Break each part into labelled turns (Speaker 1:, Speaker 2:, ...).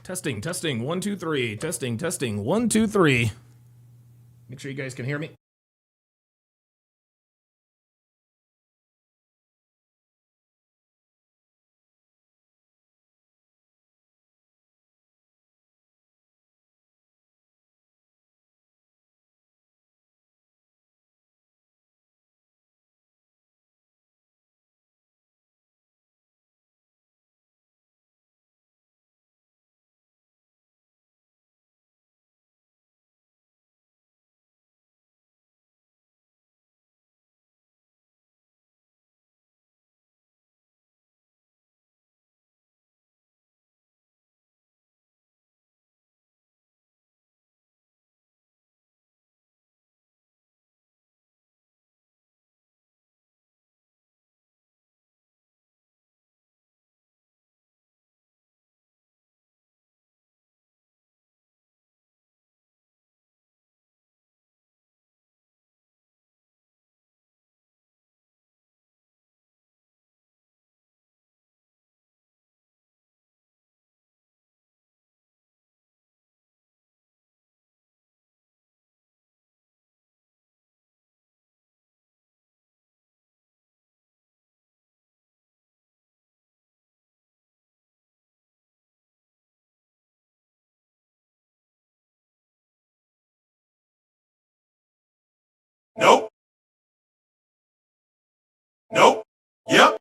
Speaker 1: Testing, testing, 1, 2, 3. Testing, testing, 1, 2, 3. Make sure you guys can hear me.
Speaker 2: Nope. Nope. Yep.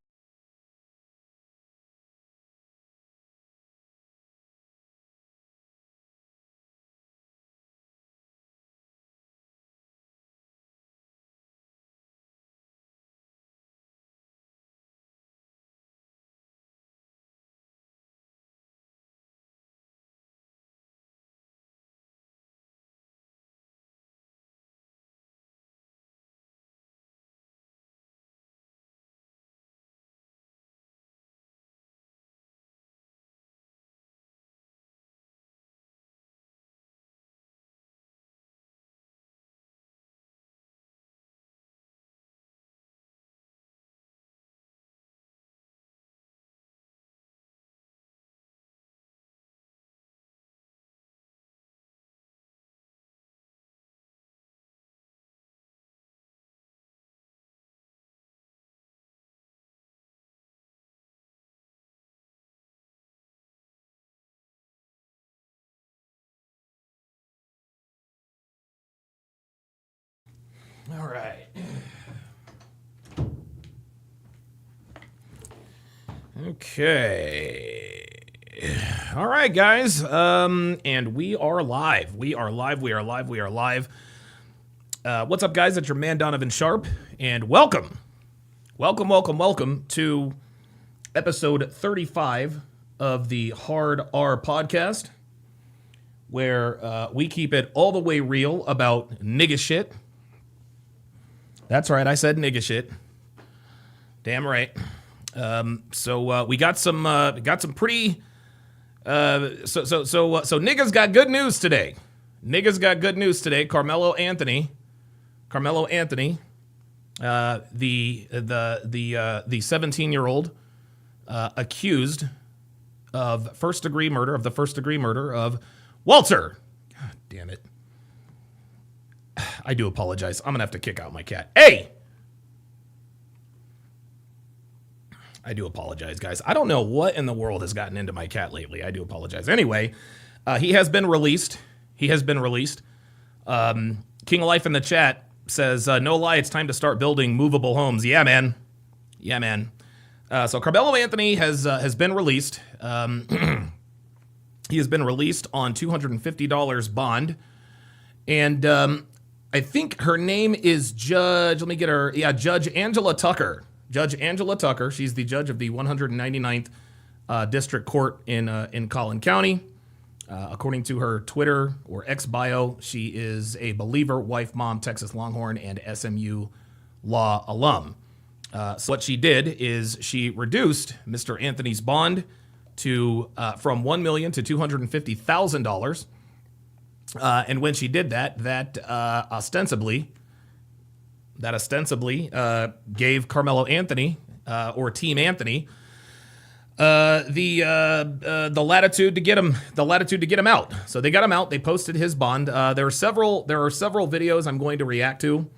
Speaker 1: All right. Okay. All right, guys. And we are live. We are live. We are live. We are live. What's up, guys? It's your man, Donovan Sharp. And welcome. Welcome to episode 35 of the Hard R podcast, where we keep it all the way real about nigga shit. That's right, I said nigga shit. Damn right. So we got some pretty. So niggas got good news today. Niggas got good news today. Carmelo Anthony, the 17-year-old accused of first degree murder of Walter. God damn it. I do apologize. I'm gonna have to kick out my cat. Hey! I do apologize, guys. I don't know what in the world has gotten into my cat lately. I do apologize. Anyway, he has been released. King of Life in the chat says, no lie, it's time to start building movable homes. Yeah, man. So Carmelo Anthony has been released. He has been released on $250 bond. And I think her name is Judge, let me get her. Yeah, Judge Angela Tucker. Judge Angela Tucker. She's the judge of the 199th District Court in Collin County. According to her Twitter or X bio, she is a believer, wife, mom, Texas Longhorn, and SMU law alum. So what she did is she reduced Mr. Anthony's bond to from $1 million to $250,000. And when she did that, that ostensibly gave Carmelo Anthony or Team Anthony the latitude to get him out. So they got him out. They posted his bond. There are several videos I'm going to react to.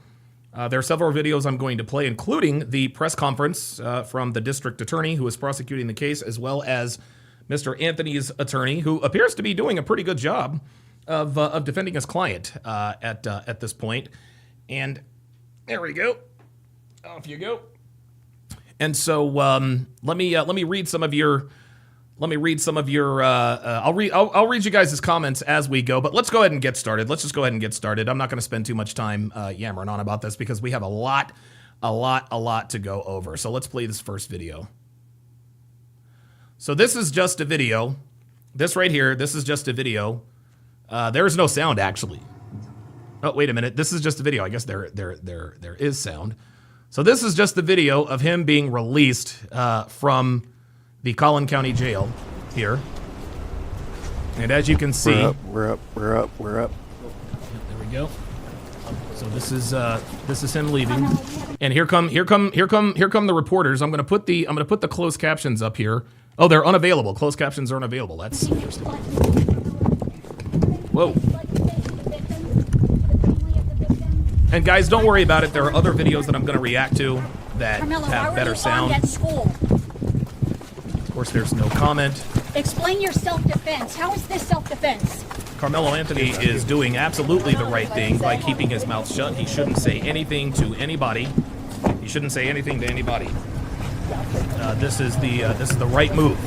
Speaker 1: There are several videos I'm going to play, including the press conference from the district attorney who is prosecuting the case, as well as Mr. Anthony's attorney, who appears to be doing a pretty good job of defending his client at this point. And there we go. Off you go. And so let me read some of your. I'll read you guys' comments as we go. But let's go ahead and get started. Let's just go ahead and get started. I'm not going to spend too much time yammering on about this because we have a lot to go over. So let's play this first video. So this is just a video. This right here. This is just a video. There's no sound actually. Oh, wait a minute. This is just a video. I guess there is sound. So this is just the video of him being released from the Collin County Jail here. And as you can see,
Speaker 3: we're up.
Speaker 1: There we go. So this is him leaving. And here come the reporters. I'm gonna put the closed captions up here. Oh, they're unavailable. Closed captions are unavailable. That's interesting. Whoa. And guys, don't worry about it. There are other videos that I'm going to react to that have better sound. Of course, there's no comment.
Speaker 4: Explain your self-defense. How is this self-defense?
Speaker 1: Carmelo Anthony is doing absolutely the right thing by keeping his mouth shut. He shouldn't say anything to anybody. This is the right move.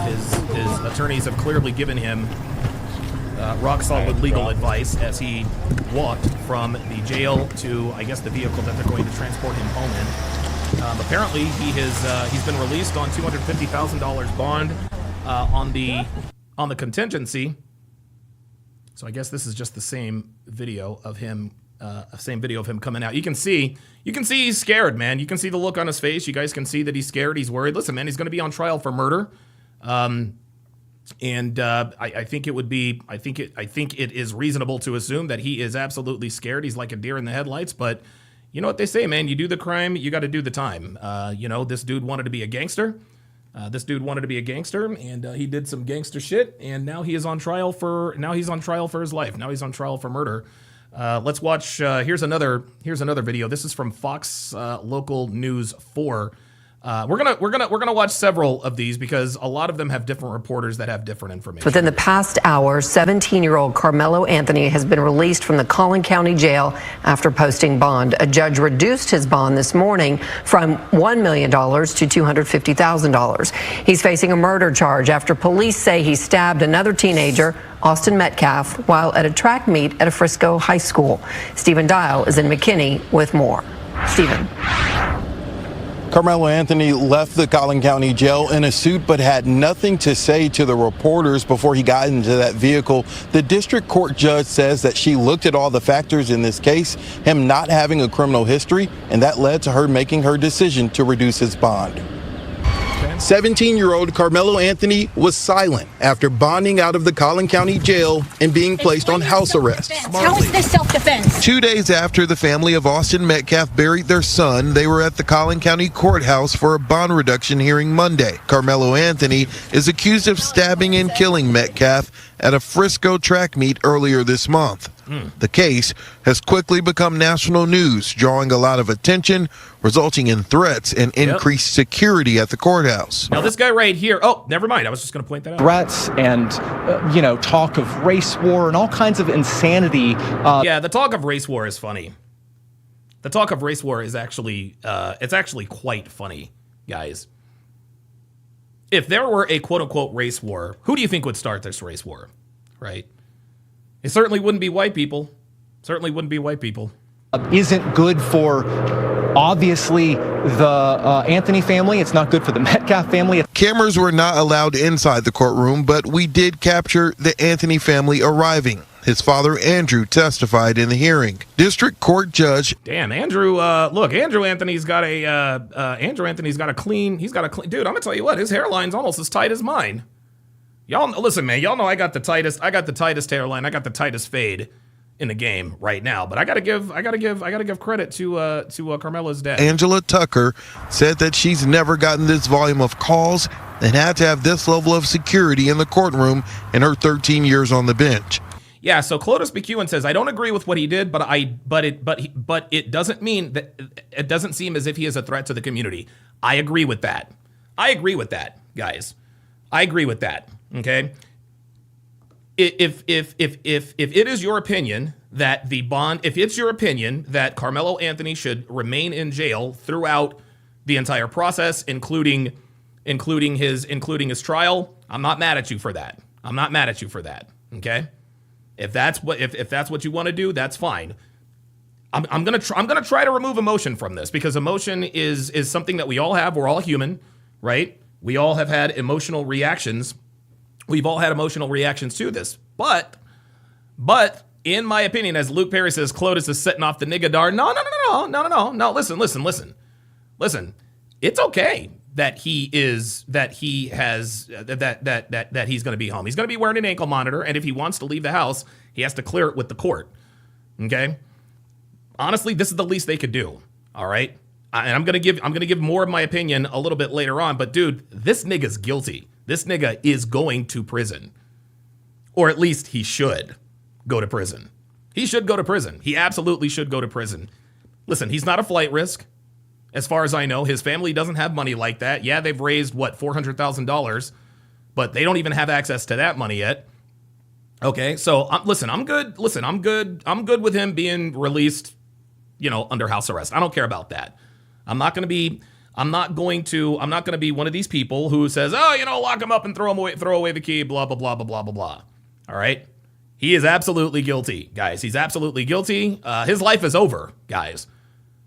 Speaker 1: His attorneys have clearly given him rock solid legal advice as he walked from the jail to, I guess, the vehicle that they're going to transport him home in. Apparently, he's been released on $250,000 bond on the contingency. So I guess this is just the same video of him. Coming out. You can see he's scared, man. You can see the look on his face. You guys can see that he's scared. He's worried. Listen, man, he's going to be on trial for murder. I think it is reasonable to assume that he is absolutely scared. He's like a deer in the headlights. But you know what they say, man. You do the crime, you got to do the time. This dude wanted to be a gangster. And he did some gangster shit. And now he is on trial for his life. Now he's on trial for murder. Let's watch. Here's another video. This is from Fox Local News 4. We're gonna watch several of these because a lot of them have different reporters that have different information.
Speaker 5: Within the past hour, 17-year-old Carmelo Anthony has been released from the Collin County Jail after posting bond. A judge reduced his bond this morning from $1 million to $250,000. He's facing a murder charge after police say he stabbed another teenager, Austin Metcalf, while at a track meet at a Frisco high school. Stephen Dial is in McKinney with more. Stephen.
Speaker 3: Carmelo Anthony left the Collin County Jail in a suit but had nothing to say to the reporters before he got into that vehicle. The district court judge says that she looked at all the factors in this case, him not having a criminal history, and that led to her making her decision to reduce his bond. 17-year-old Carmelo Anthony was silent after bonding out of the Collin County Jail and being placed on house arrest.
Speaker 4: How is this self-defense?
Speaker 6: 2 days after the family of Austin Metcalf buried their son, they were at the Collin County Courthouse for a bond reduction hearing Monday. Carmelo Anthony is accused of stabbing and killing Metcalf at a Frisco track meet earlier this month. The case has quickly become national news, drawing a lot of attention, resulting in threats and increased security at the courthouse.
Speaker 1: Now this guy right here, oh, never mind. I was just going to point that out.
Speaker 7: Threats and, talk of race war and all kinds of insanity.
Speaker 1: Yeah, the talk of race war is funny. The talk of race war is actually, it's actually quite funny, guys. If there were a quote-unquote race war, who do you think would start this race war, right? It certainly wouldn't be white people.
Speaker 7: Isn't good for, obviously, the Anthony family. It's not good for the Metcalf family.
Speaker 6: Cameras were not allowed inside the courtroom, but we did capture the Anthony family arriving. His father, Andrew, testified in the hearing. District Court Judge.
Speaker 1: Damn, Andrew, look, Andrew Anthony's got a clean, dude, I'm gonna tell you what, his hairline's almost as tight as mine. Y'all, listen, man, y'all know I got the tightest hairline, I got the tightest fade in the game right now, but I gotta give credit to Carmelo's dad.
Speaker 6: Angela Tucker said that she's never gotten this volume of calls and had to have this level of security in the courtroom in her 13 years on the bench.
Speaker 1: Yeah, so Clotis McEwen says, I don't agree with what he did, but it doesn't mean that it doesn't seem as if he is a threat to the community. I agree with that. I agree with that, guys. I agree with that. Okay. If it is your opinion that if it's your opinion that Carmelo Anthony should remain in jail throughout the entire process, including his trial, I'm not mad at you for that. I'm not mad at you for that. Okay. If that's what you want to do, that's fine. I'm gonna try to remove emotion from this, because emotion is something that we all have. We're all human, right? We all have had emotional reactions. We've all had emotional reactions to this. But in my opinion, as Luke Perry says, Clotis is setting off the niggadar. No. Listen. It's okay that he's going to be home. He's going to be wearing an ankle monitor, and if he wants to leave the house, he has to clear it with the court. Okay? Honestly, this is the least they could do. All right? And I'm going to give more of my opinion a little bit later on, but dude, this nigga's guilty. This nigga is going to prison. Or at least he should go to prison. He should go to prison. He absolutely should go to prison. Listen, he's not a flight risk. As far as I know, his family doesn't have money like that. Yeah, they've raised, $400,000, but they don't even have access to that money yet. Okay, so listen, I'm good. Listen, I'm good. I'm good with him being released, under house arrest. I don't care about that. I'm not going to be one of these people who says, lock him up and throw away the key, blah, blah, blah, blah, blah, blah, blah. All right. He is absolutely guilty, guys. He's absolutely guilty. His life is over, guys.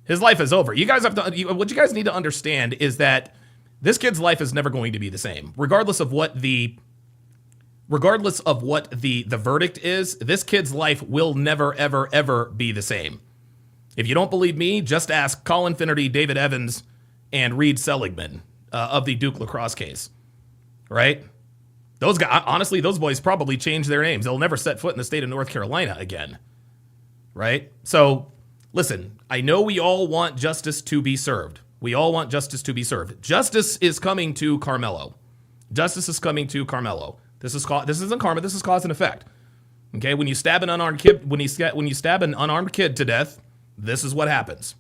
Speaker 1: His life is over. You guys what you guys need to understand is that this kid's life is never going to be the same. Regardless of what the verdict is, this kid's life will never, ever, ever be the same. If you don't believe me, just ask Colin Finnerty, David Evans, and Reed Seligman of the Duke lacrosse case, right? Those guys, honestly, those boys probably changed their names. They'll never set foot in the state of North Carolina again, right? So, listen, I know we all want justice to be served. We all want justice to be served. Justice is coming to Carmelo. Justice is coming to Carmelo. This isn't karma. This is cause and effect. Okay, when you stab an unarmed kid, when you stab an unarmed kid to death, this is what happens.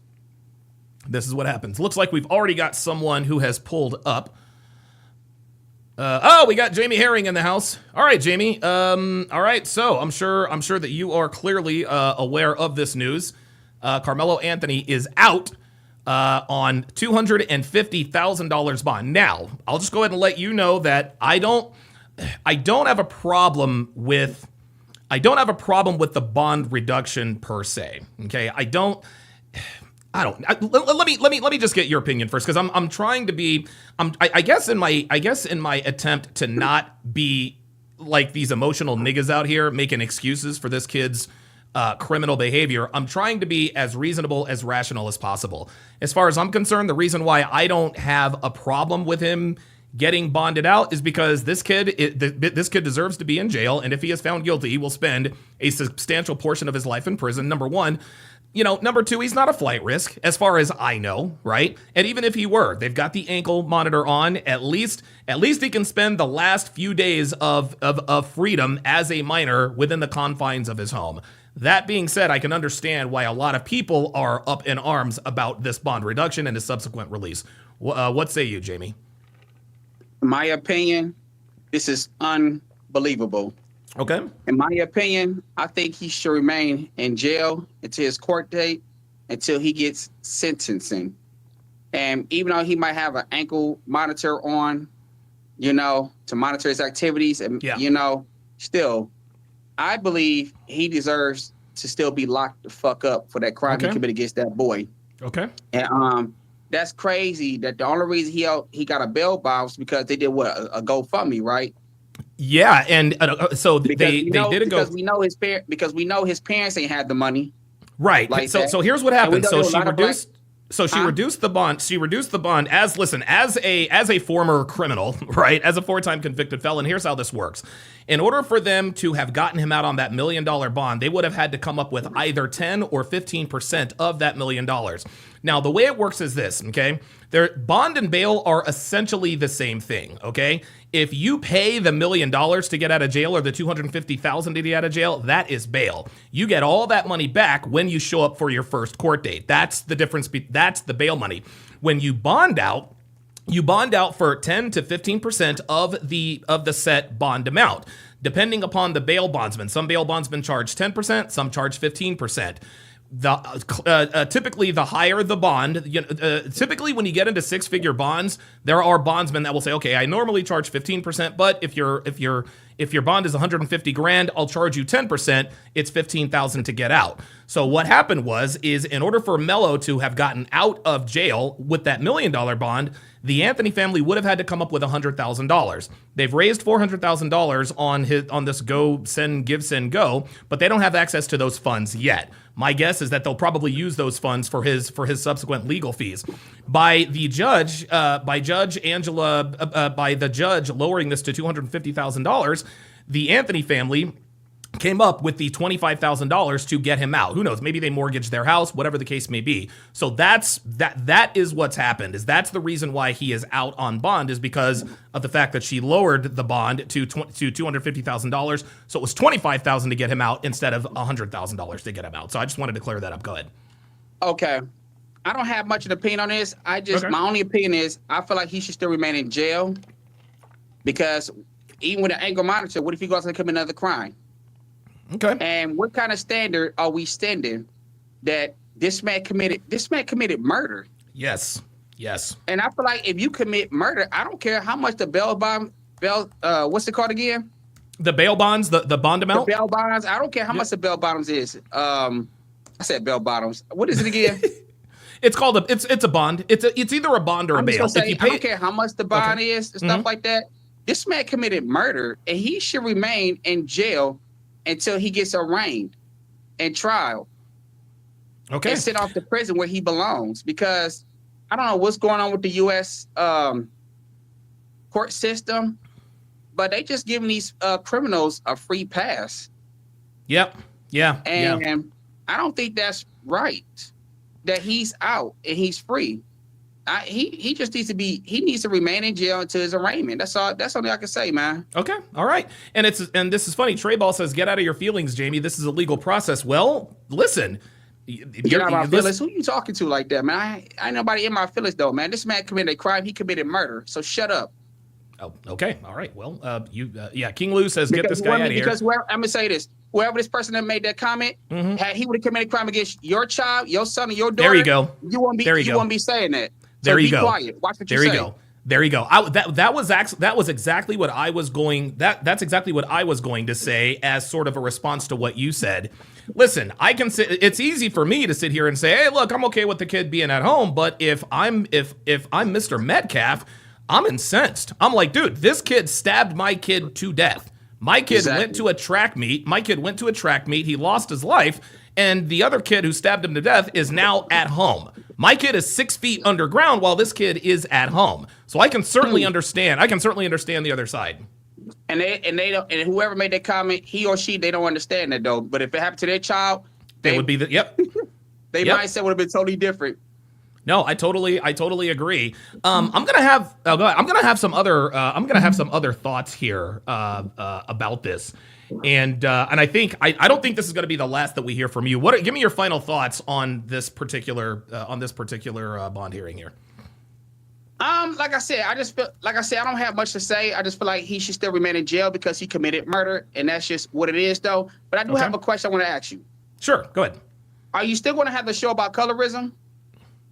Speaker 1: This is what happens. Looks like we've already got someone who has pulled up. We got Jamie Herring in the house. All right, Jamie. All right. So I'm sure that you are clearly aware of this news. Carmelo Anthony is out on $250,000 bond. Now, I'll just go ahead and let you know that I don't have a problem with the bond reduction per se. Okay, let me just get your opinion first, because I'm trying to be, I guess in my attempt to not be like these emotional niggas out here making excuses for this kid's criminal behavior. I'm trying to be as reasonable, as rational as possible. As far as I'm concerned, the reason why I don't have a problem with him getting bonded out is because this kid deserves to be in jail, and if he is found guilty, he will spend a substantial portion of his life in prison. Number one. Number two, he's not a flight risk, as far as I know, right? And even if he were, they've got the ankle monitor on. At least he can spend the last few days of freedom as a minor within the confines of his home. That being said, I can understand why a lot of people are up in arms about this bond reduction and his subsequent release. What say you, Jamie?
Speaker 8: In my opinion, this is unbelievable.
Speaker 1: Okay.
Speaker 8: In my opinion, I think he should remain in jail until his court date, until he gets sentencing. And even though he might have an ankle monitor on, to monitor his activities, and still, I believe he deserves to still be locked the fuck up for that crime he committed against that boy.
Speaker 1: Okay.
Speaker 8: And that's crazy. That the only reason he got a bail bond was because they did a GoFundMe, right?
Speaker 1: Yeah, and so they did a
Speaker 8: because we know his parents ain't had the money,
Speaker 1: right?
Speaker 8: Like
Speaker 1: so here's what happened. So she reduced the bond. She reduced the bond as a former criminal, right? As a 4-time convicted felon. Here's how this works. In order for them to have gotten him out on that $1 million bond, they would have had to come up with either 10 or 15% of that $1 million. Now, the way it works is this, okay? Bond and bail are essentially the same thing, okay? If you pay the $1 million to get out of jail or the $250,000 to get out of jail, that is bail. You get all that money back when you show up for your first court date. That's the difference. That's the bail money. When you bond out for 10 to 15% of the set bond amount, depending upon the bail bondsman. Some bail bondsmen charge 10%, some charge 15%. Typically, the higher the bond, typically when you get into six-figure bonds, there are bondsmen that will say, okay, I normally charge 15%, but if your bond is 150 grand, I'll charge you 10%. It's 15,000 to get out. So what happened is in order for Melo to have gotten out of jail with that $1 million bond, the Anthony family would have had to come up with $100,000. They've raised $400,000 on this go, send, give, send, go, but they don't have access to those funds yet. My guess is that they'll probably use those funds for his subsequent legal fees. By the judge lowering this to $250,000, the Anthony family came up with the $25,000 to get him out. Who knows? Maybe they mortgaged their house, whatever the case may be. So that is what's happened. That's the reason why he is out on bond, is because of the fact that she lowered the bond to $250,000. So it was $25,000 to get him out instead of $100,000 to get him out. So I just wanted to clear that up. Go ahead.
Speaker 8: Okay. I don't have much of an opinion on this. My only opinion is I feel like he should still remain in jail, because even with an anger monitor, what if he goes and commit another crime?
Speaker 1: Okay.
Speaker 8: And what kind of standard are we standing that this man committed murder?
Speaker 1: Yes.
Speaker 8: And I feel like if you commit murder, I don't care how much the what's it called again?
Speaker 1: The bail bonds, the bond amount?
Speaker 8: The bail bonds. I don't care how much the bail bottoms is. I said bail bottoms. What is it again?
Speaker 1: It's called it's a bond. It's either a bond or a bail.
Speaker 8: I don't care how much the bond is and stuff like that. This man committed murder, and he should remain in jail until he gets arraigned and trial.
Speaker 1: Okay.
Speaker 8: And sent off to prison where he belongs, because I don't know what's going on with the U.S. Court system, but they just giving these criminals a free pass.
Speaker 1: Yep. Yeah.
Speaker 8: And I don't think that's right, that he's out and he's free. He just needs to remain in jail until his arraignment. That's all I can say, man. Okay. All right.
Speaker 1: And this is funny. Trey Ball says, get out of your feelings, Jamie. This is a legal process. Well, listen.
Speaker 8: Get out of my feelings. Who you talking to like that, man? I ain't nobody in my feelings, though, man. This man committed a crime. He committed murder. So shut up.
Speaker 1: Oh, okay. All right. Well, King Lou says, get this guy out of here.
Speaker 8: Because I'm going to say this. Whoever this person that made that comment, had he would have committed a crime against your child, your son, or your daughter,
Speaker 1: there you go.
Speaker 8: You won't be saying that. So
Speaker 1: there you go.
Speaker 8: Quiet. Watch what you say.
Speaker 1: There you go. That was exactly what I was going. That's exactly what I was going to say as sort of a response to what you said. Listen, it's easy for me to sit here and say, hey, look, I'm okay with the kid being at home, but if I'm Mr. Metcalf, I'm incensed. I'm like, dude, this kid stabbed my kid to death. My kid went to a track meet. He lost his life, and the other kid who stabbed him to death is now at home. My kid is 6 feet underground while this kid is at home. So I can certainly understand. The other side.
Speaker 8: And whoever made that comment, he or she, they don't understand that though. But if it happened to their child,
Speaker 1: they would be their
Speaker 8: mindset would have been totally different.
Speaker 1: No, I totally agree. I'm gonna have some other thoughts here about this. And I don't think this is going to be the last that we hear from you. Give me your final thoughts on this particular bond hearing here.
Speaker 8: Like I said, I don't have much to say. I just feel like he should still remain in jail because he committed murder, and that's just what it is, though. But I do have a question I want to ask you.
Speaker 1: Sure, go ahead.
Speaker 8: Are you still going to have the show about colorism?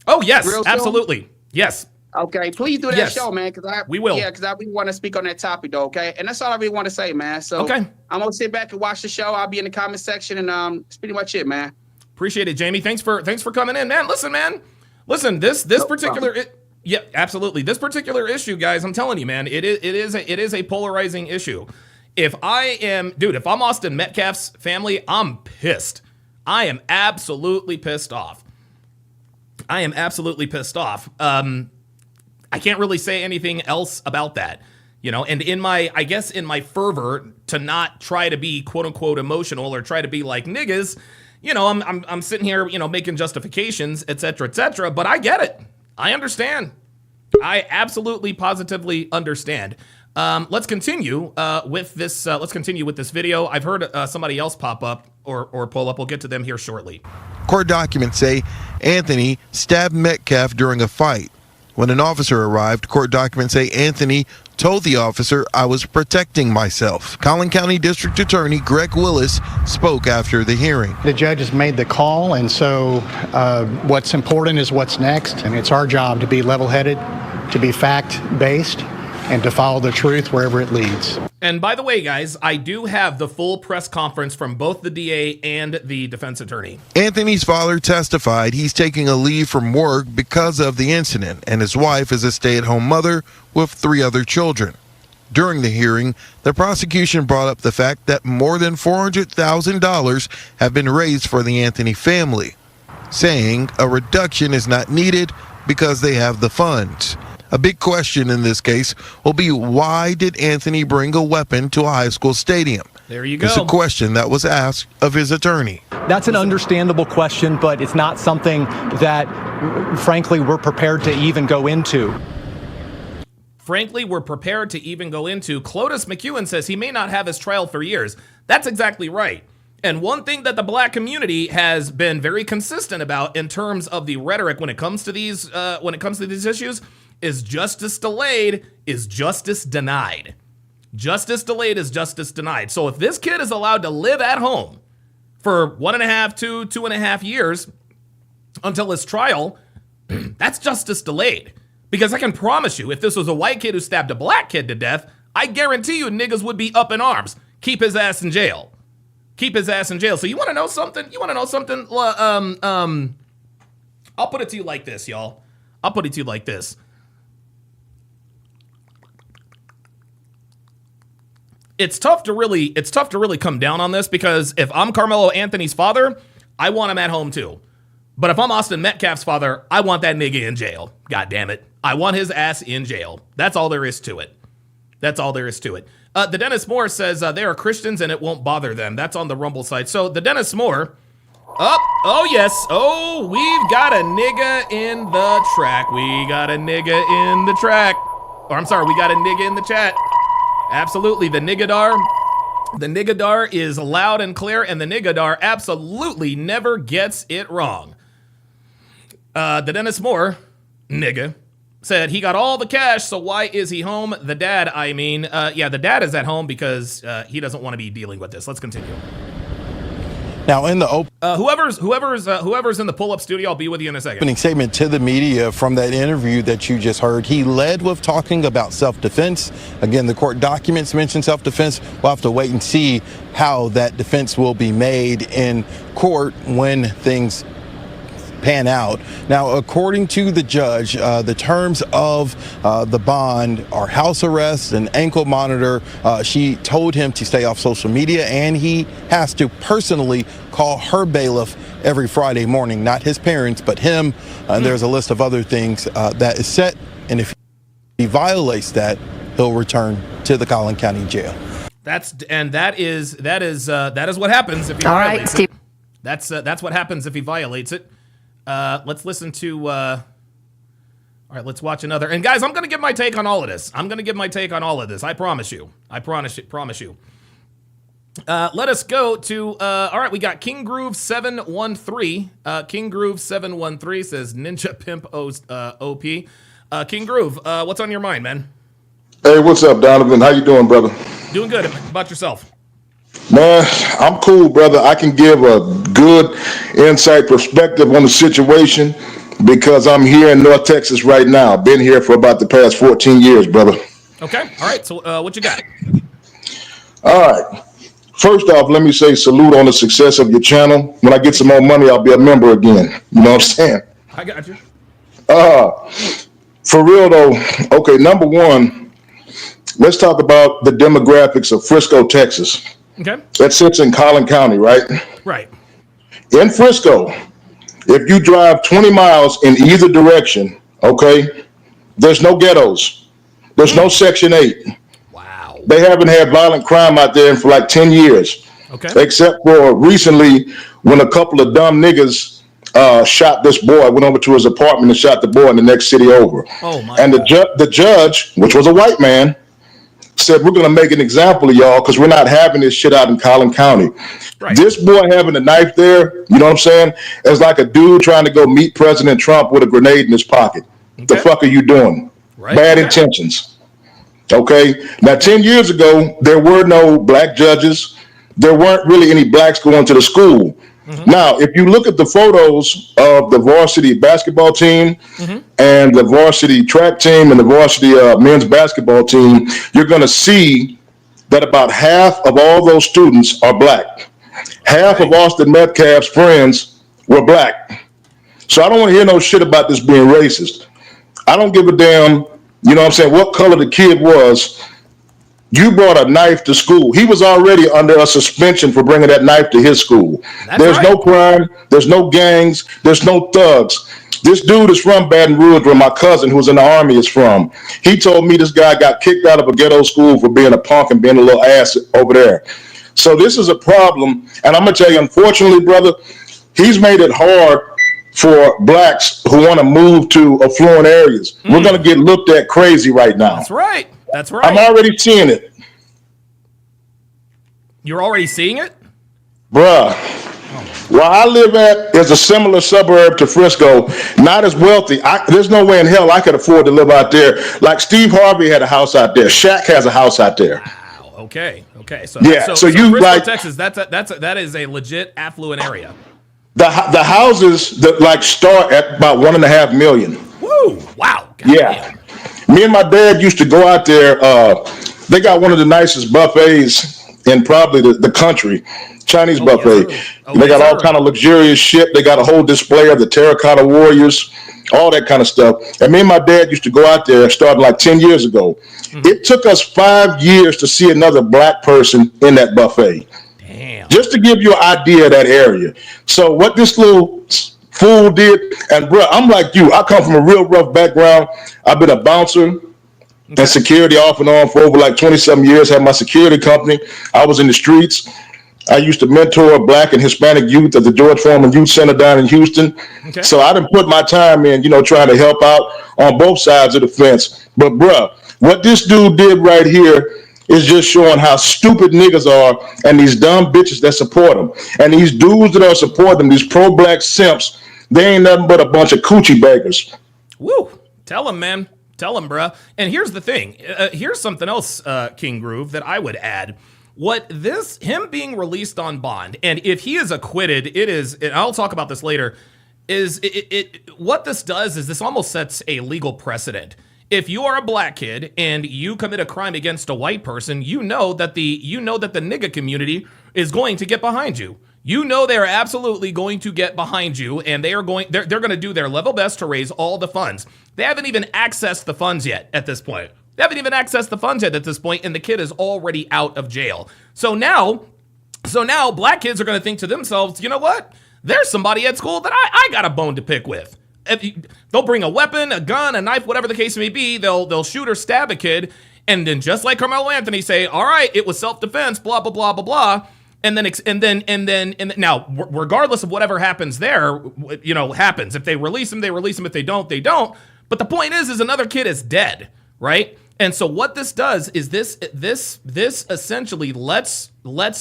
Speaker 1: Oh yes, absolutely, yes.
Speaker 8: Okay, please do that show, man.
Speaker 1: We will.
Speaker 8: Yeah, because I really want to speak on that topic, though. Okay, and that's all I really want to say, man. So I'm gonna sit back and watch the show. I'll be in the comment section, and that's pretty much it, man.
Speaker 1: Appreciate it, Jamie. Thanks for coming in, man. Listen. This particular. Yeah, absolutely. This particular issue, guys, I'm telling you, man, it is a polarizing issue. If I'm Austin Metcalf's family, I'm pissed. I am absolutely pissed off. I can't really say anything else about that. You know, and in my fervor to not try to be quote unquote emotional or try to be like niggas, you know, I'm sitting here, you know, making justifications, et cetera, but I get it. I understand. I absolutely positively understand. Let's continue with this. Let's continue with this video. I've heard somebody else pop up or pull up. We'll get to them here shortly.
Speaker 6: Court documents say Anthony stabbed Metcalf during a fight. When an officer arrived, court documents say Anthony told the officer, "I was protecting myself." Collin County District Attorney Greg Willis spoke after the hearing.
Speaker 9: The judge has made the call, and so what's important is what's next, and it's our job to be level-headed, to be fact-based, and to follow the truth wherever it leads.
Speaker 1: And by the way, guys, I do have the full press conference from both the DA and the defense attorney.
Speaker 6: Anthony's father testified he's taking a leave from work because of the incident, and his wife is a stay-at-home mother with 3 other children. During the hearing, the prosecution brought up the fact that more than $400,000 have been raised for the Anthony family, saying a reduction is not needed because they have the funds. A big question in this case will be, why did Anthony bring a weapon to a high school stadium?
Speaker 1: There you go.
Speaker 6: It's a question that was asked of his attorney.
Speaker 7: That's an understandable question, but it's not something that, frankly, we're prepared to even go into.
Speaker 1: Frankly, we're prepared to even go into. Clotus McEwen says he may not have his trial for years. That's exactly right. And one thing that the black community has been very consistent about in terms of the rhetoric when it comes to these issues is justice delayed is justice denied. Justice delayed is justice denied. So if this kid is allowed to live at home for 1.5 to 2.5 years until his trial, that's justice delayed. Because I can promise you, if this was a white kid who stabbed a black kid to death, I guarantee you niggas would be up in arms. Keep his ass in jail. Keep his ass in jail. So you want to know something? I'll put it to you like this, y'all. I'll put it to you like this. It's tough to really come down on this, because if I'm Carmelo Anthony's father, I want him at home too. But if I'm Austin Metcalf's father, I want that nigga in jail. God damn it. I want his ass in jail. That's all there is to it. That's all there is to it. The Dennis Moore says they are Christians and it won't bother them. That's on the Rumble site. So the Dennis Moore, oh yes, oh, we've got a nigga in the track. We got a nigga in the track. Or I'm sorry, we got a nigga in the chat. Absolutely, the niggadar is loud and clear, and the niggadar absolutely never gets it wrong. The Dennis Moore, nigga, said he got all the cash, so why is he home? The dad, the dad is at home because he doesn't want to be dealing with this. Let's continue.
Speaker 3: Now, in the
Speaker 1: whoever's in the pull-up studio, I'll be with you in a second.
Speaker 3: opening statement to the media from that interview that you just heard, he led with talking about self-defense. Again, the court documents mention self-defense. We'll have to wait and see how that defense will be made in court when things pan out. Now, according to the judge, the terms of the bond are house arrest and ankle monitor. She told him to stay off social media, and he has to personally call her bailiff every Friday morning, not his parents, but him. And there's a list of other things that is set, and if he violates that, he'll return to the Collin County Jail.
Speaker 1: That is what happens if he violates it. That's what happens if he violates it. Let's listen to, all right, let's watch another. And guys, I'm going to give my take on all of this. I promise you. Promise you. Let us go to, all right, we got King Groove 713. King Groove 713 says Ninja Pimp OP. King Groove, what's on your mind, man?
Speaker 2: Hey, what's up, Donovan? How you doing, brother?
Speaker 1: Doing good. How about yourself?
Speaker 2: Man, I'm cool, brother. I can give a good insight perspective on the situation because I'm here in North Texas right now. Been here for about the past 14 years, brother.
Speaker 1: Okay. All right. So what you got?
Speaker 2: All right. First off, let me say salute on the success of your channel. When I get some more money, I'll be a member again. You know what I'm saying?
Speaker 1: I got you.
Speaker 2: For real, though, okay, number one, let's talk about the demographics of Frisco, Texas.
Speaker 1: Okay.
Speaker 2: That sits in Collin County, right?
Speaker 1: Right.
Speaker 2: In Frisco, if you drive 20 miles in either direction, okay, there's no ghettos. There's no Section 8. They haven't had violent crime out there for like 10 years.
Speaker 1: Okay.
Speaker 2: Except for recently when a couple of dumb niggas shot this boy, went over to his apartment and shot the boy in the next city over.
Speaker 1: Oh my
Speaker 2: and the judge, which was a white man, said, we're going to make an example of y'all because we're not having this shit out in Collin County.
Speaker 1: Right.
Speaker 2: This boy having a knife there, you know what I'm saying? It's like a dude trying to go meet President Trump with a grenade in his pocket.
Speaker 1: Okay.
Speaker 2: The fuck are you doing?
Speaker 1: Right.
Speaker 2: Bad intentions. Okay. Now, 10 years ago, there were no black judges. There weren't really any blacks going to the school. Mm-hmm. Now, if you look at the photos of the varsity basketball team mm-hmm. and the varsity track team and the varsity men's basketball team, you're going to see that about half of all those students are black. Half of Austin Metcalf's friends were black. So I don't want to hear no shit about this being racist. I don't give a damn, you know what I'm saying, what color the kid was. You brought a knife to school. He was already under a suspension for bringing that knife to his school. There's no crime. There's no gangs. There's no thugs. This dude is from Baton Rouge, where my cousin, who was in the Army, is from. He told me this guy got kicked out of a ghetto school for being a punk and being a little ass over there. So this is a problem. And I'm going to tell you, unfortunately, brother, he's made it hard for blacks who want to move to affluent areas. We're going to get looked at crazy right now.
Speaker 1: That's right. That's right.
Speaker 2: I'm already seeing it.
Speaker 1: You're already seeing it?
Speaker 2: Bruh. Where I live at is a similar suburb to Frisco. Not as wealthy. There's no way in hell I could afford to live out there. Like Steve Harvey had a house out there. Shaq has a house out there.
Speaker 1: Wow. Okay. So
Speaker 2: yeah. So you
Speaker 1: Frisco,
Speaker 2: like
Speaker 1: Texas? That is a legit affluent area.
Speaker 2: The houses that like start at about $1.5 million.
Speaker 1: Woo! Wow. God
Speaker 2: yeah.
Speaker 1: Damn.
Speaker 2: Me and my dad used to go out there. They got one of the nicest buffets in probably the country. Chinese buffet.
Speaker 1: Yes,
Speaker 2: they got all kind of luxurious shit. They got a whole display of the terracotta warriors, all that kind of stuff. And me and my dad used to go out there starting like 10 years ago. Mm-hmm. It took us 5 years to see another black person in that buffet.
Speaker 1: Damn.
Speaker 2: Just to give you an idea of that area. So what this little fool did, and bro, I'm like you. I come from a real rough background. I've been a bouncer and security off and on for over like 20-something years. Had my security company. I was in the streets. I used to mentor black and Hispanic youth at the George Foreman Youth Center down in Houston. Okay. So I done put my time in, trying to help out on both sides of the fence. But bruh, what this dude did right here is just showing how stupid niggas are and these dumb bitches that support them. And these dudes that are supporting them, these pro-black simps, they ain't nothing but a bunch of coochie beggars.
Speaker 1: Woo! Tell them, man. Tell them, bruh. And here's the thing. Here's something else, King Groove, that I would add. Him being released on bond, and if he is acquitted, it is, and I'll talk about this later, what this does is this almost sets a legal precedent. If you are a black kid and you commit a crime against a white person, you know that the nigga community is going to get behind you. You know they are absolutely going to get behind you, and they're going to do their level best to raise all the funds. They haven't even accessed the funds yet at this point. And the kid is already out of jail. So now black kids are going to think to themselves, you know what? There's somebody at school that I got a bone to pick with. They'll bring a weapon, a gun, a knife, whatever the case may be. They'll shoot or stab a kid, and then just like Carmelo Anthony say, all right, it was self-defense, blah blah blah blah blah. And then now, regardless of whatever happens there, happens. If they release him, they release him. If they don't, they don't. But the point is another kid is dead, right? And so what this does is this essentially lets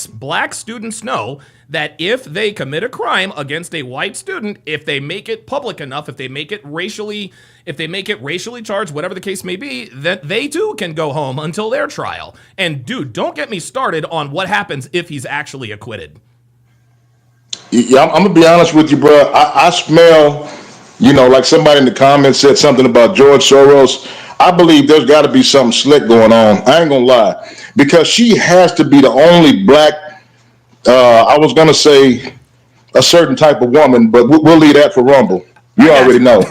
Speaker 1: black students know that if they commit a crime against a white student, if they make it public enough, if they make it racially charged, whatever the case may be, that they too can go home until their trial. And dude, don't get me started on what happens if he's actually acquitted.
Speaker 2: Yeah, I'm gonna be honest with you, bro. I smell, like somebody in the comments said something about George Soros. I believe there's got to be something slick going on. I ain't gonna lie, because she has to be the only black. I was gonna say a certain type of woman, but we'll leave that for Rumble. You already know.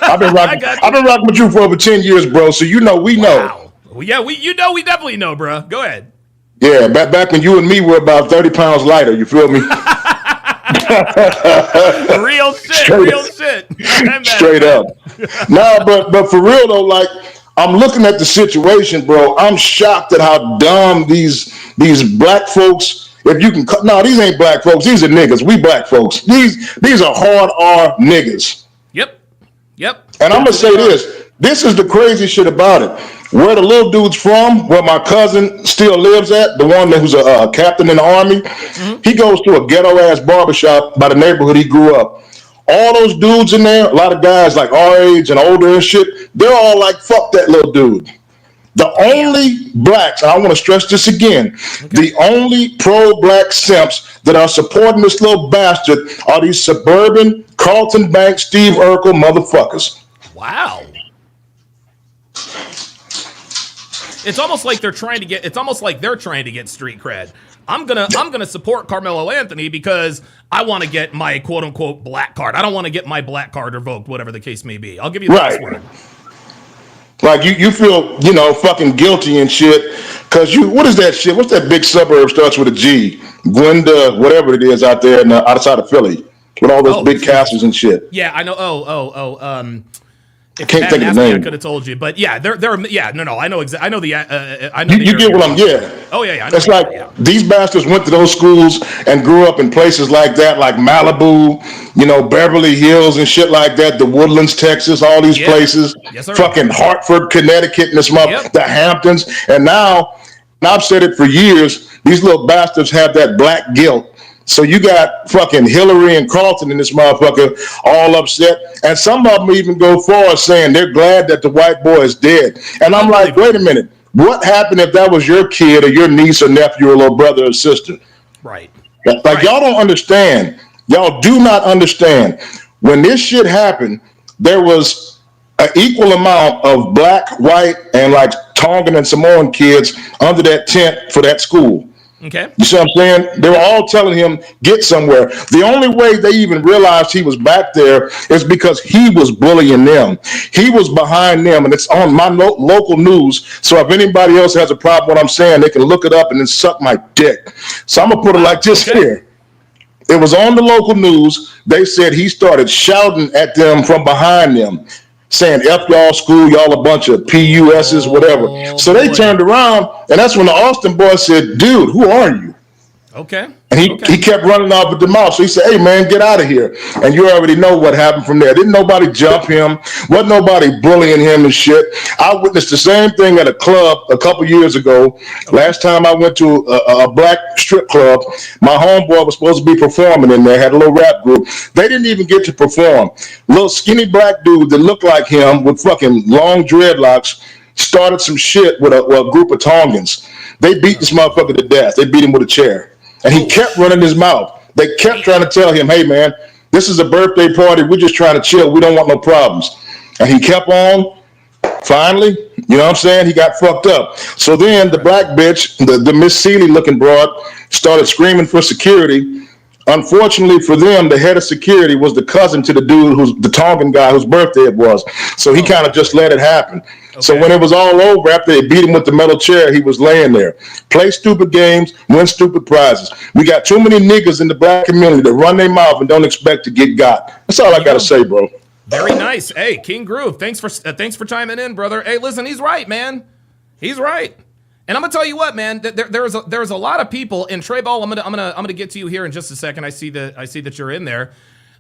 Speaker 2: I've been rocking with you for over 10 years, bro. So we know.
Speaker 1: Wow. Well, yeah, we definitely know, bro. Go ahead.
Speaker 2: Yeah, back when you and me were about 30 pounds lighter. You feel me?
Speaker 1: Real shit.
Speaker 2: Straight up. No, but for real though, like I'm looking at the situation, bro. I'm shocked at how dumb these black folks. If you can, no, these ain't black folks. These are niggas. We black folks. These are hard R niggas.
Speaker 1: Yep.
Speaker 2: And I'm gonna say this. This is the crazy shit about it. Where the little dude's from, where my cousin still lives at, the one who's a captain in the army, he goes to a ghetto ass barbershop by the neighborhood he grew up. All those dudes in there, a lot of guys like our age and older and shit, they're all like, fuck that little dude. The only blacks, and I want to stress this again, the only pro-black simps that are supporting this little bastard are these suburban Carlton Banks, Steve Urkel motherfuckers.
Speaker 1: Wow. It's almost like they're trying to get street cred. I'm gonna support Carmelo Anthony because I want to get my quote unquote black card. I don't want to get my black card revoked, whatever the case may be. I'll give you the last word.
Speaker 2: Like you feel, fucking guilty and shit. Cause what is that shit? What's that big suburb starts with a G? Gwenda, whatever it is out there outside of Philly. With all those big castles and shit.
Speaker 1: Yeah, I know.
Speaker 2: I can't think of the name.
Speaker 1: I could have told you, but yeah, they're no. I know exactly. I know the. I know
Speaker 2: you get what I'm. Yeah.
Speaker 1: Oh yeah.
Speaker 2: It's like these bastards went to those schools and grew up in places like that, like Malibu, Beverly Hills and shit like that. The Woodlands, Texas, all these places.
Speaker 1: Yes, sir.
Speaker 2: Fucking Hartford, Connecticut, and this the Hamptons, and now I've said it for years. These little bastards have that black guilt. So you got fucking Hillary and Carlton in this motherfucker all upset. And some of them even go forward saying they're glad that the white boy is dead. And I'm like, wait a minute. What happened if that was your kid or your niece or nephew or little brother or sister?
Speaker 1: Right.
Speaker 2: Like y'all don't understand. Y'all do not understand. When this shit happened, there was an equal amount of black, white, and like Tongan and Samoan kids under that tent for that school.
Speaker 1: Okay.
Speaker 2: You see what I'm saying? They were all telling him, get somewhere. The only way they even realized he was back there is because he was bullying them. He was behind them, and it's on my local news. So if anybody else has a problem with what I'm saying, they can look it up and then suck my dick. So I'm going to put it like this here. It was on the local news. They said he started shouting at them from behind them, saying, F y'all school, y'all a bunch of PUSs, whatever. So they turned around, and that's when the Austin boy said, dude, who are you?
Speaker 1: Okay.
Speaker 2: And he kept running off with the mouth. So he said, hey, man, get out of here. And you already know what happened from there. Didn't nobody jump him? Wasn't nobody bullying him and shit. I witnessed the same thing at a club a couple years ago. Last time I went to a black strip club, my homeboy was supposed to be performing in there, had a little rap group. They didn't even get to perform. Little skinny black dude that looked like him with fucking long dreadlocks started some shit with a group of Tongans. They beat this motherfucker to death. They beat him with a chair. And he kept running his mouth. They kept trying to tell him, hey, man, this is a birthday party. We're just trying to chill. We don't want no problems. And he kept on. Finally, you know what I'm saying? He got fucked up. So then the black bitch, the Miss Seeley looking broad, started screaming for security. Unfortunately for them, the head of security was the cousin to the dude who's the Tongan guy whose birthday it was. So he kind of just let it happen. Okay. So when it was all over, after they beat him with the metal chair, he was laying there. Play stupid games, win stupid prizes. We got too many niggas in the black community that run their mouth and don't expect to get got. That's all I got to say, bro.
Speaker 1: Very nice. Hey, King Groove, thanks for chiming in, brother. Hey, listen, he's right, man. He's right. And I'm gonna tell you what, man. There's a lot of people in Trey Ball. I'm gonna get to you here in just a second. I see that you're in there.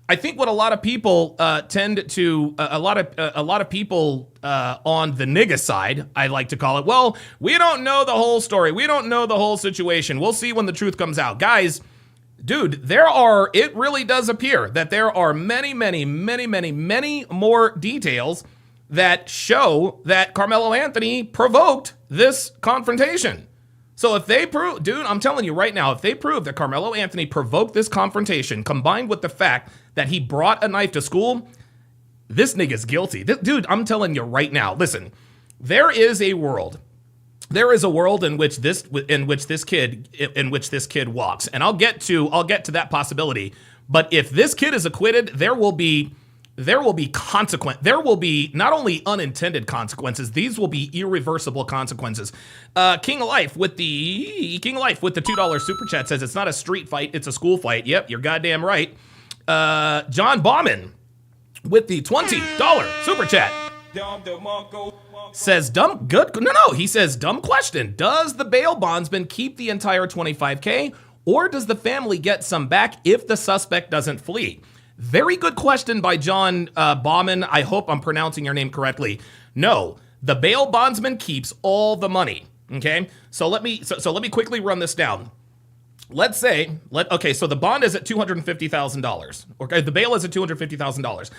Speaker 1: I think what a lot of people tend to a lot of people on the nigga side, I like to call it. Well, we don't know the whole story. We don't know the whole situation. We'll see when the truth comes out, guys. Dude, it really does appear that there are many more details that show that Carmelo Anthony provoked this confrontation. So if they prove, dude, I'm telling you right now, if they prove that Carmelo Anthony provoked this confrontation, combined with the fact that he brought a knife to school, this nigga's guilty. Dude, I'm telling you right now, listen, there is a world in which this kid walks, and I'll get to that possibility. But if this kid is acquitted, there will be not only unintended consequences, these will be irreversible consequences. King of Life with the $2 super chat says it's not a street fight, it's a school fight. Yep, you're goddamn right. John Bauman with the $20 super chat Says dumb. Good. No. He says dumb question. Does the bail bondsman keep the entire $25K, or does the family get some back if the suspect doesn't flee? Very good question by John Bauman. I hope I'm pronouncing your name correctly. No, the bail bondsman keeps all the money. Okay, so let me quickly run this down. Let's say, so the bond is at $250,000. Okay, the bail is at $250,000.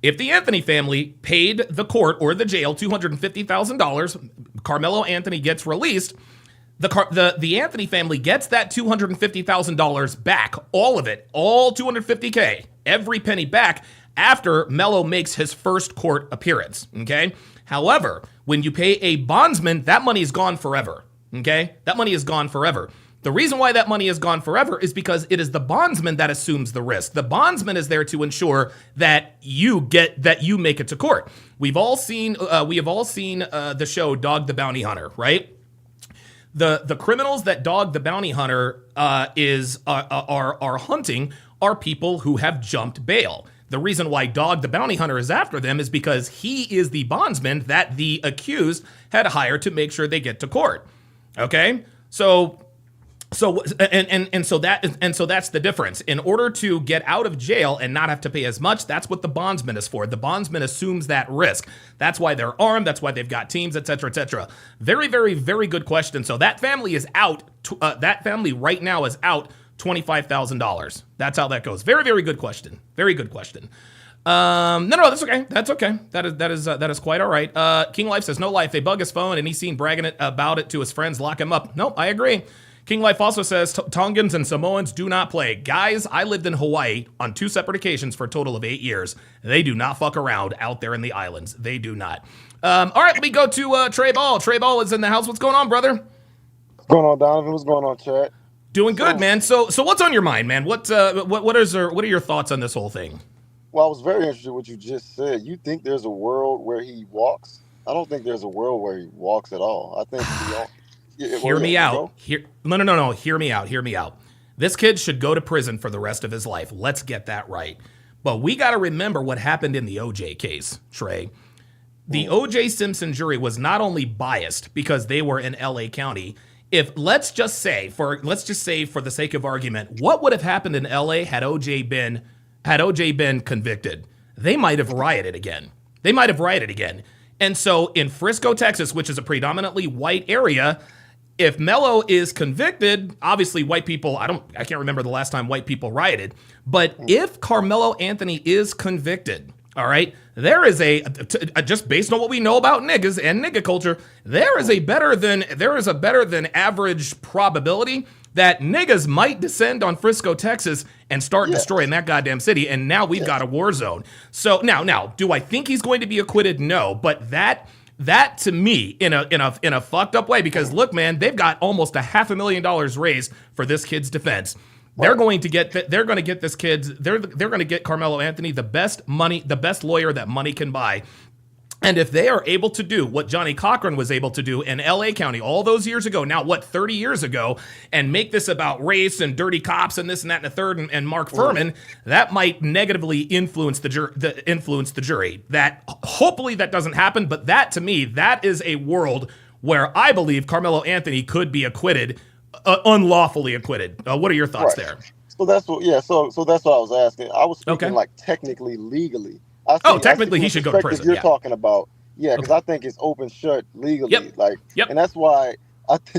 Speaker 1: If the Anthony family paid the court or the jail $250,000, Carmelo Anthony gets released. The Anthony family gets that $250,000 back, all of it, all $250K, every penny back after Melo makes his first court appearance. Okay. However, when you pay a bondsman, that money is gone forever. Okay, that money is gone forever. The reason why that money is gone forever is because it is the bondsman that assumes the risk. The bondsman is there to ensure that you make it to court. We have all seen the show Dog the Bounty Hunter, right? The criminals that Dog the Bounty Hunter are hunting are people who have jumped bail. The reason why Dog the Bounty Hunter is after them is because he is the bondsman that the accused had hired to make sure they get to court. Okay, so that's the difference. In order to get out of jail and not have to pay as much, that's what the bondsman is for. The bondsman assumes that risk. That's why they're armed. That's why they've got teams, et cetera, et cetera. Very, very, very good question. So that family is out. That family right now is out $25,000. That's how that goes. Very, very good question. Very good question. No, that's okay. That's okay. That is quite all right. King Life says, no life. They bug his phone and he's seen bragging about it to his friends. Lock him up. Nope, I agree. King Life also says, Tongans and Samoans do not play. Guys, I lived in Hawaii on 2 separate occasions for a total of 8 years. They do not fuck around out there in the islands. They do not. All right, let me go to Trey Ball. Trey Ball is in the house. What's going on, brother?
Speaker 10: What's going on, Donovan? What's going on, Chad?
Speaker 1: Doing good, man. So what's on your mind, man? What are your thoughts on this whole thing?
Speaker 10: Well, I was very interested in what you just said. You think there's a world where he walks? I don't think there's a world where he walks at all. I think
Speaker 1: Hear me out. No. Hear me out. This kid should go to prison for the rest of his life. Let's get that right. But we got to remember what happened in the OJ case, Trey. The OJ Simpson jury was not only biased because they were in LA County. If let's just say for the sake of argument, what would have happened in LA had OJ been convicted? They might have rioted again. And so in Frisco, Texas, which is a predominantly white area, if Melo is convicted, obviously white people, I can't remember the last time white people rioted, but if Carmelo Anthony is convicted, all right, there is just based on what we know about niggas and nigga culture, there is a better than average probability that niggas might descend on Frisco, Texas and start destroying that goddamn city. And now we've got a war zone. So now, do I think he's going to be acquitted? No, but that to me in a fucked up way, because look, man, they've got almost $500,000 raised for this kid's defense. They're going to get Carmelo Anthony the best lawyer that money can buy. And if they are able to do what Johnny Cochran was able to do in LA County all those years ago, now 30 years ago, and make this about race and dirty cops and this and that and the third and Mark Furman, that might negatively influence the jury. That hopefully that doesn't happen, but that to me, that is a world where I believe Carmelo Anthony could be acquitted, unlawfully acquitted. What are your thoughts there?
Speaker 10: So that's what so that's what I was asking. I was speaking like technically, legally.
Speaker 1: Technically, he should go to prison.
Speaker 10: You're talking about, because I think it's open shut legally. And that's why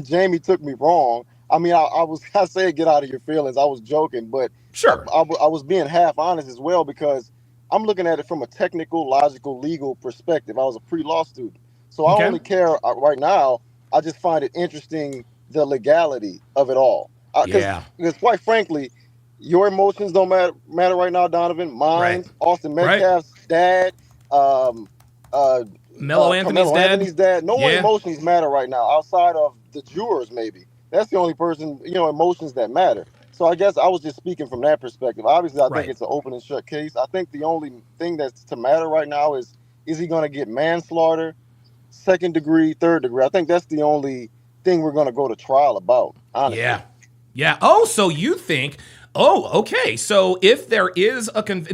Speaker 10: Jamie took me wrong. I mean, I said get out of your feelings. I was joking, but
Speaker 1: sure,
Speaker 10: I was being half honest as well, because I'm looking at it from a technical, logical, legal perspective. I was a pre-law student, so I only care right now. I just find it interesting the legality of it all. Because quite frankly, your emotions don't matter right now, Donovan. Mine, Austin Metcalf's dad,
Speaker 1: Melo Anthony's dad.
Speaker 10: No one emotions matter right now outside of the jurors. Maybe that's the only person, emotions that matter. So I guess I was just speaking from that perspective. Obviously, I think it's an open and shut case. I think the only thing that's to matter right now is he going to get manslaughter, second degree, third degree? I think that's the only thing we're going to go to trial about. Honestly.
Speaker 1: Yeah. Oh, so you think? Oh, okay. So if there is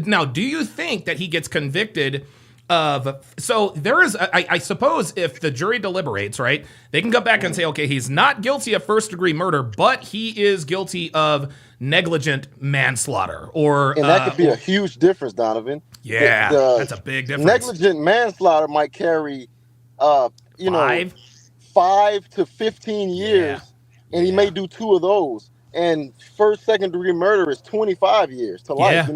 Speaker 1: now, do you think that he gets convicted So there is, I suppose, if the jury deliberates, right, they can come back and say, okay, he's not guilty of first-degree murder, but he is guilty of negligent manslaughter,
Speaker 10: and that could be a huge difference, Donovan.
Speaker 1: Yeah, that's a big difference.
Speaker 10: Negligent manslaughter might carry, 5 to 15 years, and he may do 2 of those. And second-degree murder is 25 years to life.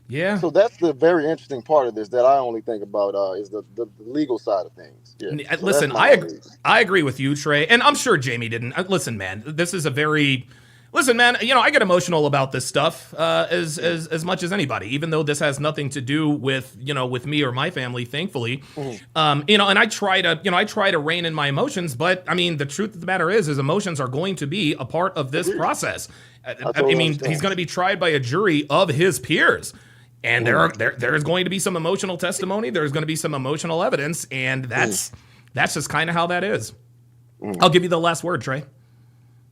Speaker 1: Yeah.
Speaker 10: So that's the very interesting part of this that I only think about is the legal side of things. Yeah. So
Speaker 1: listen, I agree with you, Trey, and I'm sure Jamie didn't. Listen, man, this is a very... Listen, man, I get emotional about this stuff as much as anybody, even though this has nothing to do with, with me or my family, thankfully. And I try to rein in my emotions, but I mean, the truth of the matter is emotions are going to be a part of this process. He's going to be tried by a jury of his peers. And there's going to be some emotional testimony. There's going to be some emotional evidence. And that's just kind of how that is. I'll give you the last word, Trey.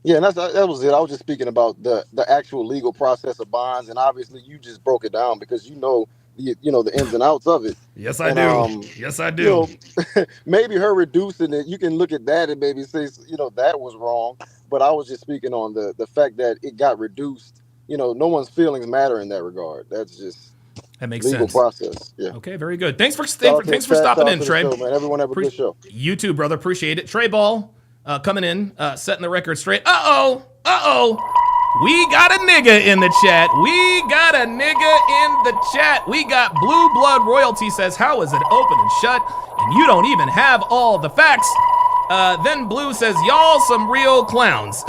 Speaker 10: Yeah, and that was it. I was just speaking about the actual legal process of bonds, and obviously you just broke it down because you know the ins and outs of it.
Speaker 1: Yes, I do. Yes, I do.
Speaker 10: Maybe her reducing it, you can look at that and maybe say, that was wrong. But I was just speaking on the fact that it got reduced. No one's feelings matter in that regard.
Speaker 1: That makes
Speaker 10: legal
Speaker 1: sense.
Speaker 10: Process. Yeah.
Speaker 1: Okay, very good. Thanks for stopping in, Trey.
Speaker 10: Show, man. Everyone have a good show.
Speaker 1: You too, brother. Appreciate it. Trey Ball coming in, setting the record straight. We got a nigga in the chat. We got Blue Blood Royalty says, how is it open and shut? And you don't even have all the facts. Then Blue says, y'all some real clowns.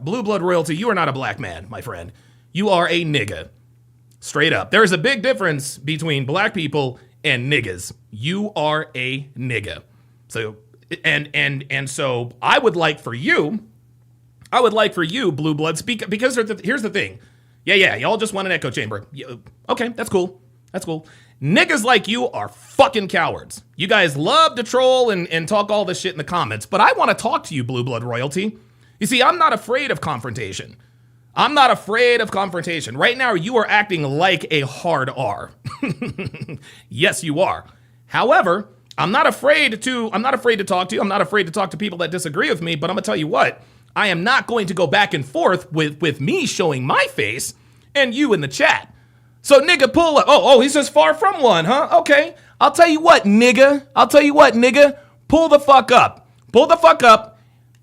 Speaker 1: Blue Blood Royalty, you are not a black man, my friend. You are a nigga. Straight up. There's a big difference between black people and niggas. You are a nigga. So and so I would like for you, Blue Blood, speak, because here's the thing. Yeah, y'all just want an echo chamber. Okay, that's cool. Niggas like you are fucking cowards. You guys love to troll and talk all this shit in the comments, but I want to talk to you, Blue Blood Royalty. You see, I'm not afraid of confrontation. Right now, you are acting like a hard R. Yes, you are. However, I'm not afraid to talk to you. I'm not afraid to talk to people that disagree with me, but I'm gonna tell you what, I am not going to go back and forth with me showing my face and you in the chat. So nigga, pull up. Oh, he says far from one, huh? Okay. I'll tell you what, nigga. Pull the fuck up.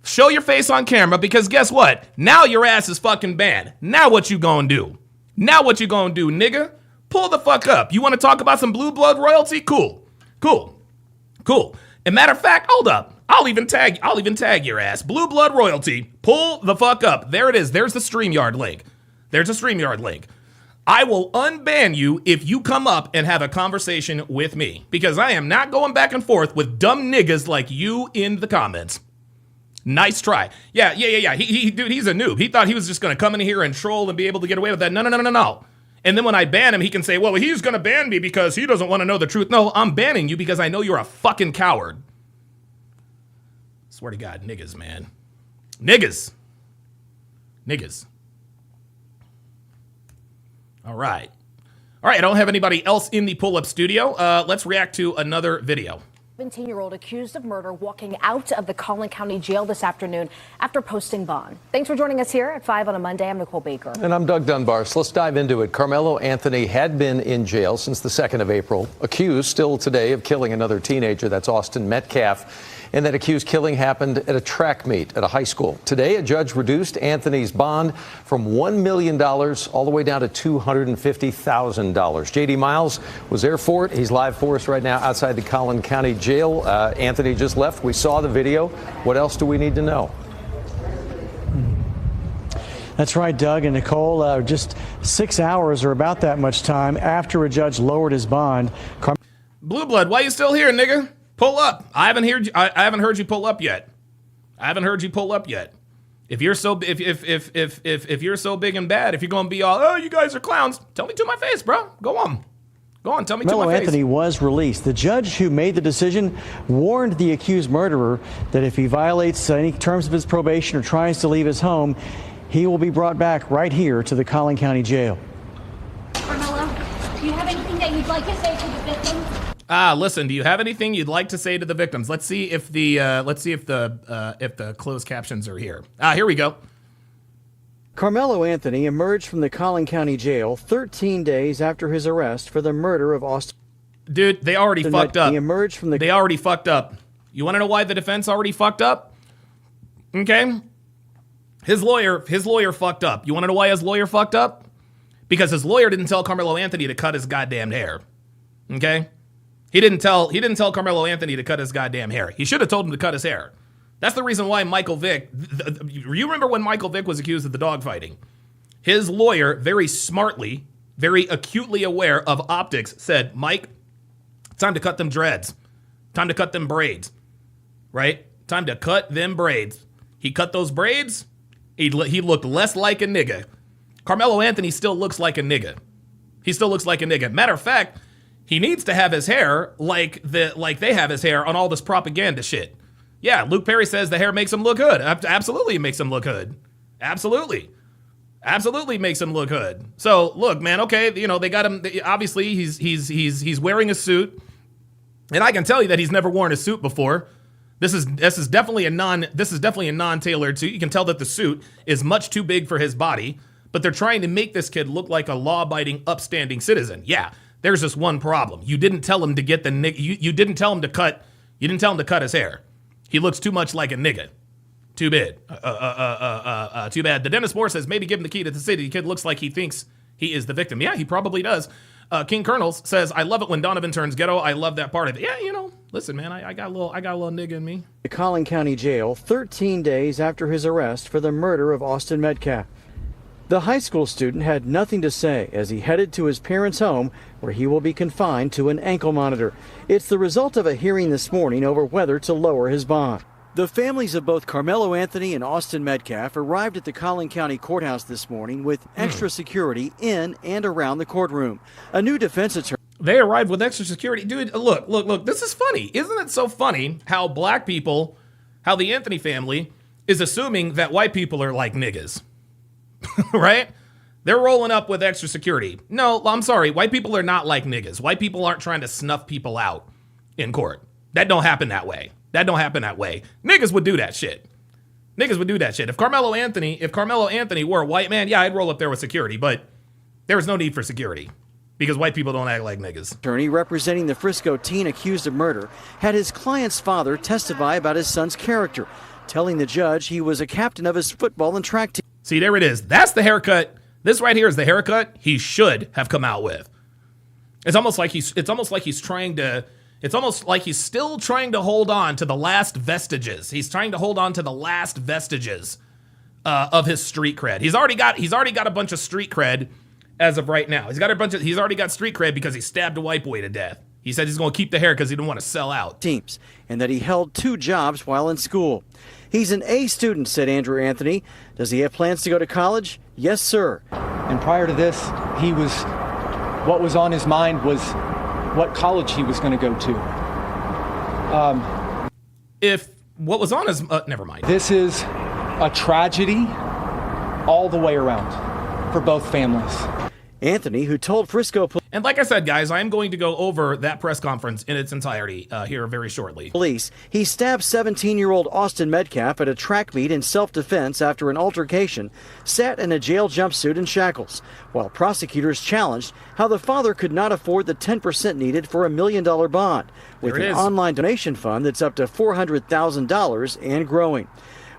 Speaker 1: Show your face on camera, because guess what? Now your ass is fucking banned. Now what you gonna do, nigga? Pull the fuck up. You want to talk about some Blue Blood Royalty? Cool. And matter of fact, hold up. I'll even tag your ass. Blue Blood Royalty. Pull the fuck up. There it is. There's the StreamYard link. I will unban you if you come up and have a conversation with me, because I am not going back and forth with dumb niggas like you in the comments. Nice try. Yeah. Dude, he's a noob. He thought he was just going to come in here and troll and be able to get away with that. No. And then when I ban him, he can say, well, he's going to ban me because he doesn't want to know the truth. No, I'm banning you because I know you're a fucking coward. Swear to God, niggas, man. Niggas. All right, I don't have anybody else in the pull-up studio. Let's react to another video.
Speaker 11: 17-year-old accused of murder walking out of the Collin County Jail this afternoon after posting bond. Thanks for joining us here at 5 on a Monday. I'm Nicole Baker.
Speaker 12: And I'm Doug Dunbar. So let's dive into it. Carmelo Anthony had been in jail since the 2nd of April, accused still today of killing another teenager. That's Austin Metcalf. And that accused killing happened at a track meet at a high school. Today, a judge reduced Anthony's bond from $1 million all the way down to $250,000. J.D. Miles was there for it. He's live for us right now outside the Collin County Jail. Anthony just left. We saw the video. What else do we need to know?
Speaker 13: That's right, Doug and Nicole. Just 6 hours or about that much time after a judge lowered his bond.
Speaker 1: Blue Blood, why you still here, nigga? Pull up. I haven't heard you pull up yet. If you're so if you're so big and bad, if you're gonna be all, oh, you guys are clowns, tell me to my face, bro. Go on, tell me to my face.
Speaker 13: Anthony was released. The judge who made the decision warned the accused murderer that if he violates any terms of his probation or tries to leave his home, he will be brought back right here to the Collin County Jail.
Speaker 4: you'd like to say to the victims?
Speaker 1: Listen, do you have anything you'd like to say to the victims? Let's see if the closed captions are here. Here we go.
Speaker 13: Carmelo Anthony emerged from the Collin County Jail 13 days after his arrest for the murder of Austin.
Speaker 1: Dude, they already fucked up.
Speaker 13: He emerged from the.
Speaker 1: They already fucked up. You want to know why the defense already fucked up? Okay. His lawyer fucked up. You want to know why his lawyer fucked up? Because his lawyer didn't tell Carmelo Anthony to cut his goddamn hair. Okay? He didn't tell Carmelo Anthony to cut his goddamn hair. He should have told him to cut his hair. That's the reason why Michael Vick, you remember when Michael Vick was accused of the dog fighting? His lawyer, very smartly, very acutely aware of optics, said, Mike, time to cut them dreads. Time to cut them braids. Right? Time to cut them braids. He cut those braids. He looked less like a nigga. Carmelo Anthony still looks like a nigga. He still looks like a nigga. Matter of fact, he needs to have his hair like they have his hair on all this propaganda shit. Yeah, Luke Perry says the hair makes him look good. Absolutely it makes him look good. Absolutely makes him look good. So look, man, okay, they got him. Obviously, he's wearing a suit, and I can tell you that he's never worn a suit before. This is definitely a non-tailored suit. You can tell that the suit is much too big for his body, but they're trying to make this kid look like a law-abiding, upstanding citizen. Yeah, there's just one problem. You didn't tell him to get the you didn't tell him to cut. You didn't tell him to cut his hair. He looks too much like a nigga. Too bad. Too bad. The Dennis Moore says maybe give him the key to the city. The kid looks like he thinks he is the victim. Yeah, he probably does. King Colonels says, I love it when Donovan turns ghetto. I love that part of it. Yeah, listen, man, I got a little nigga in me.
Speaker 13: The Collin County Jail 13 days after his arrest for the murder of Austin Metcalf. The high school student had nothing to say as he headed to his parents' home where he will be confined to an ankle monitor. It's the result of a hearing this morning over whether to lower his bond. The families of both Carmelo Anthony and Austin Metcalf arrived at the Collin County Courthouse this morning with extra security in and around the courtroom. A new defense attorney.
Speaker 1: They arrived with extra security. Dude, look, this is funny. Isn't it so funny how the Anthony family is assuming that white people are like niggas? Right? They're rolling up with extra security. No, I'm sorry. White people are not like niggas. White people aren't trying to snuff people out in court. That don't happen that way. Niggas would do that shit. If Carmelo Anthony were a white man, yeah, I'd roll up there with security, but there was no need for security because white people don't act like niggas.
Speaker 13: Attorney representing the Frisco teen accused of murder had his client's father testify about his son's character, telling the judge he was a captain of his football and track team.
Speaker 1: See, there it is. That's the haircut. This right here is the haircut he should have come out with. It's almost like he's still trying to hold on to the last vestiges. He's trying to hold on to the last vestiges of his street cred. He's already got a bunch of street cred as of right now. He's already got street cred because he stabbed a white boy to death. He said he's going to keep the hair because he didn't want to sell out.
Speaker 13: Teams, and that he held 2 jobs while in school. He's an A student, said Andrew Anthony. Does he have plans to go to college? Yes, sir.
Speaker 7: And prior to this, what was on his mind was what college he was going to go to.
Speaker 1: What was on his, never mind.
Speaker 7: This is a tragedy all the way around for both families.
Speaker 13: Anthony, who told Frisco police.
Speaker 1: And like I said, guys, I'm going to go over that press conference in its entirety here very shortly.
Speaker 13: Police, he stabbed 17-year-old Austin Metcalf at a track meet in self-defense after an altercation, sat in a jail jumpsuit and shackles, while prosecutors challenged how the father could not afford the 10% needed for $1 million bond, with an online donation fund that's up to $400,000 and growing.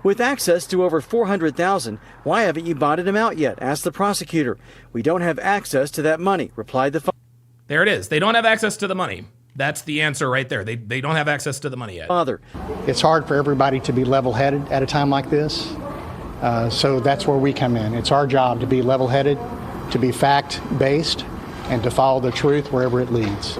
Speaker 13: With access to over $400,000, why haven't you bonded him out yet? Asked the prosecutor. We don't have access to that money, replied the father.
Speaker 1: There it is. They don't have access to the money. That's the answer right there. They don't have access to the money yet.
Speaker 13: Father.
Speaker 9: It's hard for everybody to be level-headed at a time like this. So that's where we come in. It's our job to be level-headed, to be fact-based, and to follow the truth wherever it leads.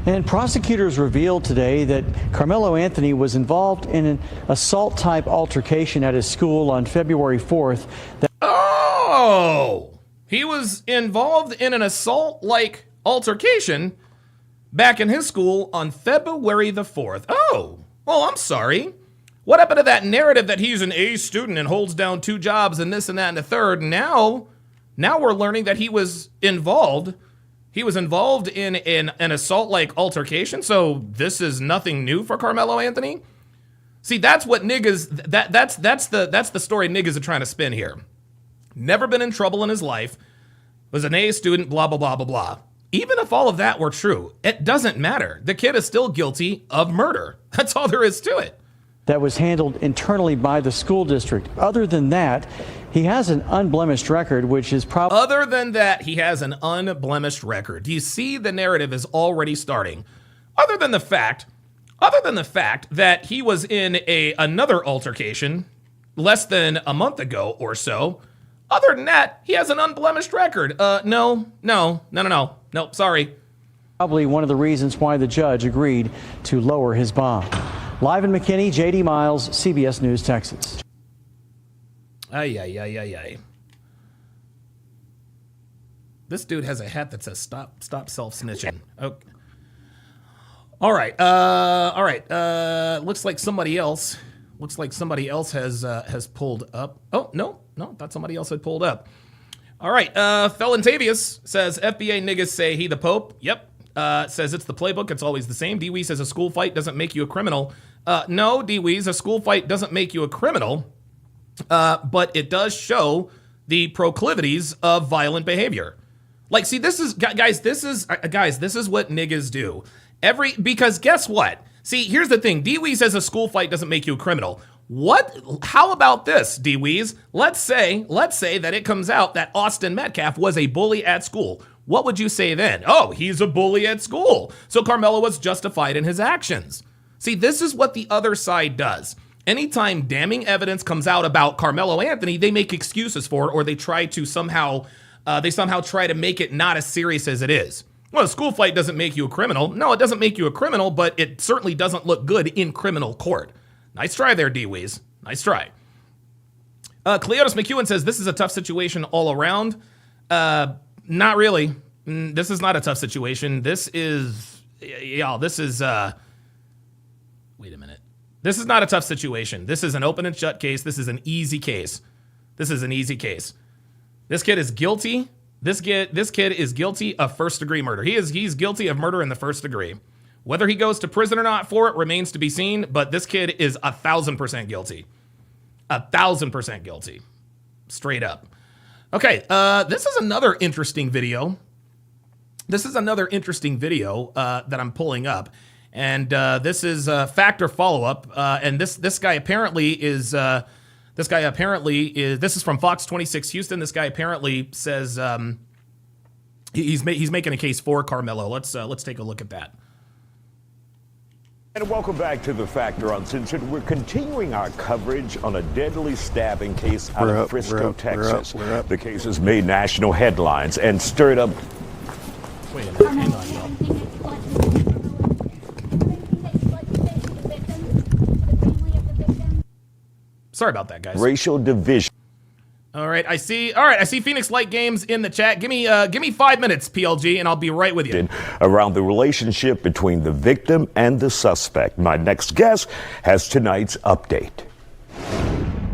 Speaker 13: And prosecutors revealed today that Carmelo Anthony was involved in an assault-type altercation at his school on February 4th.
Speaker 1: He was involved in an assault-like altercation back in his school on February the 4th. Oh, well, I'm sorry. What happened to that narrative that he's an A student and holds down 2 jobs and this and that and the third? Now Now we're learning that he was involved. He was involved in an assault-like altercation. So this is nothing new for Carmelo Anthony. See, that's what niggas. That's the story niggas are trying to spin here. Never been in trouble in his life. Was an A student. Blah blah blah blah blah. Even if all of that were true, it doesn't matter. The kid is still guilty of murder. That's all there is to it.
Speaker 13: That was handled internally by the school district. Other than that, he has an unblemished record, which is probably...
Speaker 1: Other than that, he has an unblemished record. Do you see the narrative is already starting? Other than the fact that he was in another altercation less than a month ago or so, other than that, he has an unblemished record. No, sorry.
Speaker 13: Probably one of the reasons why the judge agreed to lower his bond. Live in McKinney, J.D. Miles, CBS News, Texas.
Speaker 1: Ay. This dude has a hat that says stop self-snitching. Okay. All right. Looks like somebody else has pulled up. Oh, no, thought somebody else had pulled up. All right. Felon Tavius says FBA niggas say he the Pope. Yep. Says it's the playbook. It's always the same. D-Wee says a school fight doesn't make you a criminal. No, D-Wees, a school fight doesn't make you a criminal, but it does show the proclivities of violent behavior. Like, see, this is what niggas do. Because guess what? See, here's the thing. D-Wee says a school fight doesn't make you a criminal. How about this, D-Wees? Let's say that it comes out that Austin Metcalf was a bully at school. What would you say then? Oh, he's a bully at school. So Carmelo was justified in his actions. See, this is what the other side does. Anytime damning evidence comes out about Carmelo Anthony, they make excuses for it, or they try to somehow try to make it not as serious as it is. Well, a school fight doesn't make you a criminal. No, it doesn't make you a criminal, but it certainly doesn't look good in criminal court. Nice try there, D-Wees. Nice try. Cleotis McEwen says this is a tough situation all around. Not really. This is not a tough situation. Wait a minute. This is not a tough situation. This is an open and shut case. This is an easy case. This kid is guilty. This kid is guilty of first-degree murder. He's guilty of murder in the first degree. Whether he goes to prison or not for it remains to be seen, but this kid is 1,000% guilty. 1,000% guilty. Straight up. Okay, this is another interesting video. That I'm pulling up. And this is fact or follow-up. And this guy apparently is... this is from Fox 26 Houston. This guy apparently says he's making a case for Carmelo. Let's take a look at that.
Speaker 14: And welcome back to The Factor Uncensored. We're continuing our coverage on a deadly stabbing case out of Frisco, Texas. The case has made national headlines and stirred up...
Speaker 1: Wait a minute, hang on, y'all. Sorry about that, guys.
Speaker 14: Racial division.
Speaker 1: All right, I see Phoenix Light Games in the chat. Give me 5 minutes, PLG, and I'll be right with you.
Speaker 14: Around the relationship between the victim and the suspect. My next guest has tonight's update.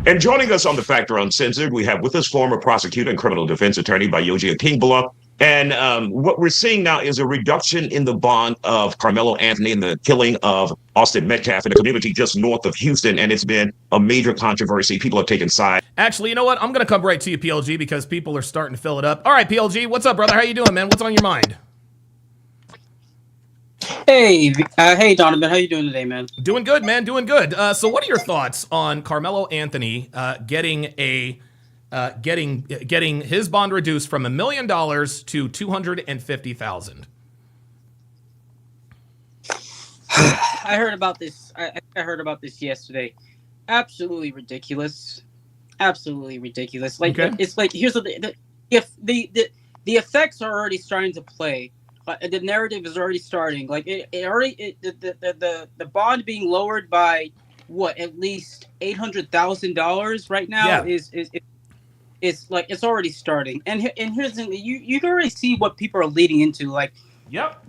Speaker 15: And joining us on The Factor Uncensored, we have with us former prosecutor and criminal defense attorney Bayoji Akingbula. And what we're seeing now is a reduction in the bond of Carmelo Anthony and the killing of Austin Metcalf in a community just north of Houston. And it's been a major controversy. People have taken sides.
Speaker 1: Actually, you know what? I'm going to come right to you, PLG, because people are starting to fill it up. All right, PLG, what's up, brother? How you doing, man? What's on your mind?
Speaker 16: Hey, Donovan. How you doing today, man?
Speaker 1: Doing good, man. Doing good. So what are your thoughts on Carmelo Anthony getting his bond reduced from $1 million to $250,000?
Speaker 16: I heard about this. I heard about this yesterday. Absolutely ridiculous. Absolutely ridiculous. Like It's like here's the effects are already starting to play. The narrative is already starting. Like the bond being lowered by what, at least $800,000 right now is it's like it's already starting. And here's the thing, you can already see what people are leading into. Like,
Speaker 1: yep.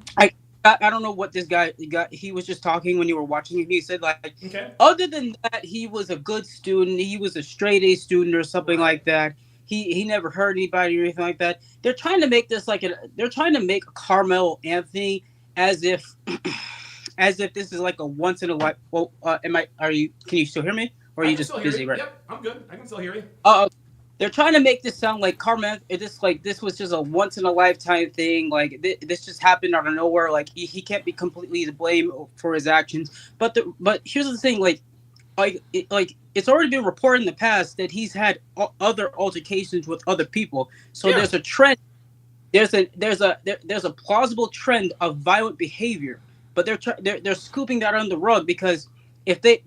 Speaker 16: I don't know what this guy got. He was just talking when you were watching it. He said, like, other than that, he was a good student. He was a straight A student or something like that. he never hurt anybody or anything like that. They're trying to make this they're trying to make Carmelo Anthony as if as if this is like a once in a life. Well, can you still hear me, or are you just busy right?
Speaker 1: Yep, I'm good. I can still hear you.
Speaker 16: They're trying to make this sound like Carmelo. This was just a once in a lifetime thing. Like this just happened out of nowhere. Like he can't be completely to blame for his actions. But here's the thing. It's already been reported in the past that he's had other altercations with other people. So there's a trend. There's a plausible trend of violent behavior. But they're scooping that under the rug because if they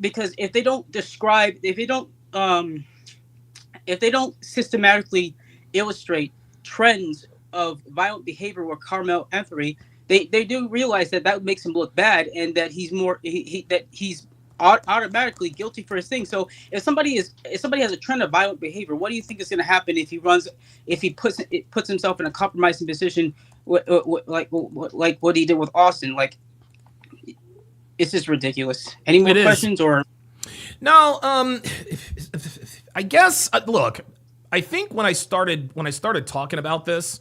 Speaker 16: don't systematically illustrate trends of violent behavior with Carmelo Anthony, they do realize that makes him look bad and that he's automatically guilty for his thing. So if somebody has a trend of violent behavior, what do you think is going to happen if he puts himself in a compromising position, like what he did with Austin? Like, it's just ridiculous. Any more questions or?
Speaker 1: No, I guess look, I think when I started talking about this,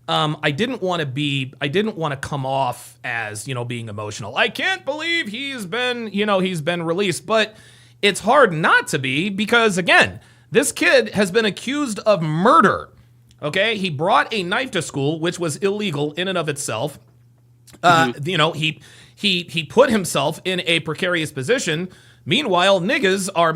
Speaker 1: I didn't want to come off as, being emotional. I can't believe he's been released, but it's hard not to be because again, this kid has been accused of murder. Okay? He brought a knife to school, which was illegal in and of itself. He put himself in a precarious position. Meanwhile, niggas are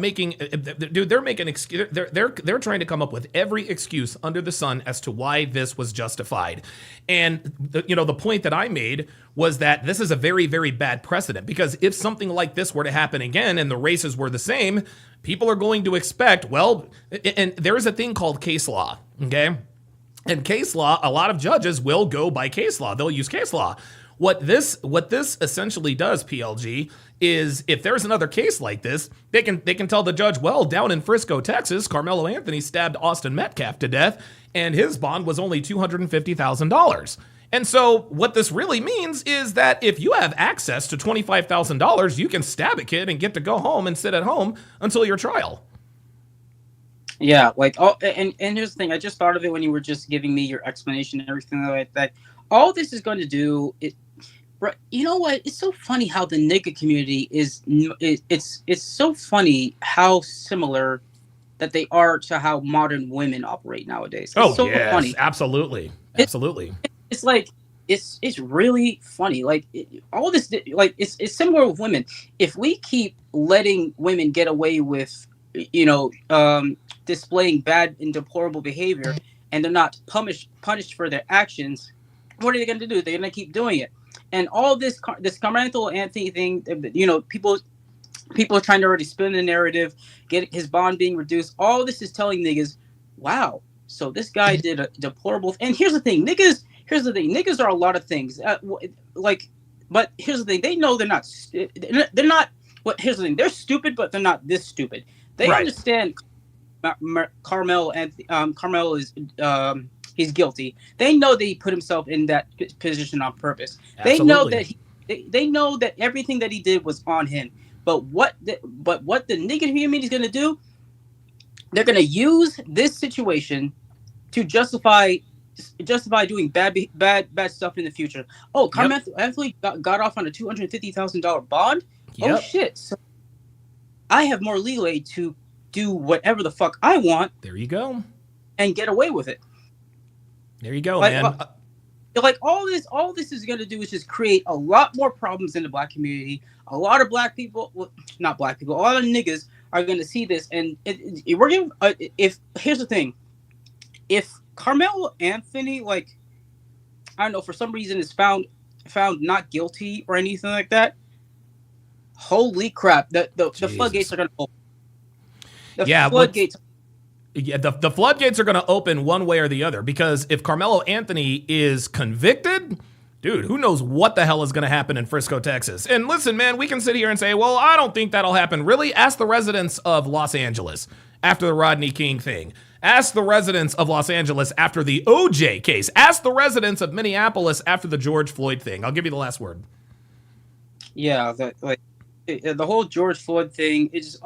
Speaker 1: they're trying to come up with every excuse under the sun as to why this was justified. And the point that I made was that this is a very, very bad precedent because if something like this were to happen again and the races were the same, people are going to expect, and there is a thing called case law, okay? And case law, a lot of judges will go by case law. They'll use case law. What this essentially does, PLG, is if there's another case like this, they can tell the judge, well, down in Frisco, Texas, Carmelo Anthony stabbed Austin Metcalf to death, and his bond was only $250,000. And so what this really means is that if you have access to $25,000, you can stab a kid and get to go home and sit at home until your trial.
Speaker 16: Yeah, and here's the thing. I just thought of it when you were just giving me your explanation and everything like that. All this is going to do you know what? It's so funny how the nigga community it's so funny how similar that they are to how modern women operate nowadays. It's so funny.
Speaker 1: Absolutely.
Speaker 16: It's like it's really funny. All this it's similar with women. If we keep letting women get away with displaying bad and deplorable behavior and they're not punished for their actions, what are they going to do? They're going to keep doing it. And all this Carmelo Anthony thing, people are trying to already spin the narrative, get his bond being reduced. All this is telling niggas, wow, so this guy did a deplorable. And here's the thing, niggas are a lot of things. But here's the thing, they know they're not. Here's the thing, they're stupid, but they're not this stupid. They understand Carmelo is. He's guilty. They know that he put himself in that position on purpose. Absolutely. They know that everything that he did was on him. But what the nigga community is going to do? They're going to use this situation to justify doing bad stuff in the future. Oh, Carmelo Anthony got off on a $250,000 bond. Yep. Oh shit! So I have more leeway to do whatever the fuck I want.
Speaker 1: There you go.
Speaker 16: And get away with it.
Speaker 1: There you go, man.
Speaker 16: All this is going to do is just create a lot more problems in the black community. A lot of black people, not black people, a lot of niggas are going to see this. And here's the thing, if Carmelo Anthony, I don't know, for some reason is found not guilty or anything like that, holy crap, the floodgates are going to open. The
Speaker 1: floodgates are going to open one way or the other, because if Carmelo Anthony is convicted, dude, who knows what the hell is going to happen in Frisco, Texas. And listen, man, we can sit here and say, well, I don't think that'll happen. Really? Ask the residents of Los Angeles after the Rodney King thing. Ask the residents of Los Angeles after the OJ case. Ask the residents of Minneapolis after the George Floyd thing. I'll give you the last word.
Speaker 16: Yeah, the whole George Floyd thing is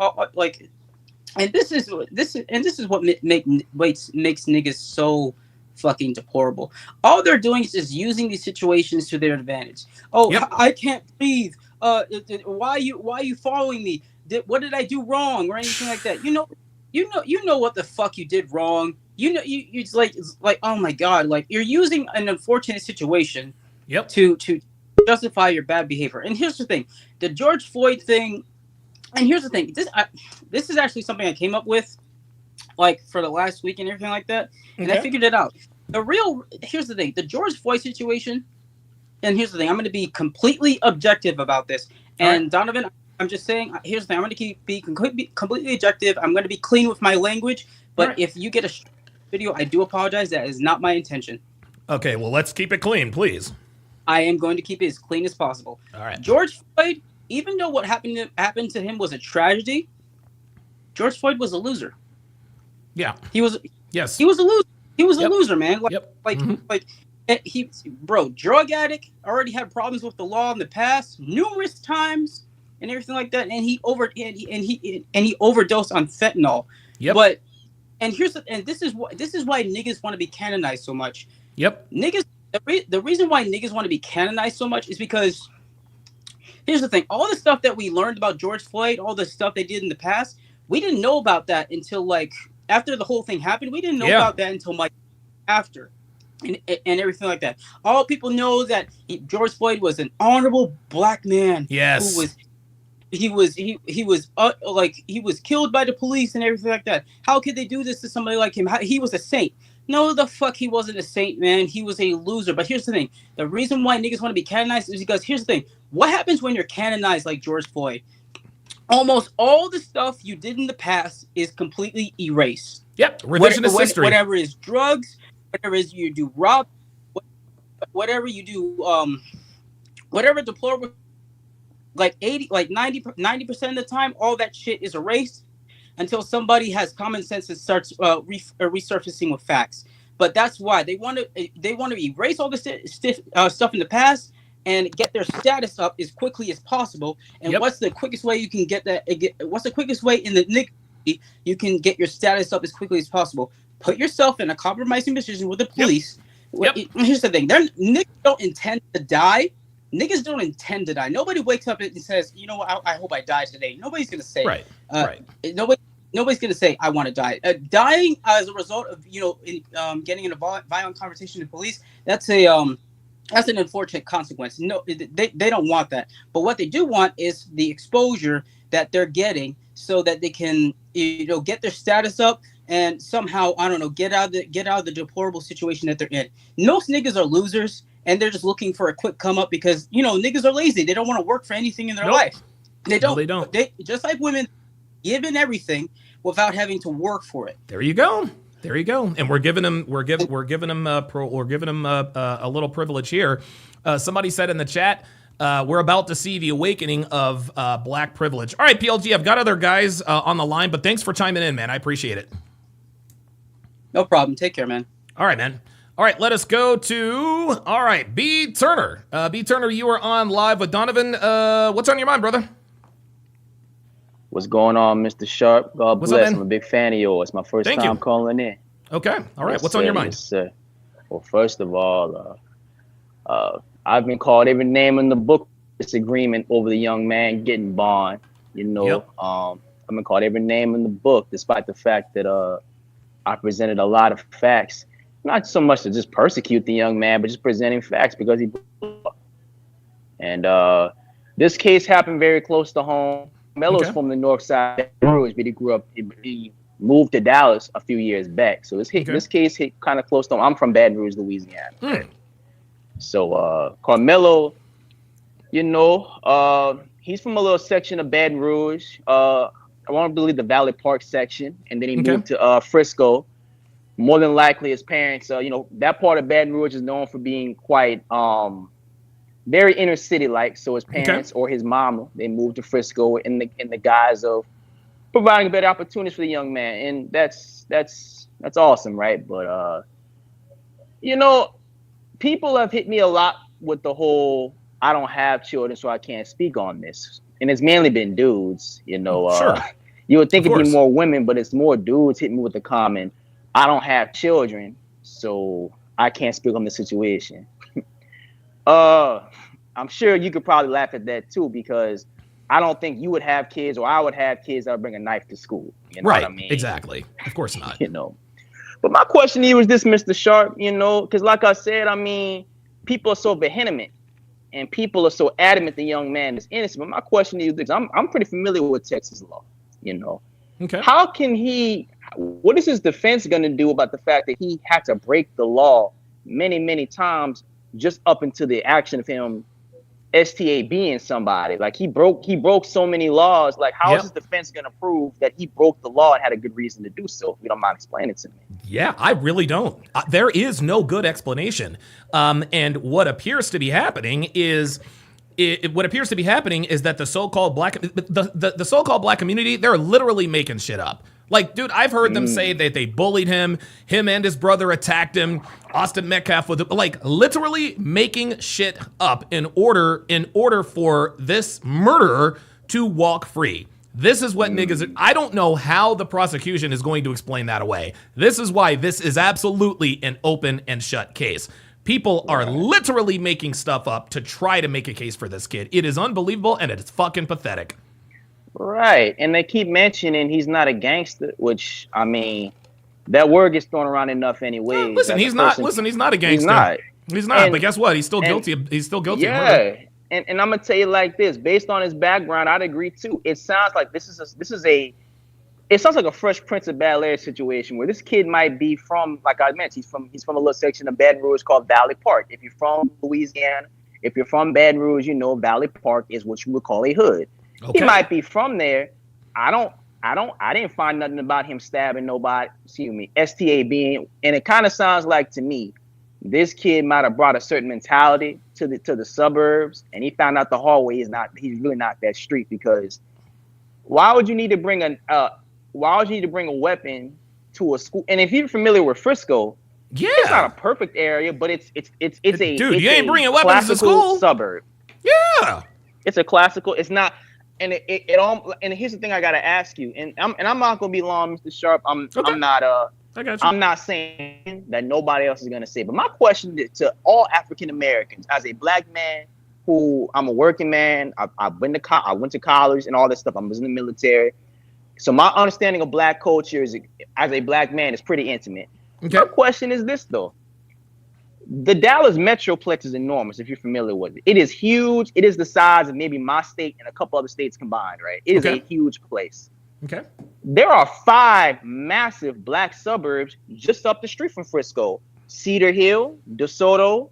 Speaker 16: And this is what makes niggas so fucking deplorable. All they're doing is just using these situations to their advantage. Oh, I can't breathe. Why are you following me? What did I do wrong or anything like that? You know what the fuck you did wrong. It's like oh my god, like you're using an unfortunate situation to justify your bad behavior. And here's the thing, the George Floyd thing. And here's the thing, this is actually something I came up with, like for the last week and everything like that, and I figured it out. Here's the thing, the George Floyd situation. And here's the thing, I'm going to be completely objective about this. And Donovan, I'm just saying, here's the thing, I'm going to be completely objective. I'm going to be clean with my language. But if you get a video, I do apologize. That is not my intention.
Speaker 1: Okay, well, let's keep it clean, please.
Speaker 16: I am going to keep it as clean as possible.
Speaker 1: All right.
Speaker 16: George Floyd, even though what happened to him was a tragedy, George Floyd was a loser.
Speaker 1: Yeah.
Speaker 16: He was.
Speaker 1: Yes.
Speaker 16: He was a loser. He was a loser, man. Bro, drug addict, already had problems with the law in the past, numerous times, and everything like that. And he overdosed on fentanyl.
Speaker 1: Yep.
Speaker 16: But this is why niggas want to be canonized so much.
Speaker 1: Yep.
Speaker 16: Niggas. The reason why niggas want to be canonized so much is because here's the thing. All the stuff that we learned about George Floyd, all the stuff they did in the past, we didn't know about that until like after the whole thing happened. We didn't know about that until like after. And everything like that. All people know that George Floyd was an honorable black man.
Speaker 1: Yes.
Speaker 16: He was killed by the police and everything like that. How could they do this to somebody like him? He was a saint. No, the fuck, he wasn't a saint, man. He was a loser. But here's the thing. The reason why niggas want to be canonized is because here's the thing. What happens when you're canonized like George Floyd? Almost all the stuff you did in the past is completely erased.
Speaker 1: Yep, revisionist history.
Speaker 16: Whatever is drugs, whatever is you do rob, whatever you do, whatever deplorable, like 90% of the time, all that shit is erased until somebody has common sense and starts resurfacing with facts. But that's why they want to erase all the stuff in the past and get their status up as quickly as possible. And what's the quickest way you can get that? What's the quickest way in the you can get your status up as quickly as possible? Put yourself in a compromising position with the police. Here's the thing: niggas don't intend to die. Niggas don't intend to die. Nobody wakes up and says, "You know what? I hope I die today." Nobody's gonna say. Nobody's gonna say, "I want to die." Dying as a result of getting in a violent conversation with police. That's an unfortunate consequence. No, they don't want that. But what they do want is the exposure that they're getting, so that they can get their status up and somehow get out of the deplorable situation that they're in. Most niggas are losers, and they're just looking for a quick come up because niggas are lazy. They don't want to work for anything in their life. They don't. They just like women, given everything without having to work for it.
Speaker 1: There you go. And we're giving them a little privilege here. Somebody said in the chat, we're about to see the awakening of black privilege. All right, PLG, I've got other guys on the line, but thanks for chiming in, man. I appreciate it.
Speaker 16: No problem. Take care, man.
Speaker 1: All right, man. All right, let us go to, B. Turner. B. Turner, you are on live with Donovan. What's on your mind, brother?
Speaker 17: What's going on, Mr. Sharp? God
Speaker 1: What's
Speaker 17: bless.
Speaker 1: up, man?
Speaker 17: I'm a big fan of yours. My first time calling in.
Speaker 1: Okay. All right.
Speaker 17: Yes,
Speaker 1: What's on your mind?
Speaker 17: Yes, sir. Well, first of all, I've been called every name in the book. Disagreement over the young man getting bond. I've been called every name in the book, despite the fact that I presented a lot of facts. Not so much to just persecute the young man, but just presenting facts because he blew up. And this case happened very close to home. Melo's from the north side of Baton Rouge, but he moved to Dallas a few years back. So this case hit kind of close to home. I'm from Baton Rouge, Louisiana. So KARMELO, he's from a little section of Baton Rouge. I want to believe the Valley Park section. And then he moved to Frisco. More than likely his parents, that part of Baton Rouge is known for being quite very inner city like. So his parents or his mama, they moved to Frisco in the guise of providing better opportunities for the young man. And that's awesome, right? But people have hit me a lot with the whole I don't have children, so I can't speak on this. And it's mainly been dudes, You would think it'd be more women, but it's more dudes hitting me with the comment, I don't have children, so I can't speak on the situation. I'm sure you could probably laugh at that too, because I don't think you would have kids or I would have kids that would bring a knife to school. You know what I mean?
Speaker 1: Exactly. Of course not.
Speaker 17: You know. But my question to you is this, Mr. Sharp, you know, because like I said, I mean, people are so vehement and people are so adamant the young man is innocent. But my question to you is this, I'm pretty familiar with Texas law, you know.
Speaker 1: Okay.
Speaker 17: How can what is his defense going to do about the fact that he had to break the law many, many times just up into the action of him STABing somebody? Like he broke so many laws. Like how is his defense going to prove that he broke the law and had a good reason to do so? If you don't mind explaining it to me.
Speaker 1: Yeah, I really don't. There is no good explanation. And what appears to be happening is that the so-called black community, they're literally making shit up. Like, dude, I've heard them say that they bullied him and his brother attacked him. Austin Metcalf was like literally making shit up in order for this murderer to walk free. This is what niggas. I don't know how the prosecution is going to explain that away. This is why this is absolutely an open and shut case. People are literally making stuff up to try to make a case for this kid. It is unbelievable and it is fucking pathetic.
Speaker 17: Right. And they keep mentioning he's not a gangster, which, I mean, that word gets thrown around enough anyway.
Speaker 1: Listen, he's not a gangster. He's not. But guess what? He's still guilty. He's still guilty of murder.
Speaker 17: And I'm gonna tell you like this, based on his background, I'd agree too. It sounds like it sounds like a Fresh Prince of Bel-Air situation where this kid might be from, like I mentioned, he's from a little section of Baton Rouge called Valley Park. If you're from Louisiana, if you're from Baton Rouge, you know Valley Park is what you would call a hood. Okay. He might be from there. I didn't find nothing about him stabbing nobody. STABing, and it kind of sounds like to me, this kid might have brought a certain mentality to the suburbs, and he found out the hard way he's really not that street. Because why would you need to bring a weapon to a school? And if you're familiar with Frisco, it's not a perfect area, but it's a
Speaker 1: dude. You ain't bringing weapons to school.
Speaker 17: Suburb.
Speaker 1: Yeah,
Speaker 17: it's a classical. It's not. And it all. And here's the thing I gotta ask you. And I'm not gonna be long, Mr. Sharp. I'm not saying that nobody else is gonna say. But my question to all African Americans, as a black man, who I'm a working man, I went to college and all this stuff. I was in the military, so my understanding of black culture is, as a black man, is pretty intimate. Okay. My question is this though. The Dallas Metroplex is enormous, if you're familiar with it. It is huge. It is the size of maybe my state and a couple other states combined, right? It is a huge place.
Speaker 1: Okay.
Speaker 17: There are 5 massive black suburbs just up the street from Frisco. Cedar Hill, DeSoto,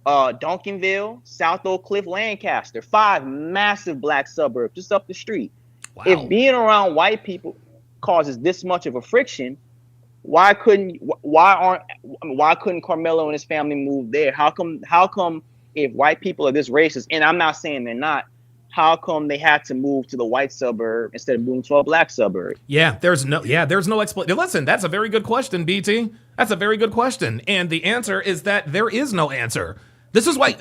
Speaker 17: Duncanville, South Oak Cliff, Lancaster. 5 massive black suburbs just up the street. Wow. If being around white people causes this much of a friction, why couldn't Carmelo and his family move there? How come if white people are this racist, and I'm not saying they're not, how come they had to move to the white suburb instead of moving to a black suburb?
Speaker 1: There's no explanation. Listen, that's a very good question, BT. That's a very good question. And the answer is that there is no answer. This is why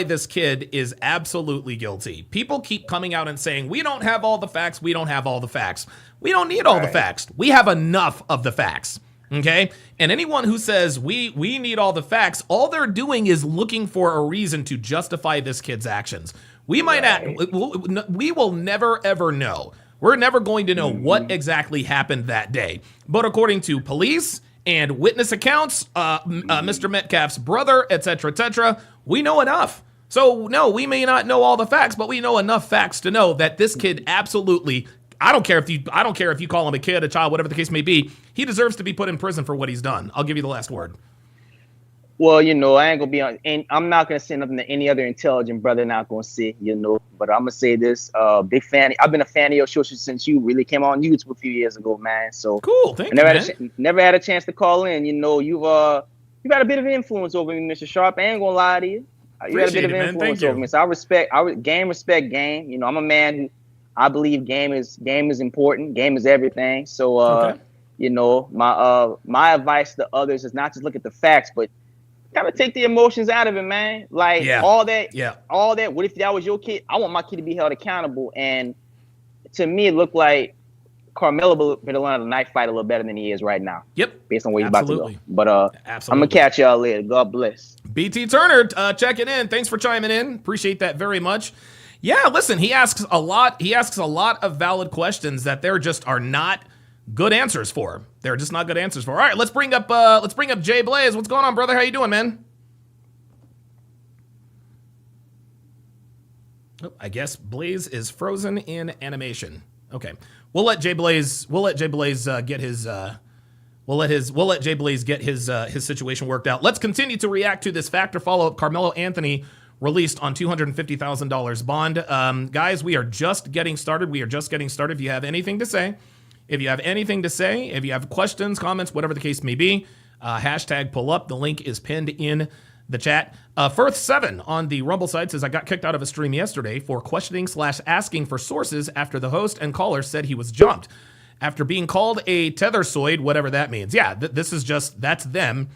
Speaker 1: this kid is absolutely guilty. People keep coming out and saying, we don't have all the facts. We don't have all the facts. We don't need all the facts. We have enough of the facts. Okay. And anyone who says we need all the facts, all they're doing is looking for a reason to justify this kid's actions. We will never, ever know. We're never going to know what exactly happened that day. But according to police and witness accounts, Mr. Metcalf's brother, etc., we know enough. So no, we may not know all the facts, but we know enough facts to know that this kid absolutely, I don't care if you call him a kid, a child, whatever the case may be, he deserves to be put in prison for what he's done. I'll give you the last word.
Speaker 17: Well, you know, I ain't gonna be on, and I'm not gonna say nothing that any other intelligent brother not gonna say, you know. But I'm gonna say this: big fan. I've been a fan of your show since you really came on YouTube a few years ago, man. So
Speaker 1: cool. Thank you.
Speaker 17: Never had a chance to call in. You know, you've got a bit of influence over me, Mr. Sharp. I ain't gonna lie to you. You got a bit of influence over me. So I respect game. You know, I'm a man who I believe game is important. Game is everything. So you know, my advice to others is not just look at the facts, but kind of take the emotions out of it, man. Like all that. What if that was your kid? I want my kid to be held accountable. And to me, it looked like Carmelo been on a knife fight a little better than he is right now.
Speaker 1: Yep.
Speaker 17: Based on where he's about to go. But
Speaker 1: Absolutely.
Speaker 17: I'm gonna catch y'all later. God bless.
Speaker 1: BT Turner, checking in. Thanks for chiming in. Appreciate that very much. Yeah, listen, he asks a lot of valid questions that there just are not good answers for. They're just not good answers for. All right, let's bring up Jay Blaze. What's going on, brother? How you doing, man? Oh, I guess Blaze is frozen in animation. Okay. We'll let Jay Blaze get his situation worked out. Let's continue to react to this factor follow-up. Carmelo Anthony released on $250,000 bond. Guys, we are just getting started. If you have anything to say, if you have questions, comments, whatever the case may be, hashtag pull up. The link is pinned in the chat. Firth7 on the Rumble side says, I got kicked out of a stream yesterday for questioning/asking for sources after the host and caller said he was jumped. After being called a tethersoid, whatever that means. Yeah, that's them.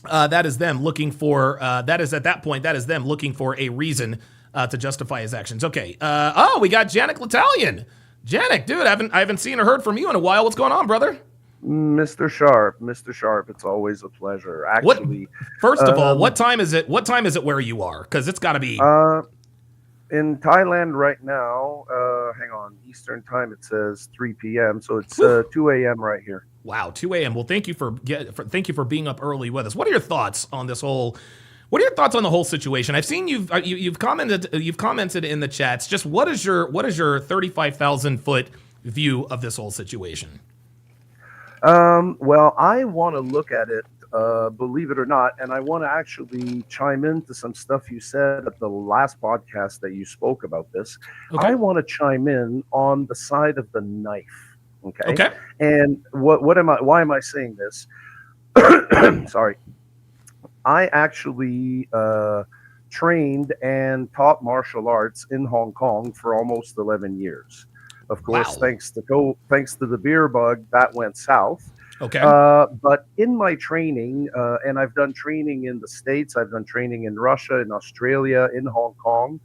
Speaker 1: That is them looking for, that is them looking for a reason to justify his actions. Okay. We got Janik L'Italian. Janik, dude, I haven't seen or heard from you in a while. What's going on, brother?
Speaker 18: Mr. Sharp, it's always a pleasure. Actually,
Speaker 1: first of all, what time is it? What time is it where you are? Because it's got to be
Speaker 18: in Thailand right now. Hang on, Eastern time. It says 3 p.m. So it's 2 a.m. right here.
Speaker 1: Wow, 2 a.m. Well, thank you for being up early with us. What are your thoughts on this whole? What are your thoughts on the whole situation? I've seen you've commented in the chats. Just what is your 35,000-foot view of this whole situation?
Speaker 18: Well, I want to look at it, believe it or not, and I want to actually chime into some stuff you said at the last podcast that you spoke about this. Okay. I want to chime in on the side of the knife. Okay. And why am I saying this? Sorry. I actually trained and taught martial arts in Hong Kong for almost 11 years. Of course, thanks to the beer bug, that went south.
Speaker 1: Okay.
Speaker 18: But in my training, and I've done training in the States, I've done training in Russia, in Australia, in Hong Kong.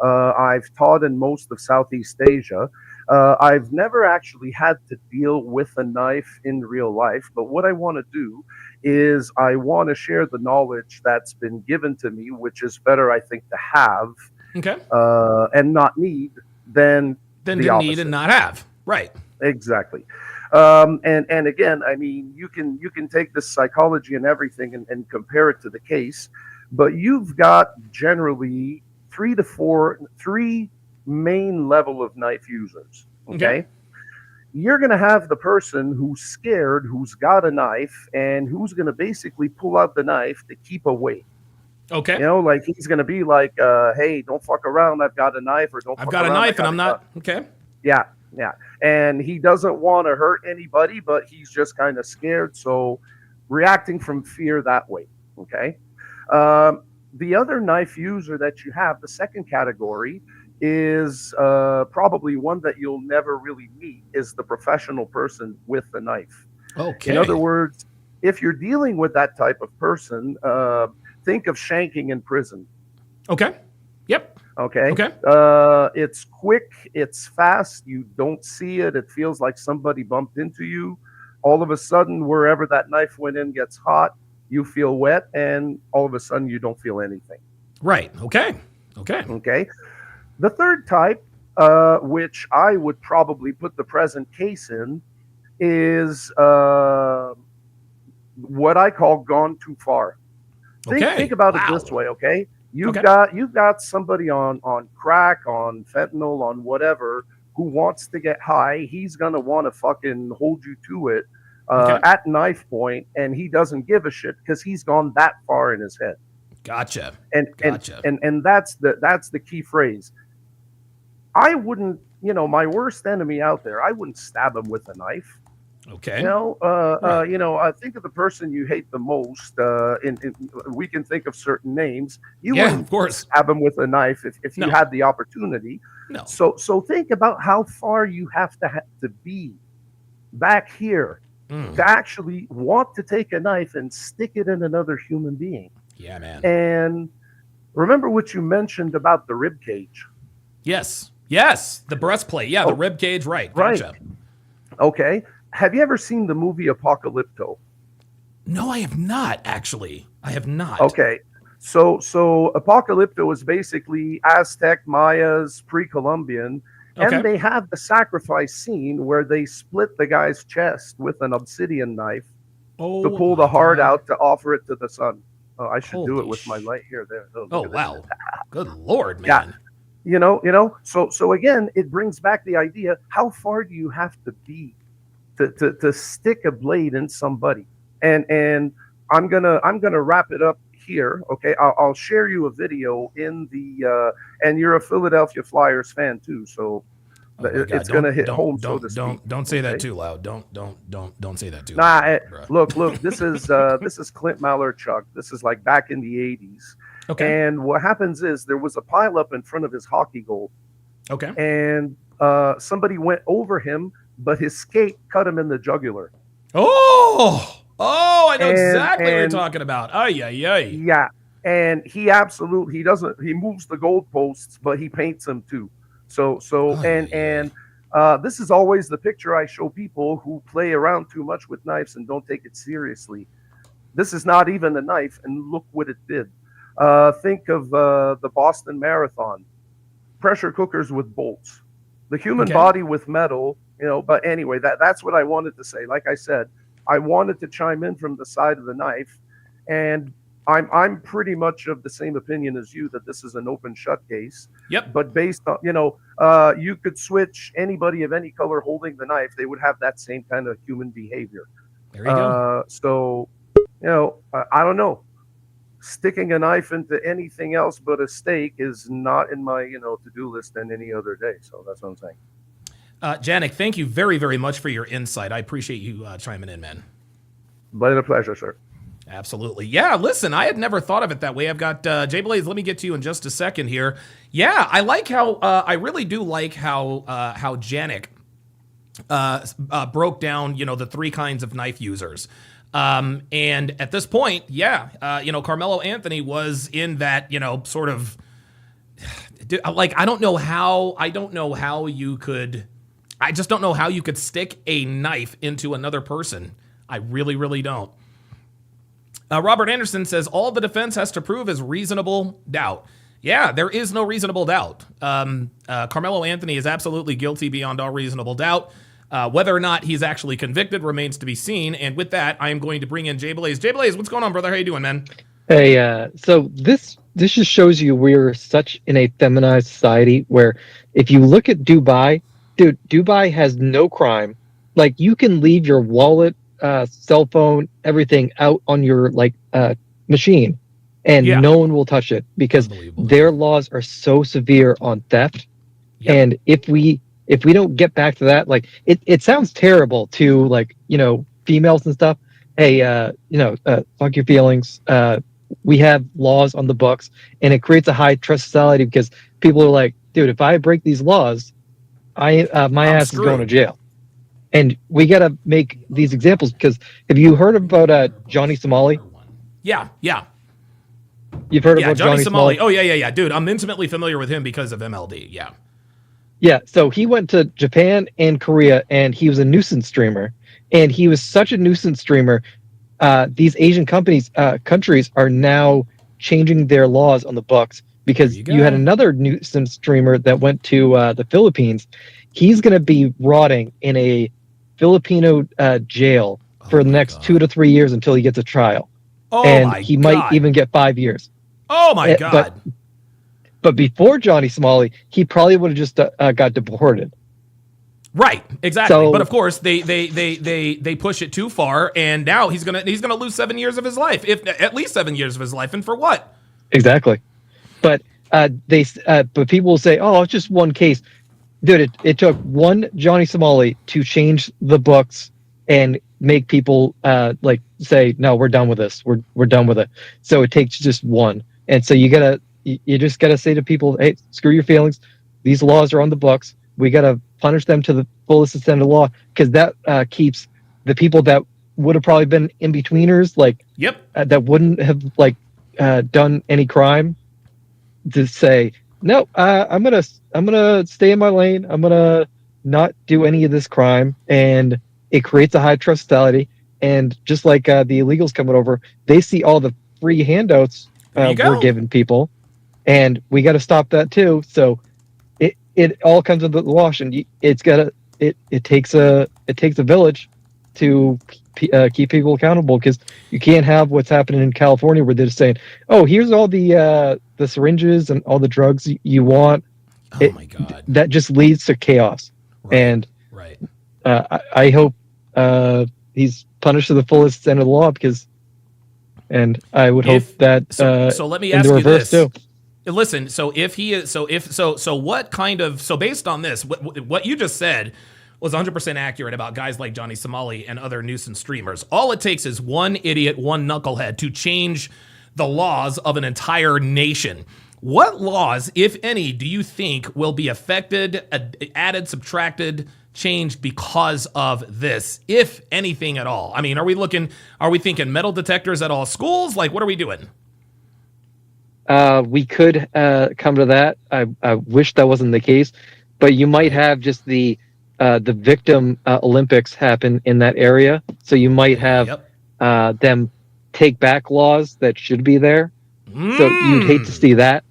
Speaker 18: I've taught in most of Southeast Asia. I've never actually had to deal with a knife in real life. But what I want to do is I want to share the knowledge that's been given to me, which is better, I think, to have and not need than
Speaker 1: to need and not have. Right.
Speaker 18: Exactly. And again, I mean, you can take this psychology and everything and compare it to the case, but you've got generally 3 main level of knife users. Okay. You're going to have the person who's scared, who's got a knife, and who's going to basically pull out the knife to keep away.
Speaker 1: Okay.
Speaker 18: You know, like he's going to be like, hey, don't fuck around. I've got a knife, or don't.
Speaker 1: I've got a knife and I'm not. Okay.
Speaker 18: Yeah. Yeah. And he doesn't want to hurt anybody, but he's just kind of scared. So reacting from fear that way. Okay. The other knife user that you have, the second category, is probably one that you'll never really meet, is the professional person with the knife.
Speaker 1: Okay.
Speaker 18: In other words, if you're dealing with that type of person, think of shanking in prison.
Speaker 1: Okay. Yep.
Speaker 18: Okay. It's quick. It's fast. You don't see it. It feels like somebody bumped into you. All of a sudden, wherever that knife went in gets hot. You feel wet, and all of a sudden, you don't feel anything.
Speaker 1: Right. Okay.
Speaker 18: The third type, which I would probably put the present case in, is what I call gone too far. Think about it this way, okay? You've got somebody on crack, on fentanyl, on whatever, who wants to get high. He's gonna want to fucking hold you to it at knife point, and he doesn't give a shit because he's gone that far in his head.
Speaker 1: Gotcha.
Speaker 18: And that's the key phrase. I wouldn't, my worst enemy out there, I wouldn't stab him with a knife.
Speaker 1: Okay.
Speaker 18: Think of the person you hate the most. We can think of certain names. You wouldn't,
Speaker 1: of course,
Speaker 18: stab him with a knife if you had the opportunity.
Speaker 1: No.
Speaker 18: So think about how far you have to be back here to actually want to take a knife and stick it in another human being.
Speaker 1: Yeah, man.
Speaker 18: And remember what you mentioned about the rib cage.
Speaker 1: Yes. Yes, the breastplate. Yeah, the rib cage. Right. Gotcha.
Speaker 18: Right. Okay. Have you ever seen the movie Apocalypto?
Speaker 1: No, I have not, actually. I have not.
Speaker 18: Okay. So Apocalypto is basically Aztec, Mayas, pre-Columbian,
Speaker 1: Okay.
Speaker 18: and they have the sacrifice scene where they split the guy's chest with an obsidian knife to pull the heart out to offer it to the sun. Oh, I should do it with my light here. There.
Speaker 1: Oh, wow. Good Lord, man.
Speaker 18: Yeah. You know. So again, it brings back the idea: how far do you have to be to stick a blade in somebody? And I'm gonna wrap it up here. Okay, I'll share you a video in the and you're a Philadelphia Flyers fan too, so it's gonna hit home.
Speaker 1: Don't say that too loud. Don't say that too
Speaker 18: Nah,
Speaker 1: loud.
Speaker 18: look. This is Clint Malarchuk. This is like back in the 80s.
Speaker 1: Okay.
Speaker 18: And what happens is there was a pileup in front of his hockey goal.
Speaker 1: Okay.
Speaker 18: And somebody went over him, but his skate cut him in the jugular.
Speaker 1: Oh, I know exactly what you're talking about.
Speaker 18: Yeah, and he doesn't. He moves the goalposts, but he paints them too. So this is always the picture I show people who play around too much with knives and don't take it seriously. This is not even a knife, and look what it did. Think of the Boston Marathon, pressure cookers with bolts, the human body with metal. But anyway, that's what I wanted to say. Like I said, I wanted to chime in from the side of the knife, and I'm pretty much of the same opinion as you that this is an open shut case.
Speaker 1: Yep.
Speaker 18: But based on you could switch anybody of any color holding the knife, they would have that same kind of human behavior.
Speaker 1: There you go.
Speaker 18: So I don't know. Sticking a knife into anything else but a steak is not in my to-do list than any other day. So that's what I'm saying.
Speaker 1: Janik, thank you very, very much for your insight. I appreciate you chiming in, man.
Speaker 18: But a pleasure, sir.
Speaker 1: Absolutely. Yeah, listen, I had never thought of it that way. I've got Jay Blaze. Let me get to you in just a second here. Yeah, I like how I really do like how Janik broke down the three kinds of knife users. And at this point, Carmelo Anthony was in that sort of like I just don't know how you could stick a knife into another person. I really, really don't. Robert Anderson says all the defense has to prove is reasonable doubt. Yeah, there is no reasonable doubt. Carmelo Anthony is absolutely guilty beyond all reasonable doubt. Whether or not he's actually convicted remains to be seen. And with that, I am going to bring in Jay Blaze. Jay Blaze, what's going on, brother? How you doing, man?
Speaker 19: Hey, so this just shows you we're such in a feminized society where if you look at Dubai, dude, Dubai has no crime. Like you can leave your wallet, cell phone, everything out on your machine, and no one will touch it because their laws are so severe on theft. Yep. And if we don't get back to that, like it sounds terrible to females and stuff. Hey, fuck your feelings. We have laws on the books, and it creates a high trust society because people are like, dude, if I break these laws, my ass is going to jail. And we got to make these examples because have you heard about Johnny Somali?
Speaker 1: Yeah.
Speaker 19: You've heard about Johnny Somali?
Speaker 1: Oh, yeah. Dude, I'm intimately familiar with him because of MLD. Yeah.
Speaker 19: Yeah, so he went to Japan and Korea, and he was a nuisance streamer. And he was such a nuisance streamer. These Asian countries are now changing their laws on the books because you had another nuisance streamer that went to the Philippines. He's going to be rotting in a Filipino jail for the next 2 to 3 years until he gets a trial. He might even get 5 years.
Speaker 1: Oh, my God.
Speaker 19: But before Johnny Somali, he probably would have just got deported.
Speaker 1: Right, exactly.
Speaker 19: So,
Speaker 1: but of course, they push it too far, and now he's gonna lose 7 years of his life, if at least 7 years of his life, and for what?
Speaker 19: Exactly. But but people will say, "Oh, it's just one case." Dude, it took one Johnny Somali to change the books and make people say, "No, we're done with this. We're done with it." So it takes just one, and so you just gotta say to people, "Hey, screw your feelings. These laws are on the books. We gotta punish them to the fullest extent of the law," because that keeps the people that would have probably been in betweeners, that wouldn't have done any crime, to say, no, I'm gonna stay in my lane. I'm gonna not do any of this crime, and it creates a high trust society. And just like the illegals coming over, they see all the free handouts we're giving people, and we got to stop that too. So it all comes into the wash, and it takes a village to keep people accountable, because you can't have what's happening in California where they're just saying, "Oh, here's all the syringes and all the drugs you want."
Speaker 1: Oh my God!
Speaker 19: That just leads to chaos, and I hope he's punished to the fullest extent of the law, and I would hope that
Speaker 1: so let me
Speaker 19: in
Speaker 1: ask
Speaker 19: the
Speaker 1: you
Speaker 19: reverse
Speaker 1: this.
Speaker 19: too.
Speaker 1: Listen, so what kind of, so based on this, what you just said was 100% accurate about guys like Johnny Somali and other nuisance streamers. All it takes is one idiot, one knucklehead to change the laws of an entire nation. What laws, if any, do you think will be affected, added, subtracted, changed because of this, if anything at all? I mean, are we thinking metal detectors at all schools? Like, what are we doing?
Speaker 19: We could come to that. I wish that wasn't the case, but you might have just the victim Olympics happen in that area. So you might have them take back laws that should be there. So you'd hate to see that,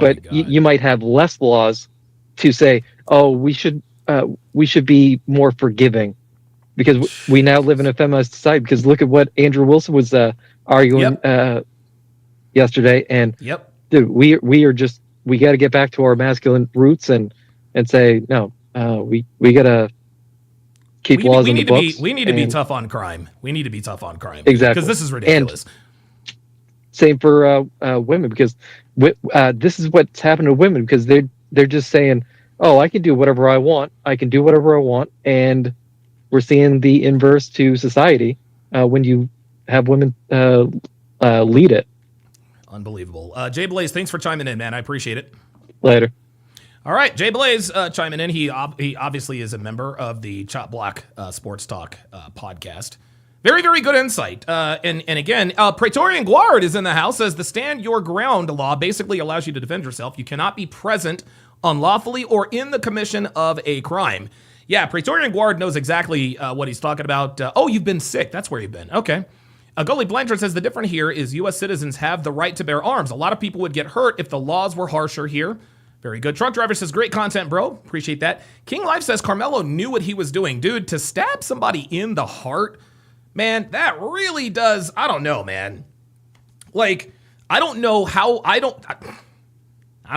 Speaker 19: but you might have less laws to say, oh, we should be more forgiving, because we now live in a feminist society. Because look at what Andrew Wilson was arguing yesterday, and dude, we got to get back to our masculine roots and say no. We gotta keep laws in the books.
Speaker 1: We need to be tough on crime. We need to be tough on crime.
Speaker 19: Exactly,
Speaker 1: because this is ridiculous.
Speaker 19: And same for women, because this is what's happened to women, because they're just saying, oh, I can do whatever I want. I can do whatever I want, and we're seeing the inverse to society when you have women lead it.
Speaker 1: Unbelievable. Jay Blaze, thanks for chiming in, man. I appreciate it.
Speaker 19: Later.
Speaker 1: All right, Jay Blaze chiming in. He obviously is a member of the Chop Block Sports Talk podcast. Very, very good insight. And again, Praetorian Guard is in the house. Says the stand your ground law basically allows you to defend yourself. You cannot be present unlawfully or in the commission of a crime. Yeah, Praetorian Guard knows exactly what he's talking about. Oh, you've been sick. That's where you've been. Okay. Goalie Blanchard says the difference here is U.S. citizens have the right to bear arms. A lot of people would get hurt if the laws were harsher here. Very good. Truck Driver says, great content, bro. Appreciate that. King Life says, Carmelo knew what he was doing. Dude, to stab somebody in the heart, man, that really does, I don't know, man. Like, I don't know how, I don't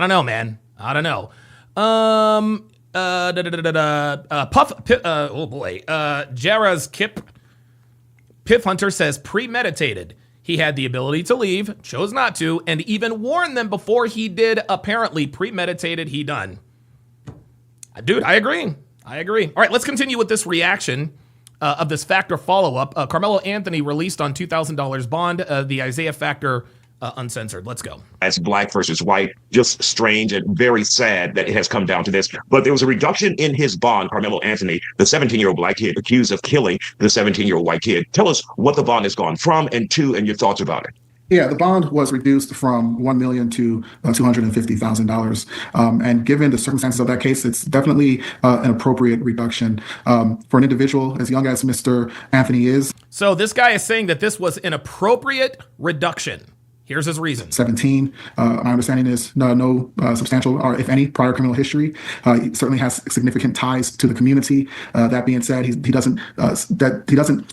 Speaker 1: know, man. I don't know. Jara's Piff Hunter says, premeditated. He had the ability to leave, chose not to, and even warned them before he did. Apparently premeditated, he done. Dude, I agree. All right, let's continue with this reaction of this Factor follow-up. Carmelo Anthony released on $2,000 bond, the Isaiah Factor uncensored. Let's go.
Speaker 15: As black versus white, just strange and very sad that it has come down to this. But there was a reduction in his bond, Carmelo Anthony, the 17-year-old black kid accused of killing the 17-year-old white kid. Tell us what the bond has gone from and to, and your thoughts about it.
Speaker 20: Yeah, the bond was reduced from $1 million to $250,000. And given the circumstances of that case, it's definitely an appropriate reduction for an individual as young as Mr. Anthony is.
Speaker 1: So this guy is saying that this was an appropriate reduction. Here's his reason.
Speaker 20: 17. My understanding is no substantial or, if any, prior criminal history. He certainly has significant ties to the community. That being said, he doesn't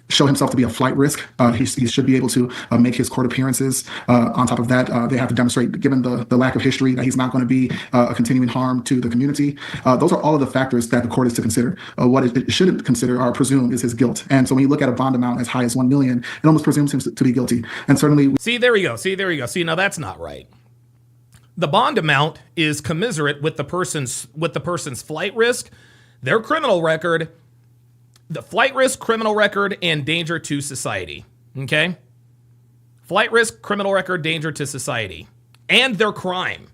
Speaker 20: show himself to be a flight risk. He should be able to make his court appearances. On top of that, they have to demonstrate, given the lack of history, that he's not going to be a continuing harm to the community. Those are all of the factors that the court is to consider. What it shouldn't consider or presume is his guilt. And so when you look at a bond amount as high as $1 million, it almost presumes him to be guilty. And certainly,
Speaker 1: see, there we go. See, now that's not right. The bond amount is commiserate with the person's flight risk, their criminal record, the flight risk, criminal record, and danger to society. Okay? Flight risk, criminal record, danger to society, and their crime.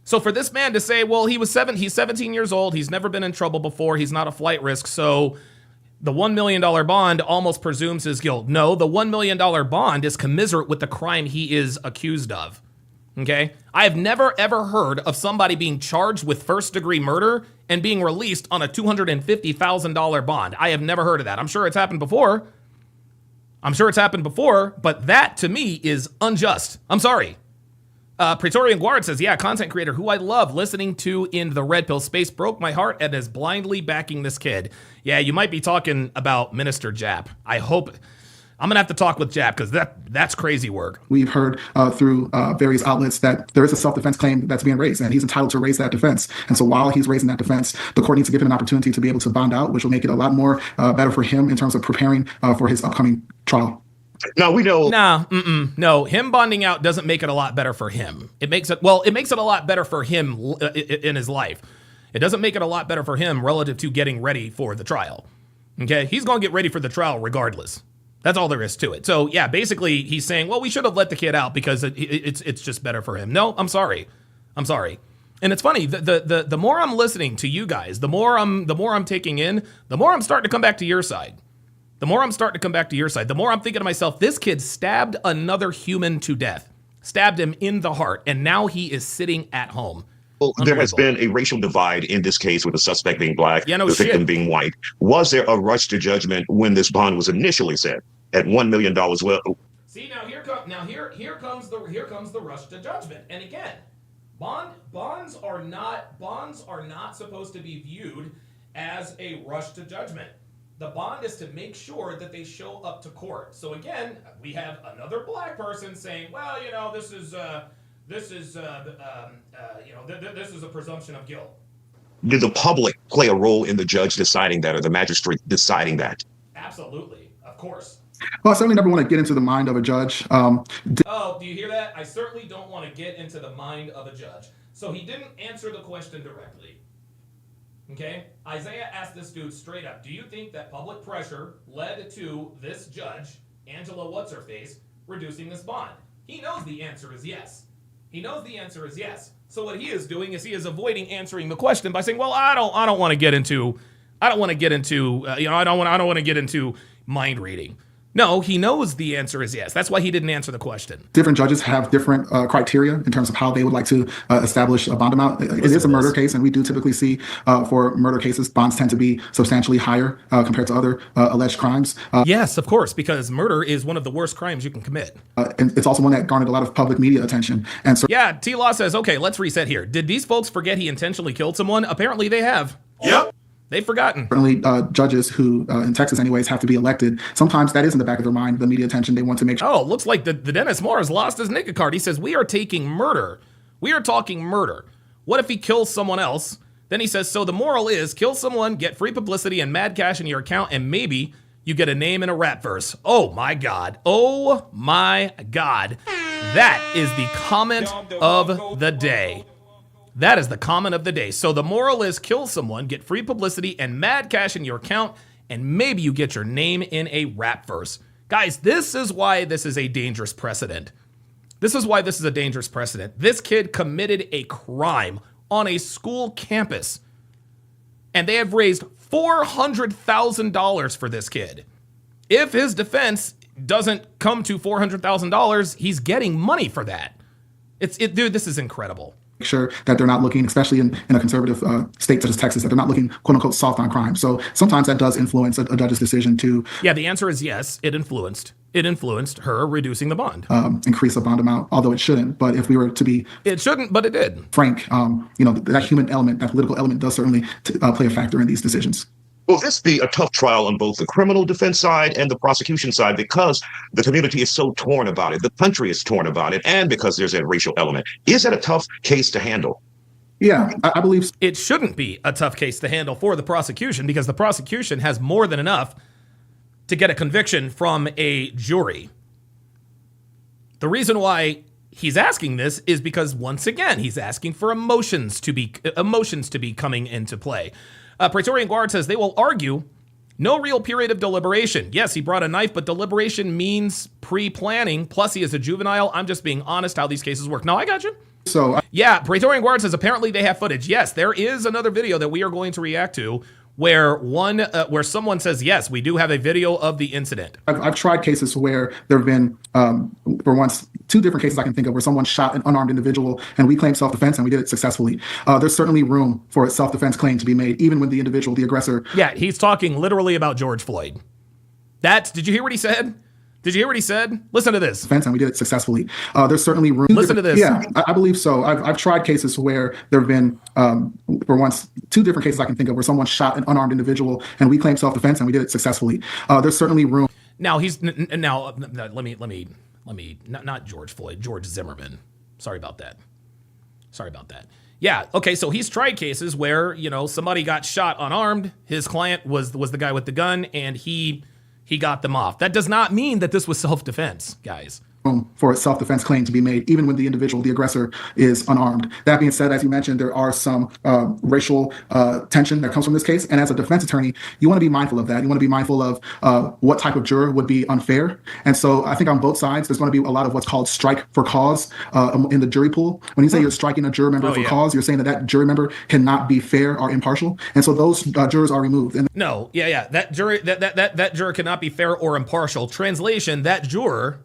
Speaker 1: So for this man to say, well, he's 17 years old, he's never been in trouble before, he's not a flight risk, so the $1 million bond almost presumes his guilt. No, the $1 million bond is commiserate with the crime he is accused of. Okay? I have never, ever heard of somebody being charged with first-degree murder and being released on a $250,000 bond. I have never heard of that. I'm sure it's happened before. But that, to me, is unjust. I'm sorry. Praetorian Guard says, yeah, content creator who I love listening to in the Red Pill space broke my heart and is blindly backing this kid. Yeah, you might be talking about Minister Jap. I hope... I'm going to have to talk with Jap because that's crazy work.
Speaker 20: We've heard through various outlets that there is a self-defense claim that's being raised, and he's entitled to raise that defense. And so while he's raising that defense, the court needs to give him an opportunity to be able to bond out, which will make it a lot more better for him in terms of preparing for his upcoming trial.
Speaker 15: No, we know.
Speaker 1: No, him bonding out doesn't make it a lot better for him. It makes it a lot better for him in his life. It doesn't make it a lot better for him relative to getting ready for the trial. Okay? He's going to get ready for the trial regardless. That's all there is to it. So yeah, basically he's saying, well, we should have let the kid out because it's just better for him. No, I'm sorry. And it's funny, the more I'm listening to you guys, the more I'm taking in, the more I'm starting to come back to your side. The more I'm thinking to myself, this kid stabbed another human to death, stabbed him in the heart, and now he is sitting at home.
Speaker 15: Well, there has been a racial divide in this case with the suspect being black, the victim being white. Was there a rush to judgment when this bond was initially set at $1 million? Well,
Speaker 1: see, here comes the rush to judgment. And again, bonds are not supposed to be viewed as a rush to judgment. The bond is to make sure that they show up to court. So again, we have another black person saying, well, this is a presumption of guilt.
Speaker 15: Did the public play a role in the judge deciding that or the magistrate deciding that?
Speaker 1: Absolutely, of course.
Speaker 20: Well, I certainly never want to get into the mind of a judge.
Speaker 1: Do you hear that? I certainly don't want to get into the mind of a judge. So he didn't answer the question directly. Okay? Isaiah asked this dude straight up, do you think that public pressure led to this judge, Angela What's-Her-Face, reducing this bond? He knows the answer is yes. So what he is doing is he is avoiding answering the question by saying, well, I don't want to get into mind reading. No, he knows the answer is yes. That's why he didn't answer the question.
Speaker 20: Different judges have different criteria in terms of how they would like to establish a bond amount. It is a murder case, and we do typically see for murder cases, bonds tend to be substantially higher compared to other alleged crimes.
Speaker 1: Yes, of course, because murder is one of the worst crimes you can commit.
Speaker 20: And it's also one that garnered a lot of public media attention. And so,
Speaker 1: yeah, T-Law says, okay, let's reset here. Did these folks forget he intentionally killed someone? Apparently they have.
Speaker 15: Yep.
Speaker 1: They've forgotten.
Speaker 20: Certainly, judges who, in Texas anyways, have to be elected. Sometimes that is in the back of their mind, the media attention they want to make sure.
Speaker 1: Oh, looks like the Dennis Moore has lost his NICA card. He says, we are taking murder. We are talking murder. What if he kills someone else? Then he says, so the moral is kill someone, get free publicity and mad cash in your account, and maybe you get a name in a rap verse. Oh my God. Oh my God. That is the comment of the day. That is the comment of the day. So the moral is kill someone, get free publicity and mad cash in your account, and maybe you get your name in a rap verse. Guys, this is why this is a dangerous precedent. This kid committed a crime on a school campus, and they have raised $400,000 for this kid. If his defense doesn't come to $400,000, he's getting money for that. Dude, this is incredible.
Speaker 20: Make sure that they're not looking, especially in a conservative state such as Texas, that they're not looking, quote unquote, soft on crime. So sometimes that does influence a judge's decision to.
Speaker 1: Yeah, the answer is yes. It influenced her reducing the bond.
Speaker 20: Increase the bond amount, although it shouldn't. But if we were to be.
Speaker 1: It shouldn't, but it did.
Speaker 20: Frank, that human element, that political element does certainly play a factor in these decisions.
Speaker 15: Will this be a tough trial on both the criminal defense side and the prosecution side because the community is so torn about it, the country is torn about it, and because there's that racial element? Is that a tough case to handle?
Speaker 20: Yeah, I believe
Speaker 1: it shouldn't be a tough case to handle for the prosecution because the prosecution has more than enough to get a conviction from a jury. The reason why he's asking this is because, once again, he's asking for emotions to be coming into play. Praetorian Guard says they will argue no real period of deliberation. Yes, he brought a knife, but deliberation means pre-planning. Plus, he is a juvenile. I'm just being honest how these cases work. No, I got you.
Speaker 20: So
Speaker 1: yeah, Praetorian Guard says apparently they have footage. Yes, there is another video that we are going to react to where someone says, yes, we do have a video of the incident.
Speaker 20: I've tried cases where there have been, for once, 2 different cases I can think of where someone shot an unarmed individual and we claimed self-defense and we did it successfully. There's certainly room for a self-defense claim to be made, even when the individual, the aggressor.
Speaker 1: Yeah, he's talking literally about George Floyd. Did you hear what he said? Did you hear what he said? Listen to this.
Speaker 20: Defense, and we did it successfully. There's certainly room.
Speaker 1: Listen to this.
Speaker 20: Yeah, I believe so. I've tried cases where there have been, for once, 2 different cases I can think of where someone shot an unarmed individual and we claimed self-defense and we did it successfully. There's certainly room.
Speaker 1: Now let me not George Floyd, George Zimmerman. Sorry about that. Yeah. Okay. So he's tried cases where, somebody got shot unarmed. His client was the guy with the gun, and he got them off. That does not mean that this was self-defense, guys.
Speaker 20: For a self-defense claim to be made, even when the individual, the aggressor, is unarmed. That being said, as you mentioned, there are some racial tension that comes from this case. And as a defense attorney, you want to be mindful of that. You want to be mindful of what type of juror would be unfair. And so I think on both sides, there's going to be a lot of what's called strike for cause in the jury pool. When you say you're striking a juror member for cause, you're saying that jury member cannot be fair or impartial. And so those jurors are removed. And
Speaker 1: no, that juror cannot be fair or impartial. Translation, that juror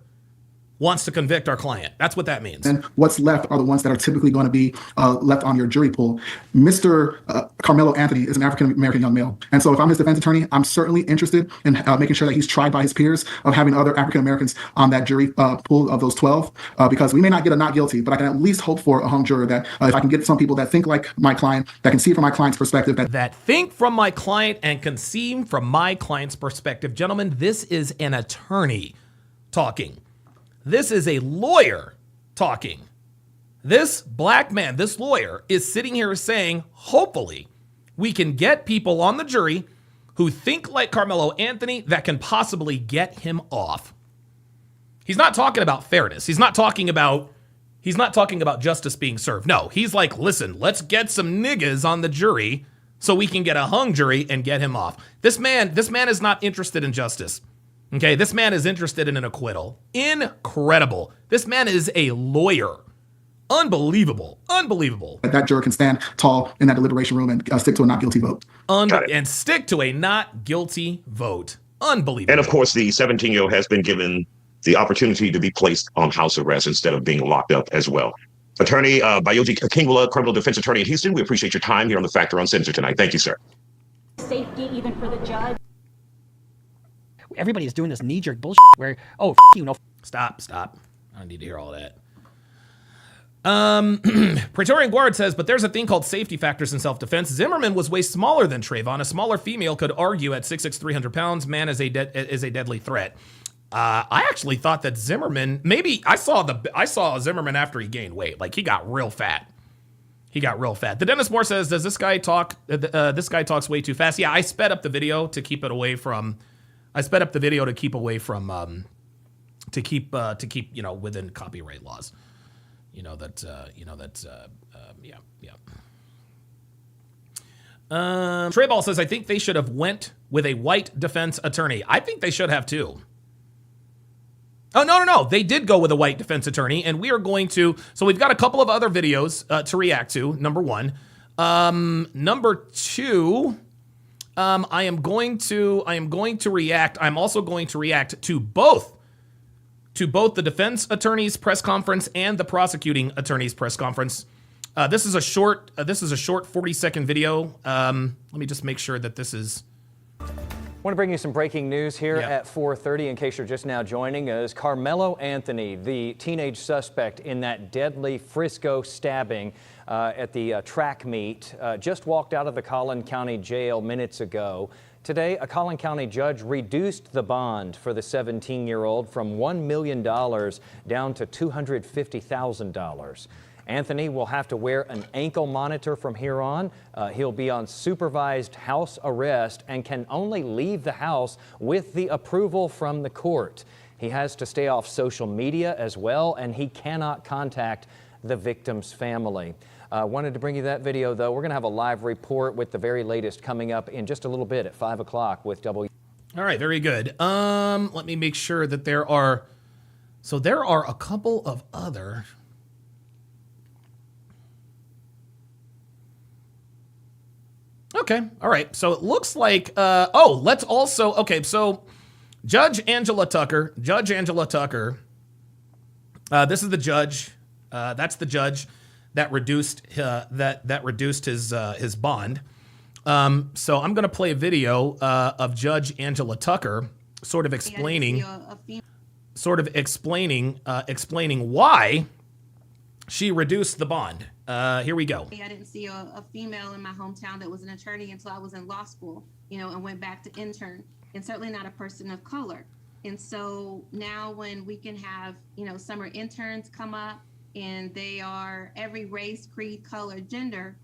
Speaker 1: wants to convict our client. That's what that means.
Speaker 20: And what's left are the ones that are typically going to be left on your jury pool. Mr. Carmelo Anthony is an African-American young male. And so if I'm his defense attorney, I'm certainly interested in making sure that he's tried by his peers of having other African-Americans on that jury pool of those 12, because we may not get a not guilty, but I can at least hope for a hung juror that if I can get some people that think like my client, that can see from my client's perspective.
Speaker 1: That think from my client and can see from my client's perspective. Gentlemen, this is an attorney talking. This is a lawyer talking. This black man, this lawyer, is sitting here saying, hopefully, we can get people on the jury who think like Carmelo Anthony that can possibly get him off. He's not talking about fairness. He's not talking about justice being served. No, he's like, listen, let's get some niggas on the jury so we can get a hung jury and get him off. This man is not interested in justice. Okay, this man is interested in an acquittal. Incredible. This man is a lawyer. Unbelievable.
Speaker 20: That juror can stand tall in that deliberation room and stick to a not guilty vote.
Speaker 1: And stick to a not guilty vote. Unbelievable.
Speaker 15: And of course, the 17-year-old has been given the opportunity to be placed on house arrest instead of being locked up as well. Attorney Bayoji Kingwala, criminal defense attorney in Houston, we appreciate your time here on The Factor Uncensored tonight. Thank you, sir.
Speaker 4: Safety even for the judge.
Speaker 21: Everybody is doing this knee-jerk bullshit where,
Speaker 1: Stop. I don't need to hear all that. Praetorian Guard says, but there's a thing called safety factors in self-defense. Zimmerman was way smaller than Trayvon. A smaller female could argue at 6'6", 300 pounds. Man is a deadly threat. I actually thought that Zimmerman, maybe I saw Zimmerman after he gained weight. Like he got real fat. The Dennis Moore says, does this guy talk? This guy talks way too fast. Yeah, I sped up the video to keep it away from. I sped up the video to keep away from, to keep within copyright laws. Yeah. Trey Ball says, I think they should have went with a white defense attorney. I think they should have too. Oh, no. They did go with a white defense attorney, and we are going to. So we've got a couple of other videos to react to. Number one. Number two. I am going to react. I'm also going to react to both the defense attorney's press conference and the prosecuting attorney's press conference. This is a short 40-second video. Let me just make sure that this is.
Speaker 12: I want to bring you some breaking news here at 4:30 in case you're just now joining us. Carmelo Anthony, the teenage suspect in that deadly Frisco stabbing at the track meet, just walked out of the Collin County Jail minutes ago. Today, a Collin County judge reduced the bond for the 17-year-old from $1 million down to $250,000. Anthony will have to wear an ankle monitor from here on. He'll be on supervised house arrest and can only leave the house with the approval from the court. He has to stay off social media as well, and he cannot contact the victim's family. Wanted to bring you that video, though. We're going to have a live report with the very latest coming up in just a little bit at 5 o'clock with W.
Speaker 1: All right, very good. Let me make sure that there are a couple of other. Okay. All right. So it looks like, let's also, okay. So Judge Angela Tucker, this is the judge. That's the judge that reduced, that reduced his bond. So I'm going to play a video, of Judge Angela Tucker sort of explaining, explaining why she reduced the bond. Here we go.
Speaker 21: I didn't see a female in my hometown that was an attorney until I was in law school, and went back to intern, and certainly not a person of color. And so now when we can have, summer interns come up and they are every race, creed, color, gender,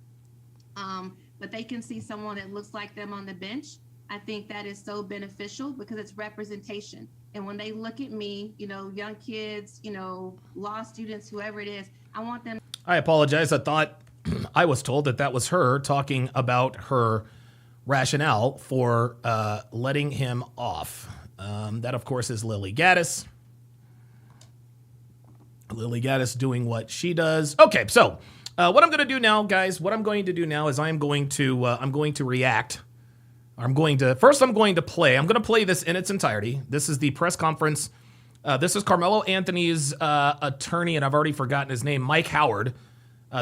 Speaker 21: but they can see someone that looks like them on the bench, I think that is so beneficial because it's representation. And when they look at me, young kids, law students, whoever it is, I want them.
Speaker 1: I apologize. I thought I was told that was her talking about her rationale for letting him off. That, of course, is Lily Gaddis. Lily Gaddis doing what she does. Okay, so what I'm going to do now, guys, is I'm going to react. I'm going to play this in its entirety. This is the press conference. This is Carmelo Anthony's attorney, and I've already forgotten his name, Mike Howard.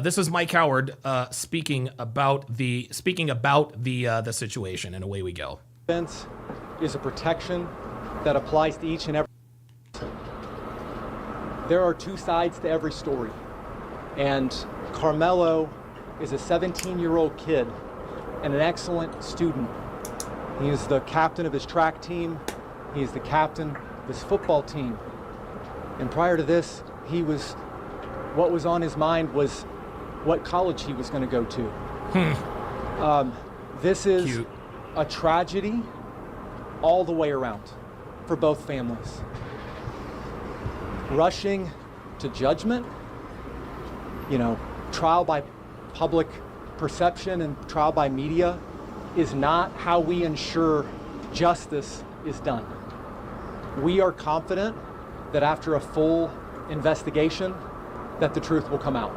Speaker 1: This is Mike Howard speaking about the situation, and away we go.
Speaker 7: Defense is a protection that applies to each and every. There are two sides to every story, and Carmelo is a 17-year-old kid and an excellent student. He is the captain of his track team. He is the captain of his football team. And prior to this, what was on his mind was what college he was going to go to. This is cute. A tragedy all the way around for both families. Rushing to judgment, trial by public perception and trial by media is not how we ensure justice is done. We are confident that after a full investigation, that the truth will come out.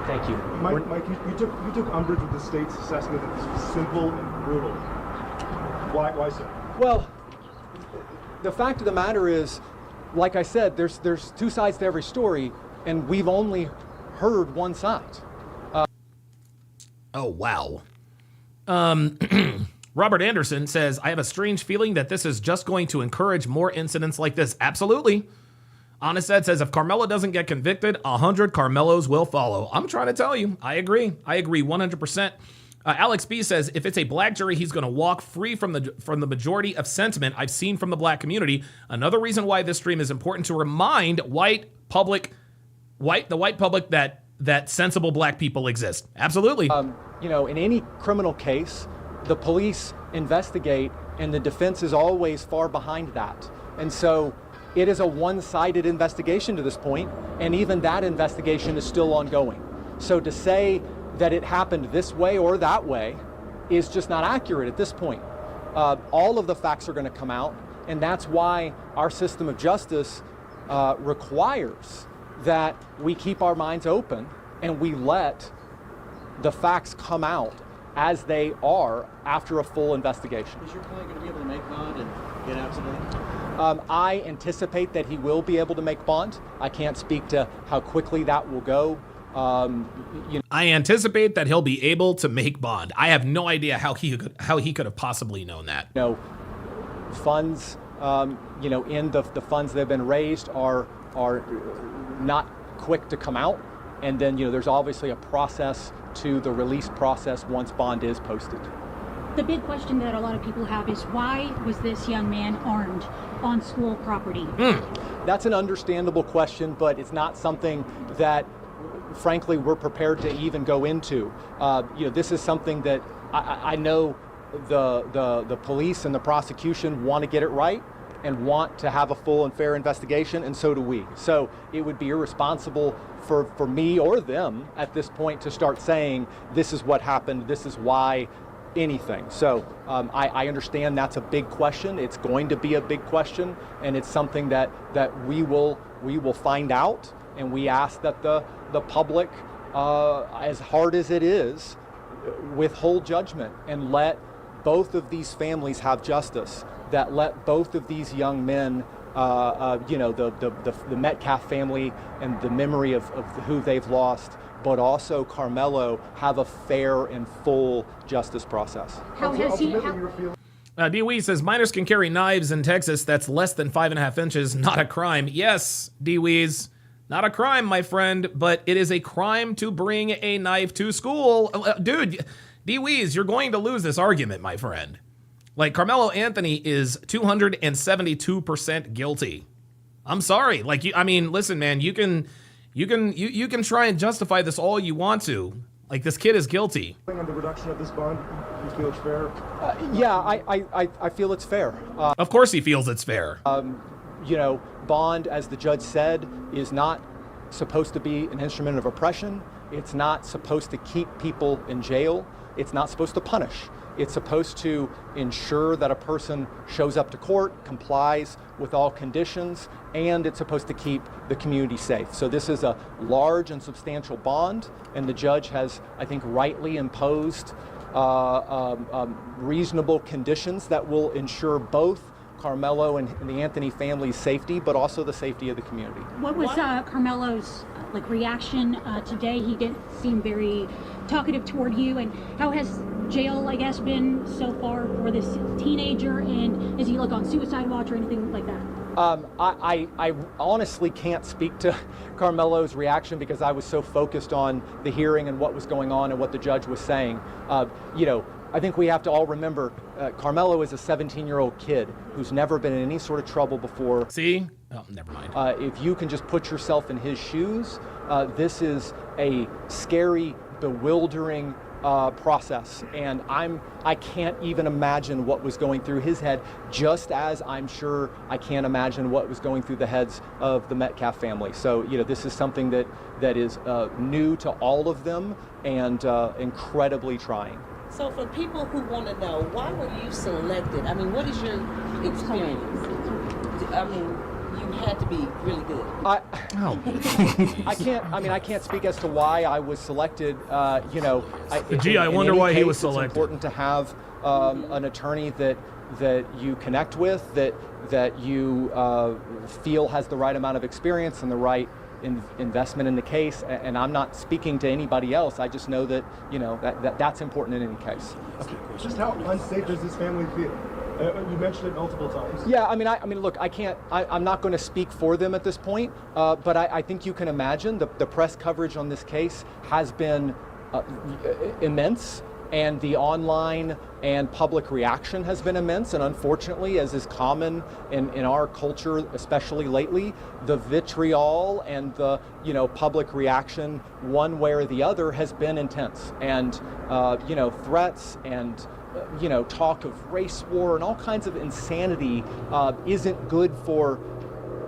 Speaker 7: Thank you.
Speaker 22: Mike, you took umbrage with the state's assessment that this was simple and brutal. Why so?
Speaker 7: Well, the fact of the matter is, like I said, there's two sides to every story, and we've only heard one side.
Speaker 1: Oh, wow. Robert Anderson says, I have a strange feeling that this is just going to encourage more incidents like this. Absolutely. Honest Ed says, if Carmelo doesn't get convicted, 100 Carmelos will follow. I'm trying to tell you. I agree 100%. Alex B says, if it's a black jury, he's going to walk free from the majority of sentiment I've seen from the black community. Another reason why this stream is important to remind the white public that sensible black people exist. Absolutely.
Speaker 7: In any criminal case, the police investigate and the defense is always far behind that. And so it is a one-sided investigation to this point, and even that investigation is still ongoing. So to say that it happened this way or that way is just not accurate at this point. All of the facts are going to come out, and that's why our system of justice requires that we keep our minds open and we let the facts come out as they are after a full investigation.
Speaker 13: Is your client going to be able to make bond and get out today?
Speaker 7: I anticipate that he will be able to make bond. I can't speak to how quickly that will go.
Speaker 1: I anticipate that he'll be able to make bond. I have no idea how he could have possibly known that.
Speaker 7: Funds, in the funds that have been raised are not quick to come out, and then there's obviously a process to the release process once bond is posted.
Speaker 4: The big question that a lot of people have is, why was this young man armed on school property?
Speaker 7: That's an understandable question, but it's not something that, frankly, we're prepared to even go into. This is something that I know the police and the prosecution want to get it right and want to have a full and fair investigation, and so do we. So it would be irresponsible for me or them at this point to start saying, this is what happened, this is why, anything. So I understand that's a big question. It's going to be a big question, and it's something that we will find out, and we ask that the public, as hard as it is, withhold judgment and let both of these families have justice, that let both of these young men, the Metcalf family and the memory of who they've lost, but also Carmelo, have a fair and full justice process.
Speaker 4: How has he?
Speaker 1: Dee says minors can carry knives in Texas. That's less than 5.5 inches. Not a crime. Yes, Dee not a crime, my friend, but it is a crime to bring a knife to school. Dude, Dee you're going to lose this argument, my friend. Like, Carmelo Anthony is 272% guilty. I'm sorry. Like, listen, man, you can try and justify this all you want to. Like, this kid is guilty.
Speaker 22: On the reduction of this bond, you feel it's fair?
Speaker 7: I feel it's fair.
Speaker 1: Of course he feels it's fair.
Speaker 7: Bond, as the judge said, is not supposed to be an instrument of oppression. It's not supposed to keep people in jail. It's not supposed to punish. It's supposed to ensure that a person shows up to court, complies with all conditions, and it's supposed to keep the community safe. So this is a large and substantial bond, and the judge has, I think, rightly imposed reasonable conditions that will ensure both Carmelo and the Anthony family's safety, but also the safety of the community.
Speaker 4: What was Carmelo's reaction today? He didn't seem very talkative toward you. And how has jail, I guess, been so far for this teenager? And is he on suicide watch or anything like that?
Speaker 7: I honestly can't speak to Carmelo's reaction because I was so focused on the hearing and what was going on and what the judge was saying. I think we have to all remember Carmelo is a 17-year-old kid who's never been in any sort of trouble before.
Speaker 1: See? Oh, never mind.
Speaker 7: If you can just put yourself in his shoes, this is a scary, bewildering process, and I can't even imagine what was going through his head, just as I'm sure I can't imagine what was going through the heads of the Metcalf family. So this is something that is new to all of them and incredibly trying.
Speaker 5: So for people who want to know, why were you selected? I mean, what is your experience? I mean, you had to be really good.
Speaker 7: I can't speak as to why I was selected.
Speaker 1: I wonder why he was selected.
Speaker 7: It's important to have an attorney that you connect with, that you feel has the right amount of experience and the right investment in the case, and I'm not speaking to anybody else. I just know that that's important in any case.
Speaker 22: Okay. Just how unsafe does this family feel? You mentioned it multiple times.
Speaker 7: Yeah, I mean, look, I'm not going to speak for them at this point, but I think you can imagine the press coverage on this case has been immense, and the online and public reaction has been immense. And unfortunately, as is common in our culture, especially lately, the vitriol and the public reaction one way or the other has been intense. And threats and talk of race war and all kinds of insanity isn't good for,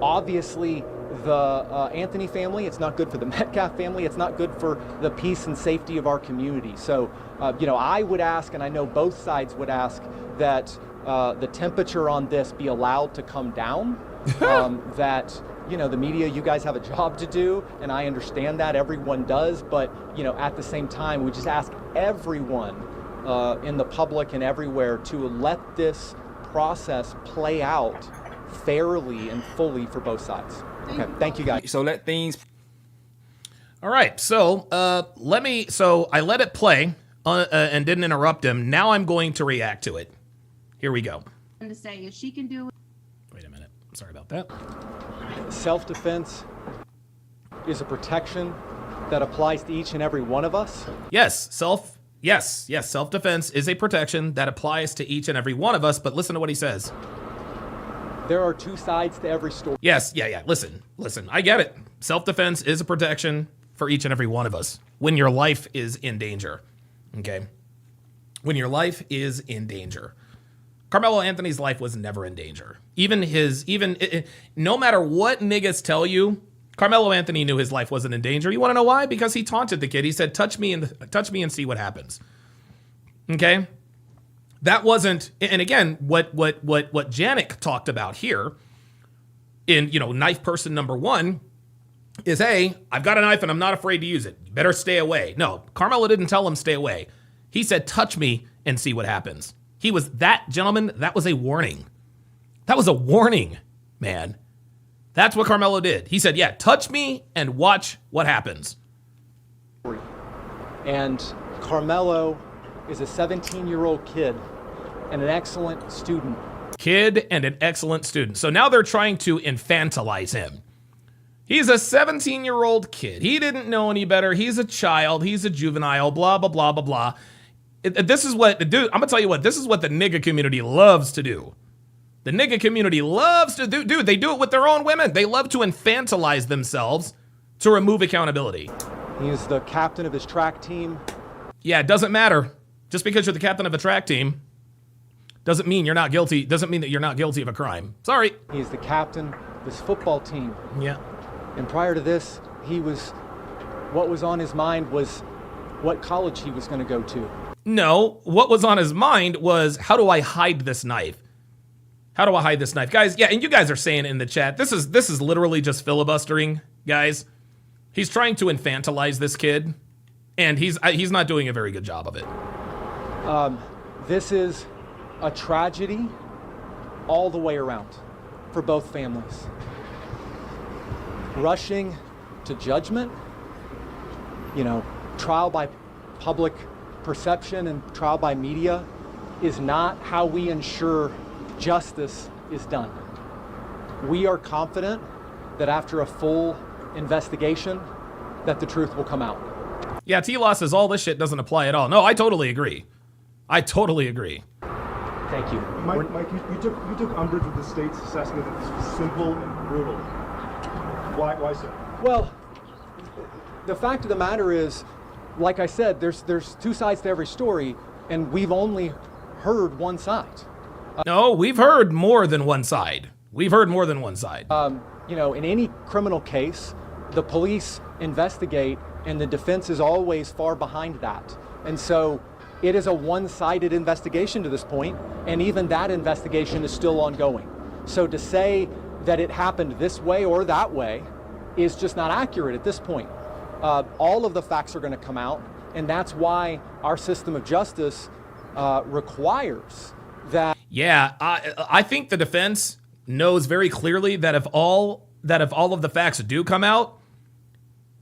Speaker 7: obviously, the Anthony family. It's not good for the Metcalf family. It's not good for the peace and safety of our community. So, I would ask, and I know both sides would ask, that the temperature on this be allowed to come down, that the media, you guys have a job to do, and I understand that, everyone does, but at the same time, we just ask everyone in the public and everywhere to let this process play out fairly and fully for both sides. Okay, thank you guys.
Speaker 8: So let things.
Speaker 1: All right, so I let it play and didn't interrupt him. Now I'm going to react to it. Here we go.
Speaker 21: To say if she can do it.
Speaker 1: Wait a minute. Sorry about that.
Speaker 7: Self-defense is a protection that applies to each and every one of us.
Speaker 1: Yes, self-defense is a protection that applies to each and every one of us, but listen to what he says.
Speaker 7: There are two sides to every story.
Speaker 1: Yes, yeah. Listen. I get it. Self-defense is a protection for each and every one of us when your life is in danger. Okay? When your life is in danger. Carmelo Anthony's life was never in danger. No matter what niggas tell you, Carmelo Anthony knew his life wasn't in danger. You want to know why? Because he taunted the kid. He said, touch me and see what happens. Okay? That wasn't, and again, what Janik talked about here in, knife person number one is, hey, I've got a knife and I'm not afraid to use it. You better stay away. No, Carmelo didn't tell him stay away. He said, touch me and see what happens. He was that, gentlemen, that was a warning. That was a warning, man. That's what Carmelo did. He said, yeah, touch me and watch what happens.
Speaker 7: And Carmelo is a 17-year-old kid and an excellent student.
Speaker 1: Kid and an excellent student. So now they're trying to infantilize him. He's a 17-year-old kid. He didn't know any better. He's a child. He's a juvenile, blah, blah, blah, blah, blah. This is what, dude, I'm going to tell you what, this is what the nigga community loves to do. The nigga community loves to do, dude, they do it with their own women. They love to infantilize themselves to remove accountability.
Speaker 7: He's the captain of his track team.
Speaker 1: Yeah, it doesn't matter. Just because you're the captain of a track team doesn't mean you're not guilty, doesn't mean that you're not guilty of a crime. Sorry.
Speaker 7: He's the captain of his football team.
Speaker 1: Yeah.
Speaker 7: And prior to this, what was on his mind was what college he was going to go to.
Speaker 1: No, what was on his mind was, how do I hide this knife? How do I hide this knife? Guys, yeah, and you guys are saying in the chat, this is literally just filibustering, guys. He's trying to infantilize this kid, and he's not doing a very good job of it.
Speaker 7: This is a tragedy all the way around for both families. Rushing to judgment, trial by public perception and trial by media is not how we ensure justice is done. We are confident that after a full investigation, that the truth will come out.
Speaker 1: Yeah, T-Law says all this shit doesn't apply at all. No, I totally agree. I totally agree.
Speaker 7: Thank you.
Speaker 22: Mike, you took umbrage with the state's assessment that this was simple and brutal. Why so?
Speaker 7: Well, the fact of the matter is, like I said, there's two sides to every story, and we've only heard one side.
Speaker 1: No, we've heard more than one side. We've heard more than one side.
Speaker 7: In any criminal case, the police investigate, and the defense is always far behind that. And so it is a one-sided investigation to this point, and even that investigation is still ongoing. So to say that it happened this way or that way is just not accurate at this point. All of the facts are going to come out, and that's why our system of justice requires that.
Speaker 1: Yeah, I think the defense knows very clearly that if all of the facts do come out,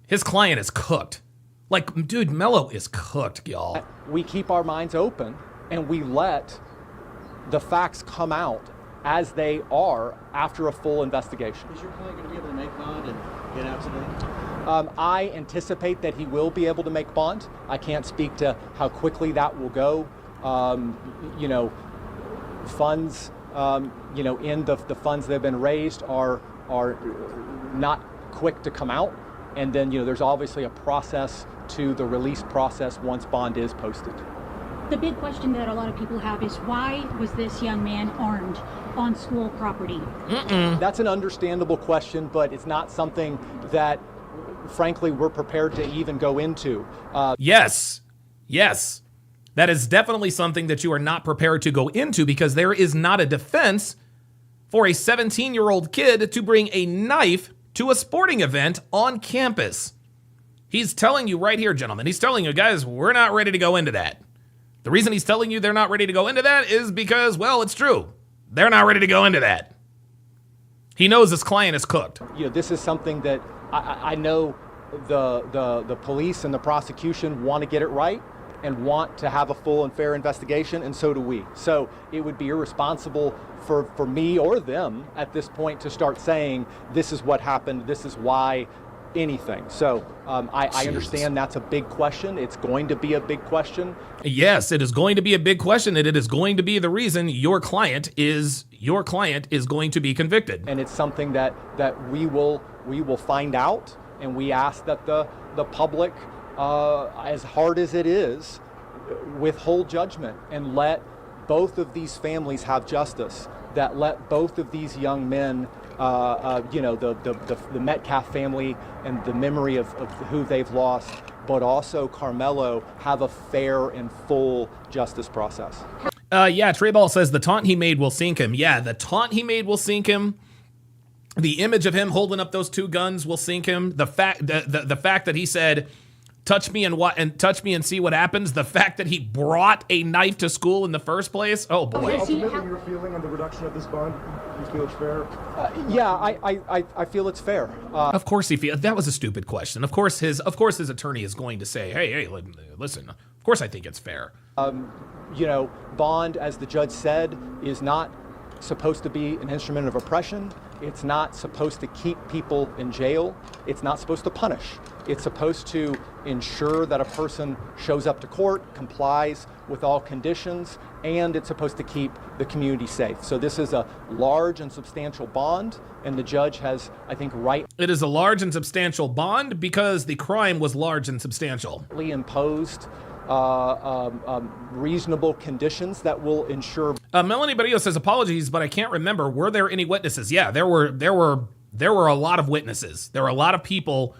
Speaker 1: his client is cooked. Like, dude, Melo is cooked, y'all.
Speaker 7: We keep our minds open and we let the facts come out as they are after a full investigation.
Speaker 13: Is your client going to be able to make bond and get out today?
Speaker 7: I anticipate that he will be able to make bond. I can't speak to how quickly that will go. Funds, in the funds that have been raised are not quick to come out. And then, there's obviously a process to the release process once bond is posted.
Speaker 4: The big question that a lot of people have is, why was this young man armed on school property?
Speaker 7: That's an understandable question, but it's not something that, frankly, we're prepared to even go into.
Speaker 1: Yes. That is definitely something that you are not prepared to go into, because there is not a defense for a 17-year-old kid to bring a knife to a sporting event on campus. He's telling you right here, gentlemen, he's telling you, guys, we're not ready to go into that. The reason he's telling you they're not ready to go into that is because, well, it's true. They're not ready to go into that. He knows his client is cooked.
Speaker 7: This is something that I know the police and the prosecution want to get it right and want to have a full and fair investigation, and so do we. So it would be irresponsible for me or them at this point to start saying, this is what happened, this is why, anything. So I understand that's a big question. It's going to be a big question.
Speaker 1: Yes, it is going to be a big question, and it is going to be the reason your client is going to be convicted.
Speaker 7: And it's something that we will find out, and we ask that the public, as hard as it is, withhold judgment and let both of these families have justice, that let both of these young men, the Metcalf family and the memory of who they've lost, but also Carmelo, have a fair and full justice process.
Speaker 1: Trey Ball says the taunt he made will sink him. Yeah, the taunt he made will sink him. The image of him holding up those two guns will sink him. The fact that he said, touch me and see what happens. The fact that he brought a knife to school in the first place. Oh boy.
Speaker 22: Ultimately, your feeling on the reduction of this bond, you feel it's fair?
Speaker 7: Yeah, I feel it's fair.
Speaker 1: Of course he feels. That was a stupid question. Of course his attorney is going to say, hey, listen. Of course I think it's fair.
Speaker 7: You know, bond, as the judge said, is not supposed to be an instrument of oppression. It's not supposed to keep people in jail. It's not supposed to punish. It's supposed to ensure that a person shows up to court, complies with all conditions, and it's supposed to keep the community safe. So this is a large and substantial bond, and the judge has, I think,
Speaker 1: It is a large and substantial bond because the crime was large and substantial.
Speaker 7: Imposed reasonable conditions that will ensure.
Speaker 1: Melanie Barrio says, apologies, but I can't remember. Were there any witnesses? Yeah, there were a lot of witnesses. There were a lot of people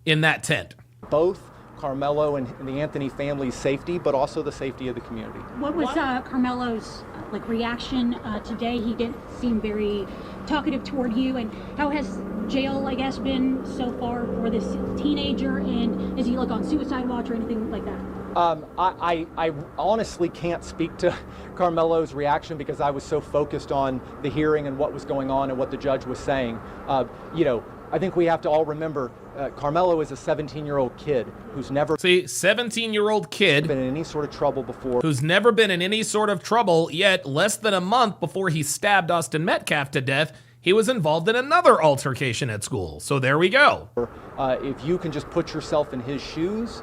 Speaker 1: in that tent.
Speaker 7: Both Carmelo and the Anthony family's safety, but also the safety of the community.
Speaker 4: What was Carmelo's reaction today? He didn't seem very talkative toward you. And how has jail, I guess, been so far for this teenager? And is he on suicide watch or anything like that?
Speaker 7: I honestly can't speak to Carmelo's reaction because I was so focused on the hearing and what was going on and what the judge was saying. I think we have to all remember Carmelo is a 17-year-old kid who's never
Speaker 1: 17-year-old kid
Speaker 7: been in any sort of trouble before.
Speaker 1: Who's never been in any sort of trouble, yet less than a month before he stabbed Austin Metcalf to death, he was involved in another altercation at school. So there we go.
Speaker 7: If you can just put yourself in his shoes,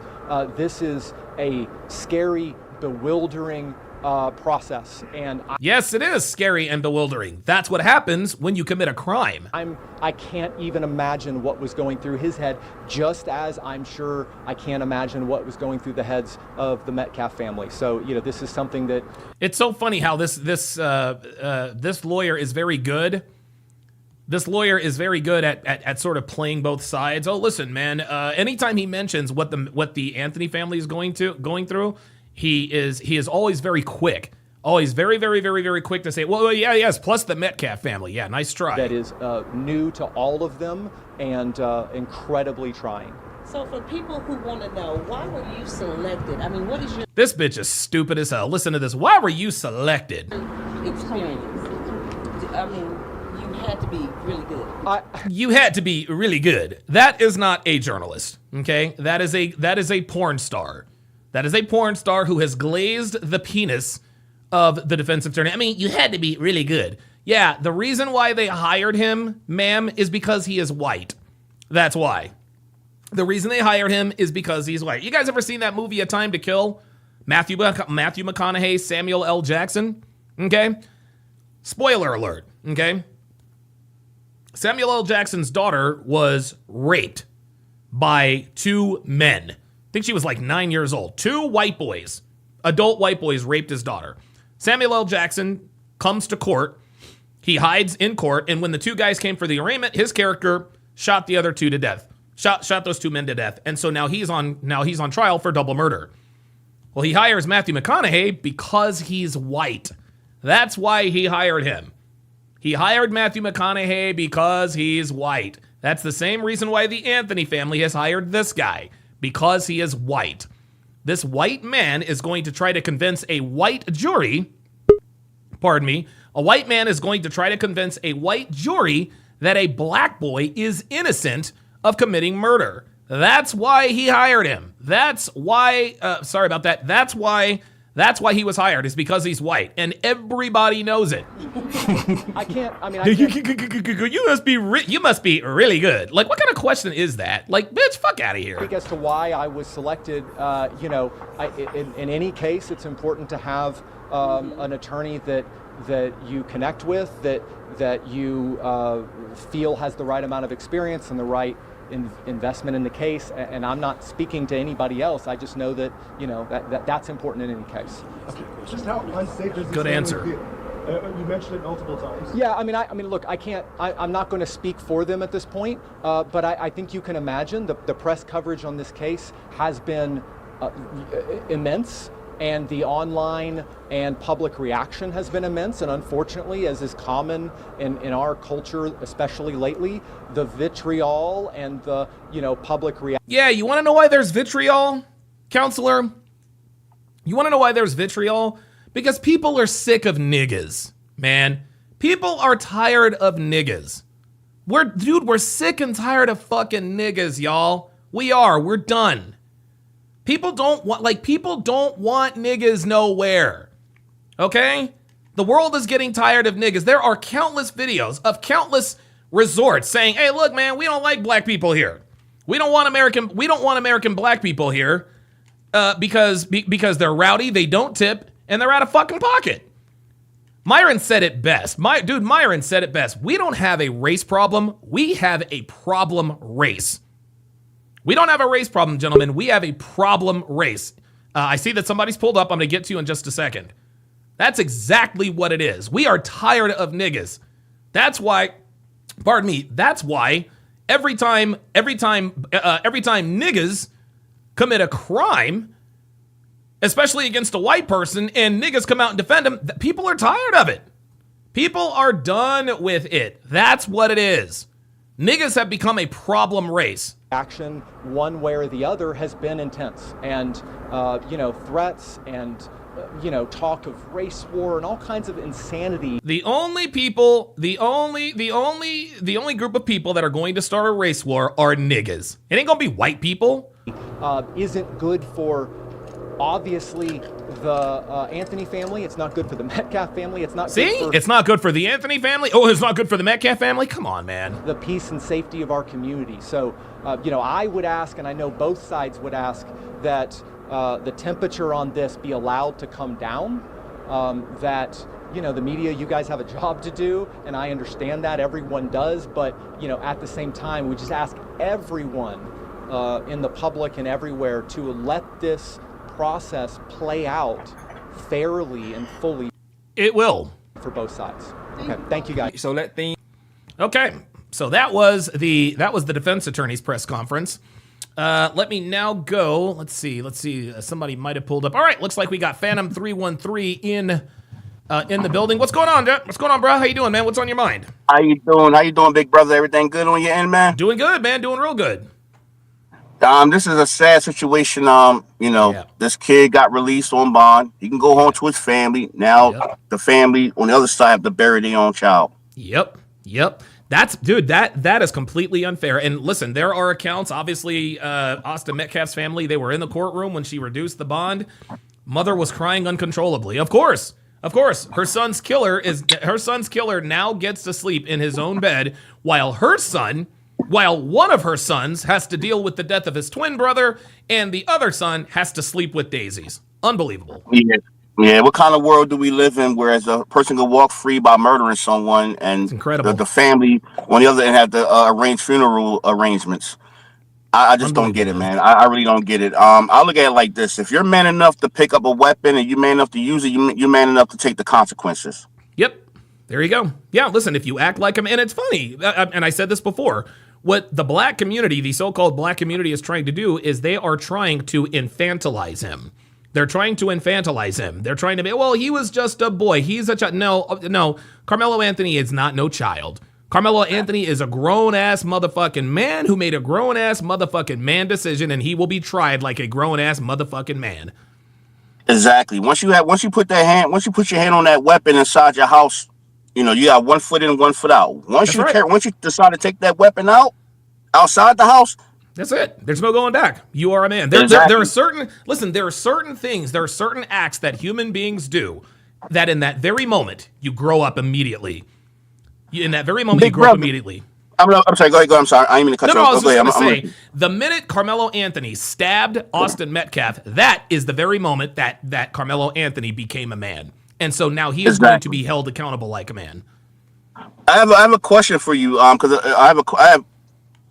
Speaker 7: this is a scary, bewildering process. And
Speaker 1: yes, it is scary and bewildering. That's what happens when you commit a crime.
Speaker 7: I can't even imagine what was going through his head, just as I'm sure I can't imagine what was going through the heads of the Metcalf family. So, this is something that...
Speaker 1: It's so funny how this lawyer is very good. This lawyer is very good at sort of playing both sides. Oh, listen, man. Anytime he mentions what the Anthony family is going through, he is always very quick. Always very, very, very, very quick to say, well, yeah, yes, plus the Metcalf family. Yeah, nice try.
Speaker 7: That is new to all of them and incredibly trying.
Speaker 5: So for people who want to know, why were you selected? I mean, what is your...
Speaker 1: This bitch is stupid as hell. Listen to this. Why were you selected?
Speaker 5: Experience. I mean... had to be really good.
Speaker 1: You had to be really good. That is not a journalist, okay? That is a porn star. That is a porn star who has glazed the penis of the defense attorney. I mean, you had to be really good. Yeah, the reason why they hired him, ma'am, is because he is white. That's why. The reason they hired him is because he's white. You guys ever seen that movie, A Time to Kill? Matthew McConaughey, Samuel L. Jackson, okay? Spoiler alert, okay? Samuel L. Jackson's daughter was raped by two men. I think she was 9 years old. Two white boys, adult white boys, raped his daughter. Samuel L. Jackson comes to court. He hides in court, and when the two guys came for the arraignment, his character shot the other two to death. Shot those two men to death. And so now he's on trial for double murder. Well, he hires Matthew McConaughey because he's white. That's why he hired him. He hired Matthew McConaughey because he's white. That's the same reason why the Anthony family has hired this guy, because he is white. This white man is going to try to convince a white jury, a white man is going to try to convince a white jury that a black boy is innocent of committing murder. That's why he hired him. That's why, sorry about that. That's why he was hired, is because he's white, and everybody knows it. You must be really good. What kind of question is that? Bitch, fuck out of here.
Speaker 7: I think as to why I was selected, in any case, it's important to have an attorney that you connect with, that you feel has the right amount of experience and the right investment in the case, and I'm not speaking to anybody else. I just know that that's important in any case.
Speaker 22: Just how unsafe is this?
Speaker 1: Good answer.
Speaker 22: You mentioned it multiple times.
Speaker 7: Yeah, I mean, look, I'm not going to speak for them at this point, but I think you can imagine the press coverage on this case has been immense. and the online and public reaction has been immense. And unfortunately, as is common in our culture, especially lately, the vitriol and the public reaction.
Speaker 1: Yeah, you want to know why there's vitriol, counselor? You want to know why there's vitriol? Because people are sick of niggas, man. People are tired of niggas. We're sick and tired of fucking niggas, y'all. We're done. People don't want niggas nowhere. Okay? The world is getting tired of niggas. There are countless videos of countless resorts saying, "Hey, look, man, we don't like black people here. We don't want American black people here because they're rowdy, they don't tip, and they're out of fucking pocket." Myron said it best. Myron said it best. We don't have a race problem. We have a problem race. We don't have a race problem, gentlemen. We have a problem race. I see that somebody's pulled up. I'm going to get to you in just a second. That's exactly what it is. We are tired of niggas. That's why, that's why every time niggas commit a crime, especially against a white person, and niggas come out and defend them, people are tired of it. People are done with it. That's what it is. Niggas have become a problem race.
Speaker 7: Action, one way or the other, has been intense, and threats and talk of race war and all kinds of insanity.
Speaker 1: The only group of people that are going to start a race war are niggas. It ain't gonna be white people.
Speaker 7: Isn't good for, obviously, the Anthony family. It's not good for the Metcalf family. It's not.
Speaker 1: It's not good for the Anthony family. Oh, it's not good for the Metcalf family. Come on, man.
Speaker 7: The peace and safety of our community. So, I would ask, and I know both sides would ask, that the temperature on this be allowed to come down. That the media, you guys have a job to do, and I understand that everyone does. But at the same time, we just ask everyone in the public and everywhere to let this process play out fairly and fully.
Speaker 1: It will.
Speaker 7: For both sides. Okay, thank you guys.
Speaker 1: So okay, so that was the defense attorney's press conference. Let me now go. Let's see. Somebody might have pulled up. All right, looks like we got Phantom 313 in the building. What's going on, Dad? What's going on, bro? How you doing, man? What's on your mind?
Speaker 6: How you doing, big brother? Everything good on your end, man?
Speaker 1: Doing good, man. Doing real good.
Speaker 6: This is a sad situation. This kid got released on bond. He can go home to his family. Now the family on the other side have to bury their own child.
Speaker 1: Yep. That is completely unfair. And listen, there are accounts. Obviously, Austin Metcalf's family, they were in the courtroom when she reduced the bond. Mother was crying uncontrollably. Of course. Her son's killer now gets to sleep in his own bed while one of her sons has to deal with the death of his twin brother, and the other son has to sleep with daisies. Unbelievable.
Speaker 6: Yeah. What kind of world do we live in, whereas a person can walk free by murdering someone, and the family on the other end have to arrange funeral arrangements? I just don't get it, man. I really don't get it. I look at it like this: if you're man enough to pick up a weapon and you're man enough to use it, you're man enough to take the consequences.
Speaker 1: Yep. There you go. Yeah. Listen, if you act like him, and it's funny, and I said this before. What the black community, the so-called black community, is trying to do is they are trying to infantilize him. They're trying to infantilize him. They're trying to be, well, he was just a boy. He's a child. No. Carmelo Anthony is not no child. Carmelo Anthony is a grown-ass motherfucking man who made a grown-ass motherfucking man decision, and he will be tried like a grown-ass motherfucking man.
Speaker 6: Exactly. Once you put your hand on that weapon inside your house, you got 1 foot in, 1 foot out. Once you decide to take that weapon outside the house,
Speaker 1: that's it. There's no going back. You are a man. There are certain things, there are certain acts that human beings do that in that very moment, you grow up immediately. In that very moment, you grow up immediately.
Speaker 6: I'm sorry, go ahead. I'm sorry. I didn't mean to cut you off.
Speaker 1: I was just going to say, the minute Carmelo Anthony stabbed Austin Metcalf, that is the very moment that Carmelo Anthony became a man. And so now he is going to be held accountable like a man.
Speaker 6: I have a question for you, because I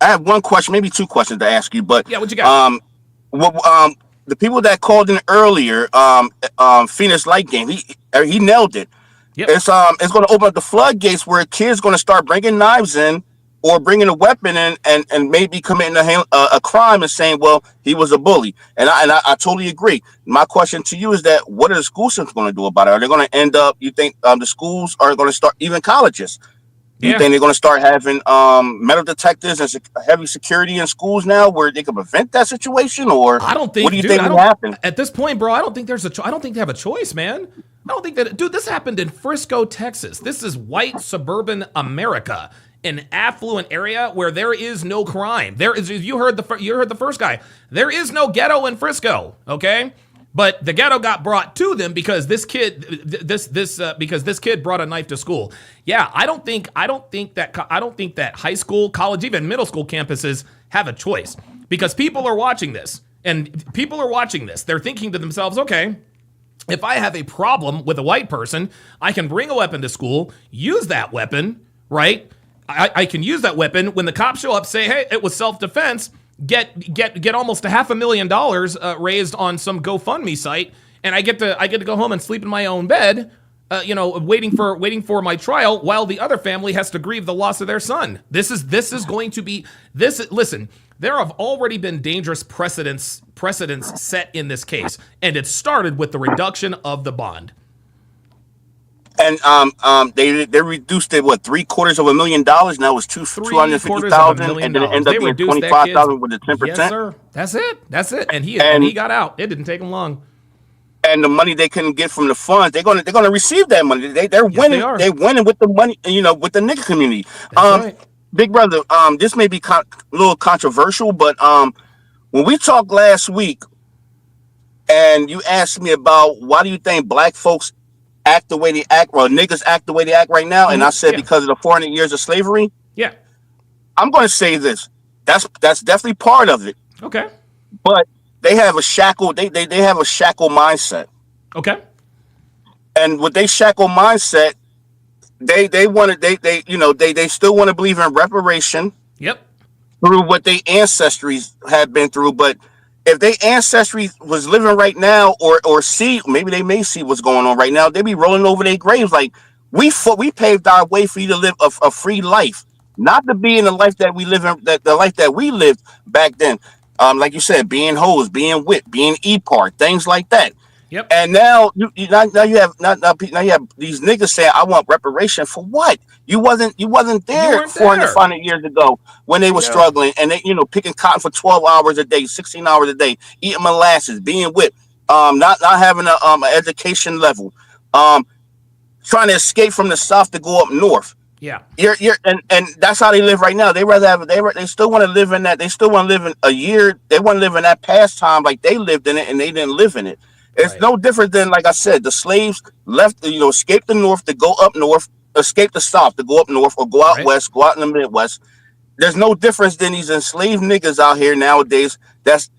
Speaker 6: have one question, maybe two questions to ask you. But
Speaker 1: yeah, what you got?
Speaker 6: The people that called in earlier, Phoenix Light Game, he nailed it. Yep. It's going to open up the floodgates where kids going to start bringing knives in or bringing a weapon in and maybe committing a crime and saying, well, he was a bully. And I totally agree. My question to you is that what are the school systems going to do about it? Are they going to end up, you think the schools are going to start, even colleges? Do you think they're going to start having metal detectors and heavy security in schools now where they can prevent that situation? Or
Speaker 1: I don't think,
Speaker 6: what do you think will happen?
Speaker 1: At this point, bro, I don't think I don't think they have a choice, man. I don't think that, dude, this happened in Frisco, Texas. This is white suburban America, an affluent area where there is no crime. There is, you heard the first guy. There is no ghetto in Frisco, okay? But the ghetto got brought to them because this kid brought a knife to school. Yeah, I don't think that high school, college, even middle school campuses have a choice, because people are watching this, and people are watching this. They're thinking to themselves, okay, if I have a problem with a white person, I can bring a weapon to school, use that weapon, right? I can use that weapon when the cops show up, say, hey, it was self-defense, get almost $500,000 raised on some GoFundMe site, and I get to go home and sleep in my own bed, waiting for my trial, while the other family has to grieve the loss of their son. This is going to be this. Listen, there have already been dangerous precedents set in this case, and it started with the reduction of the bond.
Speaker 6: And they reduced it $750,000 now it's $250,000, and then it ended up being $25,000 with the 10%.
Speaker 1: Yes, sir. That's it. And he got out. It didn't take him long.
Speaker 6: And the money they couldn't get from the funds, they're gonna receive that money. They're winning. They're winning with the money, with the nigga community. Right. Big brother, this may be a little controversial, but when we talked last week, and you asked me about why do you think black folks act the way they act, or niggas act the way they act right now, and I said because of the 400 years of slavery.
Speaker 1: Yeah,
Speaker 6: I'm going to say this. That's definitely part of it.
Speaker 1: Okay,
Speaker 6: but they have a shackle. They have a shackle mindset.
Speaker 1: Okay,
Speaker 6: and with they shackle mindset, they still want to believe in reparation.
Speaker 1: Yep,
Speaker 6: through what their ancestries had been through, but if their ancestry was living right now, or see, maybe they may see what's going on right now, they'd be rolling over their graves like, we paved our way for you to live a free life, not to be in the life that we live in, the life that we lived back then. Like you said, being hoes, being whipped, being E-part, things like that.
Speaker 1: Yep.
Speaker 6: And now you have these niggas saying, I want reparation for what? You wasn't there 400, 500 years ago when they were struggling, and they, picking cotton for 12 hours a day, 16 hours a day, eating molasses, being whipped, not having a education level, trying to escape from the South to go up north.
Speaker 1: Yeah.
Speaker 6: And that's how they live right now. They still want to live in that. They still want to live in a year. They want to live in that past time like they lived in it, and they didn't live in it. It's no different than, like I said, the slaves left, escaped the North to go up north, escape the South to go up north, or go out west, go out in the Midwest. There's no difference than these enslaved niggas out here nowadays that's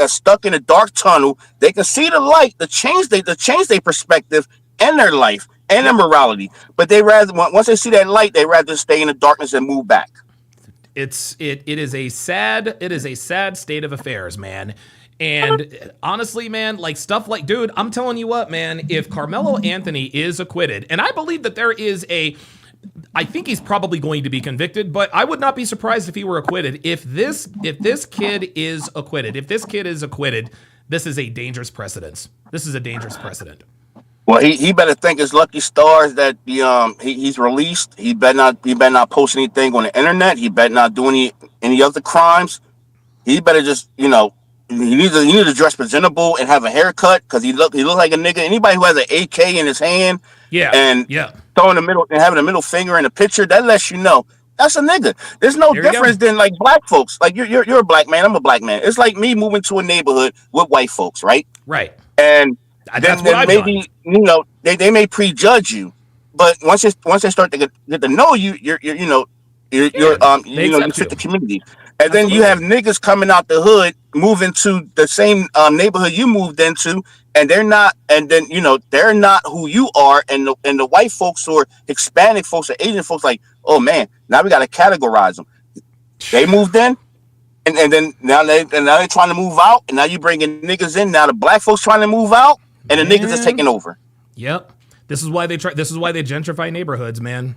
Speaker 6: stuck in a dark tunnel. They can see the light, to change their perspective and their life and their morality. But they rather, once they see that light, they rather stay in the darkness and move back.
Speaker 1: It is a sad state of affairs, man. And honestly, man, like stuff like, dude, I'm telling you what, man, if Carmelo Anthony is acquitted, and I believe that I think he's probably going to be convicted, but I would not be surprised if he were acquitted. If this kid is acquitted, this is a dangerous precedent.
Speaker 6: Well, he better thank his lucky stars that he's released. He better not post anything on the internet. He better not do any other crimes. He better just, he needs to dress presentable and have a haircut, because he look like a nigga. Anybody who has an AK in his hand, throwing the middle and having a middle finger in a picture, that lets you know that's a nigga. There's no difference than like black folks. Like you're a black man, I'm a black man. It's like me moving to a neighborhood with white folks, right?
Speaker 1: Right.
Speaker 6: And then maybe they may prejudge you, but once they start to get to know you, you fit the community. And then you have niggas coming out the hood, moving to the same neighborhood you moved into, and they're not who you are. And the white folks or Hispanic folks or Asian folks like, oh man, now we got to categorize them. They moved in, and then now they're trying to move out, and now you bringing niggas in. Now the black folks trying to move out, and the niggas is taking over.
Speaker 1: Yep. This is why they gentrify neighborhoods, man.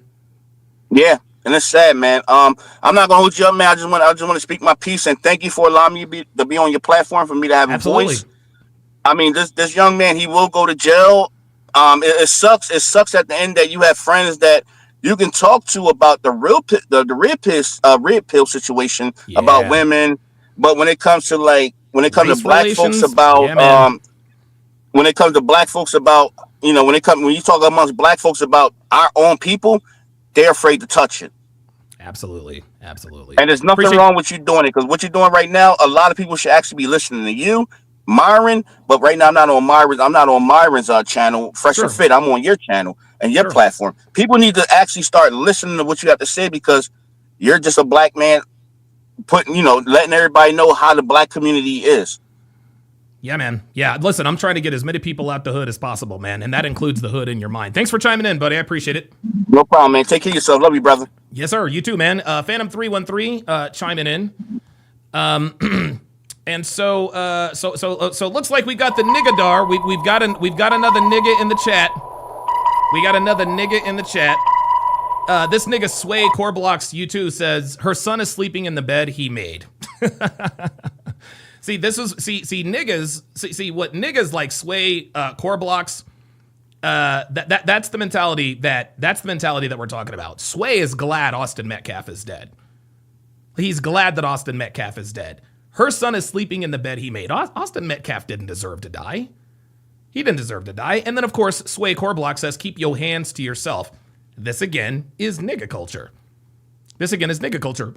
Speaker 6: Yeah. And it's sad, man. I'm not gonna hold you up, man. I just want to speak my piece and thank you for allowing me to be on your platform, for me to have a voice. I mean, this young man, he will go to jail. It sucks. It sucks at the end that you have friends that you can talk to about the red pill situation about women, but when it comes to to black folks about when it comes to black folks about when you talk amongst black folks about our own people, they're afraid to touch it.
Speaker 1: Absolutely.
Speaker 6: And there's nothing wrong with you doing it, because what you're doing right now, a lot of people should actually be listening to you, Myron. But right now, I'm not on Myron's channel, Fresh and Fit. I'm on your channel and your platform. People need to actually start listening to what you have to say, because you're just a black man letting everybody know how the black community is.
Speaker 1: Yeah, man. Yeah, listen, I'm trying to get as many people out the hood as possible, man, and that includes the hood in your mind. Thanks for chiming in, buddy. I appreciate it.
Speaker 6: No problem, man. Take care of yourself. Love you, brother.
Speaker 1: Yes, sir. You too, man. Phantom313 chiming in. And so looks like we got the niggadar. We've got another nigga in the chat. This nigga Sway Coreblocks U2 says her son is sleeping in the bed he made. See, niggas. What niggas like Sway Coreblocks. That's the mentality that we're talking about. Sway is glad Austin Metcalf is dead. He's glad that Austin Metcalf is dead. Her son is sleeping in the bed he made. Austin Metcalf didn't deserve to die. He didn't deserve to die. And then, of course, Sway Coreblock says, keep your hands to yourself. This, again, is nigga culture.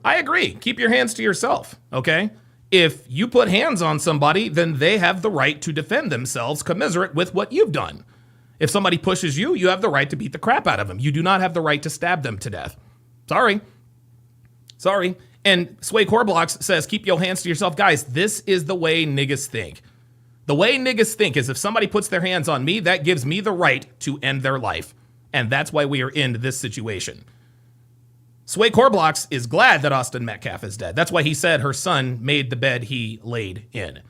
Speaker 1: I agree. Keep your hands to yourself, okay? If you put hands on somebody, then they have the right to defend themselves commensurate with what you've done. If somebody pushes you, you have the right to beat the crap out of them. You do not have the right to stab them to death. Sorry. And Sway Coreblocks says, keep your hands to yourself. Guys, this is the way niggas think. The way niggas think is if somebody puts their hands on me, that gives me the right to end their life. And that's why we are in this situation. Sway Coreblocks is glad that Austin Metcalf is dead. That's why he said her son made the bed he laid in.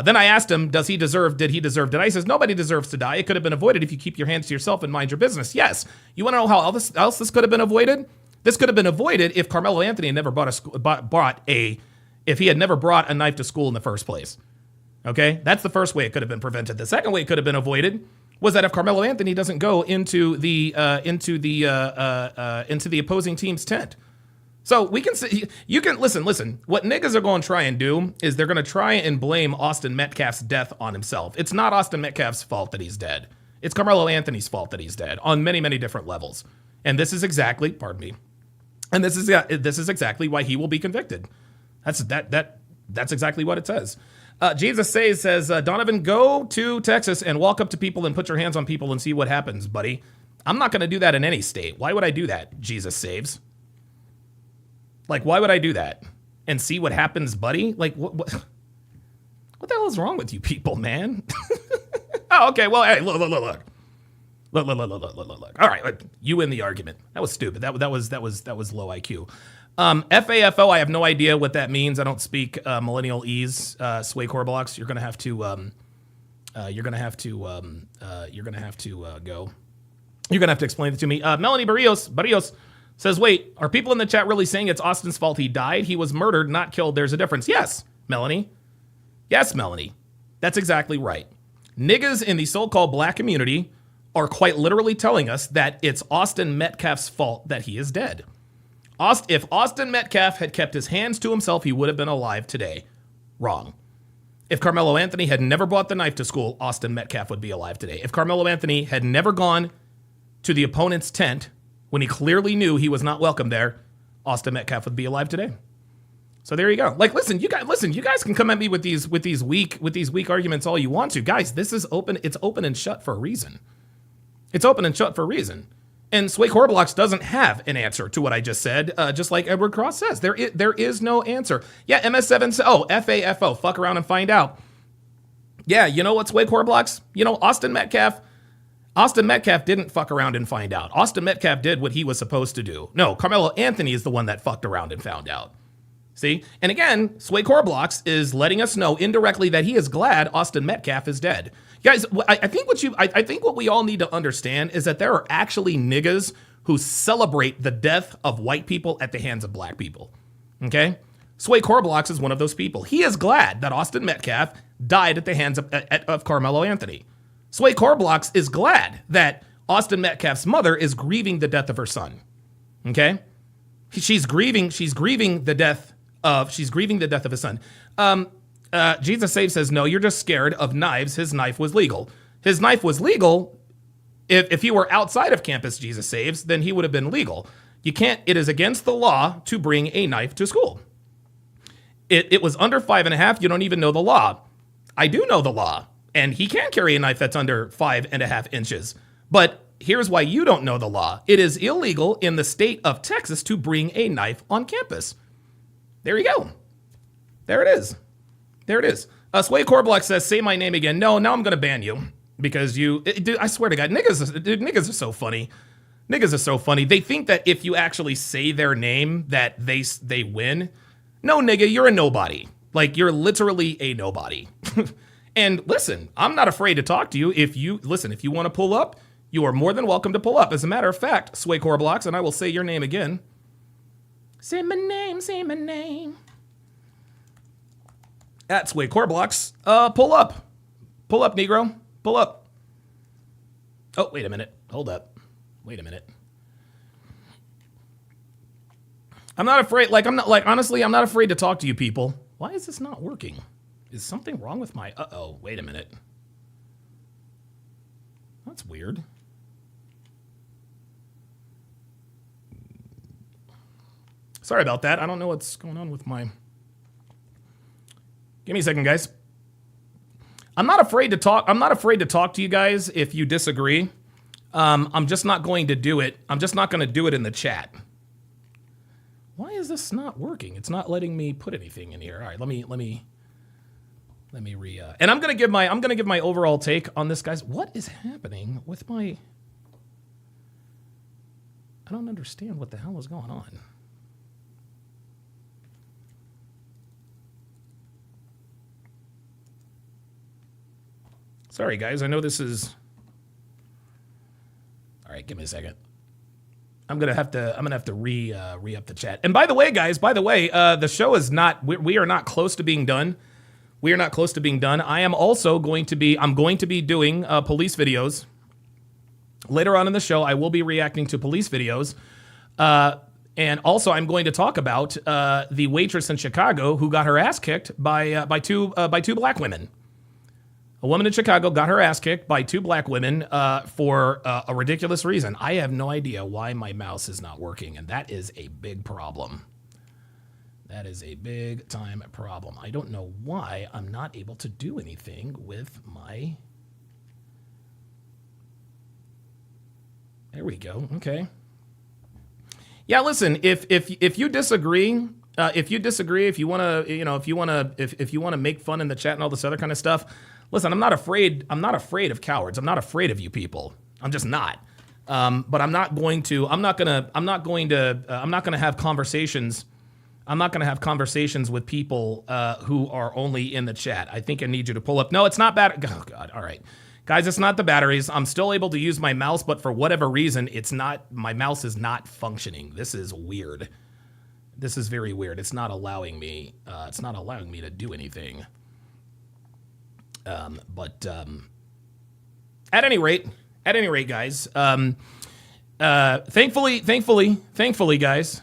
Speaker 1: Then I asked him, did he deserve to die? He says, nobody deserves to die. It could have been avoided if you keep your hands to yourself and mind your business. Yes. You want to know how else this could have been avoided? This could have been avoided if Carmelo Anthony had never if he had never brought a knife to school in the first place. Okay? That's the first way it could have been prevented. The second way it could have been avoided was that if Carmelo Anthony doesn't go into the opposing team's tent. So we can see, you can listen. What niggas are going to try and do is they're going to try and blame Austin Metcalf's death on himself. It's not Austin Metcalf's fault that he's dead. It's Carmelo Anthony's fault that he's dead on many, many different levels. And this is exactly, this is exactly why he will be convicted. That's exactly what it says. Jesus says, Donovan, go to Texas and walk up to people and put your hands on people and see what happens, buddy. I'm not going to do that in any state. Why would I do that? Jesus saves. Like, why would I do that? And see what happens, buddy? Like, what the hell is wrong with you people, man? Oh, okay. Well, hey, look. All right, you win the argument. That was stupid. That was low IQ. FAFO, I have no idea what that means. I don't speak millennial ease. Sway Coreblocks, you're gonna have to go. You're gonna have to explain it to me. Melanie Barrios says, wait, are people in the chat really saying it's Austin's fault he died? He was murdered, not killed. There's a difference. Yes, Melanie. That's exactly right. Niggas in the so-called black community are quite literally telling us that it's Austin Metcalf's fault that he is dead. If Austin Metcalf had kept his hands to himself, he would have been alive today. Wrong. If Carmelo Anthony had never brought the knife to school, Austin Metcalf would be alive today. If Carmelo Anthony had never gone to the opponent's tent when he clearly knew he was not welcome there, Austin Metcalf would be alive today. So there you go. Like, listen, you guys can come at me with these weak arguments all you want to. Guys, this is open. It's open and shut for a reason. And Sway Coreblocks doesn't have an answer to what I just said, just like Edward Cross says. There is no answer. Yeah, MS7 says, FAFO, fuck around and find out. Yeah, you know what, Sway Coreblocks? You know, Austin Metcalf didn't fuck around and find out. Austin Metcalf did what he was supposed to do. No, Carmelo Anthony is the one that fucked around and found out. See? And again, Sway Coreblocks is letting us know indirectly that he is glad Austin Metcalf is dead. Guys, I think what we all need to understand is that there are actually niggas who celebrate the death of white people at the hands of black people. Okay? Sway Corblox is one of those people. He is glad that Austin Metcalf died at the hands of Carmelo Anthony. Sway Corblox is glad that Austin Metcalf's mother is grieving the death of her son. Okay? She's grieving the death of his son. Jesus Save says, no, you're just scared of knives. His knife was legal. His knife was legal. If he were outside of campus, Jesus Saves, then he would have been legal. It is against the law to bring a knife to school. It was under 5.5. You don't even know the law. I do know the law. And he can carry a knife that's under 5.5 inches. But here's why you don't know the law. It is illegal in the state of Texas to bring a knife on campus. There you go. There it is. There it is. Sway Corblock says, say my name again. No, now I'm going to ban you. Because dude, I swear to God, niggas are so funny. Niggas are so funny. They think that if you actually say their name, that they win. No, nigga, you're a nobody. Like, you're literally a nobody. And listen, I'm not afraid to talk to you. If you want to pull up, you are more than welcome to pull up. As a matter of fact, Sway Corblox, and I will say your name again. Say my name, say my name. At Sway Corblox, pull up. Pull up, Negro. Pull up. Oh, wait a minute. Hold up. Wait a minute. I'm not afraid. Honestly, I'm not afraid to talk to you people. Why is this not working? Is something wrong with my, wait a minute. That's weird. Sorry about that. I don't know what's going on with my, give me a second, guys. I'm not afraid to talk. I'm not afraid to talk to you guys if you disagree. I'm just not going to do it. I'm just not going to do it in the chat. Why is this not working? It's not letting me put anything in here. All right, let me and I'm going to give my overall take on this, guys. What is happening with my, I don't understand what the hell is going on. Sorry, guys. I know this is... All right, give me a second. I'm gonna have to re-up the chat. And by the way, guys, the show is not... We are not close to being done. We are not close to being done. I am also going to be... I'm going to be doing police videos. Later on in the show, I will be reacting to police videos. And also, I'm going to talk about the waitress in Chicago who got her ass kicked by two black women. A woman in Chicago got her ass kicked by two black women for a ridiculous reason. I have no idea why my mouse is not working, and that is a big problem. That is a big time problem. I don't know why I'm not able to do anything with my... There we go. Okay. Yeah, listen, if you disagree, if you want to make fun in the chat and all this other kind of stuff, listen, I'm not afraid of cowards. I'm not afraid of you people. I'm just not. But I'm not going to have conversations. I'm not going to have conversations with people who are only in the chat. I think I need you to pull up. No, it's not bad. Oh God. All right. Guys, it's not the batteries. I'm still able to use my mouse, but for whatever reason, my mouse is not functioning. This is weird. This is very weird. It's not allowing me to do anything. But at any rate, guys, thankfully, guys,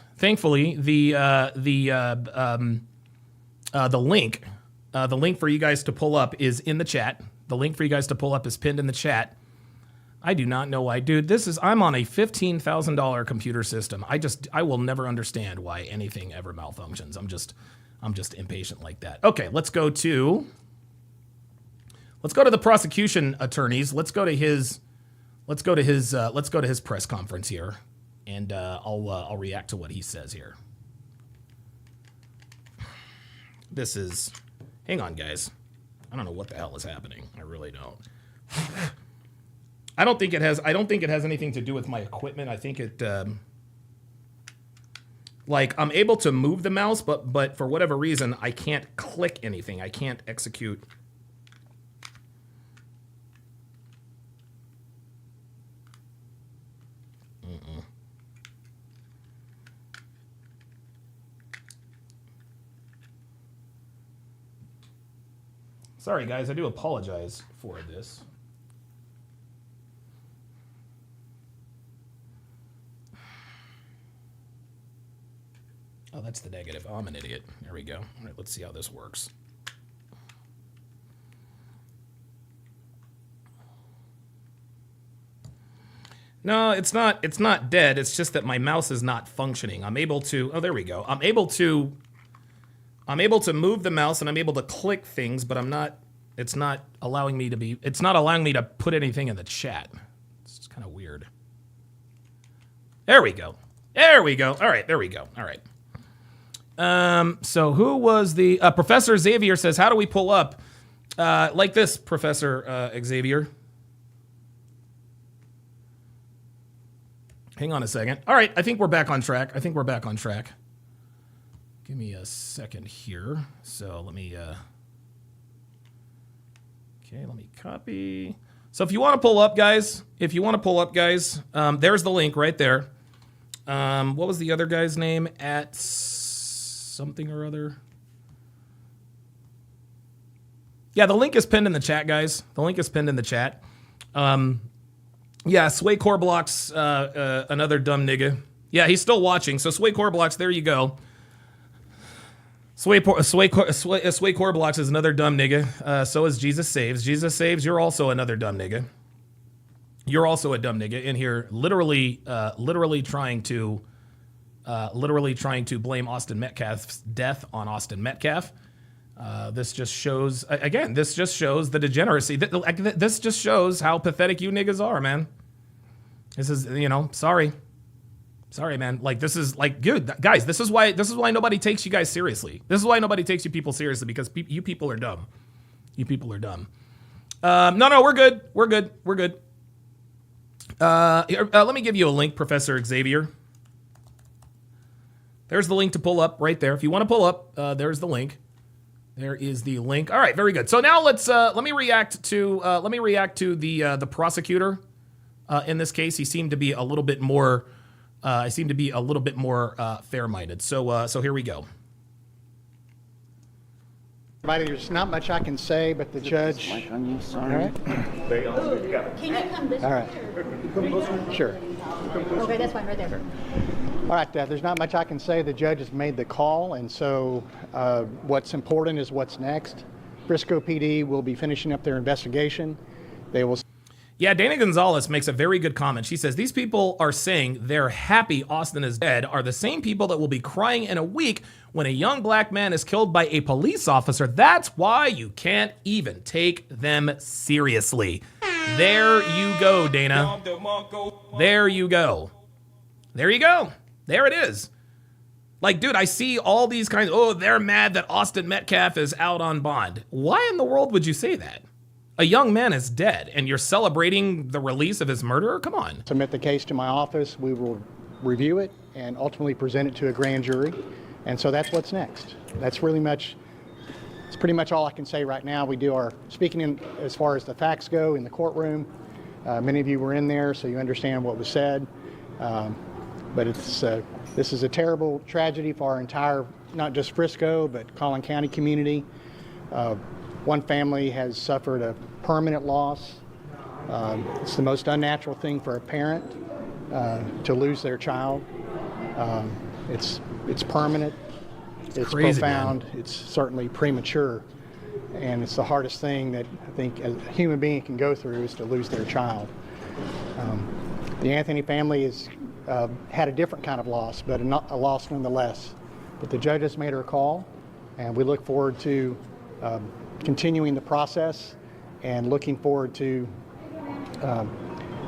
Speaker 1: the link for you guys to pull up is in the chat. The link for you guys to pull up is pinned in the chat. I do not know why, dude. I'm on a $15,000 computer system. I will never understand why anything ever malfunctions. I'm just impatient like that. Okay, let's go to the prosecution attorneys. Let's go to his press conference here, and I'll react to what he says here. Hang on, guys. I don't know what the hell is happening. I really don't. I don't think it has anything to do with my equipment. I think it I'm able to move the mouse, but for whatever reason I can't click anything. I can't execute. Sorry, guys. I do apologize for this. Oh, that's the negative. Oh, I'm an idiot. There we go. All right, let's see how this works. No, it's not. It's not dead. It's just that my mouse is not functioning. I'm able to. Oh, there we go. I'm able to move the mouse and I'm able to click things, but I'm not. It's not allowing me to be. It's not allowing me to put anything in the chat. It's kind of weird. There we go. There we go. All right. There we go. All right. So who was the Professor Xavier says? How do we pull up like this, Professor Xavier? Hang on a second. All right, I think we're back on track. Give me a second here. So let me, okay, let me copy. So if you want to pull up, guys, there's the link right there. What was the other guy's name? At something or other. Yeah, the link is pinned in the chat, guys. Yeah, Sway Corblocks, another dumb nigga. Yeah, he's still watching. So Sway Corblocks, there you go. Sway Corblocks is another dumb nigga. So is Jesus Saves. Jesus Saves, you're also another dumb nigga. You're also a dumb nigga in here, literally trying to blame Austin Metcalf's death on Austin Metcalf. This just shows, again, the degeneracy. This just shows how pathetic you niggas are, man. This is, sorry, man. Like, this is like, good guys. This is why nobody takes you guys seriously. This is why nobody takes you people seriously, because you people are dumb. No, we're good. Here, let me give you a link, Professor Xavier. There's the link to pull up right there. If you want to pull up, there's the link. There is the link. All right, very good. So now let me react to the prosecutor. In this case, he seemed to be a little bit more fair-minded. So here we go.
Speaker 9: Everybody, there's not much I can say, but the judge.
Speaker 17: Mic on you, sorry.
Speaker 9: All right.
Speaker 4: Can you come this
Speaker 9: All
Speaker 4: way?
Speaker 9: right. Sure.
Speaker 4: Okay, that's fine, right there.
Speaker 9: All right, there's not much I can say. The judge has made the call, and so what's important is what's next. Frisco PD will be finishing up their investigation. They will.
Speaker 1: Yeah, Dana Gonzalez makes a very good comment. She says, these people are saying they're happy Austin is dead are the same people that will be crying in a week when a young black man is killed by a police officer. That's why you can't even take them seriously. There you go, Dana. There you go. There it is. Like, dude, I see all these kinds of, they're mad that Austin Metcalf is out on bond. Why in the world would you say that? A young man is dead, and you're celebrating the release of his murderer? Come on.
Speaker 9: Submit the case to my office. We will review it and ultimately present it to a grand jury. And so that's what's next. It's pretty much all I can say right now. We do our speaking in as far as the facts go in the courtroom. Many of you were in there, so you understand what was said. But this is a terrible tragedy for our entire, not just Frisco, but Collin County community. One family has suffered a permanent loss. It's the most unnatural thing for a parent to lose their child. It's permanent. It's
Speaker 1: crazy,
Speaker 9: profound.
Speaker 1: man.
Speaker 9: It's certainly premature. And it's the hardest thing that I think a human being can go through is to lose their child. The Anthony family has had a different kind of loss, but a loss nonetheless. But the judge has made her call, and we look forward to continuing the process and looking forward to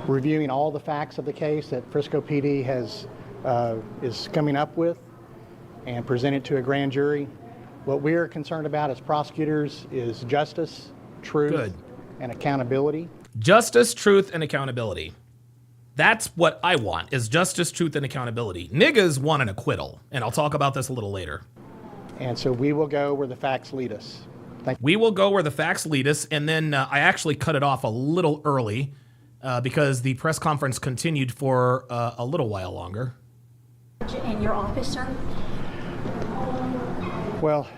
Speaker 9: reviewing all the facts of the case that Frisco PD is coming up with and present it to a grand jury. What we're concerned about as prosecutors is justice, truth, and accountability.
Speaker 1: Justice, truth, and accountability. That's what I want, is justice, truth, and accountability. Niggas want an acquittal, and I'll talk about this a little later.
Speaker 9: And so we will go where the facts lead us.
Speaker 1: We will go where the facts lead us, and then I actually cut it off a little early because the press conference continued for a little while longer.
Speaker 4: In your office, sir?
Speaker 9: Well,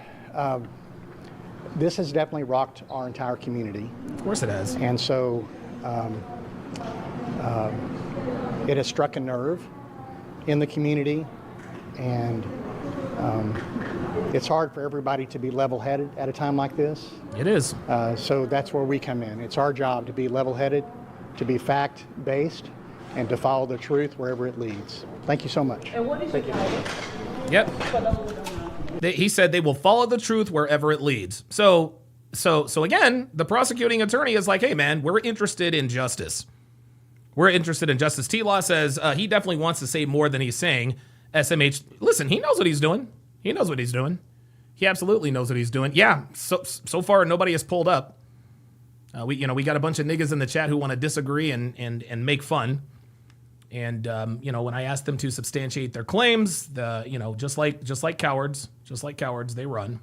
Speaker 9: this has definitely rocked our entire community.
Speaker 1: Of course it has.
Speaker 9: And so it has struck a nerve in the community, and it's hard for everybody to be level-headed at a time like this.
Speaker 1: It is.
Speaker 9: So that's where we come in. It's our job to be level-headed, to be fact-based, and to follow the truth wherever it leads. Thank you so much.
Speaker 5: And what is your title?
Speaker 1: Yep. He said they will follow the truth wherever it leads. So again, the prosecuting attorney is like, hey man, we're interested in justice. We're interested in justice. T-Law says he definitely wants to say more than he's saying. SMH, listen, he knows what he's doing. He knows what he's doing. He absolutely knows what he's doing. Yeah, so far nobody has pulled up. We got a bunch of niggas in the chat who want to disagree and make fun. And when I asked them to substantiate their claims, just like cowards, they run.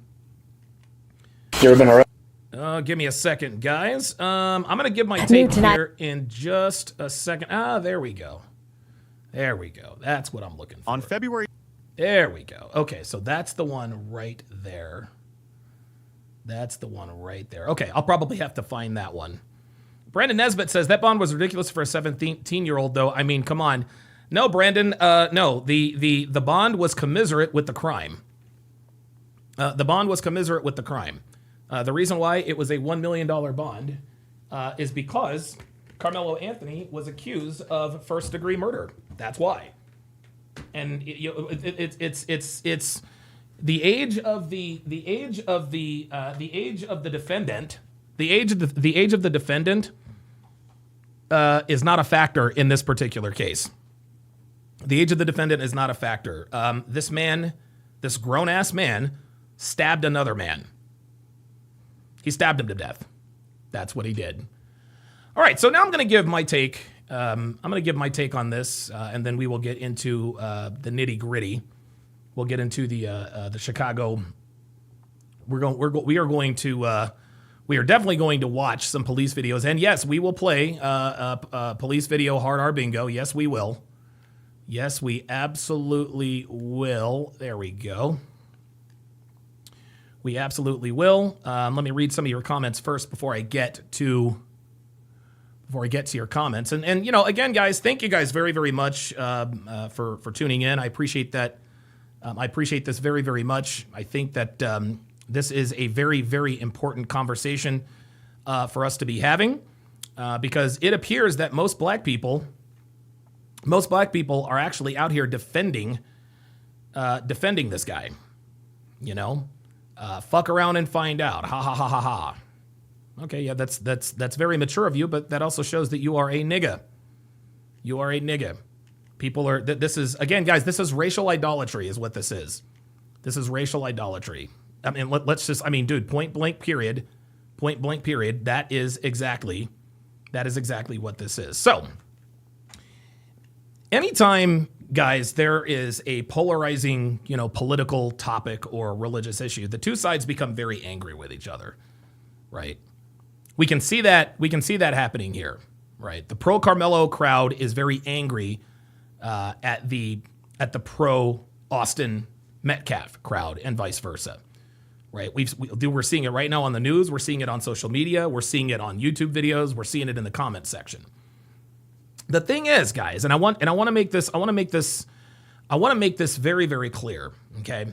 Speaker 3: You ever been arrested?
Speaker 1: Give me a second, guys. I'm gonna give my take here in just a second. There we go. That's what I'm looking for.
Speaker 3: On February.
Speaker 1: There we go. Okay, so that's the one right there. Okay, I'll probably have to find that one. Brandon Nesbitt says that bond was ridiculous for a 17-year-old, though. I mean, come on. No, Brandon. No, the bond was commiserate with the crime. The bond was commiserate with the crime. The reason why it was a $1 million bond is because Carmelo Anthony was accused of first-degree murder. That's why. And it's the age of the defendant. The age of the defendant is not a factor in this particular case. The age of the defendant is not a factor. This grown-ass man, stabbed another man. He stabbed him to death. That's what he did. All right, so now I'm going to give my take. I'm going to give my take on this, and then we will get into the nitty-gritty. We'll get into the Chicago. We are definitely going to watch some police videos, and yes, we will play police video hard R bingo. Yes, we will. Yes, we absolutely will. There we go. We absolutely will. Let me read some of your comments first before I get to your comments. And again, guys, thank you guys very, very much for tuning in. I appreciate that. I appreciate this very, very much. I think that this is a very, very important conversation for us to be having because it appears that most black people are actually out here defending this guy. Fuck around and find out. Ha ha ha ha ha. Okay, yeah, that's very mature of you, but that also shows that you are a nigga. You are a nigga. People are. This is again, guys. This is racial idolatry, is what this is. This is racial idolatry. I mean, let's just. I mean, dude. Point blank. Period. Point blank. Period. That is exactly what this is. So, anytime, guys, there is a polarizing, political topic or religious issue, the two sides become very angry with each other, right? We can see that happening here, right? The pro Carmelo crowd is very angry at the pro Austin Metcalf crowd and vice versa, right? We're seeing it right now on the news. We're seeing it on social media. We're seeing it on YouTube videos. We're seeing it in the comment section. The thing is, guys, and I want to make this very, very clear, okay?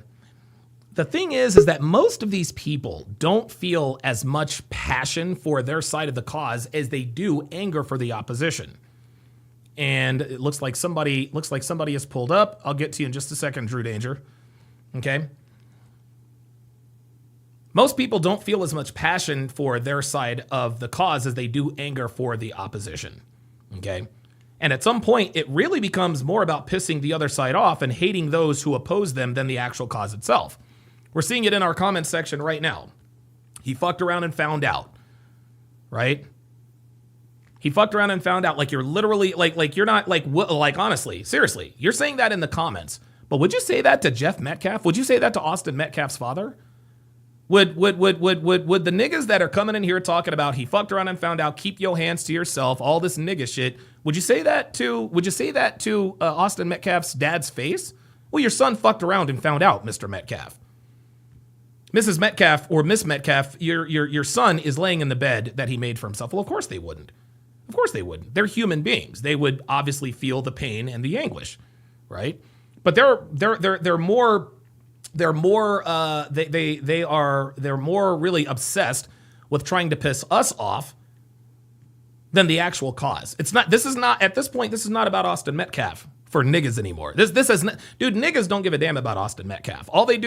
Speaker 1: The thing is that most of these people don't feel as much passion for their side of the cause as they do anger for the opposition. And it looks like somebody has pulled up. I'll get to you in just a second, Drew Danger. Okay? Most people don't feel as much passion for their side of the cause as they do anger for the opposition. Okay? And at some point, it really becomes more about pissing the other side off and hating those who oppose them than the actual cause itself. We're seeing it in our comment section right now. He fucked around and found out, right? He fucked around and found out. Like you're literally like you're not like honestly, seriously, you're saying that in the comments. But would you say that to Jeff Metcalf? Would you say that to Austin Metcalf's father? Would the niggas that are coming in here talking about he fucked around and found out, keep your hands to yourself, all this nigga shit? Would you say that to Austin Metcalf's dad's face? Well, your son fucked around and found out, Mr. Metcalf. Mrs. Metcalf or Miss Metcalf, your son is laying in the bed that he made for himself. Well, of course they wouldn't. Of course they wouldn't. They're human beings. They would obviously feel the pain and the anguish, right? But they're more really obsessed with trying to piss us off than the actual cause. This is not about Austin Metcalf for niggas anymore. Dude, niggas don't give a damn about Austin Metcalf. All they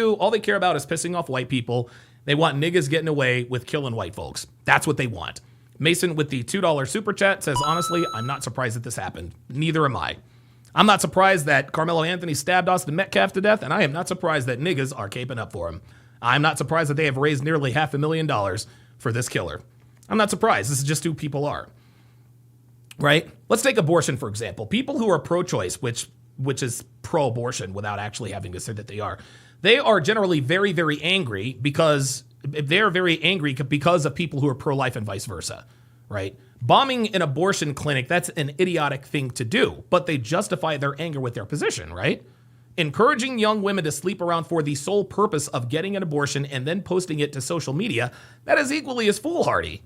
Speaker 1: care about is pissing off white people. They want niggas getting away with killing white folks. That's what they want. Mason with the $2 super chat says, honestly, I'm not surprised that this happened. Neither am I. I'm not surprised that Carmelo Anthony stabbed Austin Metcalf to death, and I am not surprised that niggas are caping up for him. I'm not surprised that they have raised nearly $500,000 for this killer. I'm not surprised. This is just who people are. Right? Let's take abortion, for example. People who are pro-choice, which is pro-abortion without actually having to say that they are generally very, very angry because of people who are pro-life and vice versa, right? Bombing an abortion clinic, that's an idiotic thing to do, but they justify their anger with their position, right? Encouraging young women to sleep around for the sole purpose of getting an abortion and then posting it to social media, that is equally as foolhardy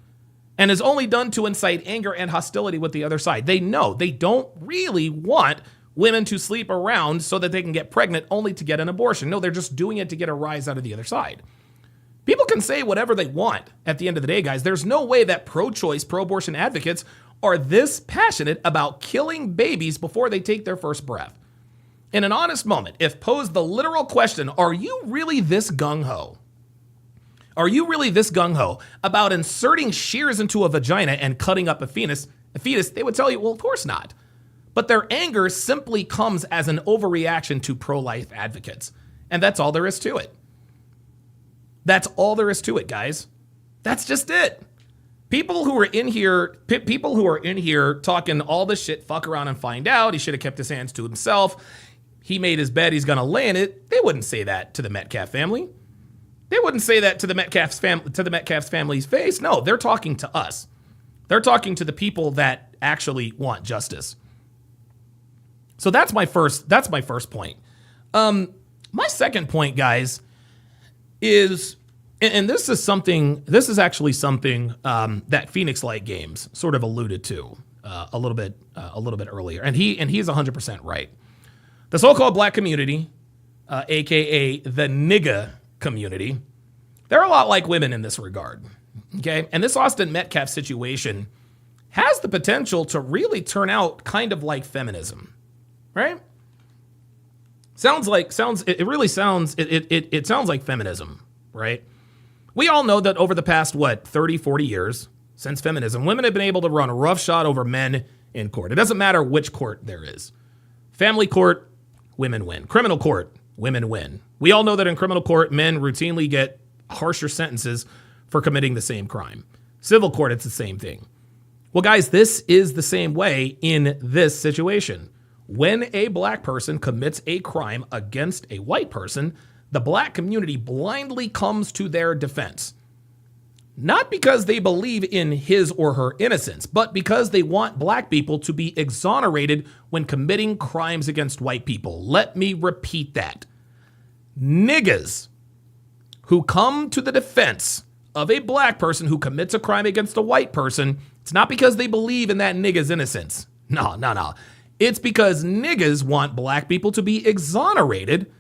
Speaker 1: and is only done to incite anger and hostility with the other side. They know they don't really want women to sleep around so that they can get pregnant only to get an abortion. No, they're just doing it to get a rise out of the other side. People can say whatever they want at the end of the day, guys. There's no way that pro-choice, pro-abortion advocates are this passionate about killing babies before they take their first breath. In an honest moment, if posed the literal question, are you really this gung-ho? Are you really this gung-ho about inserting shears into a vagina and cutting up a fetus? They would tell you, well, of course not. But their anger simply comes as an overreaction to pro-life advocates. And that's all there is to it. That's all there is to it, guys. That's just it. People who are in here talking all this shit, fuck around and find out. He should have kept his hands to himself. He made his bed, he's gonna lay in it. They wouldn't say that to the Metcalf family. They wouldn't say that to the Metcalf's family's face. No, they're talking to us. They're talking to the people that actually want justice. So that's my first point. My second point, guys, is, and this is actually something that Phoenix Light Games sort of alluded to a little bit earlier, and he's 100% right. The so-called black community, aka the nigga community, they're a lot like women in this regard. Okay, and this Austin Metcalf situation has the potential to really turn out kind of like feminism, right? It sounds like feminism, right? We all know that over the past, 30, 40 years since feminism, women have been able to run roughshod over men in court. It doesn't matter which court there is. Family court, women win. Criminal court, women win. We all know that in criminal court, men routinely get harsher sentences for committing the same crime. Civil court, it's the same thing. Well, guys, this is the same way in this situation. When a black person commits a crime against a white person, the black community blindly comes to their defense. Not because they believe in his or her innocence, but because they want black people to be exonerated when committing crimes against white people. Let me repeat that. Niggas who come to the defense of a black person who commits a crime against a white person, it's not because they believe in that nigga's innocence. No. It's because niggas want black people to be exonerated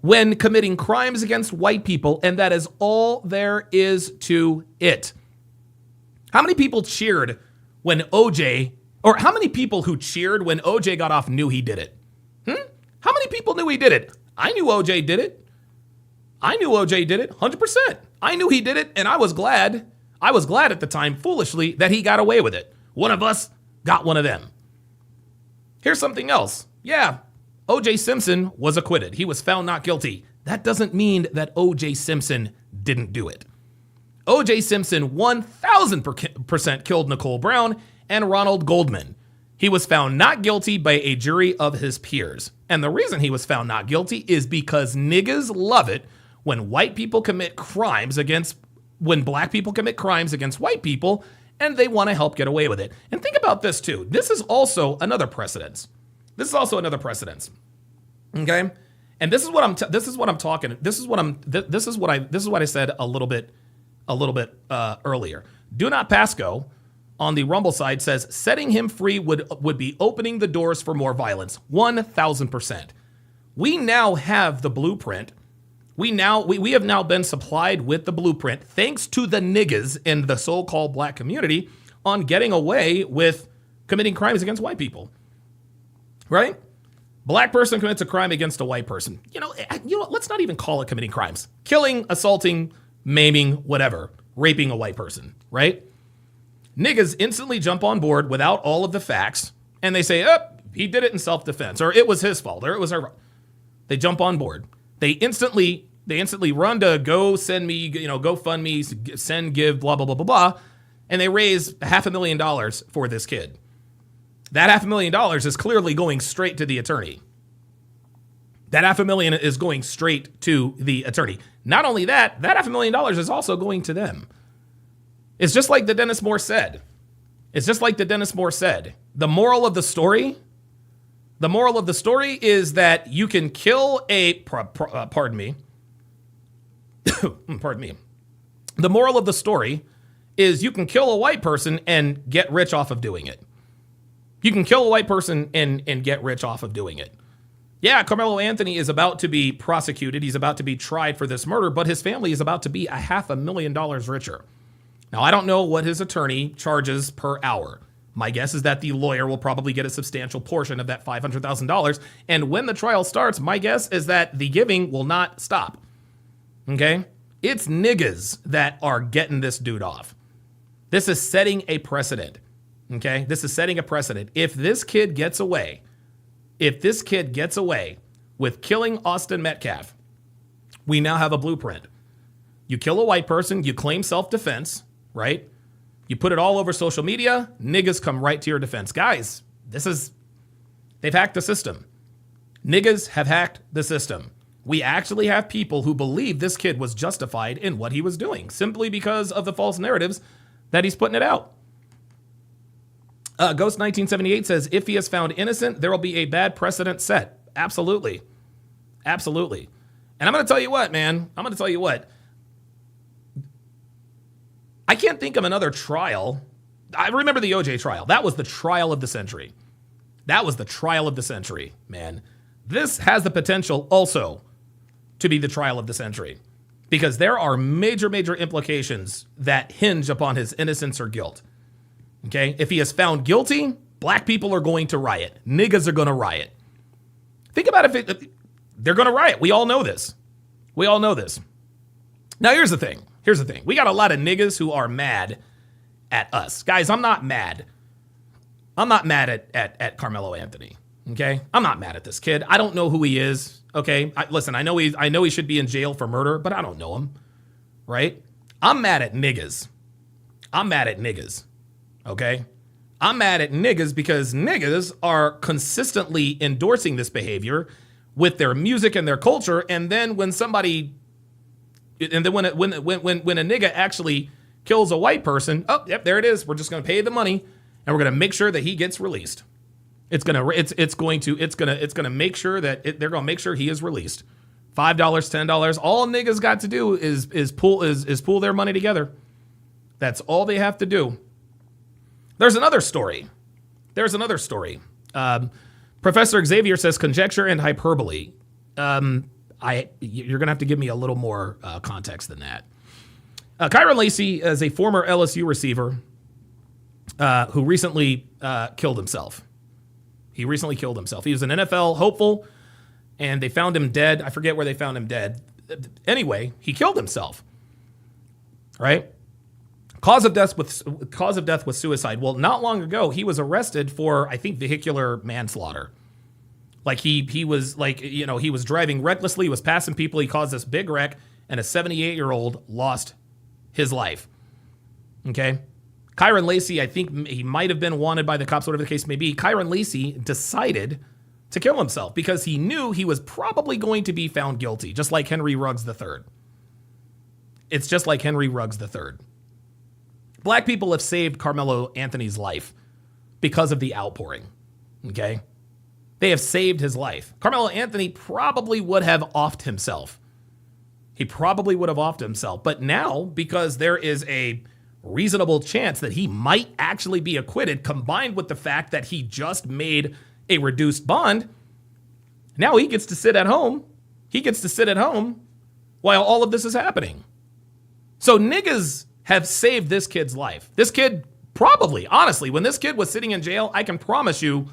Speaker 1: when committing crimes against white people, and that is all there is to it. How many people cheered when OJ, or how many people who cheered when OJ got off knew he did it? How many people knew he did it? I knew OJ did it. 100%. I knew he did it, and I was glad at the time, foolishly, that he got away with it. One of us got one of them. Here's something else. Yeah, O.J. Simpson was acquitted. He was found not guilty. That doesn't mean that O.J. Simpson didn't do it. O.J. Simpson 1,000% killed Nicole Brown and Ronald Goldman. He was found not guilty by a jury of his peers. And the reason he was found not guilty is because niggas love it when black people commit crimes against white people, and they want to help get away with it. And think about this too. This is also another precedence. Okay? And this is what I said a little bit earlier. Do Not Pasco on the Rumble side says setting him free would be opening the doors for more violence. 1,000%. We now have the blueprint. We have now been supplied with the blueprint thanks to the niggas in the so-called black community on getting away with committing crimes against white people. Right? Black person commits a crime against a white person. You know, let's not even call it committing crimes. Killing, assaulting, maiming, whatever. Raping a white person, right? Niggas instantly jump on board without all of the facts, and they say, oh, he did it in self-defense, or it was his fault, or it was her. They jump on board. They instantly run to go send me, GoFundMe, send, give, blah, blah, blah, blah, blah, and they raise $500,000 for this kid. That $500,000 is clearly going straight to the attorney. That $500,000 is going straight to the attorney. Not only that, that $500,000 is also going to them. It's just like the Dennis Moore said. The moral of the story is that you can kill a, pardon me. The moral of the story is you can kill a white person and get rich off of doing it. You can kill a white person and get rich off of doing it. Yeah, Carmelo Anthony is about to be prosecuted. He's about to be tried for this murder, but his family is about to be $500,000 richer. Now, I don't know what his attorney charges per hour. My guess is that the lawyer will probably get a substantial portion of that $500,000. And when the trial starts, my guess is that the giving will not stop. Okay? It's niggas that are getting this dude off. This is setting a precedent. Okay? This is setting a precedent. If this kid gets away with killing Austin Metcalf, we now have a blueprint. You kill a white person, you claim self-defense, right? You put it all over social media, niggas come right to your defense. Guys, they've hacked the system. Niggas have hacked the system. We actually have people who believe this kid was justified in what he was doing simply because of the false narratives that he's putting it out. Ghost 1978 says, if he is found innocent, there will be a bad precedent set. Absolutely. Absolutely. And I'm going to tell you what, man. I can't think of another trial. I remember the OJ trial. That was the trial of the century. Man. This has the potential also to be the trial of the century because there are major, major implications that hinge upon his innocence or guilt. Okay? If he is found guilty, black people are going to riot. Niggas are going to riot. Think about they're going to riot. We all know this. Now, here's the thing. We got a lot of niggas who are mad at us. Guys, I'm not mad. At Carmelo Anthony. Okay? I'm not mad at this kid. I don't know who he is. Okay? Listen, I know he should be in jail for murder, but I don't know him. Right? I'm mad at niggas. Okay? I'm mad at niggas because niggas are consistently endorsing this behavior with their music and their culture, and then when a nigga actually kills a white person, oh, yep, there it is. We're just going to pay the money, and we're going to make sure that he gets released. It's going to make sure that they're going to make sure he is released. $5, $10. All niggas got to do is pool their money together. That's all they have to do. There's another story. Professor Xavier says conjecture and hyperbole. You're gonna have to give me a little more context than that. Kyron Lacey is a former LSU receiver who recently killed himself. He was an NFL hopeful, and they found him dead. I forget where they found him dead. Anyway, he killed himself. Right? Cause of death was suicide. Well, not long ago, he was arrested for, I think, vehicular manslaughter. Like he was driving recklessly, he was passing people, he caused this big wreck, and a 78-year-old lost his life. Okay? Kyron Lacey, I think he might have been wanted by the cops, whatever the case may be. Kyron Lacey decided to kill himself because he knew he was probably going to be found guilty, just like Henry Ruggs III. It's just like Henry Ruggs III. Black people have saved Carmelo Anthony's life because of the outpouring. Okay? They have saved his life. Carmelo Anthony probably would have offed himself. He probably would have offed himself. But now, because there is a reasonable chance that he might actually be acquitted, combined with the fact that he just made a reduced bond, now he gets to sit at home. He gets to sit at home while all of this is happening. So niggas have saved this kid's life. This kid probably, honestly, when this kid was sitting in jail, I can promise you,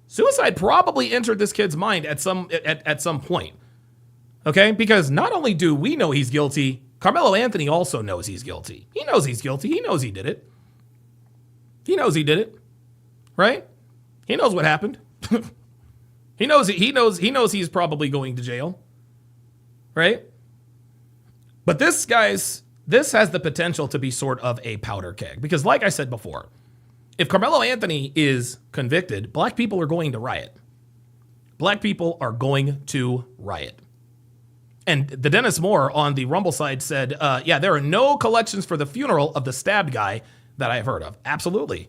Speaker 1: suicide probably entered this kid's mind at some point. Okay? Because not only do we know he's guilty, Carmelo Anthony also knows he's guilty. He knows he's guilty. He knows he did it. He knows he did it. Right? He knows what happened. He knows he's probably going to jail. Right? But this has the potential to be sort of a powder keg. Because like I said before, if Carmelo Anthony is convicted, black people are going to riot. Black people are going to riot. And the Dennis Moore on the Rumble side said, yeah, there are no collections for the funeral of the stabbed guy that I have heard of. Absolutely.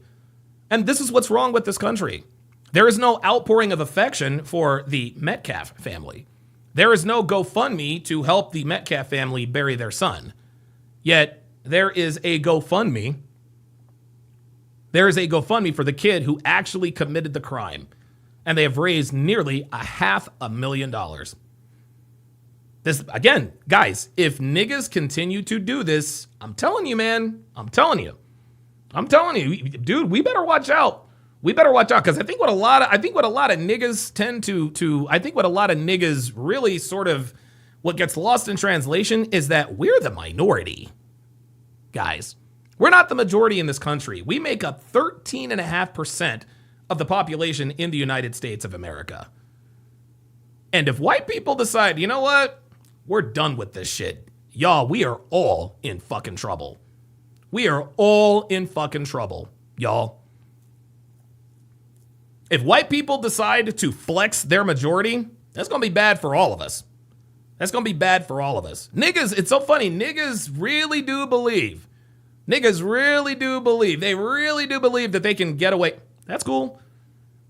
Speaker 1: And this is what's wrong with this country. There is no outpouring of affection for the Metcalf family. There is no GoFundMe to help the Metcalf family bury their son. Yet there is a GoFundMe. There is a GoFundMe for the kid who actually committed the crime. And they have raised nearly $500,000. This, again, guys, if niggas continue to do this, I'm telling you, man, I'm telling you, dude, we better watch out. We better watch out, because I think what a lot of niggas tend to I think what a lot of niggas really sort of, what gets lost in translation is that we're the minority, guys. We're not the majority in this country. We make up 13.5% of the population in the United States of America. And if white people decide, you know what? We're done with this shit. Y'all, we are all in fucking trouble. We are all in fucking trouble, y'all. If white people decide to flex their majority, that's going to be bad for all of us. That's going to be bad for all of us. Niggas, it's so funny. Niggas really do believe. They really do believe that they can get away. That's cool.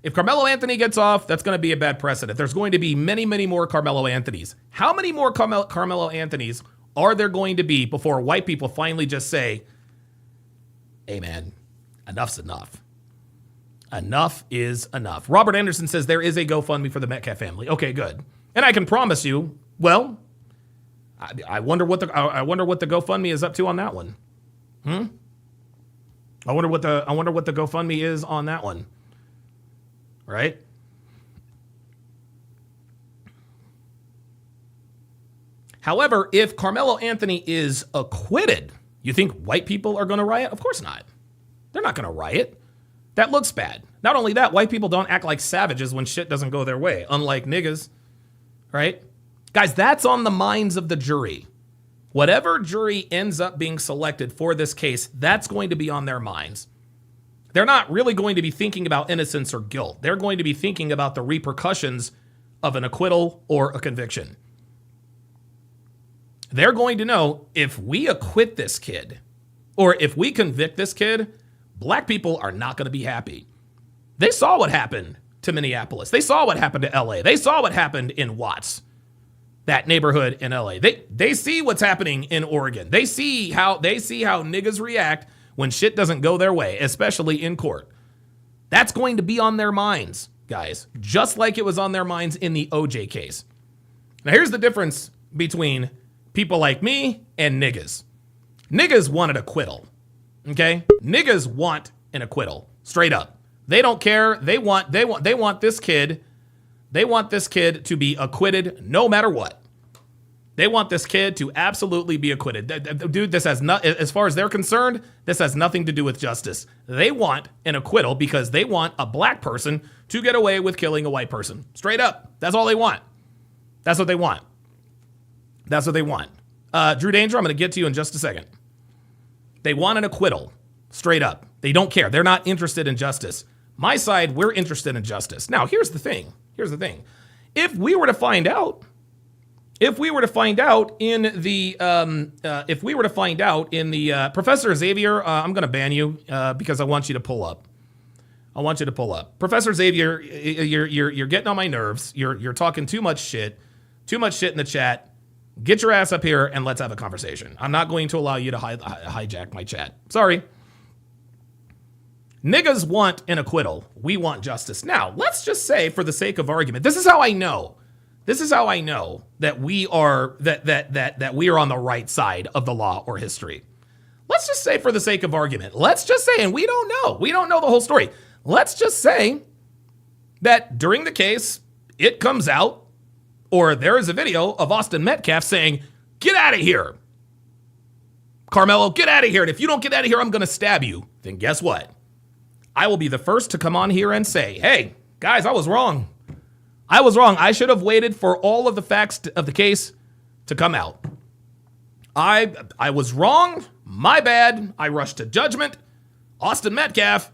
Speaker 1: If Carmelo Anthony gets off, that's going to be a bad precedent. There's going to be many, many more Carmelo Anthonys. How many more Carmelo Anthonys are there going to be before white people finally just say, hey, man, enough's enough. Enough is enough. Robert Anderson says there is a GoFundMe for the Metcalf family. Okay, good. And I can promise you, well, I wonder what the GoFundMe is up to on that one. I wonder what the GoFundMe is on that one. Right? However, if Carmelo Anthony is acquitted, you think white people are going to riot? Of course not. They're not going to riot. That looks bad. Not only that, white people don't act like savages when shit doesn't go their way, unlike niggas. Right? Guys, that's on the minds of the jury. Whatever jury ends up being selected for this case, that's going to be on their minds. They're not really going to be thinking about innocence or guilt. They're going to be thinking about the repercussions of an acquittal or a conviction. They're going to know, if we acquit this kid or if we convict this kid, black people are not going to be happy. They saw what happened to Minneapolis. They saw what happened to LA. They saw what happened in Watts, that neighborhood in LA. They see what's happening in Oregon. They see how niggas react when shit doesn't go their way, especially in court. That's going to be on their minds, guys, just like it was on their minds in the OJ case. Now, here's the difference between people like me and niggas. Niggas want an acquittal, okay? Niggas want an acquittal, straight up. They don't care. They want this kid to be acquitted no matter what. They want this kid to absolutely be acquitted. Dude, this has not, as far as they're concerned, this has nothing to do with justice. They want an acquittal because they want a black person to get away with killing a white person. Straight up. That's all they want. That's what they want. That's what they want. Drew Danger, I'm going to get to you in just a second. They want an acquittal. Straight up. They don't care. They're not interested in justice. My side, we're interested in justice. Now, here's the thing. If we were to find out in the Professor Xavier, I'm going to ban you because I want you to pull up. I want you to pull up. Professor Xavier, you're getting on my nerves. You're talking too much shit in the chat. Get your ass up here and let's have a conversation. I'm not going to allow you to hijack my chat. Sorry. Niggas want an acquittal. We want justice. Now, let's just say, for the sake of argument, this is how I know that we are that we are on the right side of the law or history. Let's just say, for the sake of argument, let's just say, and we don't know the whole story. Let's just say that during the case, it comes out, or there is a video of Austin Metcalf saying, "Get out of here. Carmelo, get out of here. And if you don't get out of here, I'm going to stab you." Then guess what? I will be the first to come on here and say, "Hey, guys, I was wrong. I should have waited for all of the facts of the case to come out. I was wrong. My bad. I rushed to judgment. Austin Metcalf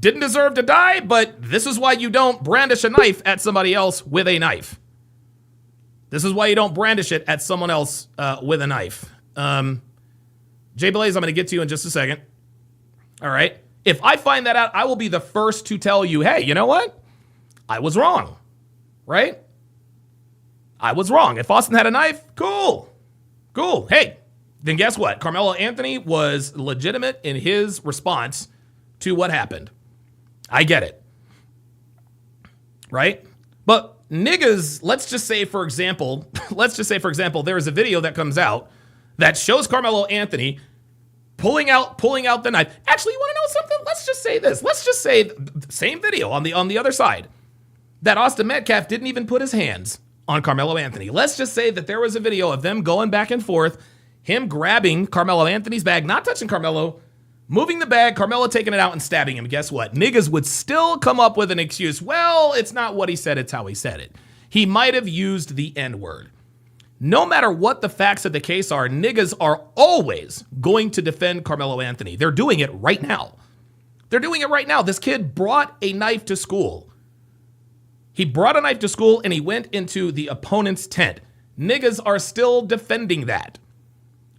Speaker 1: didn't deserve to die, but this is why you don't brandish a knife at somebody else with a knife. This is why you don't brandish it at someone else with a knife." Jay Blaze, I'm going to get to you in just a second. All right. If I find that out, I will be the first to tell you, hey, you know what? I was wrong, right? I was wrong. If Austin had a knife, cool. Hey, then guess what? Carmelo Anthony was legitimate in his response to what happened. I get it, right? But niggas, let's just say, for example, there is a video that comes out that shows Carmelo Anthony pulling out the knife. Actually, you want to know something? Let's just say this. Let's just say same video on the other side, that Austin Metcalf didn't even put his hands on Carmelo Anthony. Let's just say that there was a video of them going back and forth, him grabbing Carmelo Anthony's bag, not touching Carmelo, moving the bag, Carmelo taking it out and stabbing him. Guess what? Niggas would still come up with an excuse. Well, it's not what he said, it's how he said it. He might have used the N-word. No matter what the facts of the case are, niggas are always going to defend Carmelo Anthony. They're doing it right now. This kid brought a knife to school. He brought a knife to school and he went into the opponent's tent. Niggas are still defending that.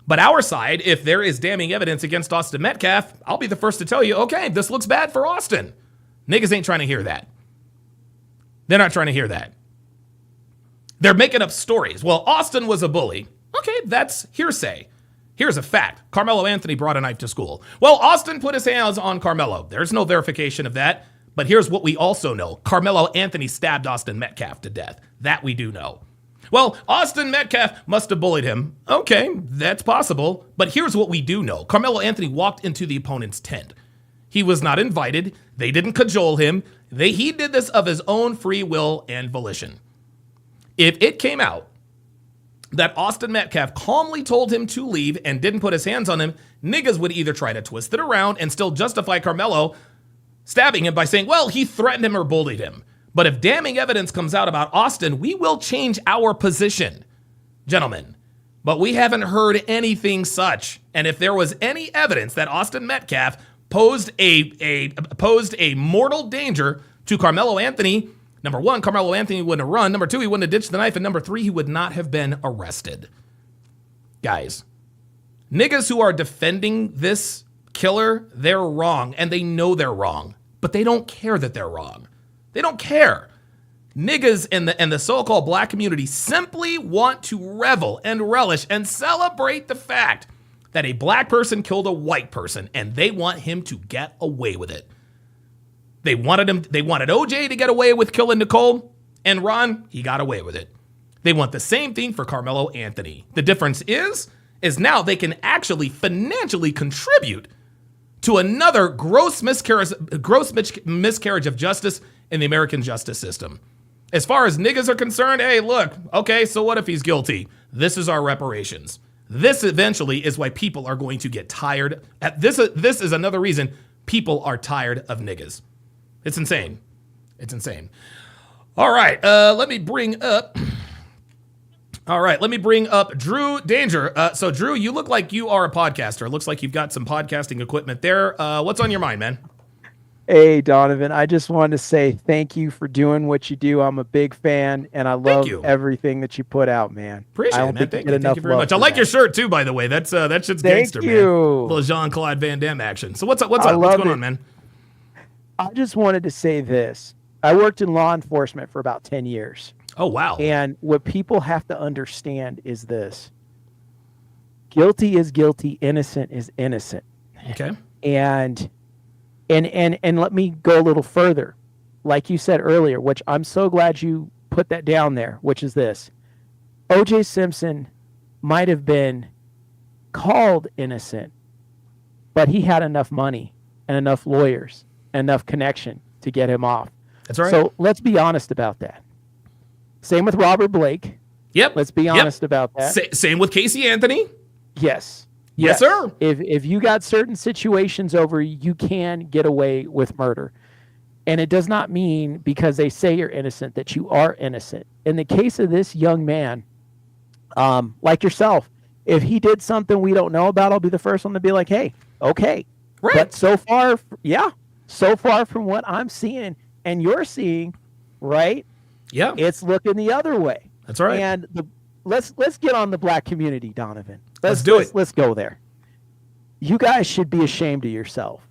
Speaker 1: But our side, if there is damning evidence against Austin Metcalf, I'll be the first to tell you, okay, this looks bad for Austin. Niggas ain't trying to hear that. They're not trying to hear that. They're making up stories. Well, Austin was a bully. Okay, that's hearsay. Here's a fact. Carmelo Anthony brought a knife to school. Well, Austin put his hands on Carmelo. There's no verification of that. But here's what we also know. Carmelo Anthony stabbed Austin Metcalf to death. That we do know. Well, Austin Metcalf must have bullied him. Okay, that's possible. But here's what we do know. Carmelo Anthony walked into the opponent's tent. He was not invited. They didn't cajole him. He did this of his own free will and volition. If it came out that Austin Metcalf calmly told him to leave and didn't put his hands on him, niggas would either try to twist it around and still justify Carmelo stabbing him by saying, well, he threatened him or bullied him. But if damning evidence comes out about Austin, we will change our position, gentlemen. But we haven't heard anything such. And if there was any evidence that Austin Metcalf posed a mortal danger to Carmelo Anthony, number one, Carmelo Anthony wouldn't have run. Number two, he wouldn't have ditched the knife. And number three, he would not have been arrested. Guys, niggas who are defending this killer, they're wrong. And they know they're wrong. But they don't care that they're wrong. They don't care. Niggas and the so-called black community simply want to revel and relish and celebrate the fact that a black person killed a white person, and they want him to get away with it. They wanted OJ to get away with killing Nicole, and Ron, he got away with it. They want the same thing for Carmelo Anthony. The difference is now they can actually financially contribute to another gross miscarriage of justice in the American justice system. As far as niggas are concerned, hey, look, okay, so what if he's guilty? This is our reparations. This eventually is why people are going to get tired. This is another reason people are tired of niggas. It's insane. It's insane. All right, let me bring up Drew Danger. So Drew, you look like you are a podcaster. It looks like you've got some podcasting equipment there. What's on your mind, man?
Speaker 2: Hey, Donovan, I just wanted to say thank you for doing what you do. I'm a big fan, and I love everything that you put out, man.
Speaker 1: Appreciate it, man. Thank you very much. I like your shirt, too, by the way. That shit's gangster, man. Little Jean-Claude Van Damme action. So what's up? What's going on, man?
Speaker 2: I just wanted to say this. I worked in law enforcement for about 10 years.
Speaker 1: Oh, wow.
Speaker 2: And what people have to understand is this. Guilty is guilty, innocent is innocent.
Speaker 1: Okay.
Speaker 2: And let me go a little further. Like you said earlier, which I'm so glad you put that down there, which is this. O.J. Simpson might have been called innocent, but he had enough money and enough lawyers and enough connection to get him off.
Speaker 1: That's right.
Speaker 2: So let's be honest about that. Same with Robert Blake.
Speaker 1: Yep.
Speaker 2: Let's be honest about that.
Speaker 1: Same with Casey Anthony.
Speaker 2: Yes.
Speaker 1: Yes, sir.
Speaker 2: If you got certain situations over, you can get away with murder. And it does not mean because they say you're innocent that you are innocent. In the case of this young man, like yourself, if he did something we don't know about, I'll be the first one to be like, hey, okay.
Speaker 1: Right.
Speaker 2: But so far from what I'm seeing and you're seeing, right?
Speaker 1: Yeah.
Speaker 2: It's looking the other way.
Speaker 1: That's right.
Speaker 2: And let's get on the black community, Donovan.
Speaker 1: Let's do it.
Speaker 2: Let's go there. You guys should be ashamed of yourself.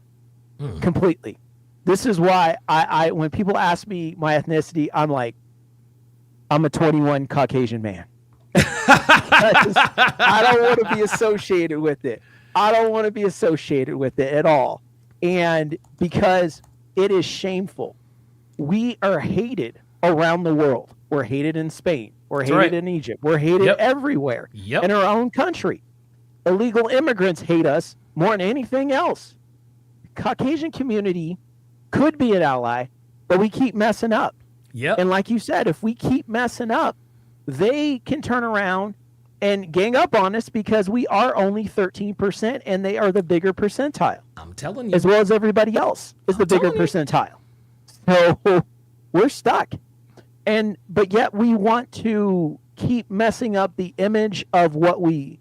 Speaker 2: Completely. This is why I when people ask me my ethnicity, I'm like, I'm a 21 Caucasian man. I don't want to be associated with it. I don't want to be associated with it at all. And because it is shameful. We are hated around the world. We're hated in Spain. We're hated in Egypt. We're hated everywhere in our own country. Illegal immigrants hate us more than anything else. Caucasian community could be an ally, but we keep messing up.
Speaker 1: Yep.
Speaker 2: And like you said, if we keep messing up, they can turn around and gang up on us because we are only 13% and they are the bigger percentile.
Speaker 1: I'm telling you.
Speaker 2: As well as everybody else is the bigger percentile. So we're stuck. But yet we want to keep messing up the image of what we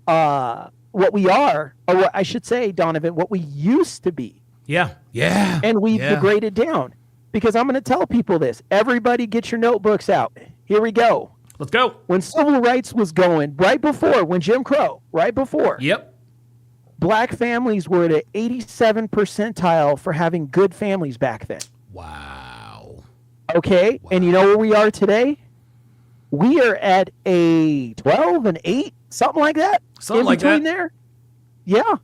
Speaker 2: are, or what I should say, Donovan, what we used to be.
Speaker 1: Yeah. Yeah.
Speaker 2: And we've degraded down. Because I'm going to tell people this. Everybody get your notebooks out. Here we go.
Speaker 1: Let's go.
Speaker 2: When civil rights was going, right before, when Jim Crow, right before.
Speaker 1: Yep.
Speaker 2: Black families were at an 87 percentile for having good families back then.
Speaker 1: Wow.
Speaker 2: Okay. Wow. And you know where we are today? We are at a 12 and 8, something like that.
Speaker 1: Something like that.
Speaker 2: In between there. Yeah.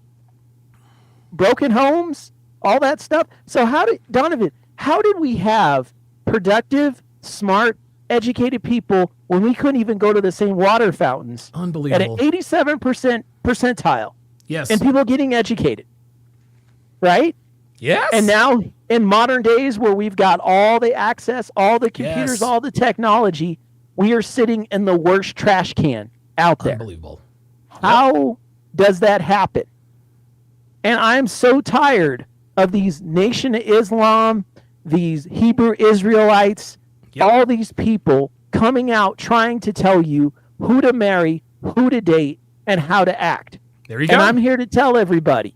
Speaker 2: Broken homes, all that stuff. So Donovan, how did we have productive, smart, educated people when we couldn't even go to the same water fountains?
Speaker 1: Unbelievable.
Speaker 2: At an 87% percentile.
Speaker 1: Yes.
Speaker 2: And people getting educated. Right?
Speaker 1: Yes.
Speaker 2: And now in modern days where we've got all the access, all the computers, all the technology, we are sitting in the worst trash can out there.
Speaker 1: Unbelievable.
Speaker 2: How does that happen? And I'm so tired of these Nation of Islam, these Hebrew Israelites, all these people coming out trying to tell you who to marry, who to date, and how to act.
Speaker 1: There you go.
Speaker 2: And I'm here to tell everybody,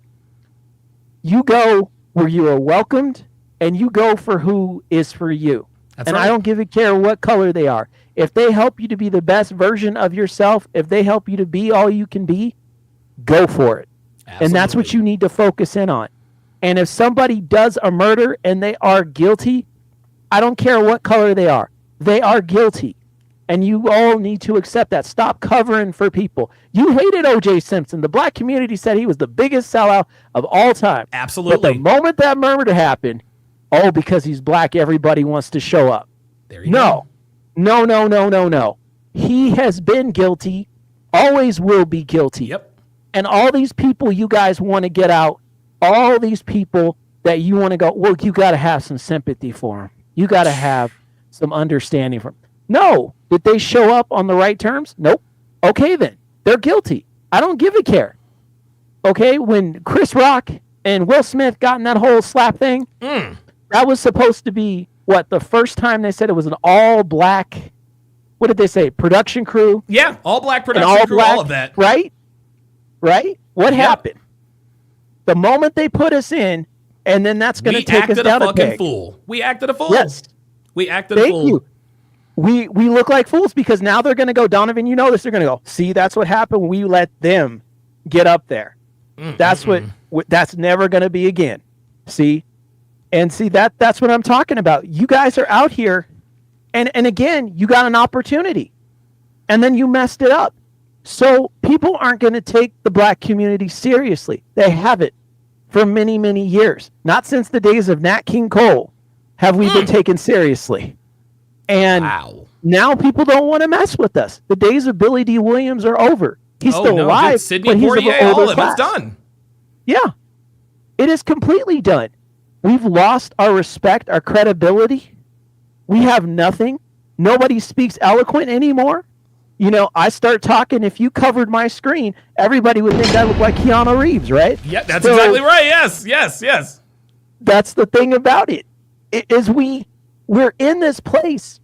Speaker 2: you go where you are welcomed, and you go for who is for you.
Speaker 1: That's
Speaker 2: and
Speaker 1: right.
Speaker 2: I don't give a care what color they are. If they help you to be the best version of yourself, if they help you to be all you can be, go for it.
Speaker 1: Absolutely.
Speaker 2: And that's what you need to focus in on. And if somebody does a murder and they are guilty, I don't care what color they are guilty. And you all need to accept that. Stop covering for people. You hated O.J. Simpson. The black community said he was the biggest sellout of all time.
Speaker 1: Absolutely.
Speaker 2: But the moment that murder happened, because he's black, everybody wants to show up.
Speaker 1: There you go.
Speaker 2: No. He has been guilty, always will be guilty.
Speaker 1: Yep.
Speaker 2: And all these people you guys want to get out, all these people that you want to go, well, you got to have some sympathy for them. You got to have some understanding for them. No. Did they show up on the right terms? Nope. Okay, then. They're guilty. I don't give a care. Okay, when Chris Rock and Will Smith got in that whole slap thing, that was supposed to be, the first time they said it was an all-black, what did they say, production crew?
Speaker 1: Yeah, all-black production crew, all of that.
Speaker 2: Right? What happened? The moment they put us in, and then that's going to take us down a peg.
Speaker 1: We acted a fool.
Speaker 2: Yes.
Speaker 1: We acted a fool.
Speaker 2: Thank you. We look like fools because now they're going to go, Donovan, you know this, they're going to go, see, that's what happened when we let them get up there. That's never going to be again. See? And see, that's what I'm talking about. You guys are out here, and again, you got an opportunity, and then you messed it up. So people aren't going to take the black community seriously. They haven't for many, many years. Not since the days of Nat King Cole have we been taken seriously. And now people don't want to mess with us. The days of Billy D. Williams are over. He's still alive,
Speaker 1: dude, Sidney
Speaker 2: but he's of
Speaker 1: Poitier,
Speaker 2: an older
Speaker 1: all of
Speaker 2: class.
Speaker 1: it's done.
Speaker 2: Yeah, it is completely done. We've lost our respect, our credibility. We have nothing. Nobody speaks eloquent anymore. You know, I start talking. If you covered my screen, everybody would think I look like Keanu Reeves, right?
Speaker 1: Yeah, that's exactly right. Yes.
Speaker 2: That's the thing about it. We're in this place,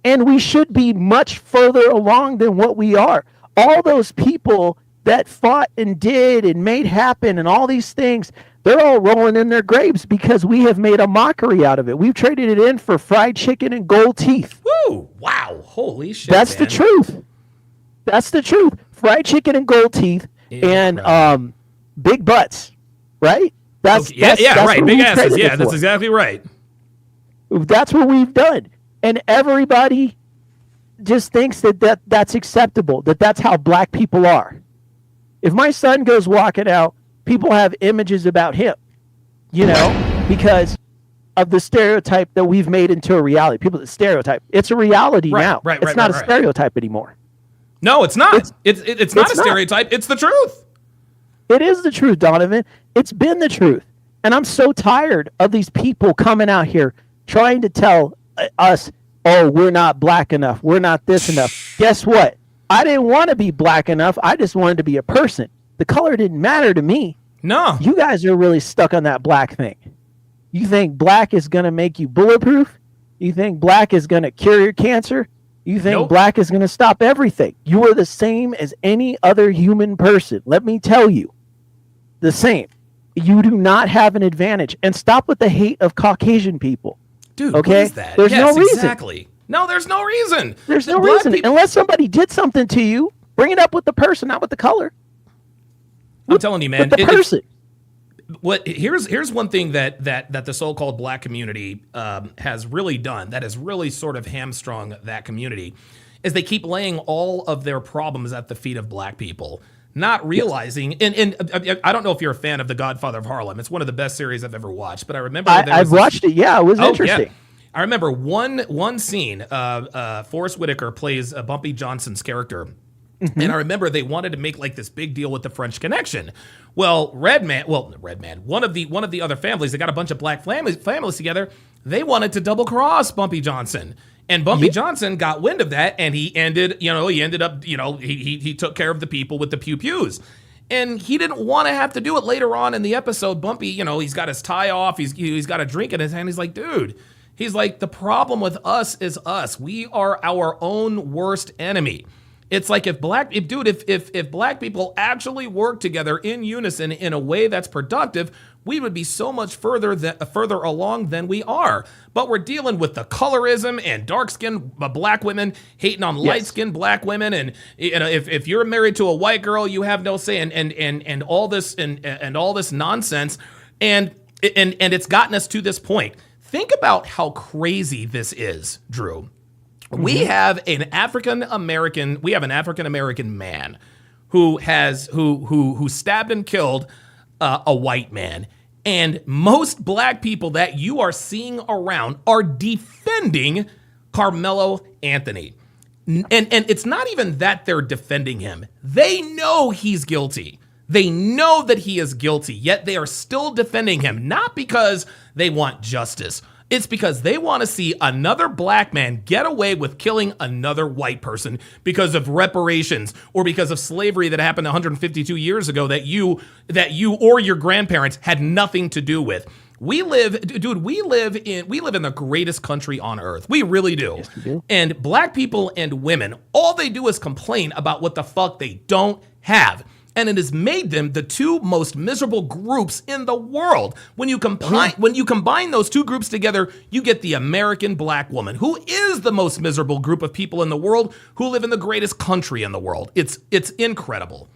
Speaker 2: and we should be much further along than what we are. All those people that fought and did and made happen and all these things, they're all rolling in their graves because we have made a mockery out of it. We've traded it in for fried chicken and gold teeth.
Speaker 1: Woo! Wow! Holy shit!
Speaker 2: That's the truth. That's the truth. Fried chicken and gold teeth and big butts, right? That's
Speaker 1: right.
Speaker 2: what
Speaker 1: Big
Speaker 2: we've
Speaker 1: asses.
Speaker 2: traded
Speaker 1: Yeah,
Speaker 2: it
Speaker 1: that's
Speaker 2: for.
Speaker 1: exactly right.
Speaker 2: That's what we've done, and everybody just thinks that's acceptable. That's how black people are. If my son goes walking out, people have images about him, you know, because of the stereotype that we've made into a reality. People stereotype. It's a reality now. It's not a stereotype anymore.
Speaker 1: No, it's not. It's not a stereotype. It's the truth.
Speaker 2: It is the truth, Donovan. It's been the truth. And I'm so tired of these people coming out here trying to tell us, oh, we're not black enough. We're not this enough. Guess what? I didn't want to be black enough. I just wanted to be a person. The color didn't matter to me.
Speaker 1: No.
Speaker 2: You guys are really stuck on that black thing. You think black is going to make you bulletproof? You think black is going to cure your cancer? You think black is going to stop everything? You are the same as any other human person. Let me tell you. The same. You do not have an advantage. And stop with the hate of Caucasian people.
Speaker 1: Dude,
Speaker 2: okay?
Speaker 1: what is that?
Speaker 2: There's no reason.
Speaker 1: Exactly. No, there's no reason.
Speaker 2: There's no reason. Unless somebody did something to you, bring it up with the person, not with the color.
Speaker 1: I'm telling you, man.
Speaker 2: With the person.
Speaker 1: Here's one thing that the so-called black community has really done that has really sort of hamstrung that community is they keep laying all of their problems at the feet of black people, not realizing. And I don't know if you're a fan of The Godfather of Harlem. It's one of the best series I've ever watched. But I remember
Speaker 2: I've watched it. Yeah, it was interesting.
Speaker 1: Yeah. I remember one scene. Forrest Whitaker plays Bumpy Johnson's character. Mm-hmm. And I remember they wanted to make like this big deal with the French Connection. Well, Redman, one of the other families, they got a bunch of black families together. They wanted to double cross Bumpy Johnson. And Bumpy Johnson got wind of that, and he took care of the people with the pew-pews. And he didn't want to have to do it later on in the episode. Bumpy, he's got his tie off, he's got a drink in his hand. He's like, dude, the problem with us is us. We are our own worst enemy. It's like if black people actually work together in unison in a way that's productive, we would be so much further along than we are. But we're dealing with the colorism and dark-skinned black women hating on light-skinned black women, and if you're married to a white girl, you have no say, and all this and all this nonsense, and it's gotten us to this point. Think about how crazy this is, Drew. We have an African American man who stabbed and killed a white man. And most black people that you are seeing around are defending Carmelo Anthony. And it's not even that they're defending him. They know he's guilty. They know that he is guilty, yet they are still defending him, not because they want justice. It's because they want to see another black man get away with killing another white person because of reparations or because of slavery that happened 152 years ago that you or your grandparents had nothing to do with. We live in the greatest country on earth. We really do.
Speaker 2: Yes, we do.
Speaker 1: And black people and women, all they do is complain about what the fuck they don't have. And it has made them the two most miserable groups in the world. When you combine those two groups together, you get the American black woman, who is the most miserable group of people in the world, who live in the greatest country in the world. It's incredible.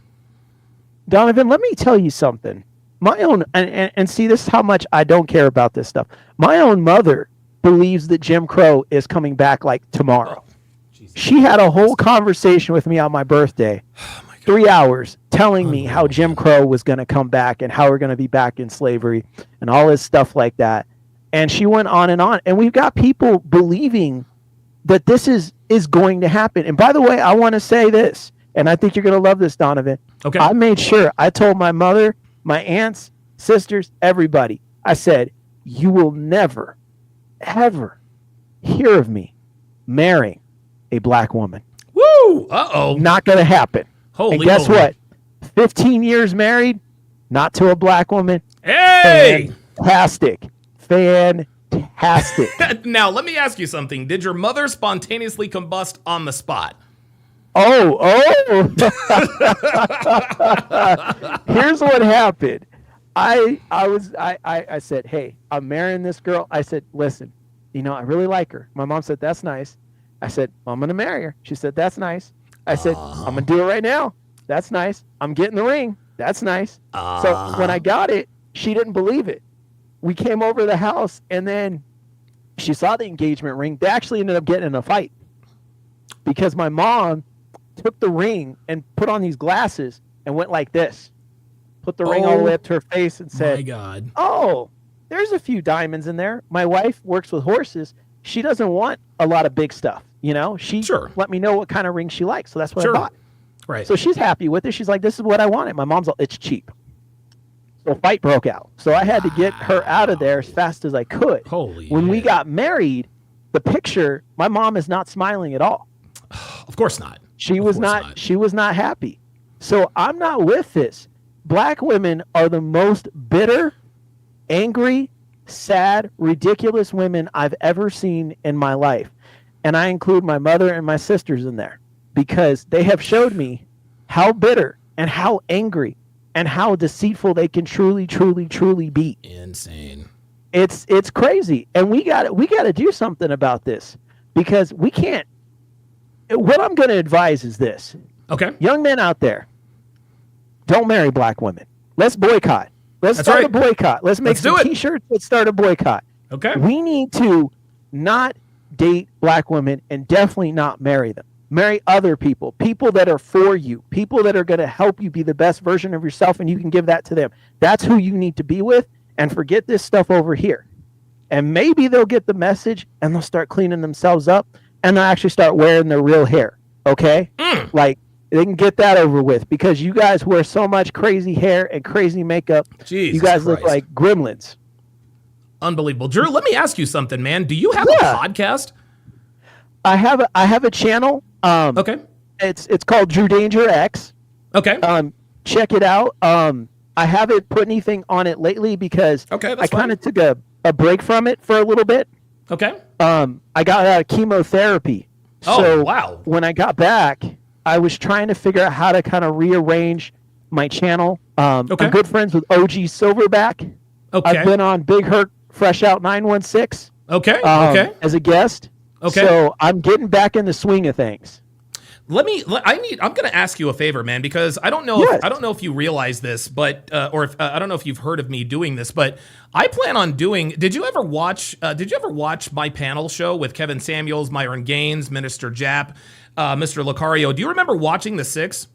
Speaker 2: Donovan, let me tell you something. my own, and see, this is how much I don't care about this stuff. My own mother believes that Jim Crow is coming back like tomorrow. She had a whole conversation with me on my birthday, 3 hours, telling me how Jim Crow was going to come back and how we're going to be back in slavery and all this stuff like that. And she went on. And we've got people believing that this is going to happen. And by the way, I want to say this, and I think you're going to love this, Donovan.
Speaker 1: Okay.
Speaker 2: I made sure I told my mother, my aunts, sisters, everybody. I said, you will never, ever hear of me marrying a black woman.
Speaker 1: Woo! Uh-oh.
Speaker 2: Not going to happen.
Speaker 1: Holy
Speaker 2: and guess
Speaker 1: moly.
Speaker 2: what? 15 years married, not to a black woman.
Speaker 1: Hey!
Speaker 2: Fantastic.
Speaker 1: Now, let me ask you something. Did your mother spontaneously combust on the spot?
Speaker 2: Oh. Here's what happened. I said, hey, I'm marrying this girl. I said, listen, I really like her. My mom said, that's nice. I said, well, I'm going to marry her. She said, that's nice. I said, I'm going to do it right now. That's nice. I'm getting the ring. That's nice. So when I got it, she didn't believe it. We came over to the house, and then she saw the engagement ring. They actually ended up getting in a fight because my mom took the ring and put on these glasses and went like this. Put the ring all the way up to her face and said,
Speaker 1: my God.
Speaker 2: Oh, there's a few diamonds in there. My wife works with horses. She doesn't want a lot of big stuff. She let me know what kind of ring she likes. So that's what I bought.
Speaker 1: Right.
Speaker 2: So she's happy with it. She's like, this is what I wanted. My mom's like, it's cheap. So a fight broke out. So I had to get her out of there as fast as I could. When we got married, the picture, my mom is not smiling at all.
Speaker 1: Of course not.
Speaker 2: She was not happy. So I'm not with this. Black women are the most bitter, angry, sad, ridiculous women I've ever seen in my life. And I include my mother and my sisters in there because they have showed me how bitter and how angry and how deceitful they can truly, truly, truly be.
Speaker 1: Insane.
Speaker 2: It's crazy. And we got to do something about this because we can't. What I'm going to advise is this.
Speaker 1: Okay.
Speaker 2: Young men out there, don't marry black women. Let's boycott. Let's start a boycott. Let's make some T-shirts. Let's start a boycott.
Speaker 1: Okay.
Speaker 2: We need to not date black women and definitely not marry them. Marry other people that are for you, people that are going to help you be the best version of yourself, and you can give that to them. That's who you need to be with, and forget this stuff over here. And maybe they'll get the message, and they'll start cleaning themselves up, and they'll actually start wearing their real hair, okay? Like, they can get that over with, because you guys wear so much crazy hair and crazy makeup.
Speaker 1: Jesus
Speaker 2: you guys
Speaker 1: Christ.
Speaker 2: look like gremlins.
Speaker 1: Unbelievable. Drew, let me ask you something, man. Do you have a podcast?
Speaker 2: I have a channel.
Speaker 1: Okay.
Speaker 2: It's called Drew Danger X.
Speaker 1: Okay.
Speaker 2: Check it out. I haven't put anything on it lately because I kind of took a break from it for a little bit.
Speaker 1: Okay.
Speaker 2: I got out of chemotherapy. So
Speaker 1: wow.
Speaker 2: When I got back, I was trying to figure out how to kind of rearrange my channel. I'm good friends with OG Silverback.
Speaker 1: Okay.
Speaker 2: I've been on Big Hurt Fresh Out 916.
Speaker 1: Okay.
Speaker 2: As a guest.
Speaker 1: Okay.
Speaker 2: So I'm getting back in the swing of things.
Speaker 1: I'm going to ask you a favor, man, because I don't know if you realize this, but or if I don't know if you've heard of me doing this, but I plan on doing. Did you ever watch my panel show with Kevin Samuels, Myron Gaines, Minister Japp, Mr. Lucario? Do you remember watching The Six?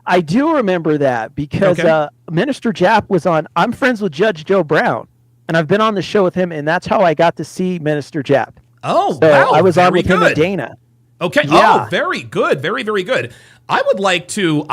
Speaker 2: I do remember that because Minister Japp was on. I'm friends with Judge Joe Brown, and I've been on the show with him, and that's how I got to see Minister Japp.
Speaker 1: Oh,
Speaker 2: so
Speaker 1: wow.
Speaker 2: I was on with him
Speaker 1: good.
Speaker 2: and Dana.
Speaker 1: Okay.
Speaker 2: Yeah.
Speaker 1: Oh, very good. Very, very good. I would like to,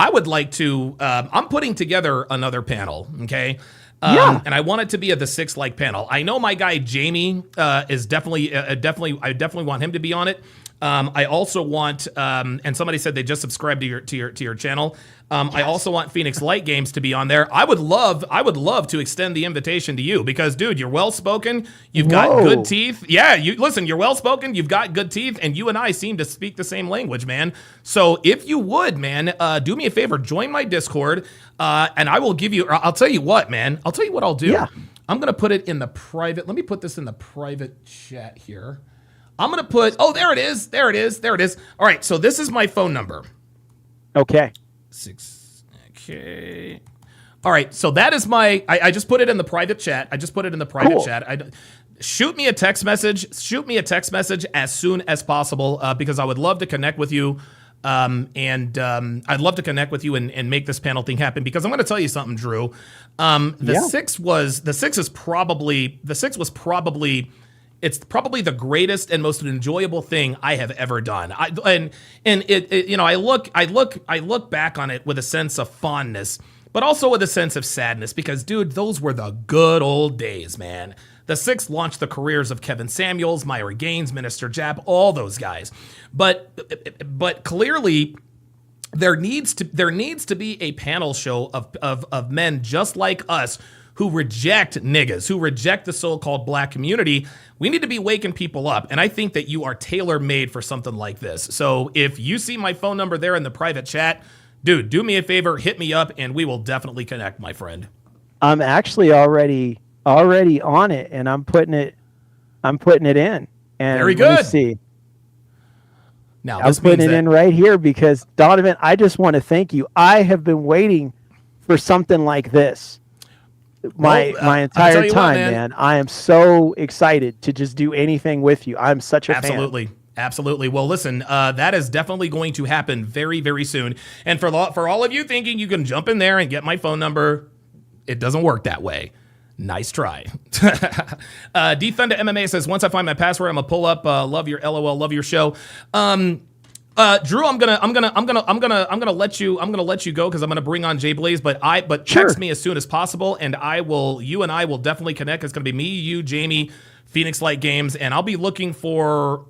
Speaker 1: I'm putting together another panel. Okay. And I want it to be a The Six-like panel. I know my guy, Jamie, is definitely, I definitely want him to be on it. I also want, and somebody said they just subscribed to your channel. I also want Phoenix Light Games to be on there. I would love to extend the invitation to you because, dude, you're well spoken. You've got good teeth. Yeah, you're well spoken. You've got good teeth, and you and I seem to speak the same language, man. So if you would, man, do me a favor, join my Discord, and I will give you. I'll tell you what, man. I'll tell you what I'll do.
Speaker 2: Yeah.
Speaker 1: I'm gonna put it in the private. Let me put this in the private chat here. I'm going to put, there it is. All right, so this is my phone number.
Speaker 2: Okay.
Speaker 1: Okay. All right, so that is my. I just put it in the private chat.
Speaker 2: Cool.
Speaker 1: Shoot me a text message. Shoot me a text message as soon as possible because I would love to connect with you. I'd love to connect with you and make this panel thing happen because I'm going to tell you something, Drew. The six was probably it's probably the greatest and most enjoyable thing I have ever done. I look back on it with a sense of fondness, but also with a sense of sadness because, dude, those were the good old days, man. The Six launched the careers of Kevin Samuels, Myra Gaines, Minister Jap, all those guys. But clearly, there needs to be a panel show of men just like us who reject niggas, who reject the so-called black community. We need to be waking people up. And I think that you are tailor-made for something like this. So if you see my phone number there in the private chat, dude, do me a favor, hit me up, and we will definitely connect, my friend.
Speaker 2: I'm actually already on it, and I'm putting it in. And
Speaker 1: very good.
Speaker 2: Let me see.
Speaker 1: Now
Speaker 2: I'm putting it in right here because Donovan, I just want to thank you. I have been waiting for something like this my entire time, man. I am so excited to just do anything with you. I'm such a fan.
Speaker 1: Absolutely. Well, listen, that is definitely going to happen very, very soon. And for all of you thinking you can jump in there and get my phone number, it doesn't work that way. Nice try. Defender MMA says, once I find my password, I'm gonna pull up. Love your LOL. Love your show. Drew, I'm gonna let you go because I'm gonna bring on Jay Blaze. But text me as soon as possible, and you and I will definitely connect. It's gonna be me, you, Jamie, Phoenix Light Games, and I'll be looking for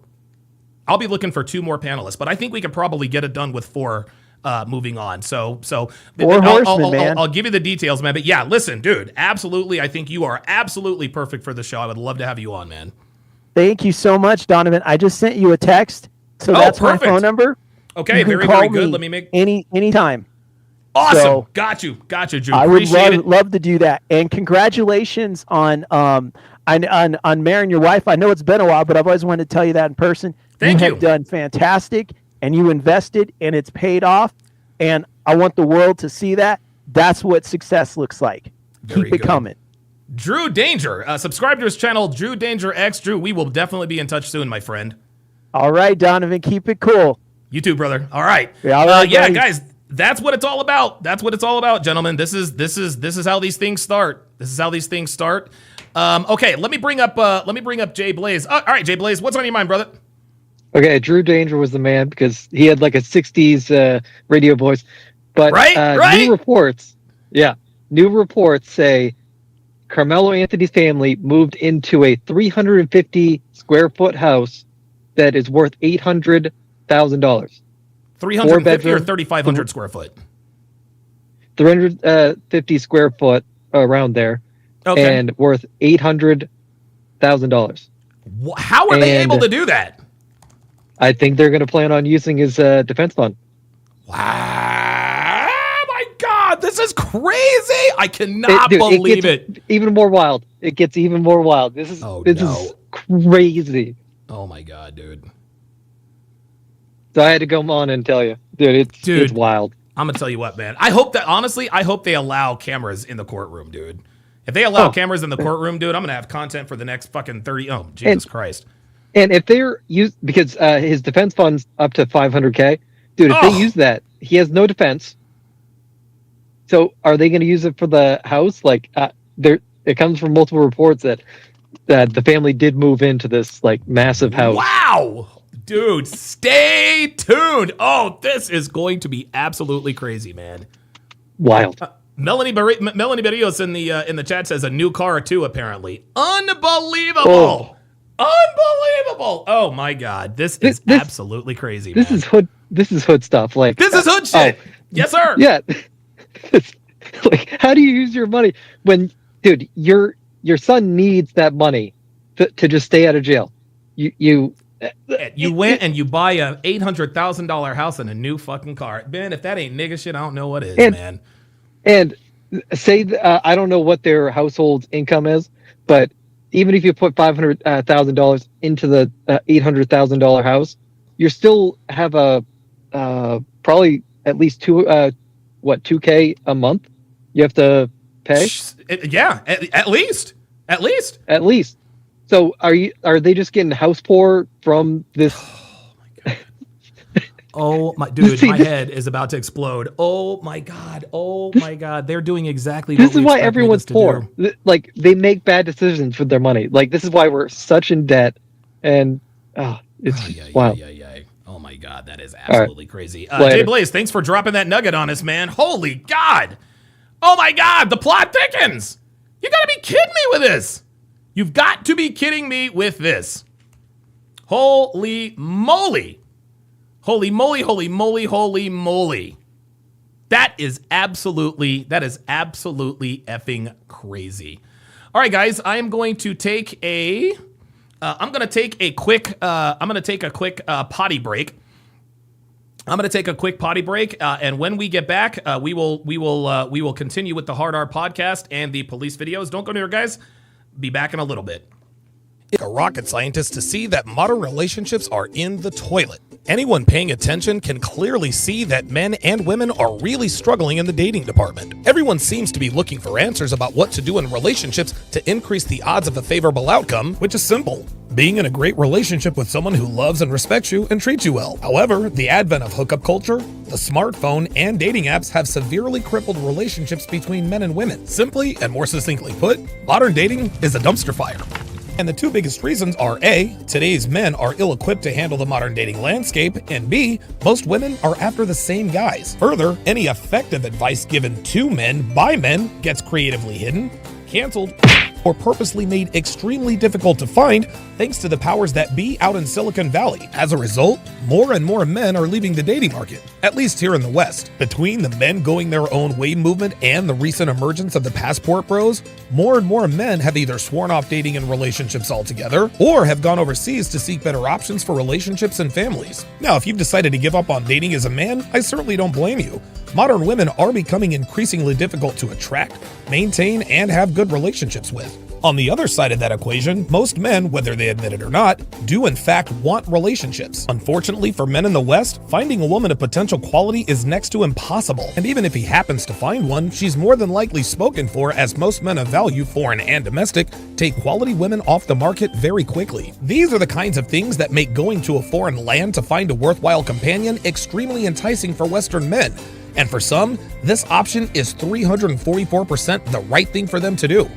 Speaker 1: 2 more panelists. But I think we could probably get it done with 4. Moving on. So I'll give you the details, man. But yeah, listen, dude, absolutely. I think you are absolutely perfect for the show. I would love to have you on, man.
Speaker 2: Thank you so much, Donovan. I just sent you a text. So that's perfect. My phone number.
Speaker 1: Okay, very, very good. Let me make
Speaker 2: anytime.
Speaker 1: Awesome. So, got you, Drew.
Speaker 2: I would love to do that. And congratulations on marrying your wife. I know it's been a while, but I've always wanted to tell you that in person.
Speaker 1: Thank you.
Speaker 2: You have done fantastic. And you invested, and it's paid off. And I want the world to see that. That's what success looks like. Keep it coming.
Speaker 1: Drew Danger. Subscribe to his channel, Drew Danger X. Drew, we will definitely be in touch soon, my friend.
Speaker 2: All right, Donovan. Keep it cool.
Speaker 1: You too, brher. All right.
Speaker 2: Yeah,
Speaker 1: guys. That's what it's all about. That's what it's all about, gentlemen. This is how these things start. Okay, let me bring up Jay Blaze. All right, Jay Blaze, what's on your mind, brother?
Speaker 19: Okay, Drew Danger was the man because he had like a 60s radio voice. But
Speaker 1: right?
Speaker 19: New reports say Carmelo Anthony's family moved into a 350 square foot house that is worth $800,000.
Speaker 1: 350 or 3,500 square foot?
Speaker 19: 350 square foot around there.
Speaker 1: Okay.
Speaker 19: And worth $800,000.
Speaker 1: How are they able to do that?
Speaker 19: I think they're going to plan on using his defense fund.
Speaker 1: Wow. Oh, my God. This is crazy. I cannot believe it.
Speaker 19: Even more wild. It gets even more wild. This is crazy.
Speaker 1: Oh, my God, dude.
Speaker 19: So I had to come on and tell you. Dude, it's wild.
Speaker 1: I'm going to tell you what, man. I hope they allow cameras in the courtroom, dude. If they allow cameras in the courtroom, dude, I'm going to have content for the next fucking 30. Oh, Jesus Christ.
Speaker 19: And if they're because his defense fund's up to $500K, dude, if they use that, he has no defense. So are they going to use it for the house? Like, it comes from multiple reports that the family did move into this like massive house.
Speaker 1: Wow, dude, stay tuned. Oh, this is going to be absolutely crazy, man.
Speaker 19: Wild.
Speaker 1: Melanie Berrios in the chat says a new car too. Apparently, unbelievable. Unbelievable! Oh my God, this is absolutely crazy.
Speaker 19: This is hood stuff. Like
Speaker 1: this is hood shit. Yes, sir.
Speaker 19: Yeah. Like, how do you use your money when, dude, your son needs that money to just stay out of jail? You
Speaker 1: went and you buy a $800,000 house and a new fucking car. Man, if that ain't nigga shit, I don't know what is, man.
Speaker 19: And say I don't know what their household income is, but even if you put $500,000 into the $800,000 house, you still have a probably at least $2K a month You have to pay?
Speaker 1: Yeah, at least. At least.
Speaker 19: At least. So are they just getting house poor from this?
Speaker 1: Oh my dude, my head is about to explode. Oh my god. Oh my god. They're doing exactly what
Speaker 19: This is why everyone's poor. Like, they make bad decisions with their money. Like, this is why we're such in debt, and it's wild.
Speaker 1: Oh my god, that is absolutely crazy. Jay Blaze, thanks for dropping that nugget on us, man. Holy god. Oh my god, the plot thickens. You gotta be kidding me with this. You've got to be kidding me with this. Holy moly. Holy moly, holy moly, holy moly. That is absolutely effing crazy. All right, guys, I am going to take a quick potty break. I'm going to take a quick potty break, and when we get back, we will continue with the Hard R podcast and the police videos. Don't go near, guys. Be back in a little bit. A rocket scientist to see that modern relationships are in the toilet. Anyone paying attention can clearly see that men and women are really struggling in the dating department. Everyone seems to be looking for answers about what to do in relationships to increase the odds of a favorable outcome, which is simple: being in a great relationship with someone who loves and respects you and treats you well. However, the advent of hookup culture, the smartphone, and dating apps have severely crippled relationships between men and women. Simply and more succinctly put, modern dating is a dumpster fire. And the two biggest reasons are A, today's men are ill-equipped to handle the modern dating landscape, and B, most women are after the same guys. Further, any effective advice given to men by men gets creatively hidden, canceled, or purposely made extremely difficult to find thanks to the powers that be out in Silicon Valley. As a result, more and more men are leaving the dating market, at least here in the West. Between the men going their own way movement and the recent emergence of the passport bros, more and more men have either sworn off dating and relationships altogether, or have gone overseas to seek better options for relationships and families. Now, if you've decided to give up on dating as a man, I certainly don't blame you. Modern women are becoming increasingly difficult to attract, maintain, and have good relationships with. On the other side of that equation, most men, whether they admit it or not, do in fact want relationships. Unfortunately for men in the West, finding a woman of potential quality is next to impossible. And even if he happens to find one, she's more than likely spoken for, as most men of value, foreign and domestic, take quality women off the market very quickly. These are the kinds of things that make going to a foreign land to find a worthwhile companion extremely enticing for Western men. And for some, this option is 344% the right thing for them to do.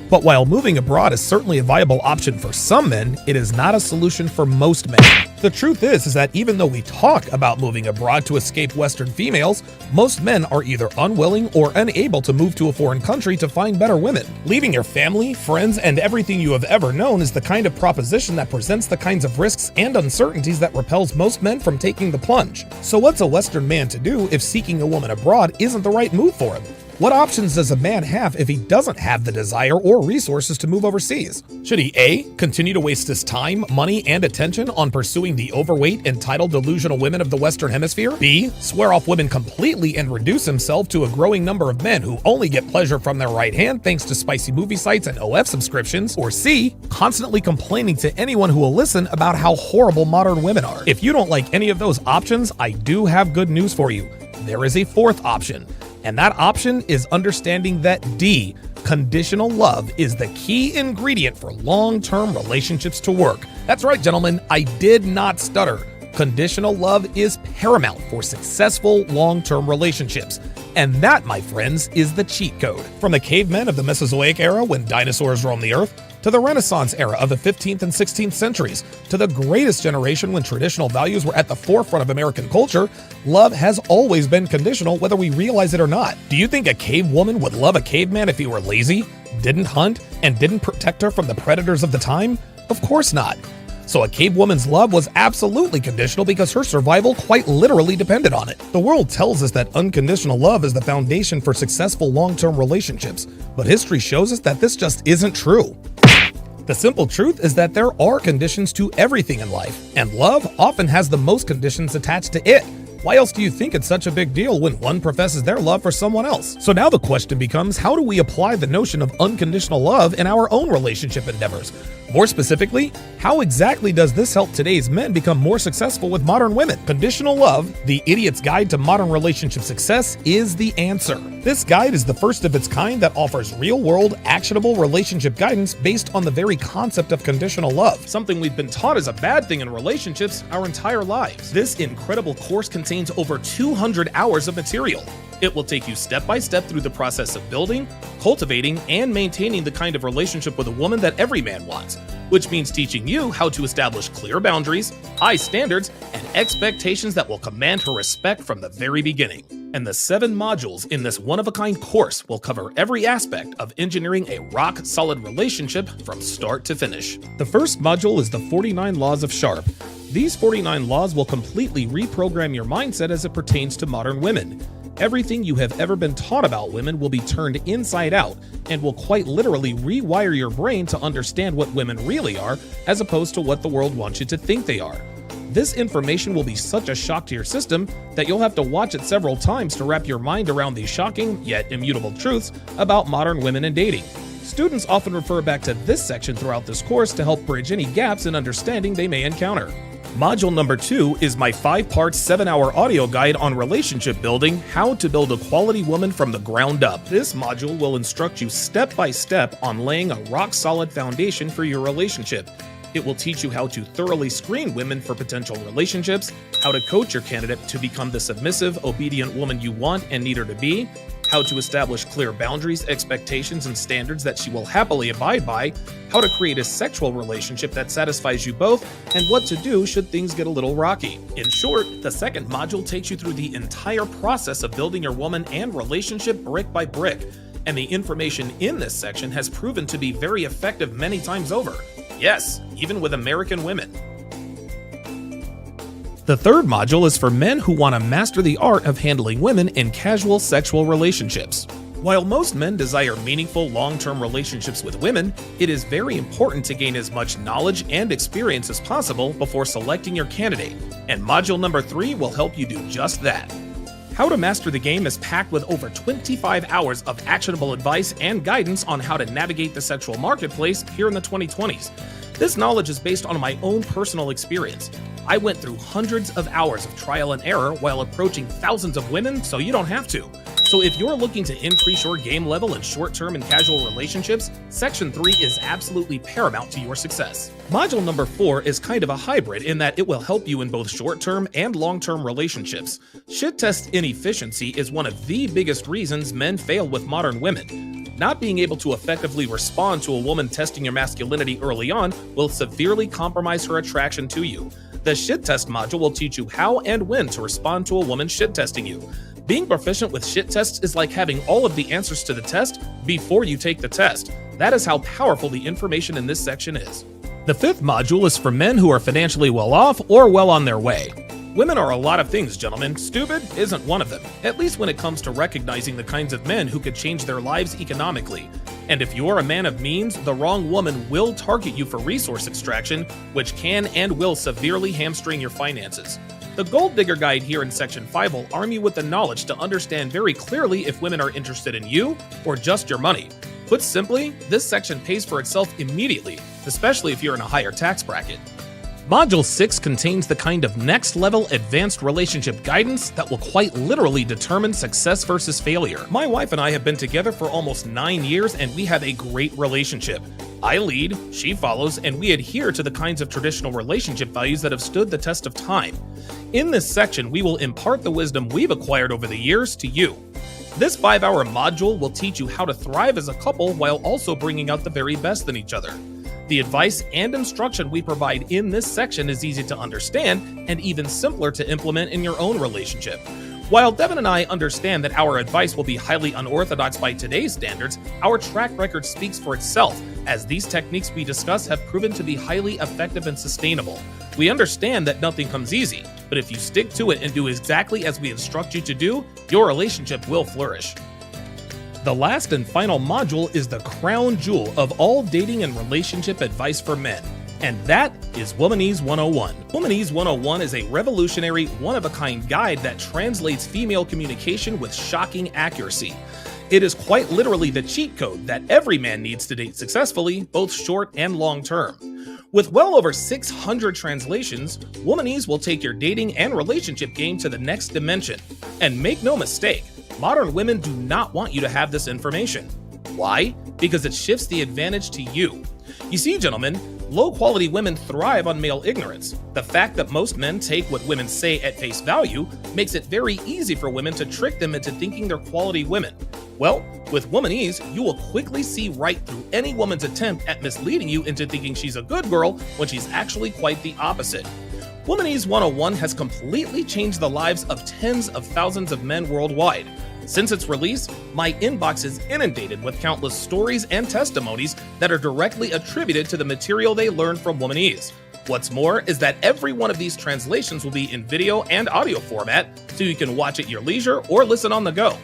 Speaker 1: But while moving abroad is certainly a viable option for some men, it is not a solution for most men. The truth is that even though we talk about moving abroad to escape Western females, most men are either unwilling or unable to move to a foreign country to find better women. Leaving your family, friends, and everything you have ever known is the kind of proposition that presents the kinds of risks and uncertainties that repels most men from taking the plunge. So what's a Western man to do if seeking a woman abroad isn't the right move for him? What options does a man have if he doesn't have the desire or resources to move overseas? Should he A, continue to waste his time, money, and attention on pursuing the overweight, entitled, delusional women of the Western Hemisphere? B, swear off women completely and reduce himself to a growing number of men who only get pleasure from their right hand thanks to spicy movie sites and OF subscriptions? Or C, constantly complaining to anyone who will listen about how horrible modern women are? If you don't like any of those options, I do have good news for you. There is a fourth option. And that option is understanding that D, conditional love, is the key ingredient for long-term relationships to work. That's right, gentlemen, I did not stutter. Conditional love is paramount for successful long-term relationships. And that, my friends, is the cheat code. From the cavemen of the Mesozoic era, when dinosaurs roamed the earth, to the Renaissance era of the 15th and 16th centuries, to the greatest generation when traditional values were at the forefront of American culture, love has always been conditional, whether we realize it or not. Do you think a cave woman would love a caveman if he were lazy, didn't hunt, and didn't protect her from the predators of the time? Of course not. So a cave woman's love was absolutely conditional because her survival quite literally depended on it. The world tells us that unconditional love is the foundation for successful long-term relationships, but history shows us that this just isn't true. The simple truth is that there are conditions to everything in life, and love often has the most conditions attached to it. Why else do you think it's such a big deal when one professes their love for someone else? So now the question becomes, how do we apply the notion of unconditional love in our own relationship endeavors? More specifically, how exactly does this help today's men become more successful with modern women? Conditional Love, the Idiot's Guide to Modern Relationship Success, is the answer. This guide is the first of its kind that offers real-world, actionable relationship guidance based on the very concept of conditional love, something we've been taught is a bad thing in relationships our entire lives. This incredible course contains over 200 hours of material. It will take you step by step through the process of building, cultivating, and maintaining the kind of relationship with a woman that every man wants, which means teaching you how to establish clear boundaries, high standards, and expectations that will command her respect from the very beginning. And the 7 modules in this one-of-a-kind course will cover every aspect of engineering a rock-solid relationship from start to finish. The first module is the 49 Laws of Sharp. These 49 laws will completely reprogram your mindset as it pertains to modern women. Everything you have ever been taught about women will be turned inside out and will quite literally rewire your brain to understand what women really are as opposed to what the world wants you to think they are. This information will be such a shock to your system that you'll have to watch it several times to wrap your mind around these shocking yet immutable truths about modern women and dating. Students often refer back to this section throughout this course to help bridge any gaps in understanding they may encounter. Module number 2 is my 5-part 7-hour audio guide on relationship building, how to build a quality woman from the ground up. This module will instruct you step by step on laying a rock-solid foundation for your relationship. It will teach you how to thoroughly screen women for potential relationships, how to coach your candidate to become the submissive, obedient woman you want and need her to be, how to establish clear boundaries, expectations, and standards that she will happily abide by, how to create a sexual relationship that satisfies you both, and what to do should things get a little rocky. In short, the second module takes you through the entire process of building your woman and relationship brick by brick, and the information in this section has proven to be very effective many times over. Yes, even with American women. The third module is for men who want to master the art of handling women in casual sexual relationships. While most men desire meaningful long-term relationships with women, it is very important to gain as much knowledge and experience as possible before selecting your candidate, and module number 3 will help you do just that. How to Master the Game is packed with over 25 hours of actionable advice and guidance on how to navigate the sexual marketplace here in the 2020s. This knowledge is based on my own personal experience. I went through hundreds of hours of trial and error while approaching thousands of women, so you don't have to. So if you're looking to increase your game level in short-term and casual relationships, Section 3 is absolutely paramount to your success. Module number 4 is kind of a hybrid in that it will help you in both short-term and long-term relationships. Shit test inefficiency is one of the biggest reasons men fail with modern women. Not being able to effectively respond to a woman testing your masculinity early on will severely compromise her attraction to you. The shit test module will teach you how and when to respond to a woman shit testing you. Being proficient with shit tests is like having all of the answers to the test before you take the test. That is how powerful the information in this section is. The 5th module is for men who are financially well off or well on their way. Women are a lot of things, gentlemen. Stupid isn't one of them, at least when it comes to recognizing the kinds of men who could change their lives economically. And if you're a man of means, the wrong woman will target you for resource extraction, which can and will severely hamstring your finances. The Gold Digger Guide here in Section 5 will arm you with the knowledge to understand very clearly if women are interested in you or just your money. Put simply, this section pays for itself immediately, especially if you're in a higher tax bracket. Module 6 contains the kind of next-level advanced relationship guidance that will quite literally determine success versus failure. My wife and I have been together for almost 9 years and we have a great relationship. I lead, she follows, and we adhere to the kinds of traditional relationship values that have stood the test of time. In this section, we will impart the wisdom we've acquired over the years to you. This 5-hour module will teach you how to thrive as a couple while also bringing out the very best in each other. The advice and instruction we provide in this section is easy to understand and even simpler to implement in your own relationship. While Devin and I understand that our advice will be highly unorthodox by today's standards, our track record speaks for itself, as these techniques we discuss have proven to be highly effective and sustainable. We understand that nothing comes easy, but if you stick to it and do exactly as we instruct you to do, your relationship will flourish. The last and final module is the crown jewel of all dating and relationship advice for men. And that is Womanese 101. Womanese 101 is a revolutionary, one-of-a-kind guide that translates female communication with shocking accuracy. It is quite literally the cheat code that every man needs to date successfully, both short and long term. With well over 600 translations, Womanese will take your dating and relationship game to the next dimension. And make no mistake, modern women do not want you to have this information. Why? Because it shifts the advantage to you. You see, gentlemen, low-quality women thrive on male ignorance. The fact that most men take what women say at face value makes it very easy for women to trick them into thinking they're quality women. Well, with Womanese, you will quickly see right through any woman's attempt at misleading you into thinking she's a good girl when she's actually quite the opposite. Womanese 101 has completely changed the lives of tens of thousands of men worldwide. Since its release, my inbox is inundated with countless stories and testimonies that are directly attributed to the material they learned from Womanese. What's more is that every one of these translations will be in video and audio format, so you can watch at your leisure or listen on the go.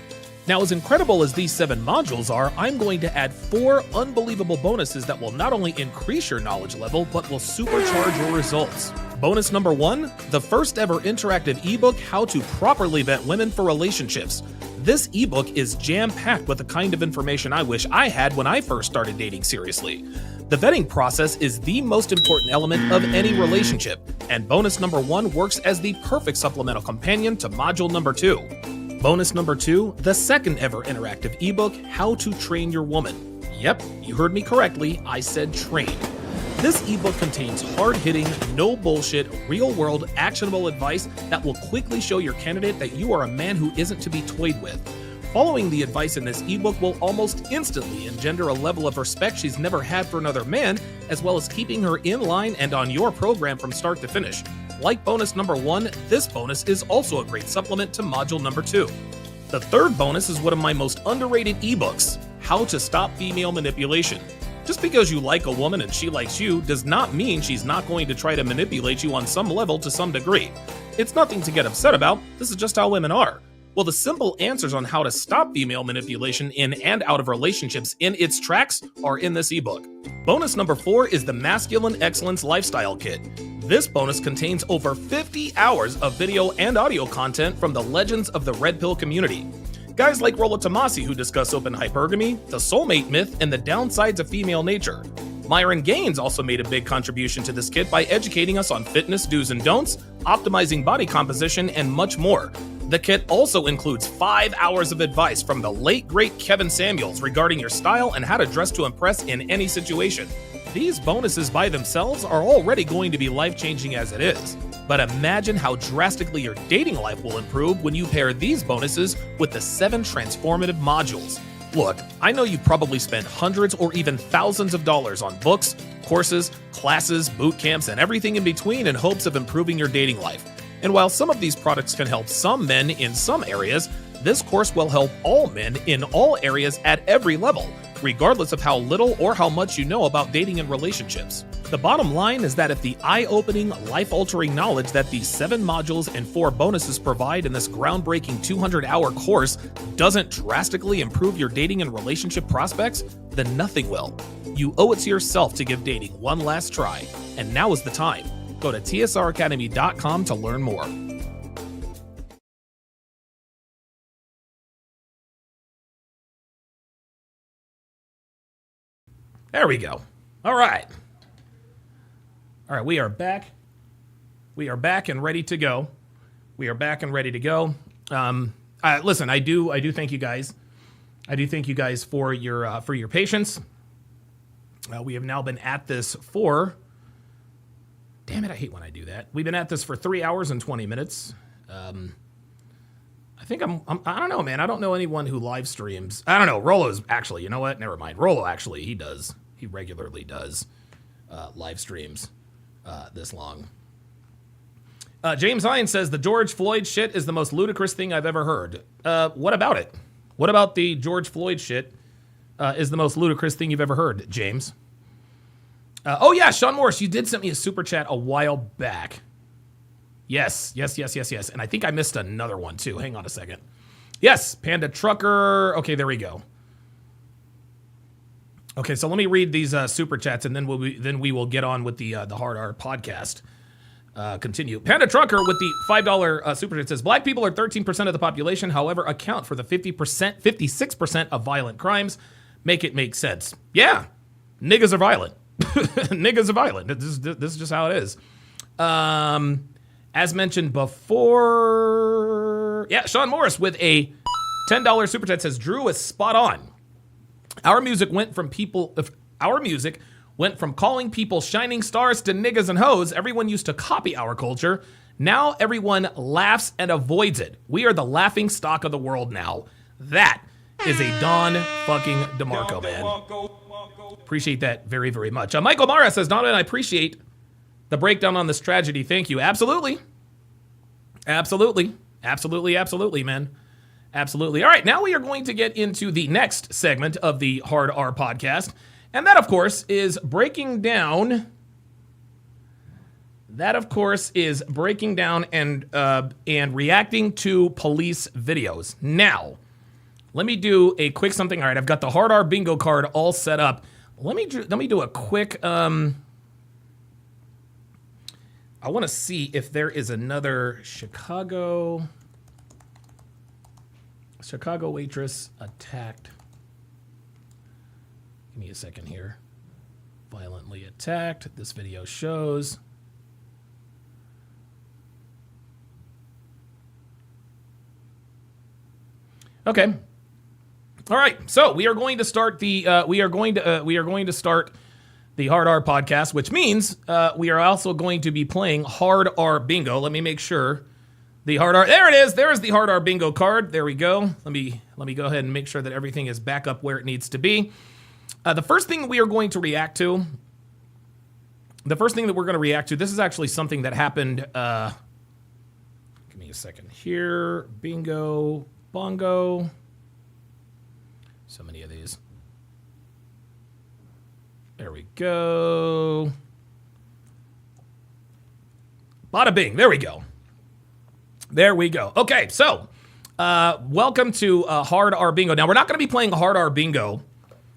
Speaker 1: Now, as incredible as these 7 modules are, I'm going to add 4 unbelievable bonuses that will not only increase your knowledge level, but will supercharge your results. Bonus number 1, the first ever interactive ebook, How to Properly Vet Women for Relationships. This ebook is jam-packed with the kind of information I wish I had when I first started dating seriously. The vetting process is the most important element of any relationship, and bonus number 1 works as the perfect supplemental companion to module number 2. Bonus number 2, the second ever interactive ebook, How to Train Your Woman. Yep, you heard me correctly, I said train. This ebook contains hard-hitting, no bullshit, real-world, actionable advice that will quickly show your candidate that you are a man who isn't to be toyed with. Following the advice in this ebook will almost instantly engender a level of respect she's never had for another man, as well as keeping her in line and on your program from start to finish. Like bonus number 1, this bonus is also a great supplement to module number 2. The third bonus is one of my most underrated ebooks, How to Stop Female Manipulation. Just because you like a woman and she likes you does not mean she's not going to try to manipulate you on some level to some degree. It's nothing to get upset about, this is just how women are. Well, the simple answers on how to stop female manipulation in and out of relationships in its tracks are in this ebook. Bonus number 4 is the Masculine Excellence Lifestyle Kit. This bonus contains over 50 hours of video and audio content from the legends of the Red Pill community. Guys like Rollo Tomasi, who discuss open hypergamy, the soulmate myth, and the downsides of female nature. Myron Gaines also made a big contribution to this kit by educating us on fitness do's and don'ts, optimizing body composition, and much more. The kit also includes 5 hours of advice from the late great Kevin Samuels regarding your style and how to dress to impress in any situation. These bonuses by themselves are already going to be life-changing as it is. But imagine how drastically your dating life will improve when you pair these bonuses with the 7 transformative modules. Look, I know you've probably spent hundreds or even thousands of dollars on books, courses, classes, boot camps, and everything in between in hopes of improving your dating life. And while some of these products can help some men in some areas, this course will help all men in all areas at every level, regardless of how little or how much you know about dating and relationships. The bottom line is that if the eye-opening, life-altering knowledge that these 7 modules and 4 bonuses provide in this groundbreaking 200-hour course doesn't drastically improve your dating and relationship prospects, then nothing will. You owe it to yourself to give dating one last try, and now is the time. Go to tsracademy.com to learn more. There we go. All right. All right, we are back. We are back and ready to go. We are back and ready to go. Listen, I do thank you guys. I do thank you guys for your patience. We have now been at this for. Damn it! I hate when I do that. We've been at this for 3 hours and 20 minutes. I think I don't know, man. I don't know anyone who live streams. I don't know. Rollo's actually. You know what? Never mind. Rollo actually, he does. He regularly does live streams this long. James Hines says the George Floyd shit is the most ludicrous thing I've ever heard. What about it? What about the George Floyd shit is the most ludicrous thing you've ever heard, James? Oh yeah, Sean Morris, you did send me a super chat a while back. Yes. And I think I missed another one too. Hang on a second. Yes, Panda Trucker. Okay, there we go. Okay, so let me read these super chats, and then we will get on with the Hard R podcast. Continue. Panda Trucker with the $5 super chat says, Black people are 13% of the population, however, account for the 56% of violent crimes. Make it make sense. Yeah, niggas are violent. Niggas are violent. This is just how it is. As mentioned before, yeah, Sean Morris with a $10 super chat says, Drew is spot on. Our music went from calling people shining stars to niggas and hoes. Everyone used to copy our culture. Now everyone laughs and avoids it. We are the laughing stock of the world now. That is a Don fucking DeMarco, man. Appreciate that very, very much. Michael Mara says, Donovan, I appreciate the breakdown on this tragedy. Thank you. Absolutely. Absolutely. Absolutely, absolutely, man. Absolutely. All right, now we are going to get into the next segment of the Hard R podcast. And that, of course, is breaking down. And reacting to police videos. Now, let me do a quick something. All right, I've got the Hard R bingo card all set up. Let me do a quick. I want to see if there is another Chicago waitress attacked. Give me a second here. Violently attacked. This video shows. Okay. All right. So we are going to start the the Hard R podcast, which means we are also going to be playing Hard R Bingo. Let me make sure. The Hard R, there it is. There is the Hard R bingo card. There we go. Let me go ahead and make sure that everything is back up where it needs to be. The first thing we are going to react to, this is actually something that happened. Give me a second here. Bingo, bongo. So many of these. There we go. Bada bing. There we go. There we go. Okay, so welcome to Hard R Bingo. Now, we're not going to be playing Hard R Bingo.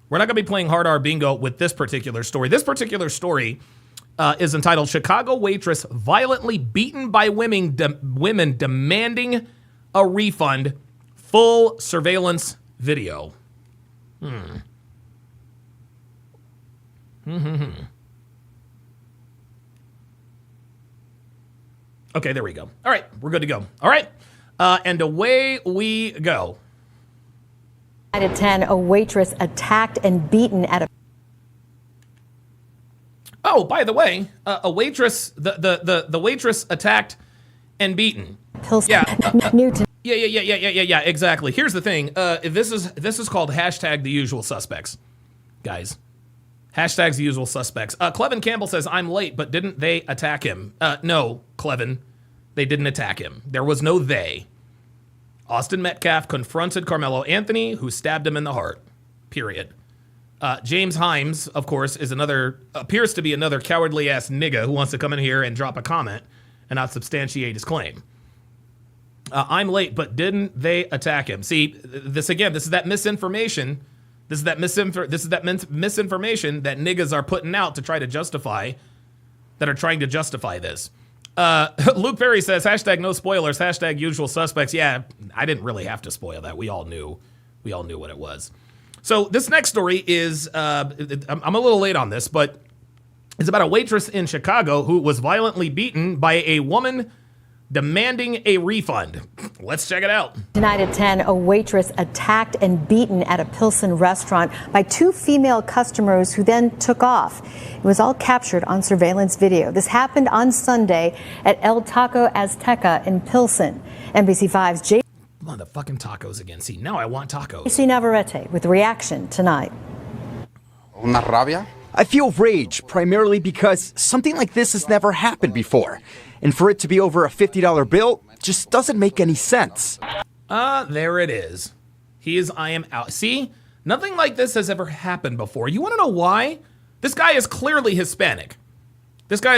Speaker 1: We're not going to be playing Hard R Bingo with this particular story. This particular story is entitled Chicago Waitress Violently Beaten by Women Demanding a Refund. Full surveillance video. Okay, there we go. All right, we're good to go. All right, and away we go.
Speaker 8: At 10, a waitress attacked and beaten at a...
Speaker 1: Oh, by the way, a waitress, the waitress attacked and beaten. Yeah. Yeah, exactly. Here's the thing. This is called hashtag the usual suspects, guys. Hashtags the usual suspects. Clevin Campbell says, I'm late, but didn't they attack him? No, Clevin, they didn't attack him. There was no they. Austin Metcalf confronted Carmelo Anthony, who stabbed him in the heart. Period. James Himes, of course, appears to be another cowardly-ass nigga who wants to come in here and drop a comment and not substantiate his claim. I'm late, but didn't they attack him? See, this is that misinformation. This is that misinformation that niggas are putting out to try to justify, that are trying to justify this. Luke Perry says, hashtag no spoilers, hashtag usual suspects. Yeah, I didn't really have to spoil that. We all knew what it was. So this next story is, I'm a little late on this, but it's about a waitress in Chicago who was violently beaten by a woman demanding a refund. Let's check it out.
Speaker 8: Tonight at 10, a waitress attacked and beaten at a Pilsen restaurant by two female customers who then took off. It was all captured on surveillance video. This happened on Sunday at El Taco Azteca in Pilsen. NBC5's J.
Speaker 1: Motherfucking tacos again. See, now I want tacos.
Speaker 8: JC Navarrete with reaction tonight.
Speaker 10: Una rabia? I feel rage, primarily because something like this has never happened before. And for it to be over a $50 bill just doesn't make any sense.
Speaker 1: There it is. I am out. See, nothing like this has ever happened before. You want to know why? This guy is clearly Hispanic. This kind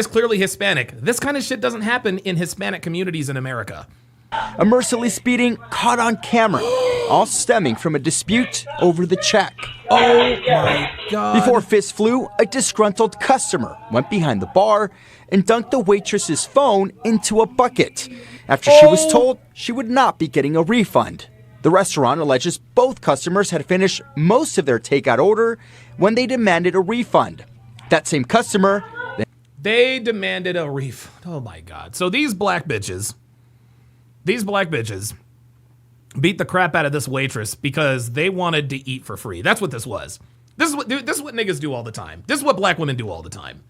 Speaker 1: of shit doesn't happen in Hispanic communities in America.
Speaker 10: A merciless beating caught on camera, all stemming from a dispute over the check.
Speaker 1: Oh my God.
Speaker 10: Before fists flew, a disgruntled customer went behind the bar and dunked the waitress's phone into a bucket after she was told she would not be getting a refund. The restaurant alleges both customers had finished most of their takeout order when they demanded a refund. That same customer...
Speaker 1: They demanded a refund. Oh my God. So these black bitches beat the crap out of this waitress because they wanted to eat for free. That's what this was. This is what niggas do all the time. This is what black women do all the time.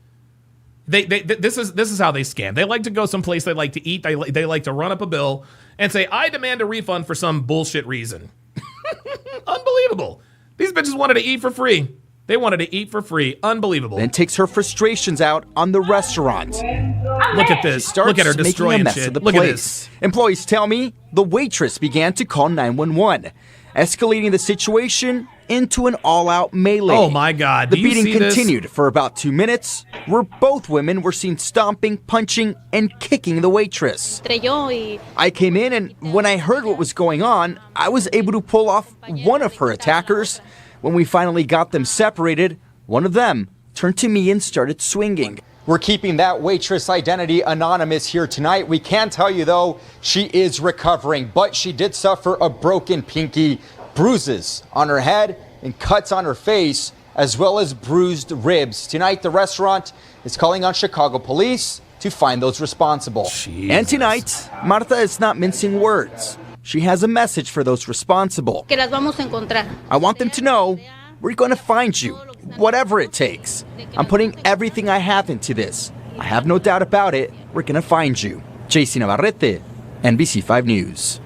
Speaker 1: This is how they scam. They like to go someplace they like to eat. They like to run up a bill and say, I demand a refund for some bullshit reason. Unbelievable. These bitches wanted to eat for free. They wanted to eat for free. Unbelievable.
Speaker 10: Then takes her frustrations out on the restaurant.
Speaker 1: Look at this. Look at her destroying shit. Look at this.
Speaker 10: Employees tell me the waitress began to call 911, escalating the situation into an all-out melee.
Speaker 1: Oh my God.
Speaker 10: The beating continued for about 2 minutes, where both women were seen stomping, punching, and kicking the waitress. I came in, and when I heard what was going on, I was able to pull off one of her attackers. When we finally got them separated, one of them turned to me and started swinging.
Speaker 11: We're keeping that waitress identity anonymous here tonight. We can tell you, though, she is recovering, but she did suffer a broken pinky, bruises on her head, and cuts on her face, as well as bruised ribs. Tonight, the restaurant is calling on Chicago police to find those responsible.
Speaker 10: Jesus. And tonight, Marta is not mincing words. She has a message for those responsible. I want them to know we're going to find you, whatever it takes. I'm putting everything I have into this. I have no doubt about it. We're going to find you. JC Navarrete, NBC5 News.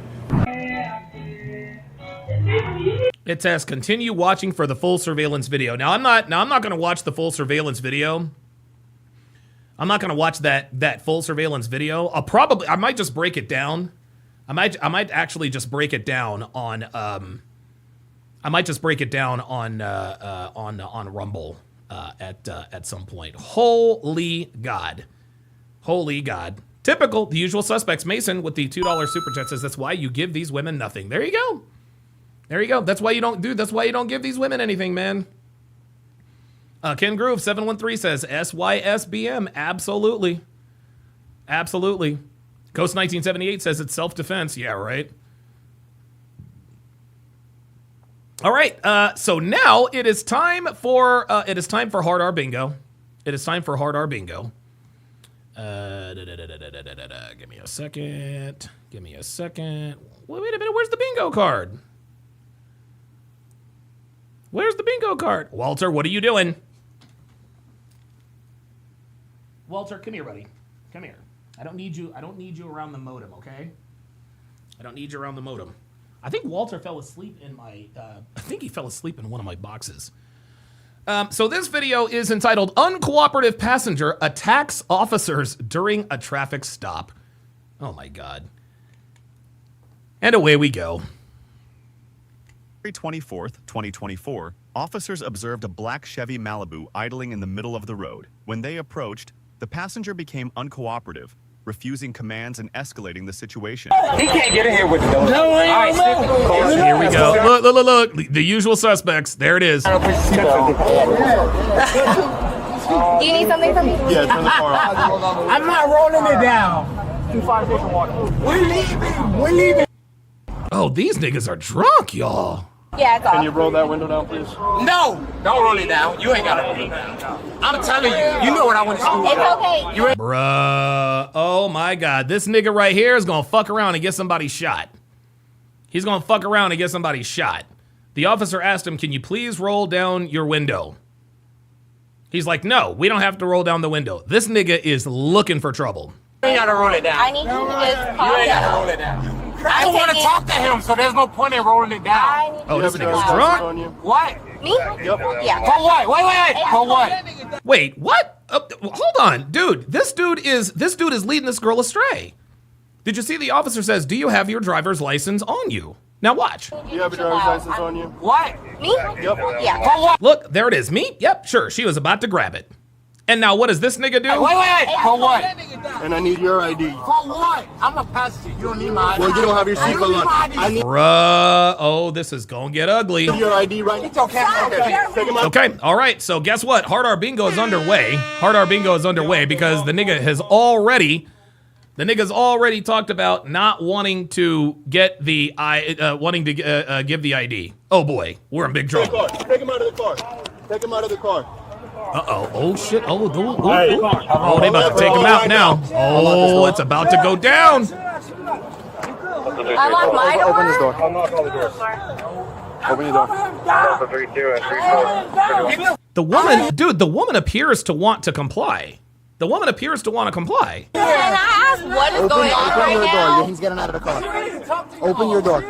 Speaker 1: It says continue watching for the full surveillance video. Now I'm not going to watch the full surveillance video. I'm not going to watch that full surveillance video. I might just break it down. I might actually just break it down on on Rumble at some point. Holy God. Typical, the usual suspects. Mason with the $2 super chat says that's why you give these women nothing. There you go. That's why you don't give these women anything, man. Ken Groove 713 says SYSBM. Absolutely. Ghost 1978 says it's self-defense. Yeah, right. All right. So now it is time for Hard R Bingo. Give me a second. Wait a minute. Where's the bingo card? Walter, what are you doing? Walter, come here, buddy. Come here. I don't need you around the modem, okay? I don't need you around the modem. I think Walter fell asleep in my, one of my boxes. So this video is entitled Uncooperative Passenger Attacks Officers During a Traffic Stop. Oh my God. And away we go.
Speaker 14: February 24th, 2024, officers observed a black Chevy Malibu idling in the middle of the road. When they approached, the passenger became uncooperative, refusing commands and escalating the situation.
Speaker 23: He can't get in here with the door.
Speaker 1: Here we go. Look. The usual suspects. There it is.
Speaker 23: Do you
Speaker 24: need something from me?
Speaker 23: Yeah, turn the car off. I'm not rolling it down. We're leaving.
Speaker 1: Oh, these niggas are drunk, y'all.
Speaker 24: Yeah, it's off.
Speaker 23: Can you roll that window down, please? No, don't roll it down. You ain't got to roll it down. I'm telling you, you know what I want to do.
Speaker 24: It's okay.
Speaker 1: Bruh. Oh my God. This nigga right here is gonna fuck around and get somebody shot. The officer asked him, can you please roll down your window? He's like, no, we don't have to roll down the window. This nigga is looking for trouble.
Speaker 23: You ain't got to roll it down.
Speaker 24: I need you to just calm
Speaker 23: You ain't got to
Speaker 24: down.
Speaker 23: roll it down. I don't want to talk to him, so there's no point in rolling it down.
Speaker 1: Oh, this nigga's drunk?
Speaker 23: What?
Speaker 24: Me?
Speaker 23: Yep.
Speaker 24: Yeah.
Speaker 23: For what? Wait. For what?
Speaker 1: Wait, what? Hold on, dude. This dude is leading this girl astray. Did you see the officer says, do you have your driver's license on you? Now watch.
Speaker 23: Do you have your driver's license on you? What?
Speaker 24: Me?
Speaker 23: Yep.
Speaker 24: Yeah.
Speaker 23: For what?
Speaker 1: Look, there it is. Me? Yep, sure. She was about to grab it. And now what does this nigga do?
Speaker 23: Wait. For what?
Speaker 3: And I need your ID.
Speaker 23: For what? I'm a passenger. You don't need my ID.
Speaker 3: Well, you don't have your seatbelt on. I need
Speaker 1: Bruh. Oh, this is gonna get ugly.
Speaker 3: your ID right now.
Speaker 23: It's okay.
Speaker 3: Take him out.
Speaker 1: Okay, all right. So guess what? Hard R Bingo is underway. Hard R Bingo is underway because the nigga's already talked about not wanting to get the give the ID. Oh boy, we're in big trouble.
Speaker 3: Take him out of the car. Take him out of the car.
Speaker 1: Uh-oh. Oh, shit. Oh, they about to take him out now. Oh, it's about to go down.
Speaker 24: Unlock my door.
Speaker 3: Open this door. Unlock all the doors. Open your door.
Speaker 1: The woman appears to want to comply. The woman appears to want to comply.
Speaker 24: Can I ask what is going on right now?
Speaker 3: He's getting out of the car. Open your door.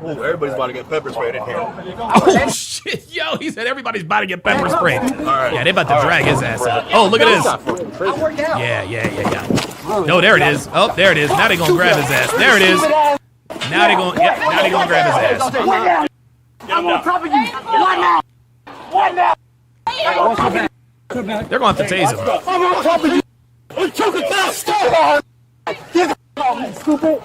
Speaker 3: Ooh, everybody's about to get pepper sprayed in here.
Speaker 1: Oh, shit. Yo, he said everybody's about to get pepper sprayed. Yeah, they about to drag his ass out. Oh, look at this. Yeah. No, there it is. Oh, there it is. Now they gonna grab his ass. There it is. Now they gonna grab his ass.
Speaker 23: I'm on top of you. What now?
Speaker 1: They're gonna have to tase him.
Speaker 23: I'm on top of you. It's choking fast. Stop. Get off me, stupid.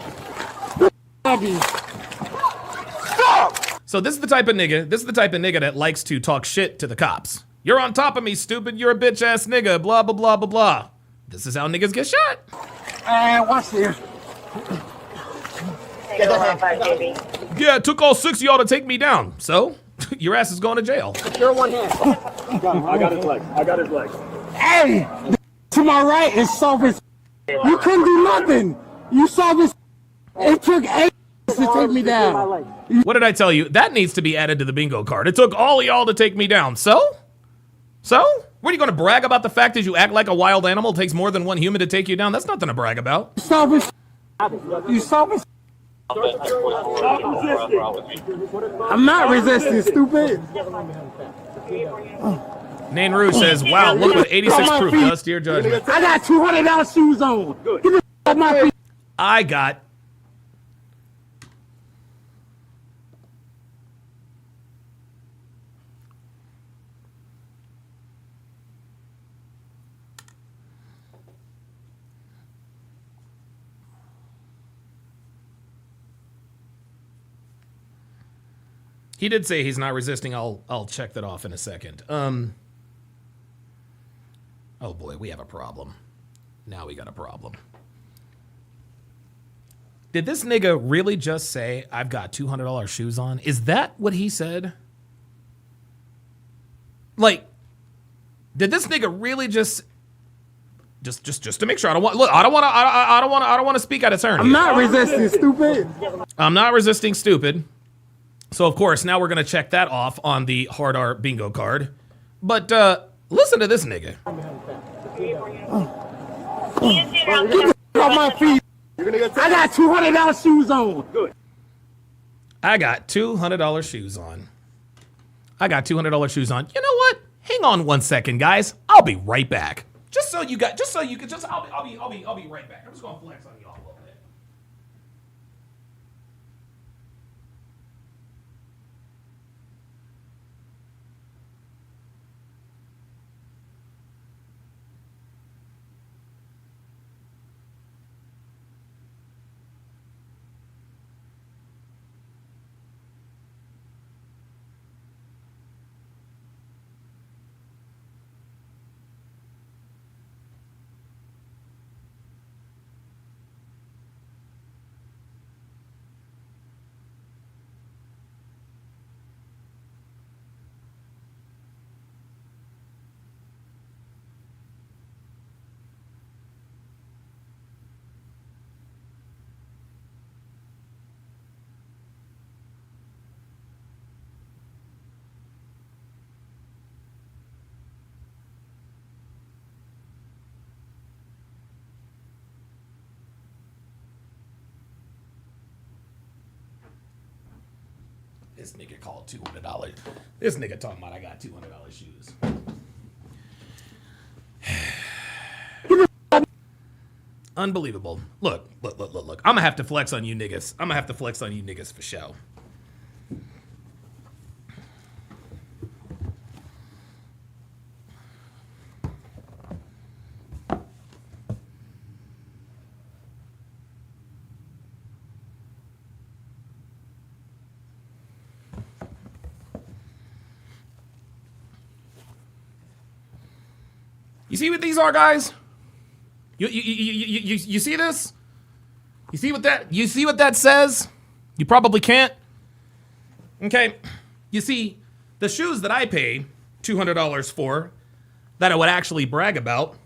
Speaker 23: Stop.
Speaker 1: So this is the type of nigga that likes to talk shit to the cops. You're on top of me, stupid. You're a bitch ass nigga. Blah blah blah blah blah. This is how niggas get shot.
Speaker 23: Watch this.
Speaker 1: Yeah, it took all 6 of y'all to take me down. So your ass is going to jail.
Speaker 23: You're one hand.
Speaker 3: I got his leg.
Speaker 23: Hey, to my right is soft as. You couldn't do nothing. You saw this. It took 8 to take me down.
Speaker 1: What did I tell you? That needs to be added to the bingo card. It took all of y'all to take me down. So? What are you going to brag about the fact that you act like a wild animal? It takes more than one human to take you down? That's nothing to brag about.
Speaker 23: You saw this. I'm not resisting, stupid.
Speaker 1: Nain Rouge says, wow, look what 86 proof does to your judgment.
Speaker 23: I got $200 shoes on. Get the off my feet.
Speaker 1: I got... He did say he's not resisting. I'll check that off in a second. Oh boy, we have a problem. Now we got a problem. Did this nigga really just say, I've got $200 shoes on? Is that what he said? Like, did this nigga really just to make sure? I don't want to speak out of turn.
Speaker 23: I'm not resisting, stupid.
Speaker 1: I'm not resisting, stupid. So, of course, now we're going to check that off on the Hard R bingo card. But listen to this nigga.
Speaker 23: Get the off my feet. I got $200 shoes on. Good.
Speaker 1: I got $200 shoes on. I got $200 shoes on. You know what? Hang on 1 second, guys. I'll be right back. I'll be right back. I'm just going to flex on y'all a little bit. This nigga called $200. This nigga talking about I got $200 shoes. Unbelievable. Look. I'm gonna have to flex on you niggas. For show. You see what these are, guys? You see this? You see what that says? You probably can't. Okay. You see, the shoes that I paid $200 for, that I would actually brag about,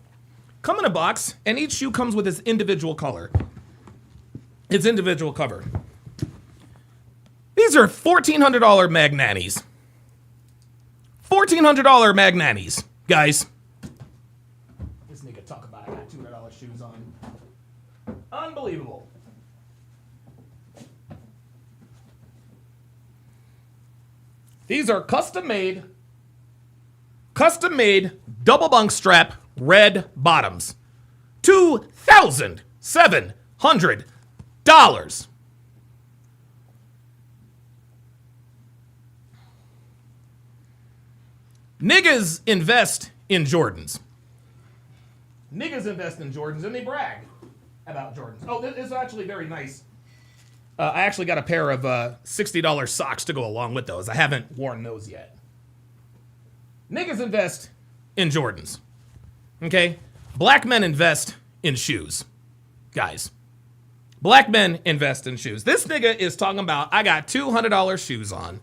Speaker 1: come in a box, and each shoe comes with its individual color. Its individual cover. These are $1,400 Magnanis. $1,400 Magnanis, guys. This nigga talk about I got $200 shoes on. Unbelievable. These are custom-made double bunk strap red bottoms. $2,700. Niggas invest in Jordans. Niggas invest in Jordans and they brag about Jordans. Oh, this is actually very nice. I actually got a pair of $60 socks to go along with those. I haven't worn those yet. Niggas invest in Jordans. Okay? Black men invest in shoes. Guys. Black men invest in shoes. This nigga is talking about, I got $200 shoes on.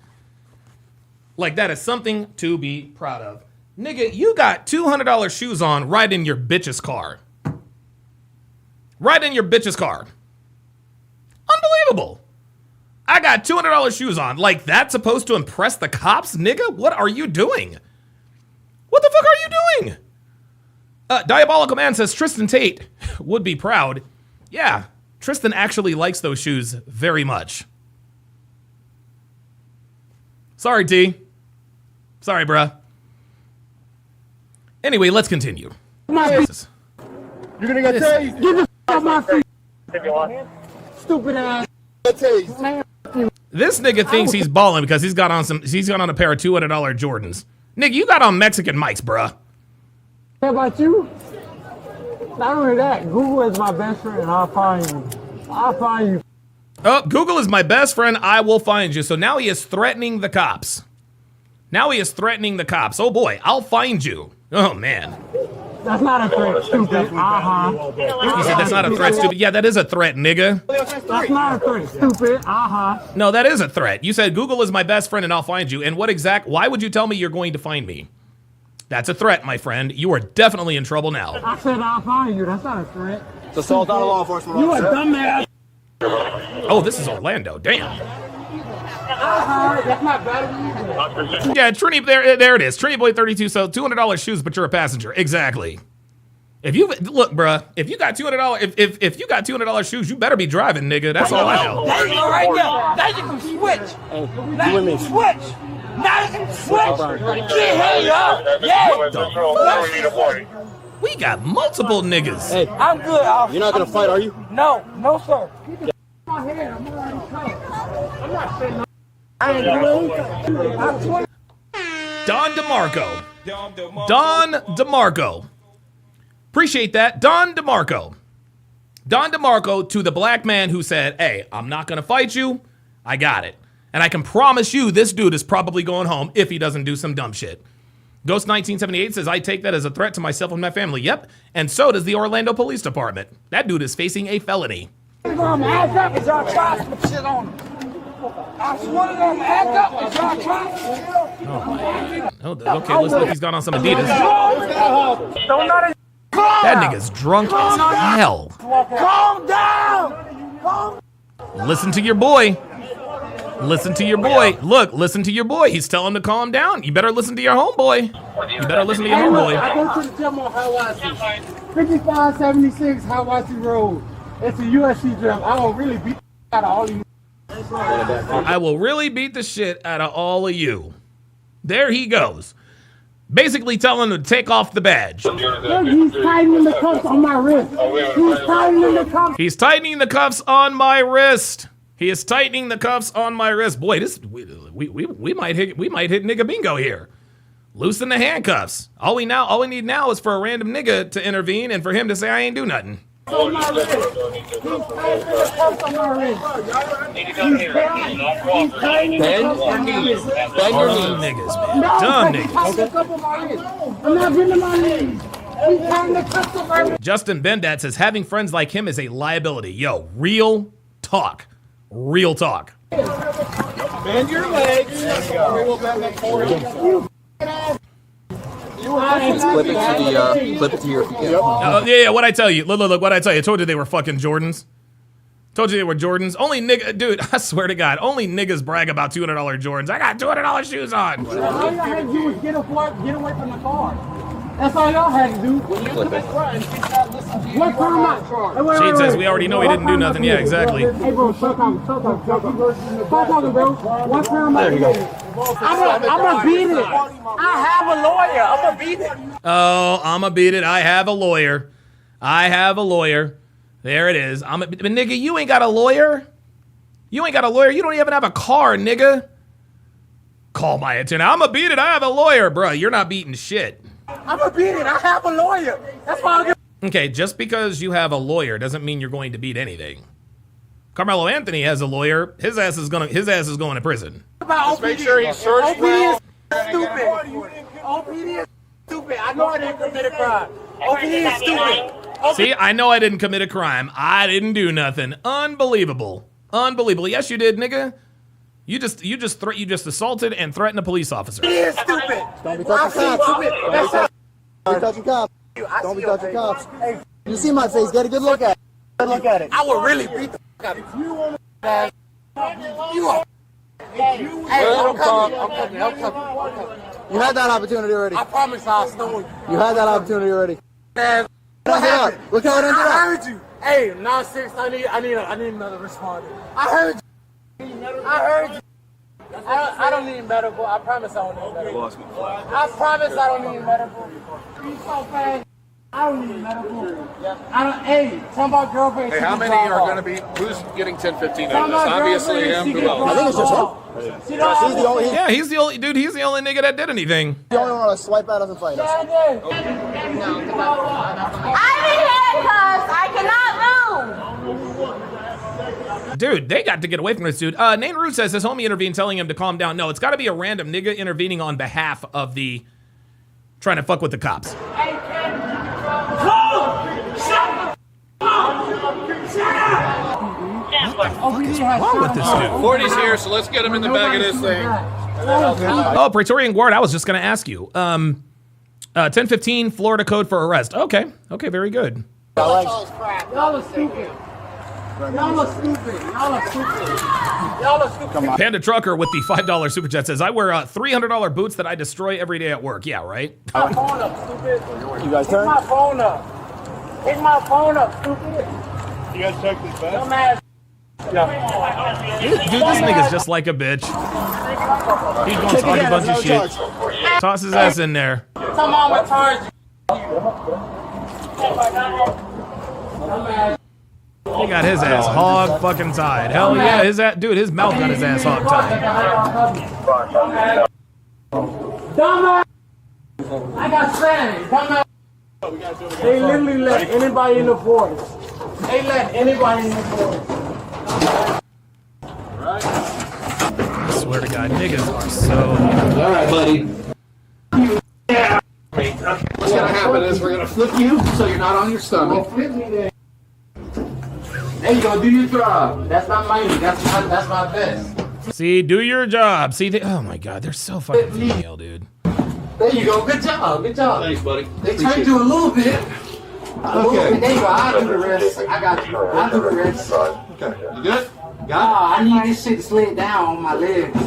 Speaker 1: Like, that is something to be proud of. Nigga, you got $200 shoes on right in your bitch's car. Right in your bitch's car. Unbelievable. I got $200 shoes on. Like, that's supposed to impress the cops? Nigga, what are you doing? What the fuck are you doing? Diabolical Man says Tristan Tate would be proud. Yeah, Tristan actually likes those shoes very much. Sorry, T. Sorry, bruh. Anyway, let's continue. Jesus.
Speaker 23: You're gonna get tased. Get the off my feet. Stupid ass.
Speaker 1: This nigga thinks he's balling because he's got on a pair of $200 Jordans. Nigga, you got on Mexican mics, bruh.
Speaker 23: How about you? Not only that, Google is my best friend and I'll find you. I'll find you.
Speaker 1: Oh, Google is my best friend. I will find you. So now he is threatening the cops. Now he is threatening the cops. Oh boy, I'll find you. Oh man.
Speaker 23: That's not a threat, stupid.
Speaker 1: He said that's not a threat, stupid. Yeah, that is a threat, nigga.
Speaker 23: That's not a threat, stupid.
Speaker 1: No, that is a threat. You said Google is my best friend and I'll find you. And why would you tell me you're going to find me? That's a threat, my friend. You are definitely in trouble now.
Speaker 23: I said I'll find you. That's not a threat.
Speaker 3: It's assault on a law enforcement
Speaker 23: You a
Speaker 3: officer.
Speaker 23: dumbass.
Speaker 1: Oh, this is Orlando. Damn.
Speaker 23: That's not better.
Speaker 1: Yeah, Trini, there it is. Trini Boy 32. So $200 shoes, but you're a passenger. Exactly. If you look, bruh, if you got $200, if you got $200 shoes, you better be driving, nigga. That's all I know.
Speaker 23: There you go, right now. Now you can switch. Now you can switch. Now you can switch. Get hell up. Yeah.
Speaker 1: We got multiple niggas.
Speaker 23: Hey, I'm good, officer.
Speaker 3: You're not gonna fight, are you?
Speaker 23: No, sir. My head, I'm already covered. I'm not saying no. I ain't doing
Speaker 1: Don DeMarco. Don DeMarco. Appreciate that. Don DeMarco. Don DeMarco to the black man who said, hey, I'm not going to fight you. I got it. And I can promise you this dude is probably going home if he doesn't do some dumb shit. Ghost 1978 says, I take that as a threat to myself and my family. Yep. And so does the Orlando Police Department. That dude is facing a felony.
Speaker 23: Act up and y'all try some shit on him. I swear to them, act up and y'all try some shit on him.
Speaker 1: Oh, okay, looks like he's got on some Adidas. That nigga's drunk as hell.
Speaker 23: Calm down.
Speaker 1: Listen to your boy. Listen to your boy. Look, listen to your boy. He's telling him to calm down. You better listen to your homeboy. You better listen to your homeboy.
Speaker 23: I go to the gym on Hawaii. 5576 Hawaii Road. It's a USC gym. I will really beat the shit out of all of you.
Speaker 1: I will really beat the shit out of all of you. There he goes. Basically telling him to take off the badge.
Speaker 23: Look, he's tightening the cuffs on my wrist. He's tightening the cuffs.
Speaker 1: He's tightening the cuffs on my wrist. He is tightening the cuffs on my wrist. Boy, this we might hit nigga bingo here. Loosen the handcuffs. All we need now is for a random nigga to intervene and for him to say I ain't do nothing.
Speaker 23: On my wrist. He's tightening the cuffs on my wrist. He's tightening the cuffs on my wrist.
Speaker 1: Dumb niggas, man. Dumb niggas.
Speaker 23: I'm not getting my knees.
Speaker 1: Justin Bendat says having friends like him is a liability. Yo, real talk. Real talk.
Speaker 23: Bend your legs. We will bend them for you.
Speaker 10: Clip it to your feet.
Speaker 1: Yeah, what'd I tell you? Look, what'd I tell you? I told you they were fucking Jordans. Told you they were Jordans. Only nigga, dude, I swear to God, only niggas brag about $200 Jordans. I got $200 shoes on.
Speaker 23: All y'all had to do was get away from the car. That's all y'all had to do. When you commit crimes, what crime?
Speaker 1: Shade says we already know he didn't do nothing. Yeah, exactly.
Speaker 23: Hey, bro, stop talking, bro. What crime I committed? I'm gonna beat it. I have a lawyer. I'm gonna beat it.
Speaker 1: Oh, I'ma beat it. I have a lawyer. I have a lawyer. There it is. But nigga, you ain't got a lawyer. You ain't got a lawyer. You don't even have a car, nigga. Call my attorney. I'ma beat it. I have a lawyer, bro. You're not beating shit.
Speaker 23: I'm gonna beat it. I have a lawyer. That's why I'm gonna.
Speaker 1: Okay, just because you have a lawyer doesn't mean you're going to beat anything. Carmelo Anthony has a lawyer. His ass is going to prison.
Speaker 23: Just make sure he's searched well. OPD is stupid. I know I didn't commit a crime. OPD is stupid.
Speaker 1: See, I know I didn't commit a crime. I didn't do nothing. Unbelievable. Unbelievable. Yes, you did, nigga. You just assaulted and threatened a police officer.
Speaker 23: He is stupid.
Speaker 15: Don't be touching cops. Don't be touching cops. Don't be touching cops. You see my face. Get a good look at it. Look at it.
Speaker 23: I will really beat the fuck out of you. You are. Hey, I'm coming.
Speaker 15: You had that opportunity already.
Speaker 23: I promise I'll stone you.
Speaker 15: You had that opportunity already.
Speaker 23: What happened?
Speaker 15: Look how it ended up.
Speaker 23: I heard you. Hey, now serious. I need another responder. I heard you. I don't need medical. I promise I don't need medical. I promise I don't need medical. You so fast. I don't need medical. Hey, some of our girlfriends.
Speaker 22: Hey, how many are going to be? Who's getting 10-15 on this? Obviously him. Who else?
Speaker 15: I think it's just him. He's the only.
Speaker 1: Yeah, he's the only dude. He's the only nigga that did anything.
Speaker 15: The only one to swipe out doesn't fight us.
Speaker 24: I'm in handcuffs. I cannot move.
Speaker 1: Dude, they got to get away from this dude. Nate Root says his homie intervened telling him to calm down. No, it's got to be a random nigga intervening on behalf of the trying to fuck with the cops. What's wrong with this dude?
Speaker 22: 40's here, so let's get him in the bag of this thing.
Speaker 1: Oh, Praetorian Guard, I was just going to ask you. 1015 Florida code for arrest. Okay, very good.
Speaker 23: Y'all are stupid. Y'all are stupid.
Speaker 1: Panda Trucker with the $5 super chat says, I wear $300 boots that I destroy every day at work. Yeah, right?
Speaker 23: Pick my phone up, stupid.
Speaker 15: You guys turn?
Speaker 23: Pick my phone up. Pick my phone up, stupid.
Speaker 22: You guys check this bag?
Speaker 23: Dumbass.
Speaker 1: Dude, this nigga's just like a bitch. He's going to talk a bunch of shit. Toss his ass in there.
Speaker 23: Some mama charge you.
Speaker 1: He got his ass hog fucking tied. Hell yeah, his mouth got his ass hog tied.
Speaker 23: Dumbass. I got sand. Dumbass. They literally let anybody in the forest. They let anybody in the forest.
Speaker 1: I swear to God, niggas are so...
Speaker 23: All right, buddy. Yeah.
Speaker 22: What's gonna happen is we're gonna flip you so you're not on your stomach.
Speaker 23: Flip me there. There you go, do your job. That's not mine. That's my best.
Speaker 1: See, do your job. See, oh my God, they're so fucking female, dude.
Speaker 23: There you go. Good job.
Speaker 22: Thanks, buddy.
Speaker 23: They turned you a little bit. Okay. There you go. I'll do the rest. I got you. I'll do the rest.
Speaker 22: Okay. You good?
Speaker 23: I need this shit to slid down on my legs.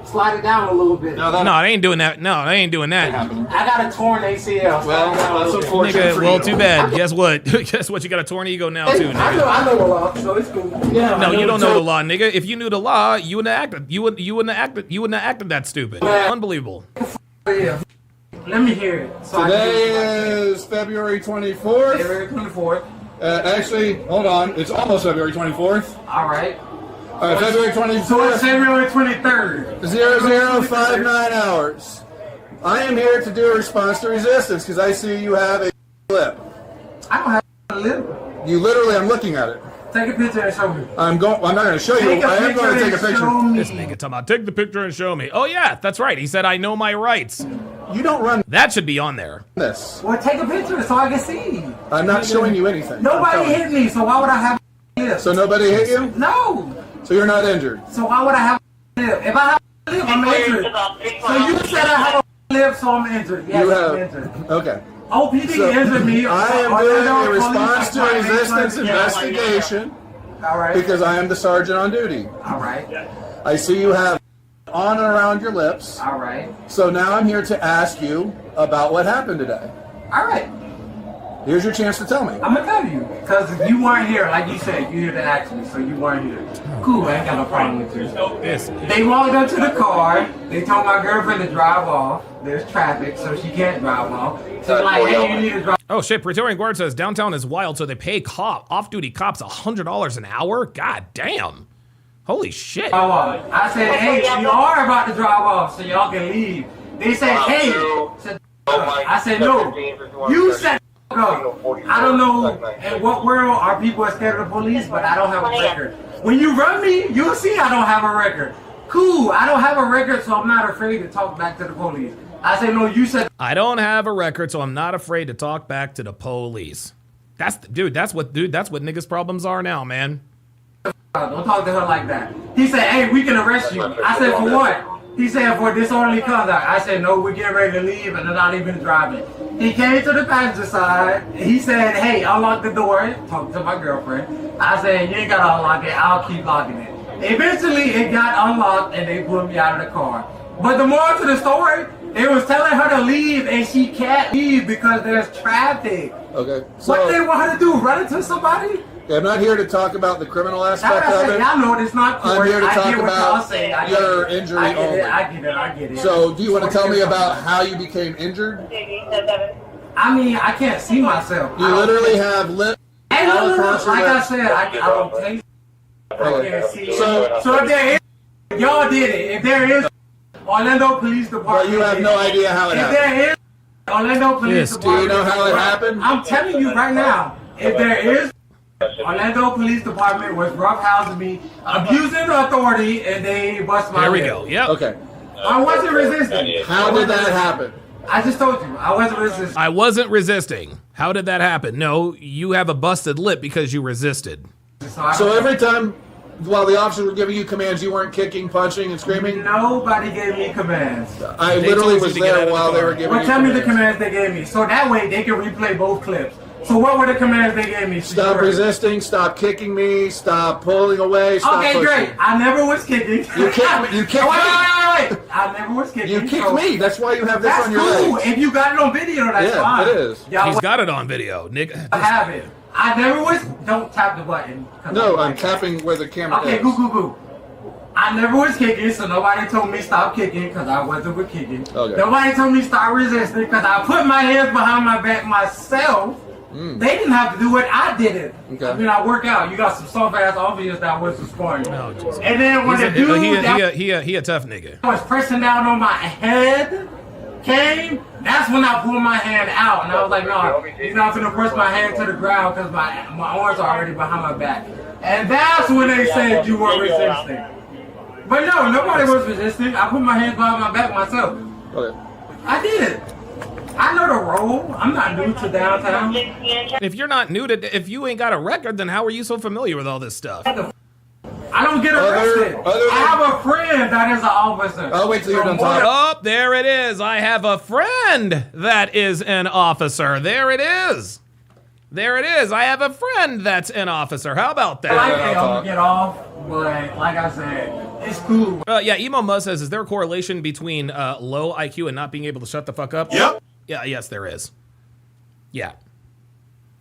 Speaker 23: Slide it down a little bit.
Speaker 1: No, they ain't doing that. No, they ain't doing that.
Speaker 23: I got a torn ACL.
Speaker 22: Well, that's unfortunate.
Speaker 1: Nigga, well, too bad. Guess what? Guess what? You got a torn ego now too, nigga.
Speaker 23: I know the law, so it's cool. Yeah,
Speaker 1: no, you don't know the law, nigga. If you knew the law, you wouldn't have acted. You wouldn't have acted that stupid. Unbelievable.
Speaker 23: Yeah. Let me hear it. So
Speaker 22: today is February 24th.
Speaker 23: February 24th.
Speaker 22: Actually, hold on. It's almost February 24th.
Speaker 23: All right.
Speaker 22: February 24th.
Speaker 23: So it's February 23rd.
Speaker 22: 0059 hours. I am here to do a response to resistance because I see you have a lip.
Speaker 23: I don't have a lip.
Speaker 22: You literally, I'm looking at it.
Speaker 23: Take a picture and show me.
Speaker 22: I'm not going to show you. I am going to take a picture.
Speaker 1: This nigga talking about take the picture and show me. Oh yeah, that's right. He said I know my rights.
Speaker 12: You don't run.
Speaker 1: That should be on there.
Speaker 12: This.
Speaker 23: Well, take a picture so I can see.
Speaker 12: I'm not showing you anything.
Speaker 23: Nobody hit me, so why would I have a lip?
Speaker 12: So nobody hit you?
Speaker 23: No.
Speaker 12: So you're not injured?
Speaker 23: So why would I have a lip? If I have a lip, I'm injured. So you said I have a lip, so I'm injured. Yes,
Speaker 12: You have.
Speaker 23: I'm injured.
Speaker 12: Okay.
Speaker 23: OPD
Speaker 12: So,
Speaker 23: injured me.
Speaker 12: I am doing a response to resistance investigation.
Speaker 23: All right.
Speaker 12: Because I am the sergeant on duty.
Speaker 23: All right.
Speaker 12: I see you have on and around your lips.
Speaker 23: All right.
Speaker 12: So now I'm here to ask you about what happened today.
Speaker 23: All right.
Speaker 12: Here's your chance to tell me.
Speaker 23: I'm gonna tell you, because if you weren't here, like you said, you're here to ask me, so you weren't here. Cool, I ain't got no problem with you. They walked up to the car. They told my girlfriend to drive off. There's traffic, so she can't drive off. So like, hey, you need to drive.
Speaker 1: Oh shit! Praetorian Guard says downtown is wild, so they pay off-duty cops $100 an hour. God damn! Holy shit!
Speaker 23: I said, hey, you are about to drive off, so y'all can leave. They said, hey. I said, no. You said. I don't know in what world our people are scared of the police, but I don't have a record. When you run me, you'll see I don't have a record. Cool, I don't have a record, so I'm not afraid to talk back to the police. I said, no, you said.
Speaker 1: I don't have a record, so I'm not afraid to talk back to the police. That's what niggas' problems are now, man.
Speaker 23: Don't talk to her like that. He said, hey, we can arrest you. I said, for what? He said, for disorderly conduct. I said, no, we're getting ready to leave, and they're not even driving. He came to the passenger side. He said, hey, unlock the door. Talk to my girlfriend. I said, you ain't got to unlock it. I'll keep locking it. Eventually, it got unlocked, and they pulled me out of the car. But the moral to the story, they was telling her to leave, and she can't leave because there's traffic.
Speaker 12: Okay. So,
Speaker 23: what they want her to do, run into somebody?
Speaker 12: I'm not here to talk about the criminal aspect of it.
Speaker 23: I know it's not court.
Speaker 12: I'm here to talk
Speaker 23: about
Speaker 12: your injury only.
Speaker 23: I get it.
Speaker 12: So, do you want to tell me about how you became injured?
Speaker 23: I mean, I can't see myself.
Speaker 12: You literally have lip.
Speaker 23: Hey, no. Like I said, I don't taste. I can't see. So if there is, y'all did it. If there is, Orlando Police Department.
Speaker 12: But you have no idea how it happened.
Speaker 23: If there is, Orlando Police Department.
Speaker 12: Do you know how it happened?
Speaker 23: I'm telling you right now. If there is, Orlando Police Department was roughhousing me, abusing the authority, and they bust my
Speaker 1: There we
Speaker 23: head.
Speaker 1: go. Yep.
Speaker 12: Okay.
Speaker 23: I wasn't resisting.
Speaker 12: How did that happen?
Speaker 23: I just told you, I wasn't resisting.
Speaker 1: I wasn't resisting. How did that happen? No, you have a busted lip because you resisted.
Speaker 12: So every time while the officers were giving you commands, you weren't kicking, punching, and screaming?
Speaker 23: Nobody gave me commands.
Speaker 12: I literally was there while they were giving you commands.
Speaker 23: Well, tell me the commands they gave me. So that way they can replay both clips. So what were the commands they gave me?
Speaker 12: Stop resisting, stop kicking me, stop pulling away, stop
Speaker 23: pushing. Great. I never was kicking.
Speaker 12: You kicked me. You kicked me.
Speaker 23: Wait. I never was kicking.
Speaker 12: You kicked me. That's why you have this on your
Speaker 23: cool.
Speaker 12: legs.
Speaker 23: If you got it on video, that's fine.
Speaker 12: Yeah, it is.
Speaker 1: He's got it on video, Nick.
Speaker 23: I have it. I never was. Don't tap the button.
Speaker 12: No, I'm tapping where the camera is.
Speaker 23: Okay, goo. I never was kicking, so nobody told me stop kicking because I wasn't with kicking.
Speaker 12: Okay.
Speaker 23: Nobody told me stop resisting because I put my hands behind my back myself. They didn't have to do it. I did it.
Speaker 12: Okay.
Speaker 23: I mean, I work out. You got some soft ass obvious that was scoring.
Speaker 1: Oh, Jesus.
Speaker 23: And then when the dude
Speaker 1: he a tough nigga.
Speaker 23: was pressing down on my head came, that's when I pulled my hand out. And I was like, no, he's not going to press my hand to the ground because my arms are already behind my back. And that's when they said you were resisting. But no, nobody was resisting. I put my hands behind my back myself.
Speaker 12: Okay.
Speaker 23: I did it. I know the role. I'm not new to downtown.
Speaker 1: If you're not new to, if you ain't got a record, then how are you so familiar with all this stuff?
Speaker 23: I don't get arrested. I have a friend that is an officer.
Speaker 12: I'll wait till you're done talking.
Speaker 1: Oh, there it is. I have a friend that is an officer. There it is. There it is. I have a friend that's an officer. How about that?
Speaker 23: I'm gonna get off, but like I said, it's cool.
Speaker 1: Yeah, Emo Muzz says, is there a correlation between low IQ and not being able to shut the fuck up?
Speaker 12: Yep.
Speaker 1: Yeah, yes, there is. Yeah.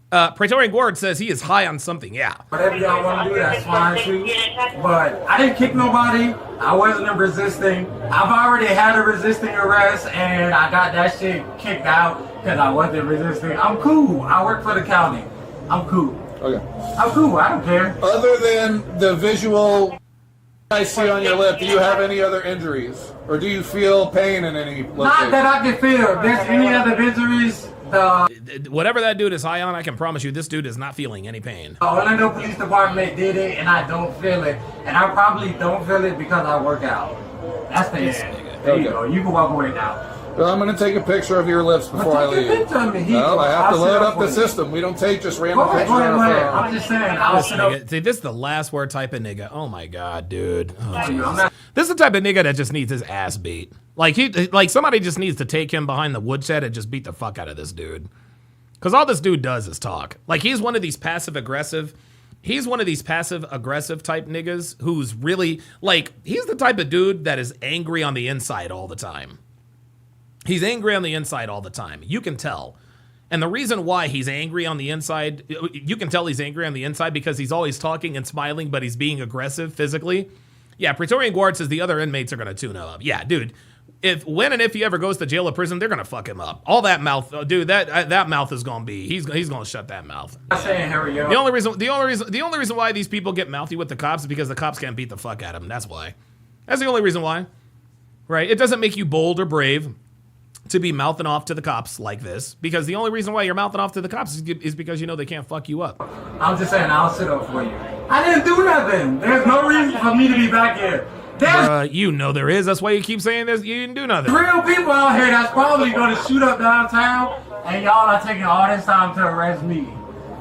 Speaker 1: Praetorian Guard says he is high on something. Yeah.
Speaker 23: Whatever y'all want to do, that's fine too. But I didn't kick nobody. I wasn't resisting. I've already had a resisting arrest, and I got that shit kicked out because I wasn't resisting. I'm cool. I work for the county. I'm cool.
Speaker 12: Okay.
Speaker 23: I'm cool. I don't care.
Speaker 12: Other than the visual I see on your lip, do you have any other injuries? Or do you feel pain in any location?
Speaker 23: Not that I can feel. If there's any other injuries,
Speaker 1: whatever that dude is high on, I can promise you this dude is not feeling any pain.
Speaker 23: The Orlando Police Department did it, and I don't feel it. And I probably don't feel it because I work out. That's the end. There you go. You can walk away now.
Speaker 12: Well, I'm going to take a picture of your lips before I leave. No, I have to load up the system. We don't take just random pictures.
Speaker 23: I'm just saying.
Speaker 1: See, this is the last word type of nigga. Oh my god, dude. Oh, this is the type of nigga that just needs his ass beat. Like somebody just needs to take him behind the woodshed and just beat the fuck out of this dude. Because all this dude does is talk. Like he's one of these passive aggressive type niggas who's really like, he's the type of dude that is angry on the inside all the time. He's angry on the inside all the time. You can tell. And the reason why he's angry on the inside, you can tell he's angry on the inside because he's always talking and smiling, but he's being aggressive physically. Yeah, Praetorian Guard says the other inmates are going to tune him up. Yeah, dude. When and if he ever goes to jail or prison, they're going to fuck him up. All that mouth, dude, that mouth is going to be, he's going to shut that mouth.
Speaker 23: I'm saying, Harry,
Speaker 1: the only reason why these people get mouthy with the cops is because the cops can't beat the fuck out of them. That's why. That's the only reason why. Right? It doesn't make you bold or brave to be mouthing off to the cops like this, because the only reason why you're mouthing off to the cops is because you know they can't fuck you up.
Speaker 23: I'm just saying, I'll sit up for you. I didn't do nothing. There's no reason for me to be back here.
Speaker 1: You know there is. That's why you keep saying this. You didn't do nothing.
Speaker 23: Real people out here that's probably going to shoot up downtown, and y'all are taking all this time to arrest me.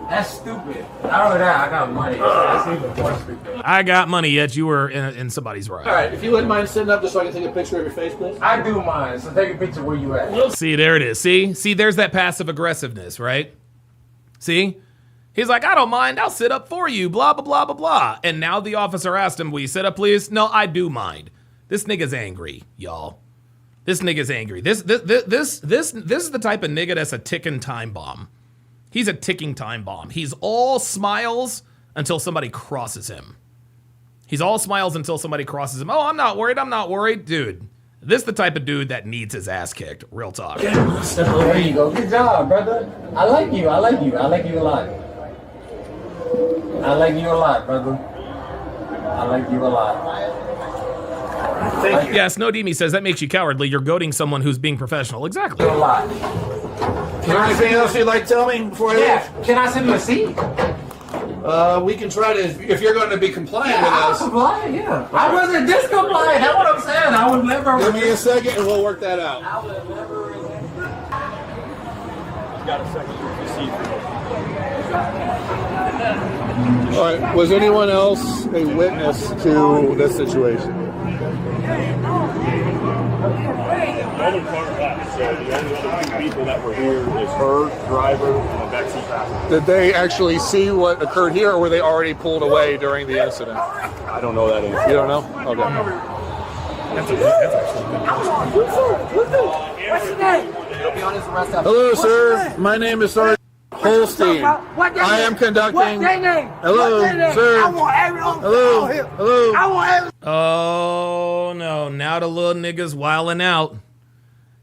Speaker 23: That's stupid. Not only that, I got money. That's even more stupid.
Speaker 1: I got money, yet you were in somebody's ride.
Speaker 22: All right, if you wouldn't mind sitting up just so I can take a picture of your face, please.
Speaker 23: I do mind, so take a picture where you at.
Speaker 1: See, there it is. See, there's that passive aggressiveness, right? See? He's like, I don't mind. I'll sit up for you. Blah, blah, blah, blah, blah. And now the officer asked him, will you sit up, please? No, I do mind. This nigga's angry, y'all. This nigga's angry. This is the type of nigga that's a ticking time bomb. He's a ticking time bomb. He's all smiles until somebody crosses him. He's all smiles until somebody crosses him. Oh, I'm not worried. I'm not worried. Dude, this is the type of dude that needs his ass kicked. Real talk.
Speaker 23: There you go. Good job, brother. I like you. I like you. I like you a lot. I like you a lot, brother. I like you a lot.
Speaker 1: Thank you. Yes, No Demi says that makes you cowardly. You're goading someone who's being professional. Exactly.
Speaker 23: A lot.
Speaker 22: Is there anything else you'd like to tell me before I leave?
Speaker 23: Can I send you a seat?
Speaker 12: We can try to, if you're going to be compliant with us.
Speaker 23: Compliant, yeah. I wasn't discompliant. That's what I'm saying. I would never.
Speaker 12: Give me a second and we'll work that out.
Speaker 23: I would never.
Speaker 22: Got a second.
Speaker 12: All right. Was anyone else a witness to this situation?
Speaker 22: Other car back, so the only other two people that were here is her, driver, and the backseat passenger.
Speaker 12: Did they actually see what occurred here, or were they already pulled away during the incident?
Speaker 22: I don't know that answer.
Speaker 12: You don't know? Okay.
Speaker 23: What's your name?
Speaker 12: Hello, sir. My name is Sergeant Holstein. I am conducting.
Speaker 23: What's their name?
Speaker 12: Hello, sir.
Speaker 23: I want everyone.
Speaker 12: Hello. Hello.
Speaker 23: I want everyone.
Speaker 1: Oh, no. Now the little nigga's wilding out.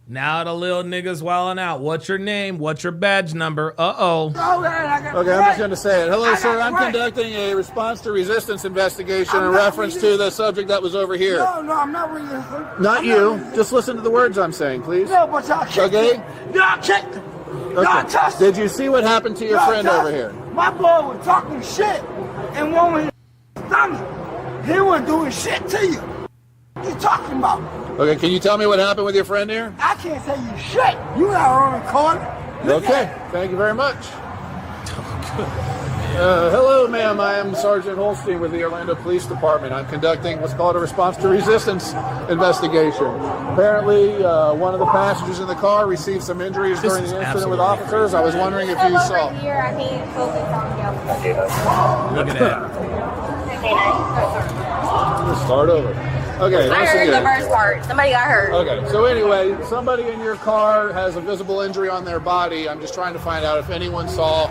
Speaker 1: Now the little nigga's wilding out. What's your name? What's your badge number? Uh-oh.
Speaker 12: Okay, I'm just going to say it. Hello, sir. I'm conducting a response to resistance investigation in reference to the subject that was over here.
Speaker 23: No, I'm not resisting.
Speaker 12: Not you. Just listen to the words I'm saying, please.
Speaker 23: No, but y'all kicked
Speaker 12: Okay?
Speaker 23: him. Y'all kicked him. Y'all touched him.
Speaker 12: Did you see what happened to your friend over here?
Speaker 23: My boy was talking shit and one with his stomach. He wasn't doing shit to you. What you talking about?
Speaker 12: Okay, can you tell me what happened with your friend here?
Speaker 23: I can't say you shit. You got her on the corner.
Speaker 12: Okay, thank you very much. Hello, ma'am. I am Sergeant Holstein with the Orlando Police Department. I'm conducting what's called a response to resistance investigation. Apparently, one of the passengers in the car received some injuries during the incident with officers. I was wondering if you saw.
Speaker 23: Here, I can't focus on you.
Speaker 1: Look at that.
Speaker 12: Let's start over. Okay,
Speaker 23: I heard the first part. Somebody got hurt.
Speaker 12: Okay, so anyway, somebody in your car has a visible injury on their body. I'm just trying to find out if anyone saw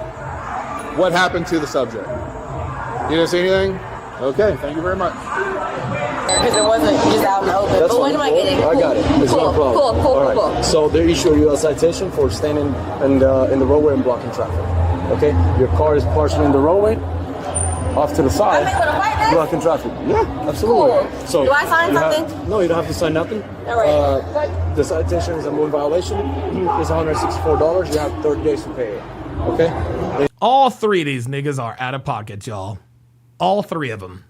Speaker 12: what happened to the subject. You didn't see anything? Okay, thank you very much.
Speaker 23: Because it wasn't just out in the open. But when am I getting?
Speaker 22: I got it. It's no problem.
Speaker 23: Cool.
Speaker 22: So they issue you a citation for standing in the roadway and blocking traffic. Okay? Your car is partially in the roadway, off to the side, blocking traffic. Yeah, absolutely.
Speaker 23: Cool.
Speaker 12: So
Speaker 23: do I sign something?
Speaker 12: No, you don't have to sign nothing.
Speaker 23: All right.
Speaker 22: The citation is a moving violation. It's $164. You have 30 days to pay it. Okay?
Speaker 1: All three of these niggas are out of pocket, y'all. All three of them.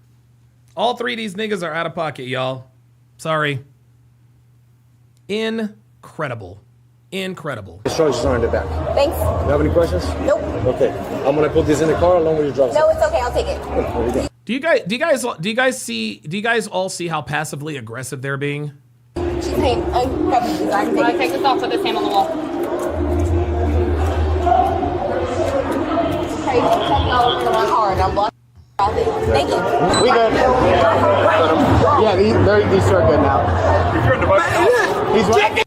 Speaker 1: All three of these niggas are out of pocket, y'all. Sorry. In Incredible. Incredible.
Speaker 22: The charges are in the back.
Speaker 24: Thanks.
Speaker 22: You have any questions?
Speaker 24: Nope.
Speaker 22: Okay. I'm gonna put this in the car along with your driver's
Speaker 24: No,
Speaker 22: license.
Speaker 24: it's okay. I'll take it.
Speaker 22: There you go.
Speaker 1: Do you guys all see how passively aggressive they're being?
Speaker 24: She's saying, I take this off, put this hand on the wall. Hey, check out in my car and I'm blocking traffic. Thank you.
Speaker 15: We good. Yeah, these are good now. He's right.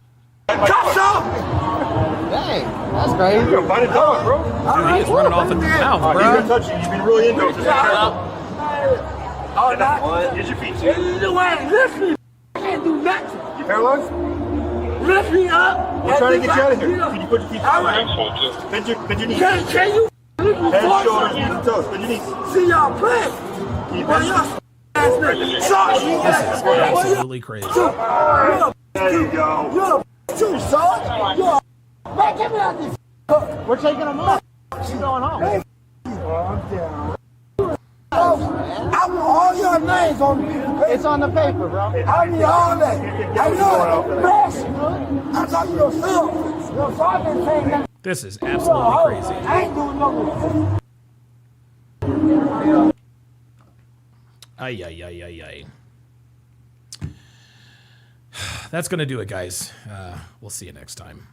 Speaker 15: Dang, that's crazy.
Speaker 12: You're gonna bite a dog, bro.
Speaker 1: Dude, he is running off at the mouth,
Speaker 12: He's
Speaker 1: bro.
Speaker 12: gonna touch you. You've been really into it. Just
Speaker 23: Oh, no.
Speaker 12: Here's your feet.
Speaker 23: You lift me. I can't do nothing.
Speaker 12: You paralyzed?
Speaker 23: Lift me up.
Speaker 12: We're trying to get you out of here. Can you put your feet down? Bend your knees.
Speaker 23: Can you lift me
Speaker 12: Head,
Speaker 23: forward?
Speaker 12: shoulders, knees, and toes. Bend your knees.
Speaker 23: See y'all play.
Speaker 12: Can you
Speaker 23: Well,
Speaker 12: bend
Speaker 23: y'all
Speaker 12: your
Speaker 23: ass niggas. Sorry.
Speaker 1: This is absolutely crazy.
Speaker 12: There you go.
Speaker 23: You're a son. You're a... Man, get me out of this.
Speaker 15: We're taking him off. She's going home.
Speaker 23: Hey. I want all your names on the paper.
Speaker 15: It's on the paper, bro.
Speaker 23: I need all that. I know it. Best. I'm talking to your son. Your father ain't saying nothing.
Speaker 1: This is absolutely crazy.
Speaker 23: I ain't doing nothing.
Speaker 1: Ay, ay, ay, ay, ay. That's going to do it, guys. We'll see you next time.